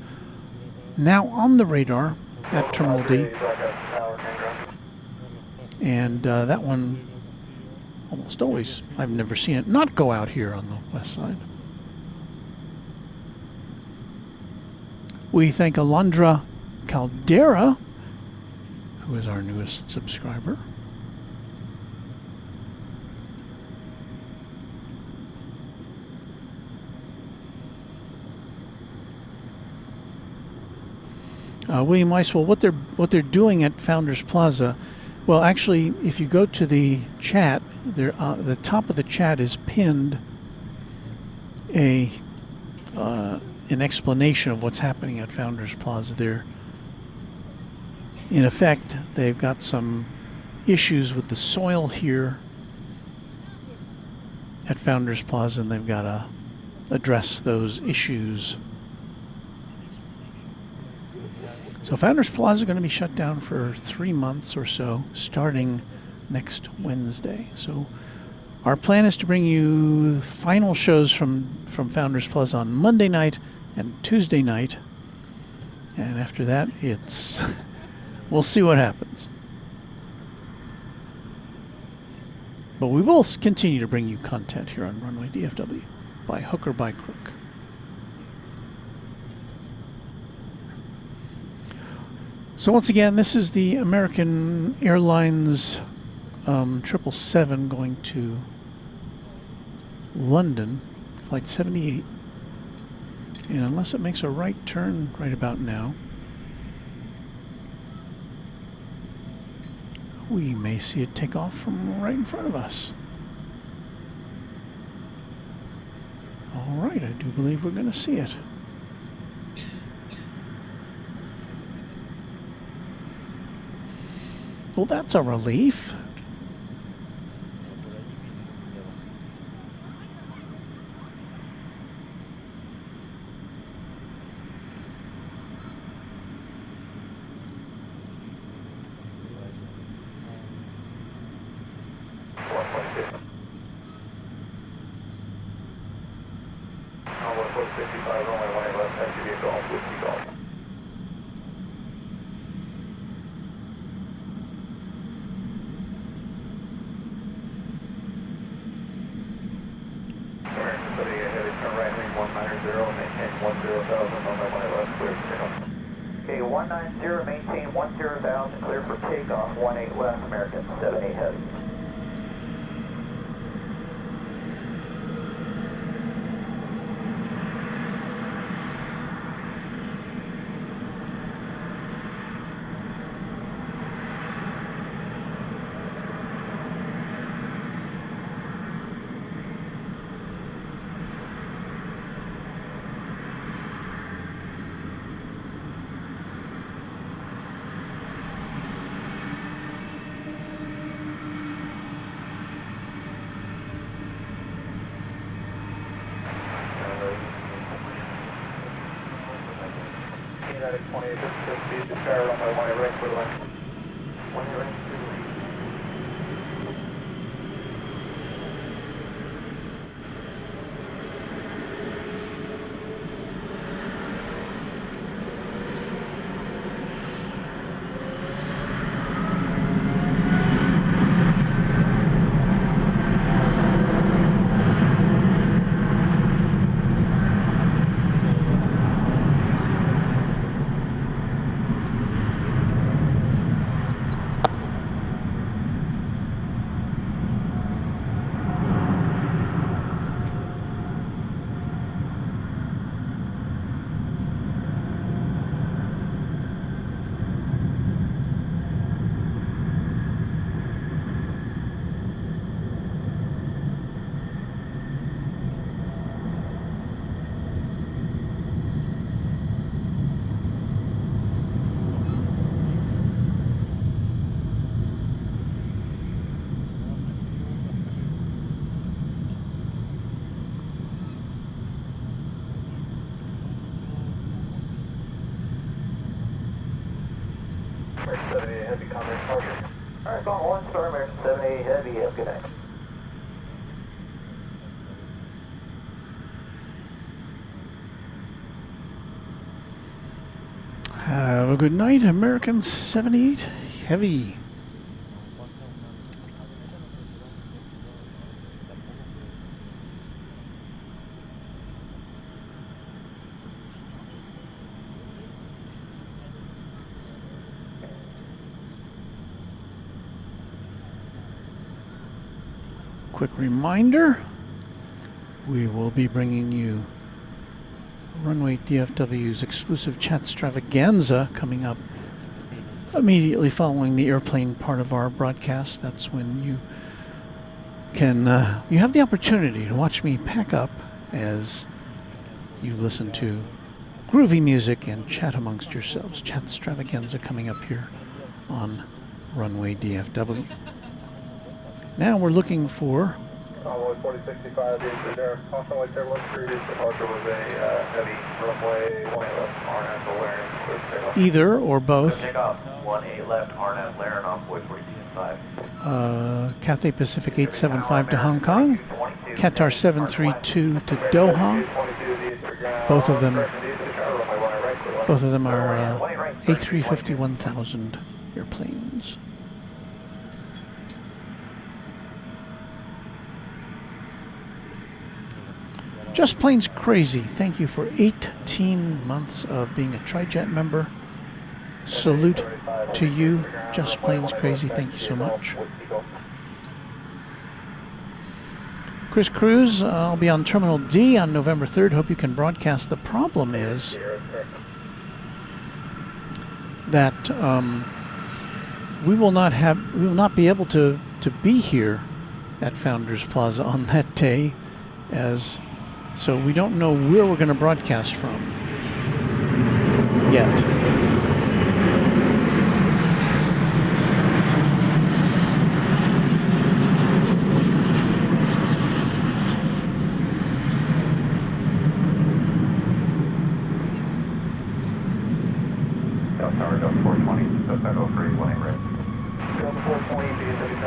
now on the radar at Terminal D. And that one almost always, I've never seen it not go out here on the west side. We thank Alondra Caldera, who is our newest subscriber. William Weiss, well, what they're doing at Founders Plaza, well, actually, if you go to the chat, there, the top of the chat is pinned an explanation of what's happening at Founders Plaza there. In effect, they've got some issues with the soil here at Founders Plaza, and they've got to address those issues. So Founders Plaza is going to be shut down for 3 months or so, starting next Wednesday. So our plan is to bring you final shows from Founders Plaza on Monday night and Tuesday night. And after that, it's we'll see what happens. But we will continue to bring you content here on Runway DFW, by hook or by crook. So once again, this is the American Airlines 777 going to London, flight 78. And unless it makes a right turn right about now, we may see it take off from right in front of us. All right, I do believe we're going to see it. Well, that's a relief. Okay, 190, maintain 10,000, clear for takeoff, 18 left, American 78 heavy. United 28, this is the power on my one right for the line. One right. American 78 Heavy, Contact Target. Alright, Bomb 1 star, American 78 Heavy, have a good night. Have a good night, American 78 Heavy. Quick reminder, we will be bringing you Runway DFW's exclusive chat extravaganza coming up immediately following the airplane part of our broadcast. That's when you can you have the opportunity to watch me pack up as you listen to groovy music and chat amongst yourselves. Chat extravaganza coming up here on Runway DFW. Now we're looking for Convoy 4065, the air, constantly turbulence, previous departure was a heavy runway 18 left, RNAV awareness, clear takeoff. either or both. Takeoff, 18 left, RNAV Laron off, voice 42. Cathay Pacific 875 to Hong Kong, Qatar 732 to Doha. Both of them are A350 1000 airplanes. Just Planes Crazy, thank you for 18 months of being a TriJet member. Salute to you, Just Planes Crazy, thank you so much. Chris Cruz, I'll be on Terminal D on November 3rd. Hope you can broadcast. The problem is that we will not be able to be here at Founders Plaza on that day, so we don't know where we're going to broadcast from yet.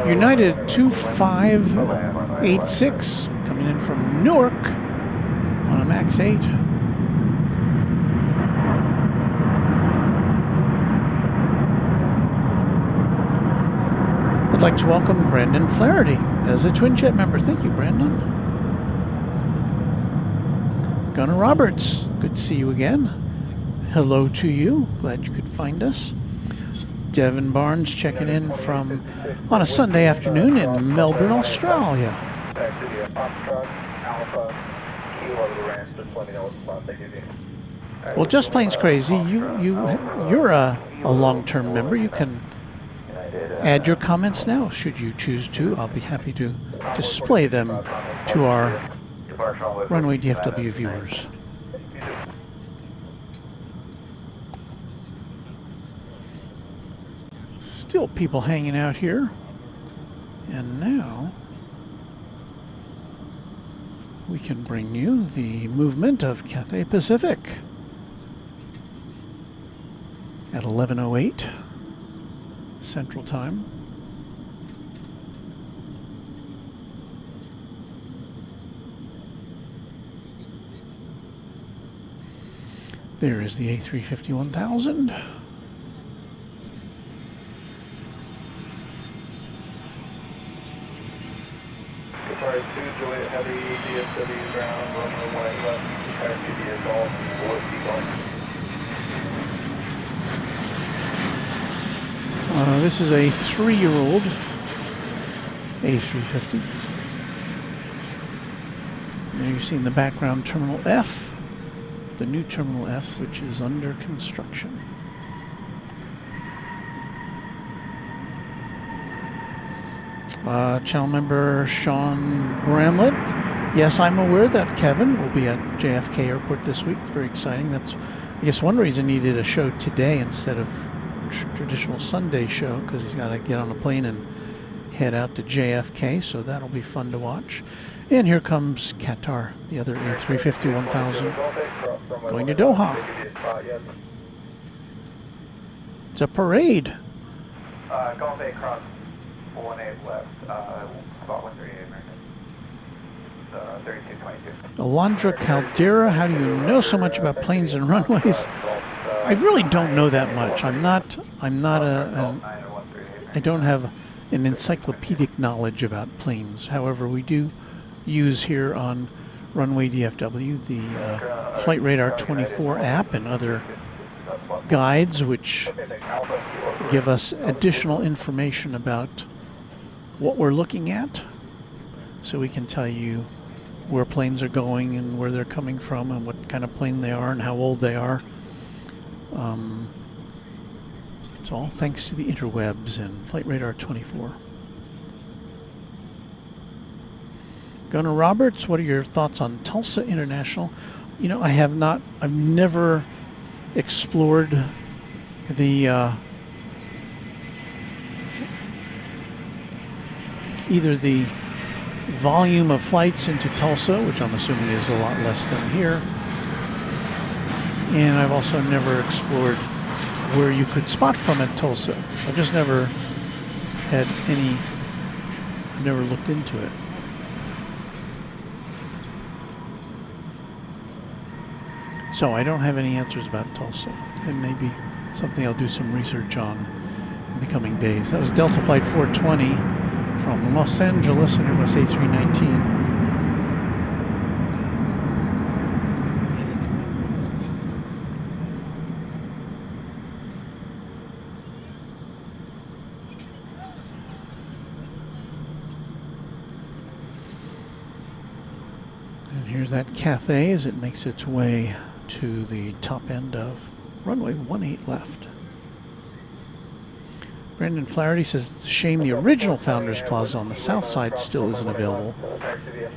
United 2586 coming in from Newark on a MAX 8. I'd like to welcome Brandon Flaherty as a TwinJet member. Thank you, Brandon. Gunnar Roberts, good to see you again. Hello to you. Glad you could find us. Devin Barnes checking in from on a Sunday afternoon in Melbourne, Australia. Well, Just Planes Crazy, you're a long-term member. You can add your comments now, should you choose to. I'll be happy to display them to our Runway DFW viewers. Still people hanging out here. And now we can bring you the movement of Cathay Pacific at 11:08 Central Time. There is the A350 1000. Sorry, 2 Juliet Heavy, DFW ground, runway 1 left, entire PBS all, keep going. This is a 3-year-old A350. There you see in the background Terminal F, the new Terminal F, which is under construction. Channel member Sean Bramlett. Yes, I'm aware that Kevin will be at JFK Airport this week. It's very exciting. That's, I guess, one reason he did a show today instead of traditional Sunday show, because he's got to get on a plane and head out to JFK, so that'll be fun to watch. And here comes Qatar, the other A350 1000, going to Doha. It's a parade. Golf A cross 18 left, spot 138 American. 3222. Alondra Caldera, how do you know so much about planes and runways? I really don't know that much. I don't have an encyclopedic knowledge about planes. However, we do use here on Runway DFW the Flight Radar 24 app and other guides which give us additional information about what we're looking at, so we can tell you where planes are going and where they're coming from and what kind of plane they are and how old they are. It's all thanks to the interwebs and Flight Radar 24. Gunnar Roberts, what are your thoughts on Tulsa International? You know, I've never explored the either the volume of flights into Tulsa, which I'm assuming is a lot less than here, and I've also never explored where you could spot from at Tulsa. I've just never had any, I've never looked into it. So I don't have any answers about Tulsa. It may be something I'll do some research on in the coming days. That was Delta Flight 420 from Los Angeles and Airbus A319. And here's that Cathay as it makes its way to the top end of runway 18 left. Brandon Flaherty says it's a shame the original Founders Plaza on the south side still isn't available.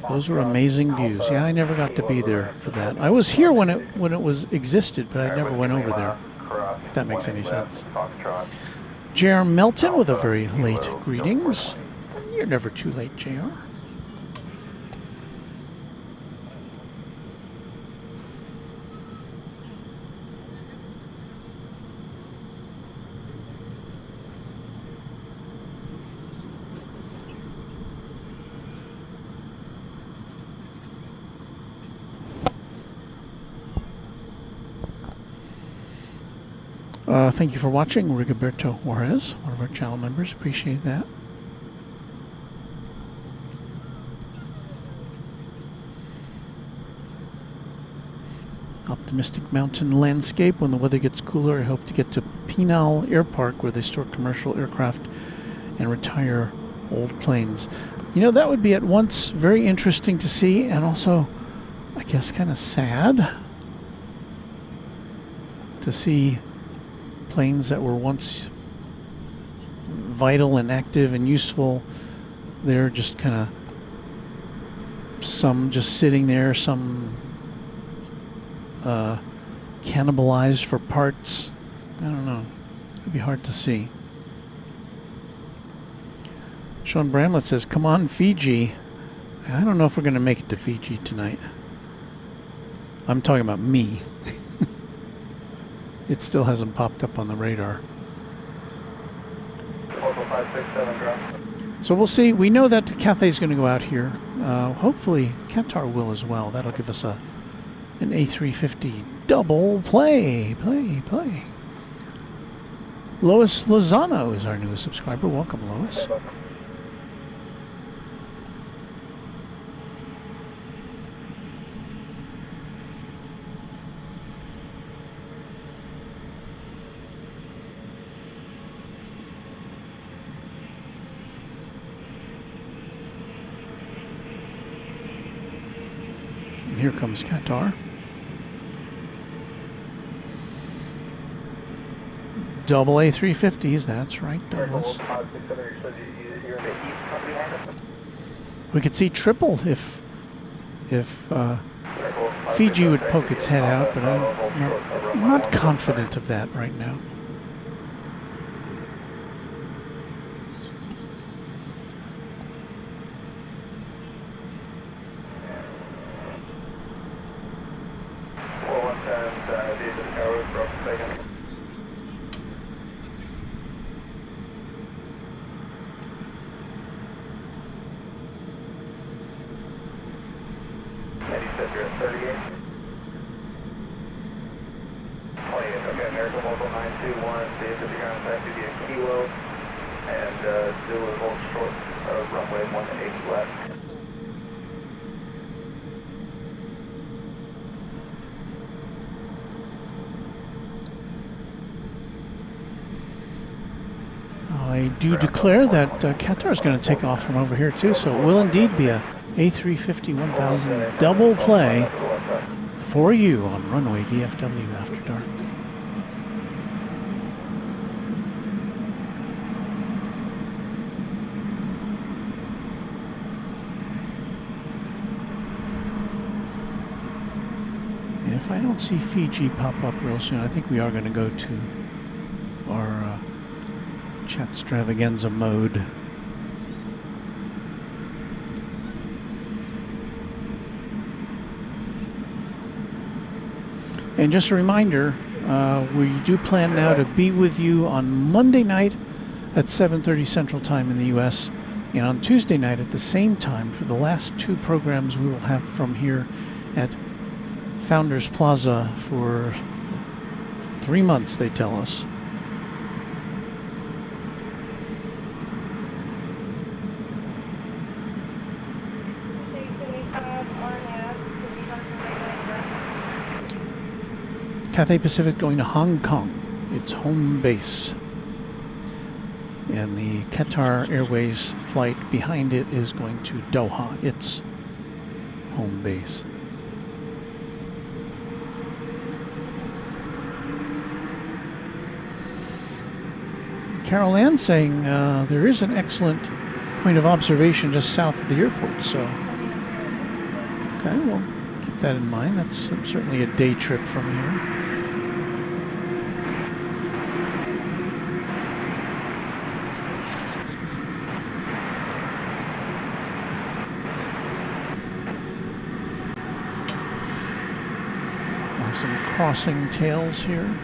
Those were amazing views. Yeah, I never got to be there for that. I was here when it was existed, but I never went over there, if that makes any sense. J.R. Melton with a very late greetings. You're never too late, J.R. Thank you for watching, Rigoberto Juarez, one of our channel members. Appreciate that. Optimistic mountain landscape. When the weather gets cooler, I hope to get to Pinal Air Park, where they store commercial aircraft and retire old planes. You know, that would be at once very interesting to see and also, I guess, kind of sad to see planes that were once vital and active and useful. They're just kind of, some just sitting there, some cannibalized for parts. I don't know. It'd be hard to see. Sean Bramlett says, come on, Fiji. I don't know if we're going to make it to Fiji tonight. I'm talking about me. It still hasn't popped up on the radar. So we'll see. We know that Cathay's going to go out here. Hopefully Qatar will as well. That'll give us an A350 double play. Lois Lozano is our newest subscriber. Welcome, Lois. Here comes Qatar. Double A350s, that's right, Douglas. We could see triple if Fiji would poke its head out, but I'm not confident of that right now. I do declare that Qatar is going to take off from over here too, so it will indeed be a A350 1000 double play for you on Runway DFW After Dark. And if I don't see Fiji pop up real soon, I think we are going to go to our Chatstravaganza mode. And just a reminder, we do plan now to be with you on Monday night at 7:30 Central Time in the U.S. And on Tuesday night at the same time, for the last 2 programs we will have from here at Founders Plaza for 3 months, they tell us. Cathay Pacific going to Hong Kong, its home base. And the Qatar Airways flight behind it is going to Doha, its home base. Carol Ann saying there is an excellent point of observation just south of the airport, so okay, we'll keep that in mind. That's certainly a day trip from here. Some crossing tails here.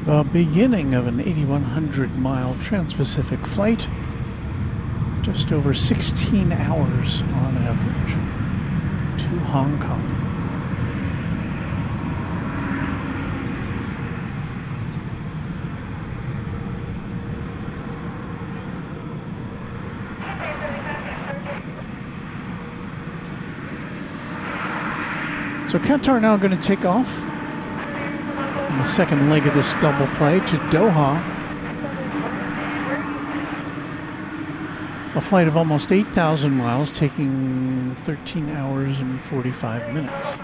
The beginning of an 8,100-mile trans-Pacific flight, just over 16 hours on average, to Hong Kong. So Qatar now going to take off on the second leg of this double play to Doha. A flight of almost 8,000 miles, taking 13 hours and 45 minutes.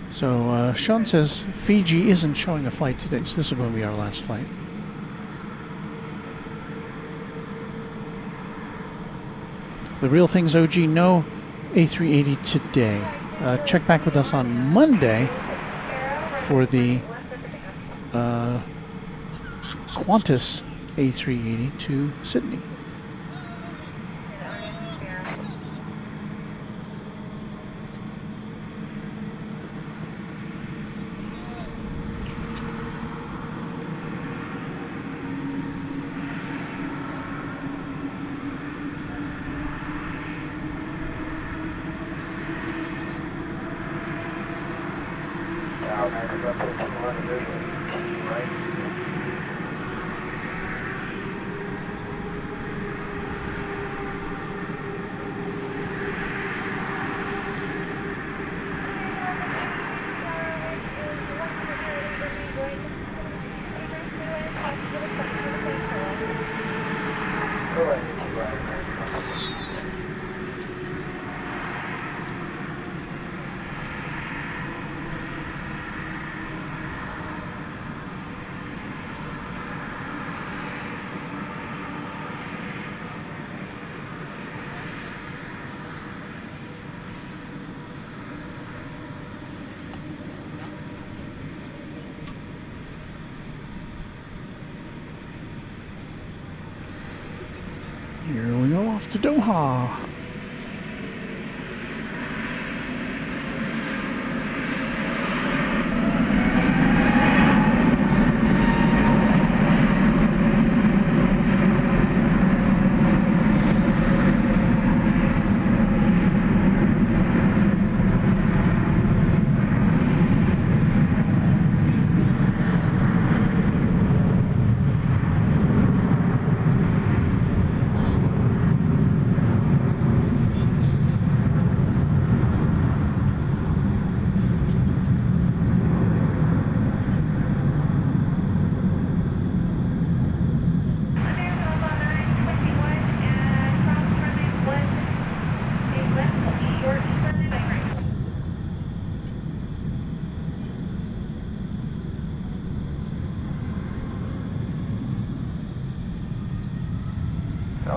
So Sean says Fiji isn't showing a flight today, so this is going to be our last flight. The Real Things OG, no A380 today. Check back with us on Monday for the Qantas A380 to Sydney. off to Doha.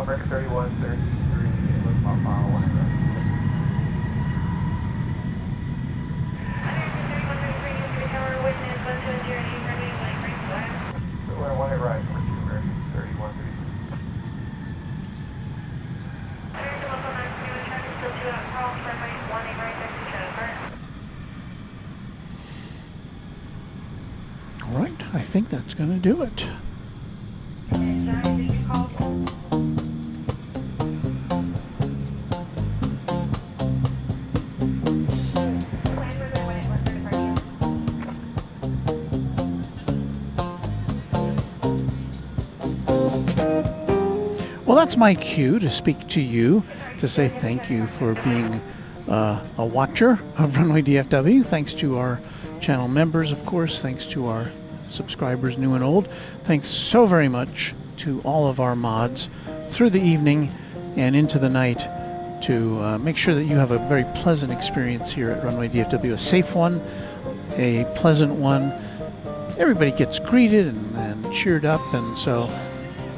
American 3133, mile 1 right. We're 1 right, 42, American 3133. All right, I think that's going to do it. Well, that's my cue to speak to you, to say thank you for being a watcher of Runway DFW. Thanks to our channel members, of course. Thanks to our subscribers, new and old. Thanks so very much to all of our mods through the evening and into the night to make sure that you have a very pleasant experience here at Runway DFW. A safe one, a pleasant one. Everybody gets greeted and cheered up, and so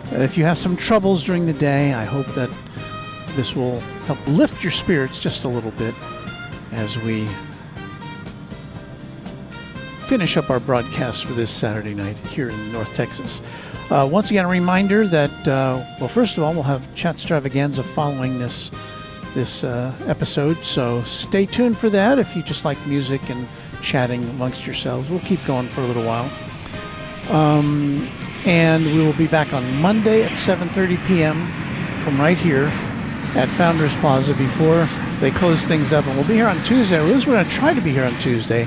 if you have some troubles during the day, I hope that this will help lift your spirits just a little bit as we finish up our broadcast for this Saturday night here in North Texas. Once again, a reminder that, well, first of all, we'll have Chatstravaganza following this episode, so stay tuned for that if you just like music and chatting amongst yourselves. We'll keep going for a little while. And we will be back on Monday at 7:30 p.m. from right here at Founders Plaza before they close things up. And we'll be here on Tuesday. We're going to try to be here on Tuesday.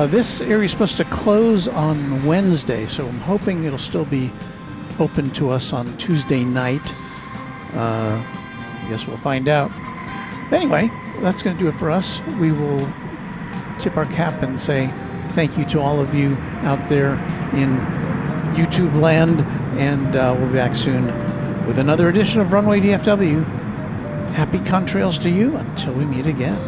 This area is supposed to close on Wednesday, so I'm hoping it'll still be open to us on Tuesday night. I guess we'll find out. But anyway, that's going to do it for us. We will tip our cap and say thank you to all of you out there in YouTube land, and we'll be back soon with another edition of Runway DFW. Happy contrails to you until we meet again.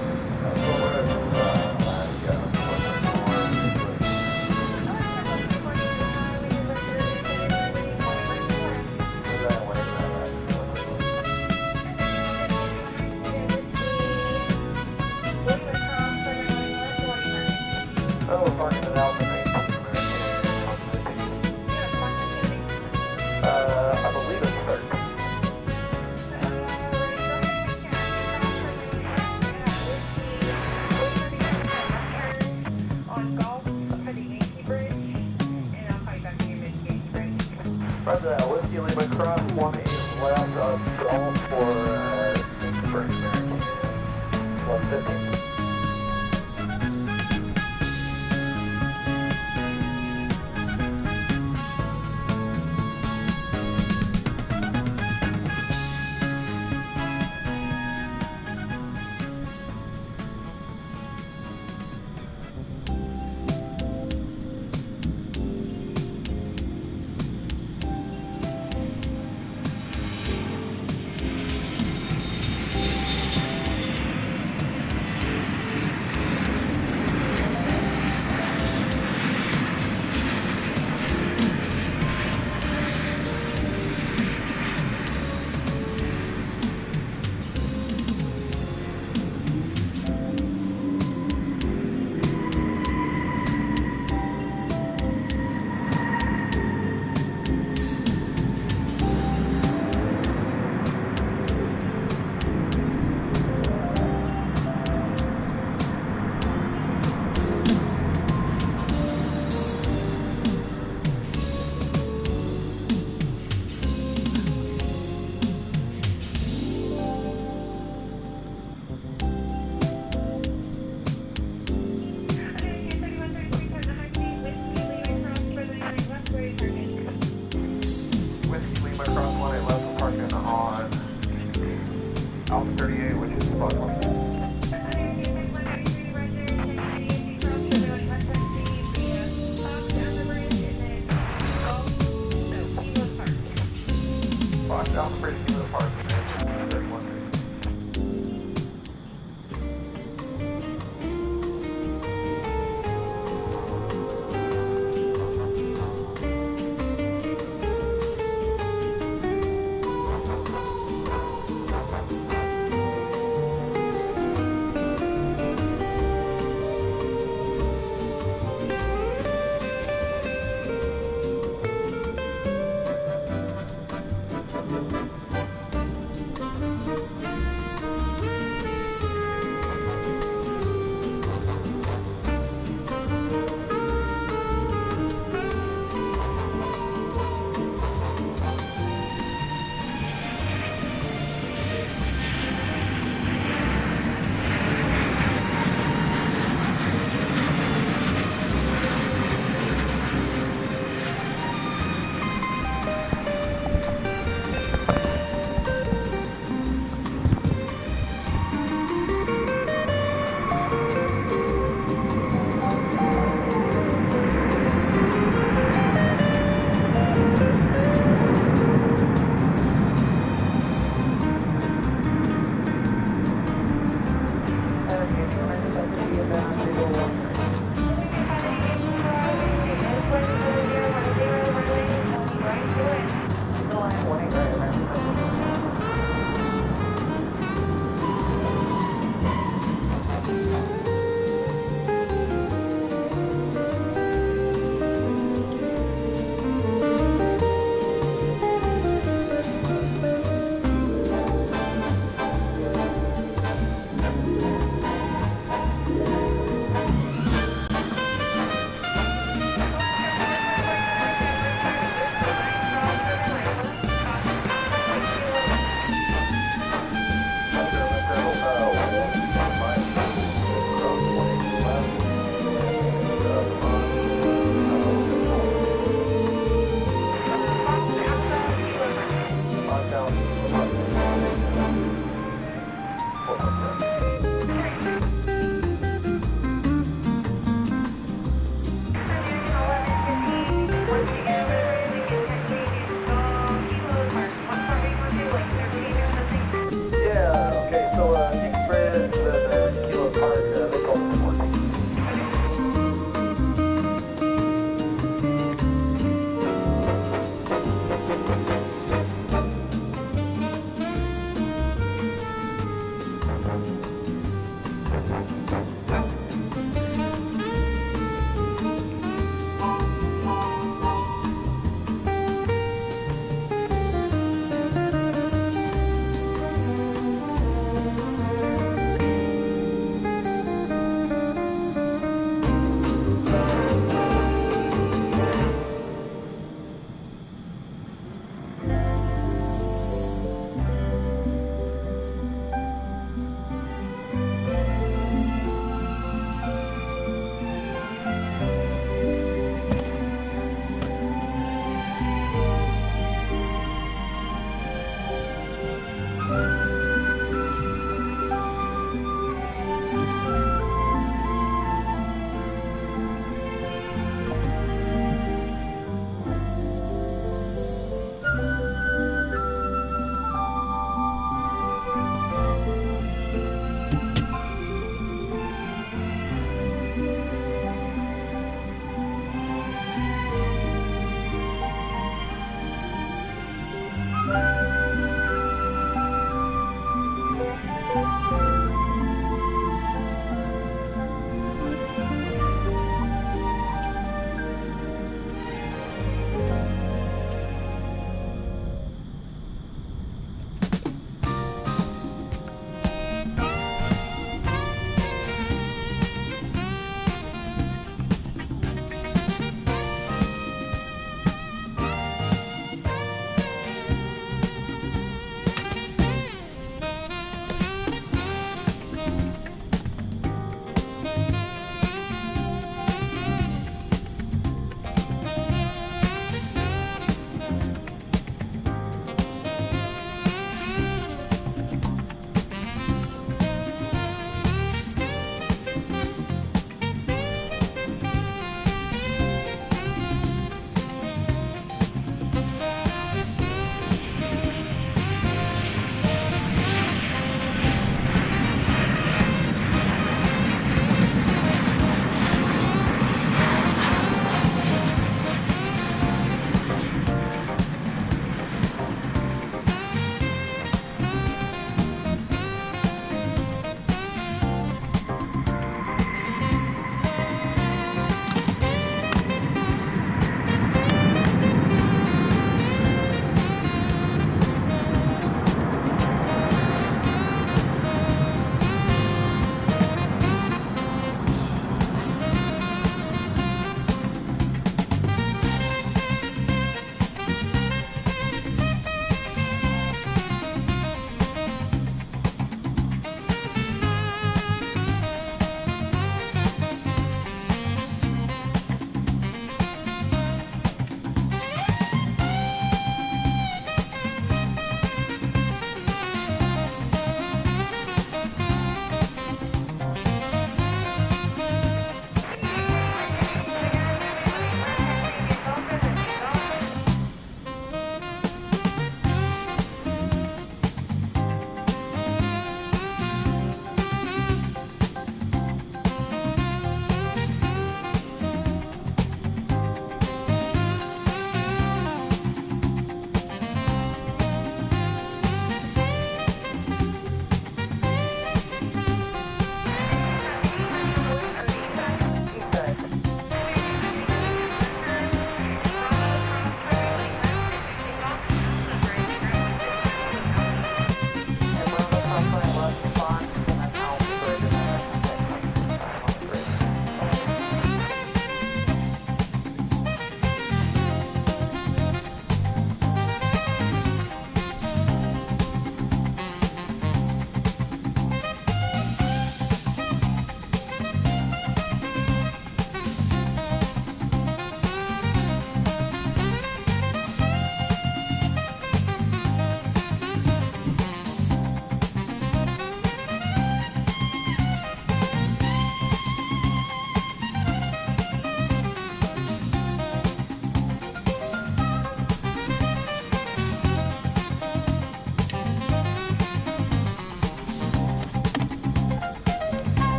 Whiskey Lima Cross 1 left of Golf for Spring American 150. 38, which is spot 1. Fox down the bridge, Kilo Park, 31.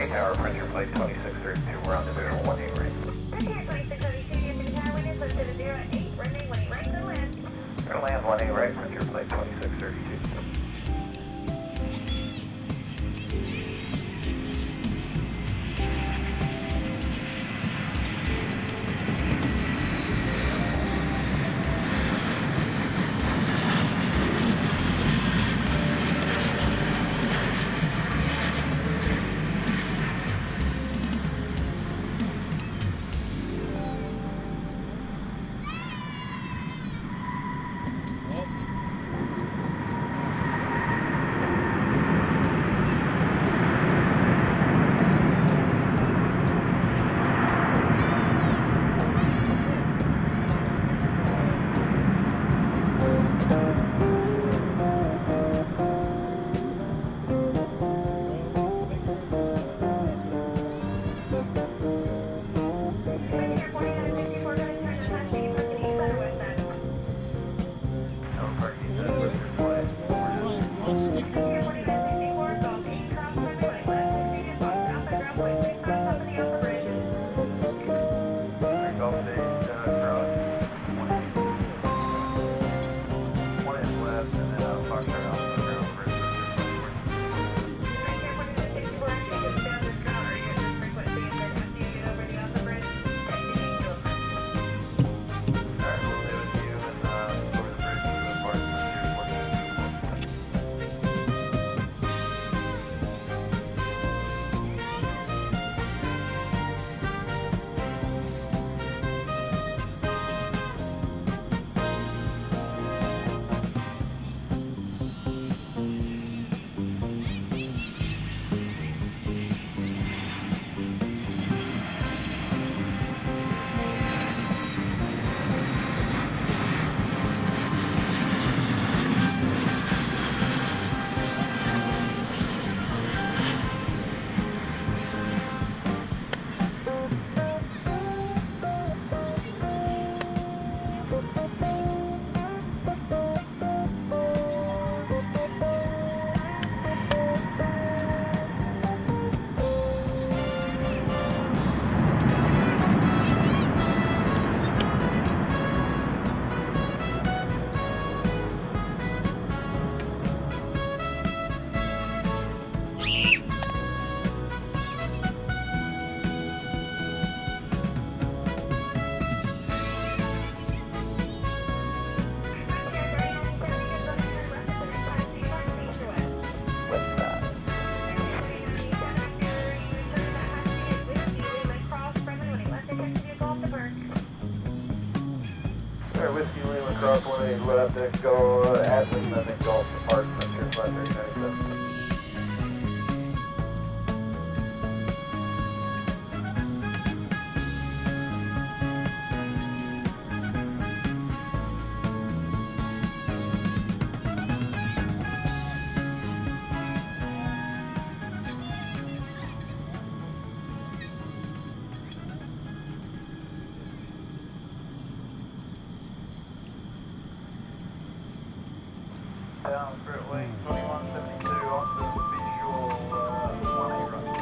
Runway Tower, print your plate 2632, we're on the visual 18 right. Land 18 right, print your plate 2632. Whiskey Lima Cross 18 left, Echo Atlas, I think Golf Park, Frontier 5397. Down Fruitway 2172 off the visual 18 right.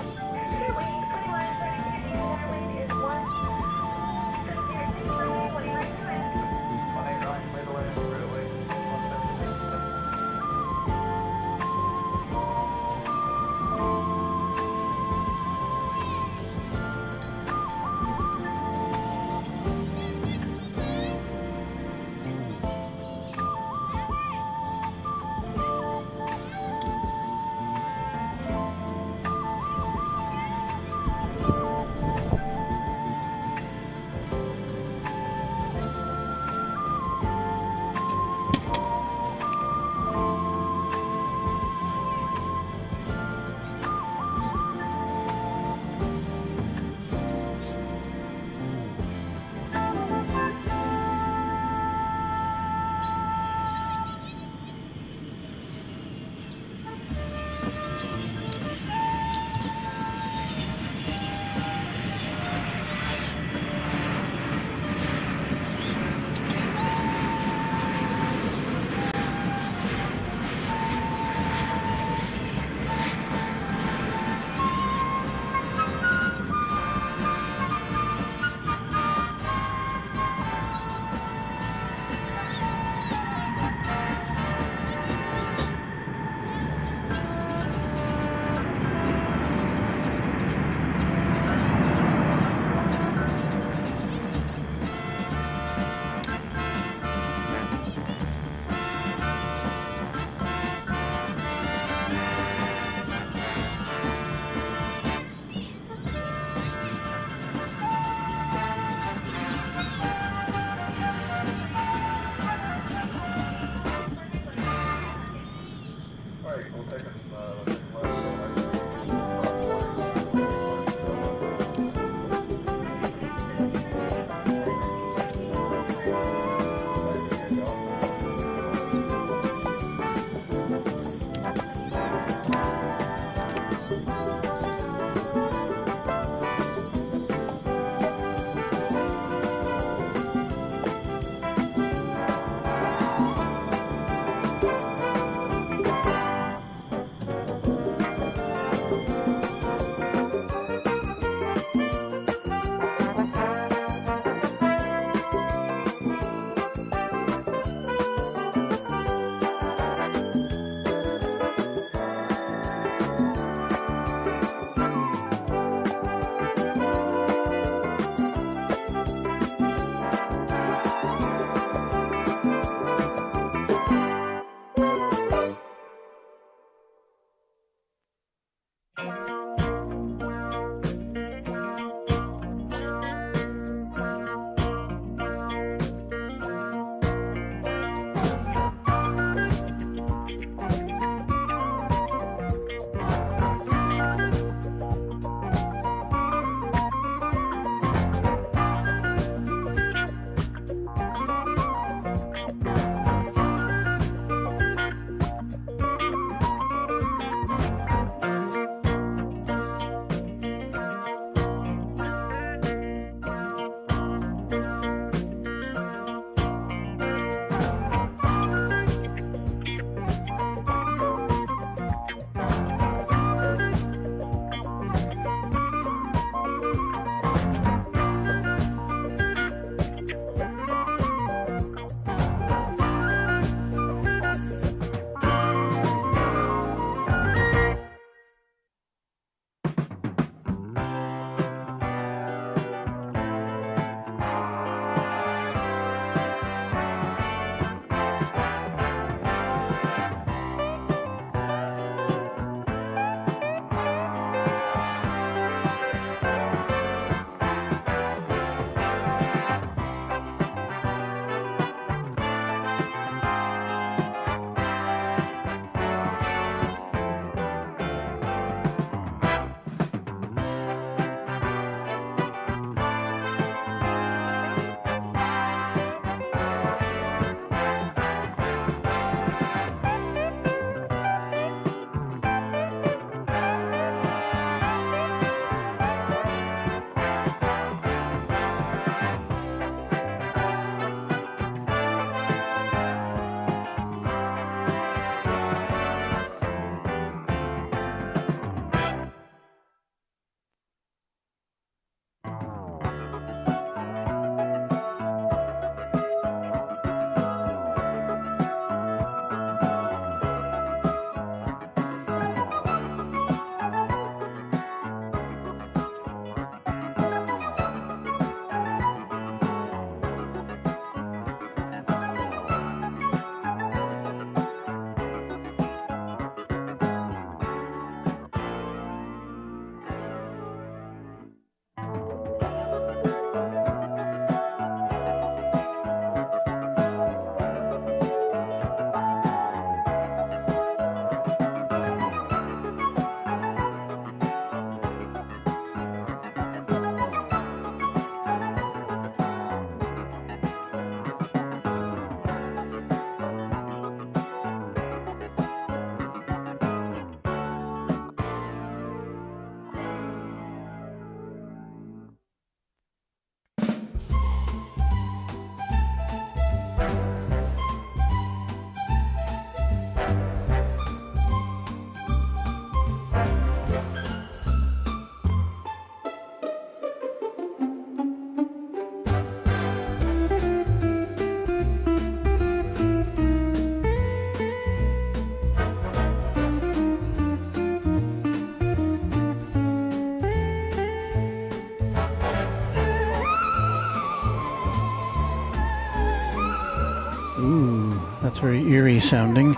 very eerie sounding.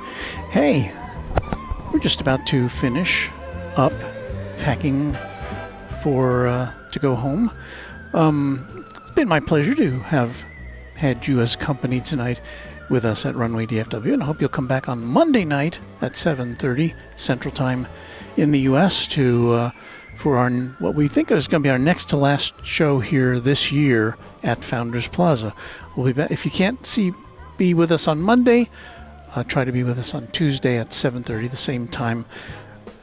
Hey, we're just about to finish up packing for to go home. It's been my pleasure to have had you as company tonight with us at Runway DFW, and I hope you'll come back on Monday night at 7:30 Central Time in the U.S. to for our what we think is going to be our next to last show here this year at Founders Plaza. We'll be back. If you can't be with us on Monday, try to be with us on Tuesday at 7:30, the same time.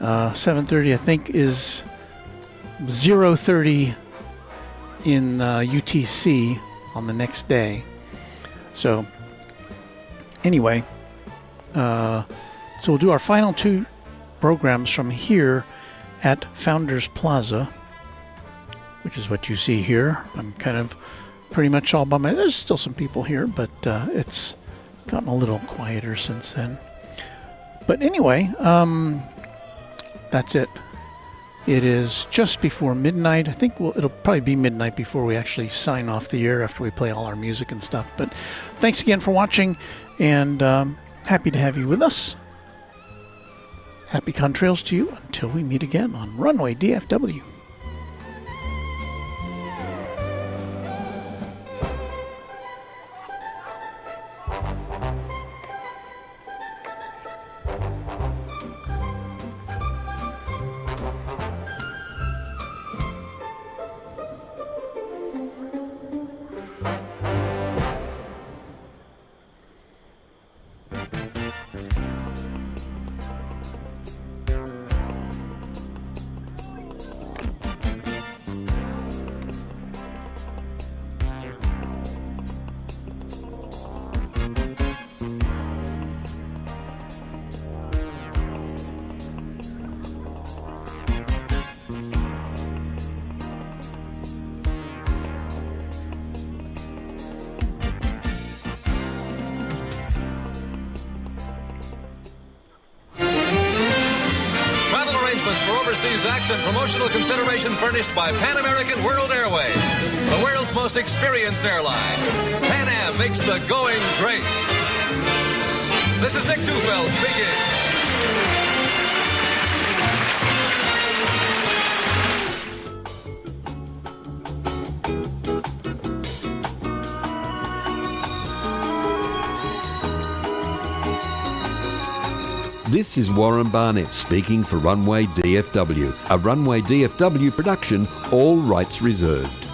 7:30, I think, is 0:30 in UTC on the next day. So anyway, so we'll do our final 2 programs from here at Founders Plaza, which is what you see here. I'm kind of pretty much all by myself. There's still some people here, but it's gotten a little quieter since then. But anyway, that's it. It is just before midnight. I think it'll probably be midnight before we actually sign off the air after we play all our music and stuff. But thanks again for watching, and happy to have you with us. Happy contrails to you until we meet again on Runway DFW. For overseas acts and promotional consideration furnished by Pan American World Airways, the world's most experienced airline. Pan Am makes the going great. This is Dick Tufeld speaking. This is Warren Barnett speaking for Runway DFW, a Runway DFW production, all rights reserved.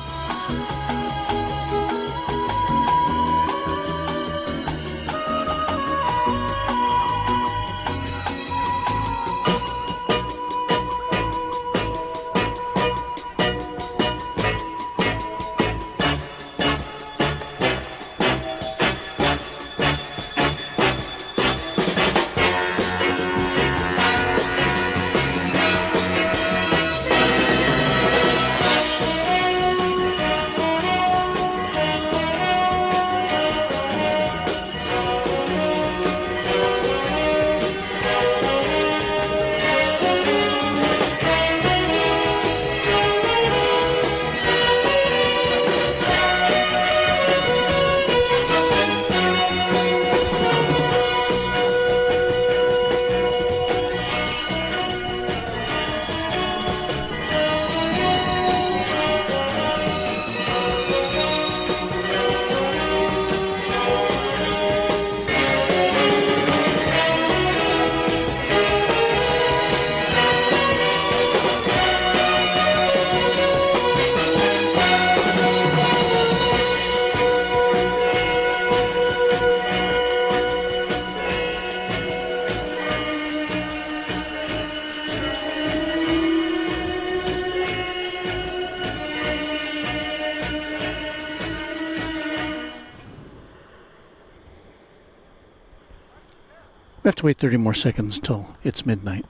We have to wait 30 more seconds till it's midnight.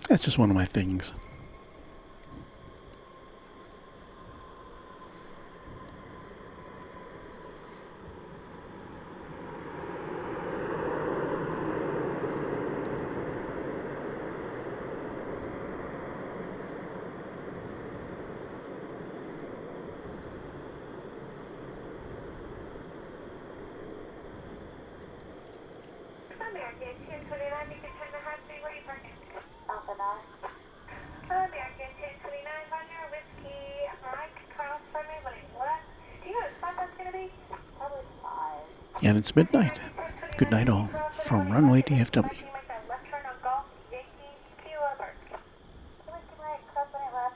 That's just one of my things. American 1029, you can turn the high speed where you parking. Alpha 9. American 1029, Roger, Whiskey, Mike, cross runway, left. Do you know what spot that's going to be? Probably 5. And it's midnight. Good night all from Runway DFW.